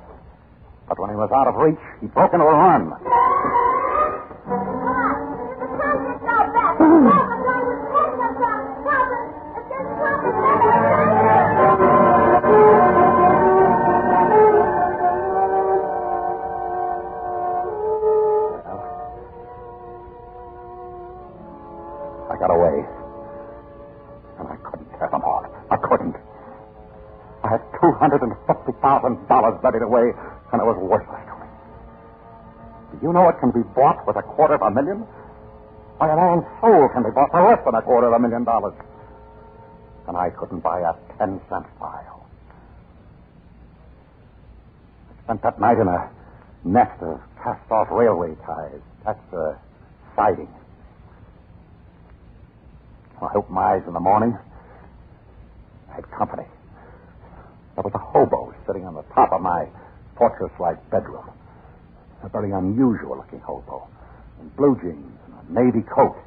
But when he was out of reach, he broke into a run. I got away. And I couldn't tear them off. I couldn't. I had $250,000 ready to weigh, and it was worthless to me. Do you know it can be bought with $250,000? Why, a man's soul can be bought for less than $250,000. And I couldn't buy a 10-cent file. I spent that night in a nest of cast-off railway ties. That's siding. I opened my eyes in the morning. I had company. There was a hobo sitting on the top of my fortress-like bedroom. A very unusual-looking hobo. In blue jeans and a navy coat.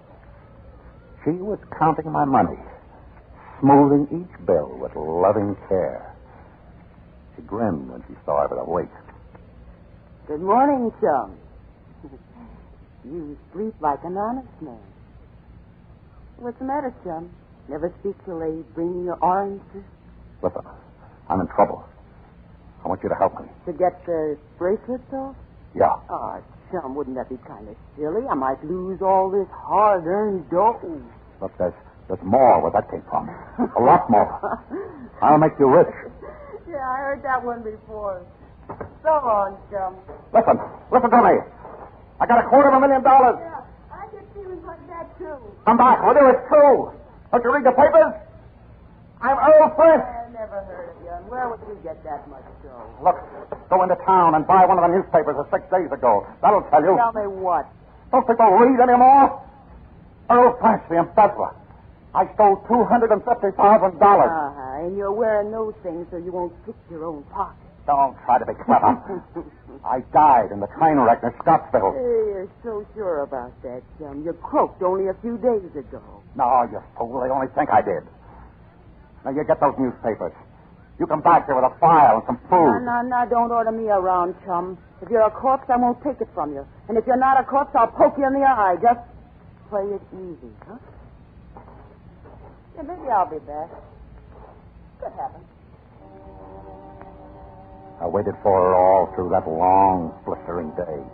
She was counting my money, smoothing each bill with loving care. She grinned when she saw I was awake. Good morning, chum. You sleep like an honest man. What's the matter, chum? Never speak till they bring you your oranges? Listen, I'm in trouble. I want you to help me. To get the bracelets off? Yeah. Oh, chum, wouldn't that be kind of silly? I might lose all this hard-earned dough. Look, there's more where that came from. A lot more. I'll make you rich. Yeah, I heard that one before. So long, chum. Listen to me. I got $250,000. Yeah, I get feelings like that, too. Come back, will you? It's true. Don't you read the papers? I'm Earl Flint. I never heard of you. And where would you get that much dough? Look, go into town and buy one of the newspapers of 6 days ago. That'll tell you. Tell me what? Don't people read anymore? Earl Flint, the embezzler. I stole $250,000. And you're wearing those things so you won't pick your own pocket. Don't try to be clever. I died in the train wreck near Scottsville. Hey, you're so sure about that, chum. You croaked only a few days ago. No, you fool. They only think I did. Now, you get those newspapers. You come back here with a file and some food. No, don't order me around, chum. If you're a corpse, I won't take it from you. And if you're not a corpse, I'll poke you in the eye. Just play it easy, huh? Yeah, maybe I'll be back. Could happen. I waited for her all through that long, blistering day.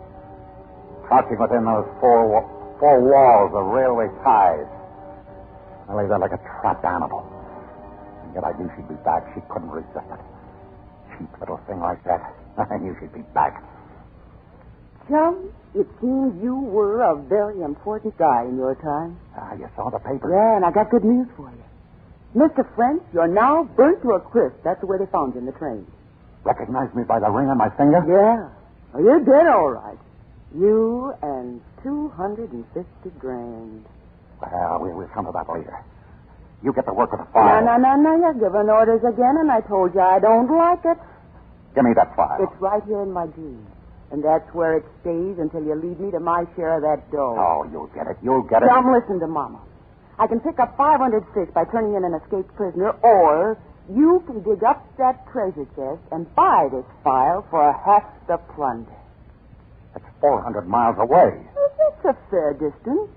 Crouching within those four walls of railway ties. I lay there like a trapped animal. And yet I knew she'd be back. She couldn't resist it. Cheap little thing like that. I knew she'd be back. Chum, it seems you were a very important guy in your time. You saw the paper? Yeah, and I got good news for you. Mr. French, you're now burnt to a crisp. That's the way they found you in the train. Recognized me by the ring on my finger? Yeah. Well, you did all right. You and $250,000. Well, we'll come to that later. You get to work with the file. No. You're giving orders again, and I told you I don't like it. Give me that file. It's right here in my dream. And that's where it stays until you lead me to my share of that dough. Oh, you'll get it. You'll get it. Come listen to Mama. I can pick up 500 fish by turning in an escaped prisoner, or you can dig up that treasure chest and buy this file for half the plunder. That's 400 miles away. It's a fair distance.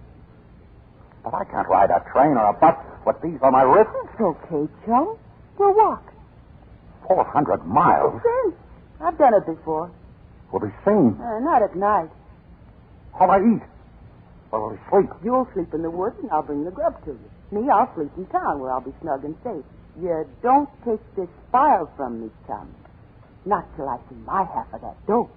But I can't ride a train or a bus with these on my wrist. It's okay, chum. We'll walk. 400 miles? Yes. I've done it before. We'll be seen. Not at night. How'll I eat? Where will we sleep? You'll sleep in the woods, and I'll bring the grub to you. Me, I'll sleep in town, where I'll be snug and safe. You don't take this file from me, chum. Not till I see my half of that dough.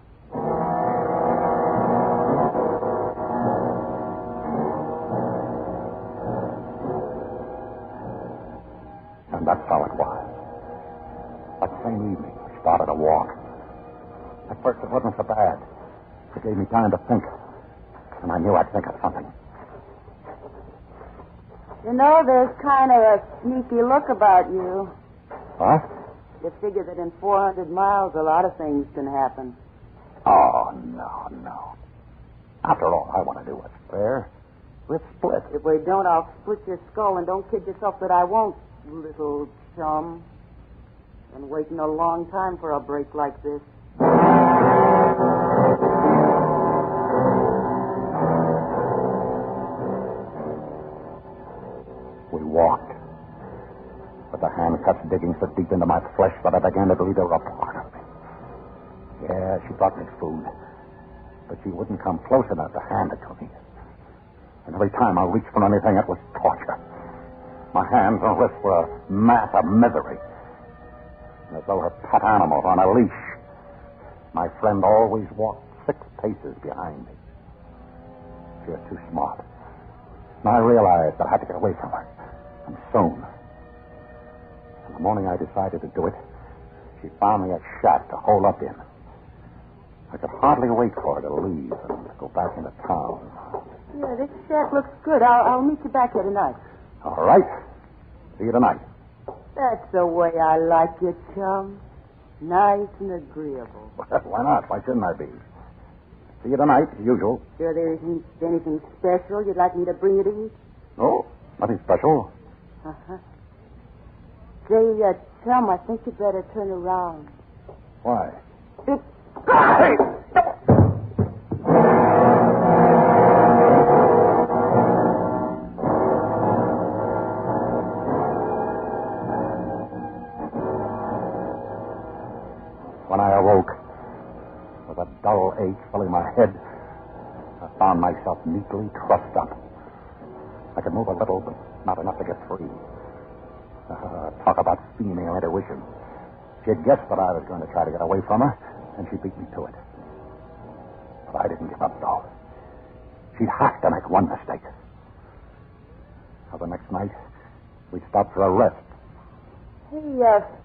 And that's how it was. That same evening, we started a walk. At first, it wasn't so bad. It gave me time to think. And I knew I'd think of something. You know, there's kind of a sneaky look about you. What? You figure that in 400 miles, a lot of things can happen. Oh, no. After all, I want to do what's fair. We'll split. If we don't, I'll split your skull, and don't kid yourself that I won't, little chum. Been waiting a long time for a break like this. We walked, with the handcuffs digging so deep into my flesh that I began to believe they were a part of me. Yeah, she brought me food, but she wouldn't come close enough to hand it to me. And every time I reached for anything, it was torture. My hands and wrists were a mass of misery, as though her pet animals on a leash. My friend always walked 6 paces behind me. She was too smart. And I realized that I had to get away from her, and soon. And the morning I decided to do it, she found me a shack to hole up in. I could hardly wait for her to leave and go back into town. Yeah, this shack looks good. I'll meet you back here tonight. All right. See you tonight. That's the way I like you, chum. Nice and agreeable. Why not? Why shouldn't I be? See you tonight, as usual. Sure there isn't anything special you'd like me to bring you to eat? No, nothing special. Uh-huh. Say, chum, I think you better turn around. Why? Hey! When I awoke, with a dull ache filling my head, I found myself neatly trussed up. I could move a little, but not enough to get free. Talk about female intuition. She had guessed that I was going to try to get away from her, and she beat me to it. But I didn't give up, though. She'd have to make one mistake. So the next night, we stopped for a rest. Hey,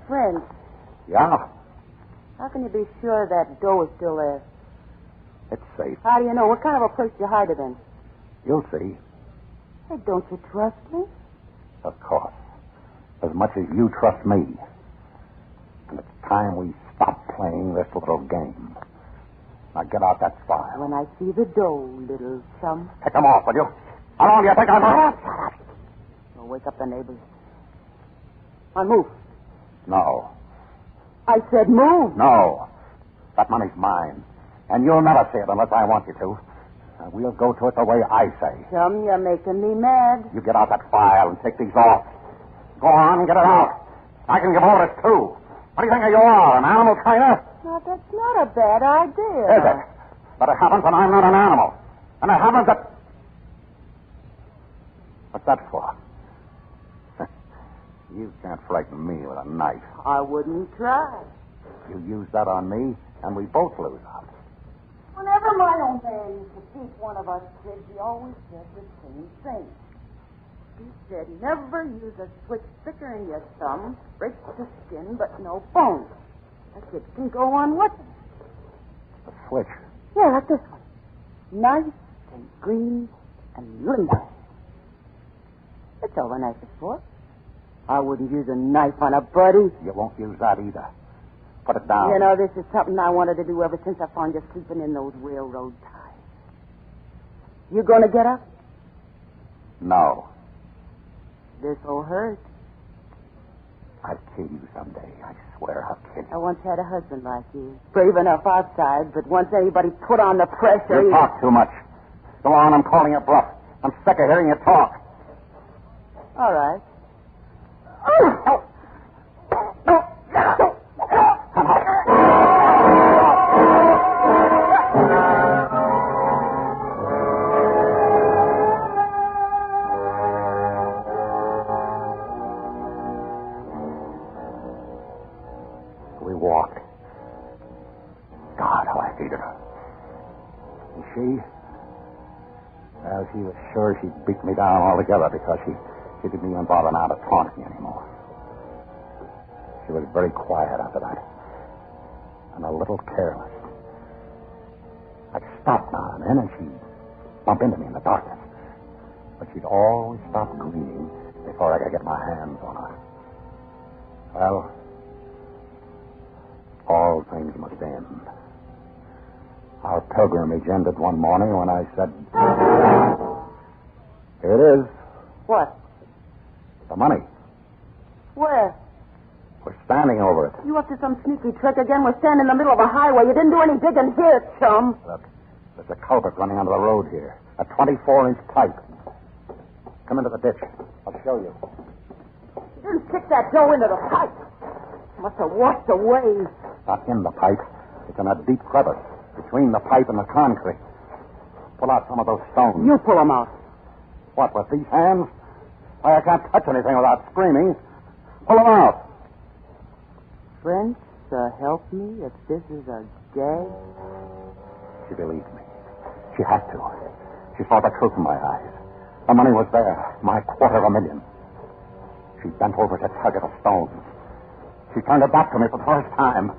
friend. Yeah? How can you be sure that dough is still there? It's safe. How do you know? What kind of a place you hide it in? You'll see. Hey, don't you trust me? Of course. As much as you trust me. And it's time we stop playing this little game. Now get out that file. When I see the dough, little chum. Take them off, will you? How long do you think I'm... You'll wake up the neighbors. On, move. No. I said move. No. That money's mine. And you'll never see it unless I want you to. And we'll go to it the way I say. Chum, you're making me mad. You get out that file and take these off. Go on and get it out. I can give orders, too. What do you think you are, an animal trainer? Now, that's not a bad idea. Is it? But it happens that I'm not an animal. And it happens that... What's that for? You can't frighten me with a knife. I wouldn't try. You use that on me, and we both lose out. Whenever my old man used to teach one of us kids, he always said the same thing. He said, never use a switch thicker in your thumb, break the skin, but no bone. A kid can go on with it. A switch? Yeah, like this one. Nice and green and limber. It's all the knife is for. I wouldn't use a knife on a buddy. You won't use that either. Put it down. You know, this is something I wanted to do ever since I found you sleeping in those railroad ties. You going to get up? No. This'll hurt. I'll kill you someday. I swear I'll kill you. I once had a husband like you. Brave enough outside, but once anybody put on the pressure... You talk too much. Go on, I'm calling you bluff. I'm sick of hearing you talk. All right. We walked. God, how I hated her. And she? Well, she was sure she'd beat me down altogether because she didn't even bother now to taunt me anymore. She was very quiet after that. And a little careless. I'd stop now and then, and she'd bump into me in the darkness. But she'd always stop greeting before I could get my hands on her. Well, all things must end. Our pilgrimage ended one morning when I said, here it is. What? The money. Where? We're standing over it. You up to some sneaky trick again? We're standing in the middle of a highway. You didn't do any digging here, chum. Look, there's a culvert running under the road here. A 24-inch pipe. Come into the ditch. I'll show you. You didn't stick that dough into the pipe. Must have washed away. Not in the pipe. It's in a deep crevice between the pipe and the concrete. Pull out some of those stones. You pull them out. What, with these hands? Why, I can't touch anything without screaming. Pull them out. French, help me if this is a gag. She believed me. She had to. She saw the truth in my eyes. The money was there, my $250,000. She bent over to tug at a stone. She turned it back to me for the first time.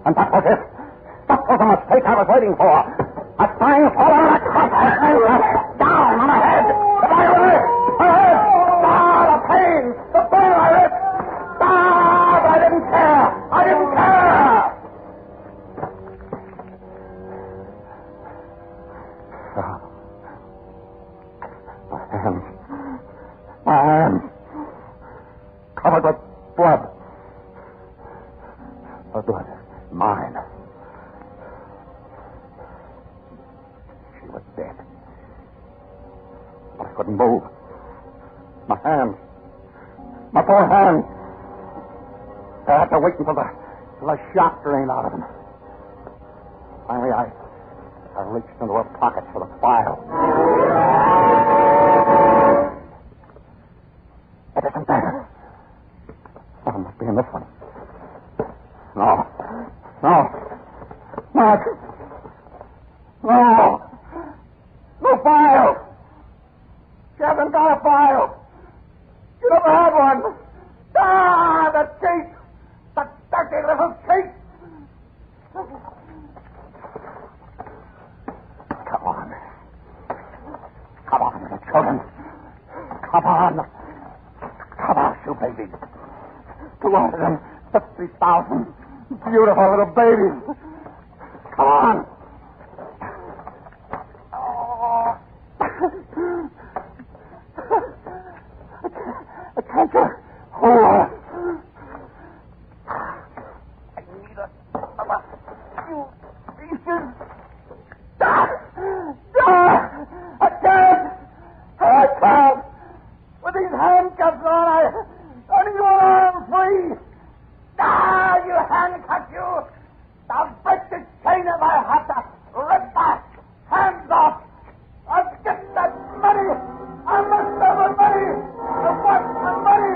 And that was it. That was the mistake I was waiting for. A fine fall on a cross. Down on her head. The violin. Her head. Ah, the pain. The pain I hit. Ah, but I didn't care. I didn't care. My hands. Covered with blood. Her blood. Mine. She was dead. But I couldn't move. My hands. My poor hands. I had to wait until the shock drained out of them. Finally, I reached into her pocket for the file. It isn't there. Oh, it must be in this one. No. Mark. No. No file. She hasn't got a file. You never had one. Ah, the cheat. The dirty little cheat. Come on. Come on, little children. Come on. Come on, you babies. 250,000 beautiful little babies. Come on. Oh. I can't get hold on. I need a few pieces. I can't. With these handcuffs on, I need one arm free. You handcuff you. I'll break this chain if I have to rip my hands off. I'll get that money. I must have the money. I want the money.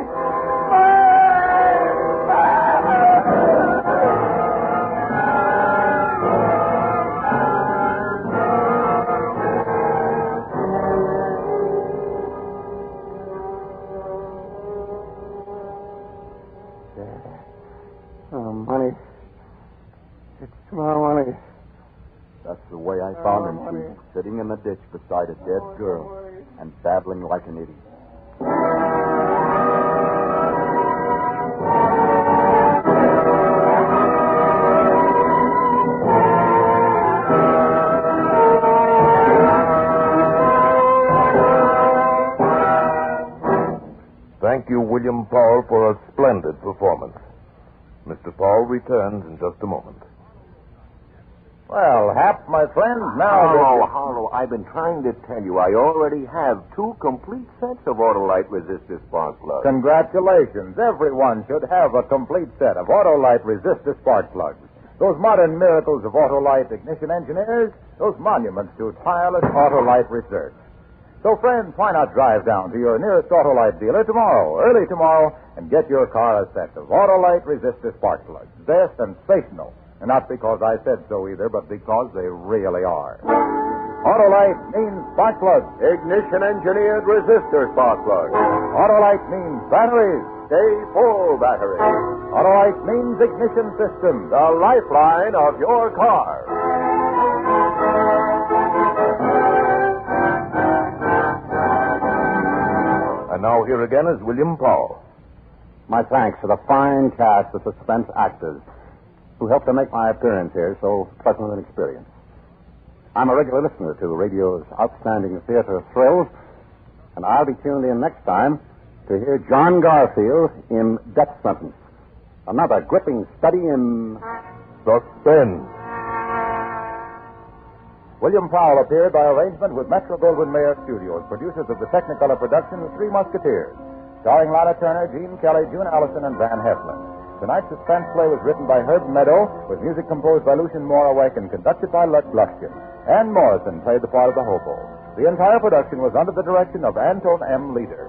Money. It's my money. That's the way I found him, Chief, sitting in the ditch beside a dead girl and babbling like an idiot. Thank you, William Powell, for a splendid performance. Mr. Powell returns in just a moment. Well, Hap, my friend, now... Harlow, I've been trying to tell you I already have 2 complete sets of Autolite resistor spark plugs. Congratulations. Everyone should have a complete set of Autolite resistor spark plugs. Those modern miracles of Autolite ignition engineers, those monuments to tireless Autolite research. So, friends, why not drive down to your nearest Autolite dealer early tomorrow, and get your car a set of Autolite resistor spark plugs. They're sensational. And not because I said so either, but because they really are. Autolite means spark plugs. Ignition engineered resistor spark plugs. Autolite means batteries. Stay full batteries. Autolite means ignition systems. The lifeline of your car. And now here again is William Powell. My thanks to the fine cast of Suspense actors who helped to make my appearance here so pleasant an experience. I'm a regular listener to radio's outstanding theater of thrills, and I'll be tuned in next time to hear John Garfield in Death Sentence. Another gripping study in Suspense. William Powell appeared by arrangement with Metro-Goldwyn-Mayer Studios, producers of the Technicolor production The Three Musketeers, starring Lana Turner, Gene Kelly, June Allison, and Van Heflin. Tonight's suspense play was written by Herb Meadow, with music composed by Lucien Morawek and conducted by Lux Luxkin. Ann Morrison played the part of the hobo. The entire production was under the direction of Anton M. Leader.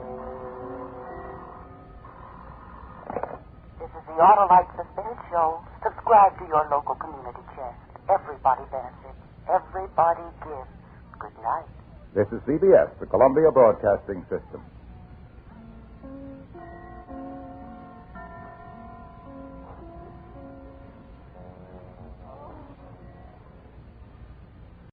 This is the Autolite Suspense Show. Subscribe to your local community chest. Everybody benefits. Everybody gives. Good night. This is CBS, the Columbia Broadcasting System.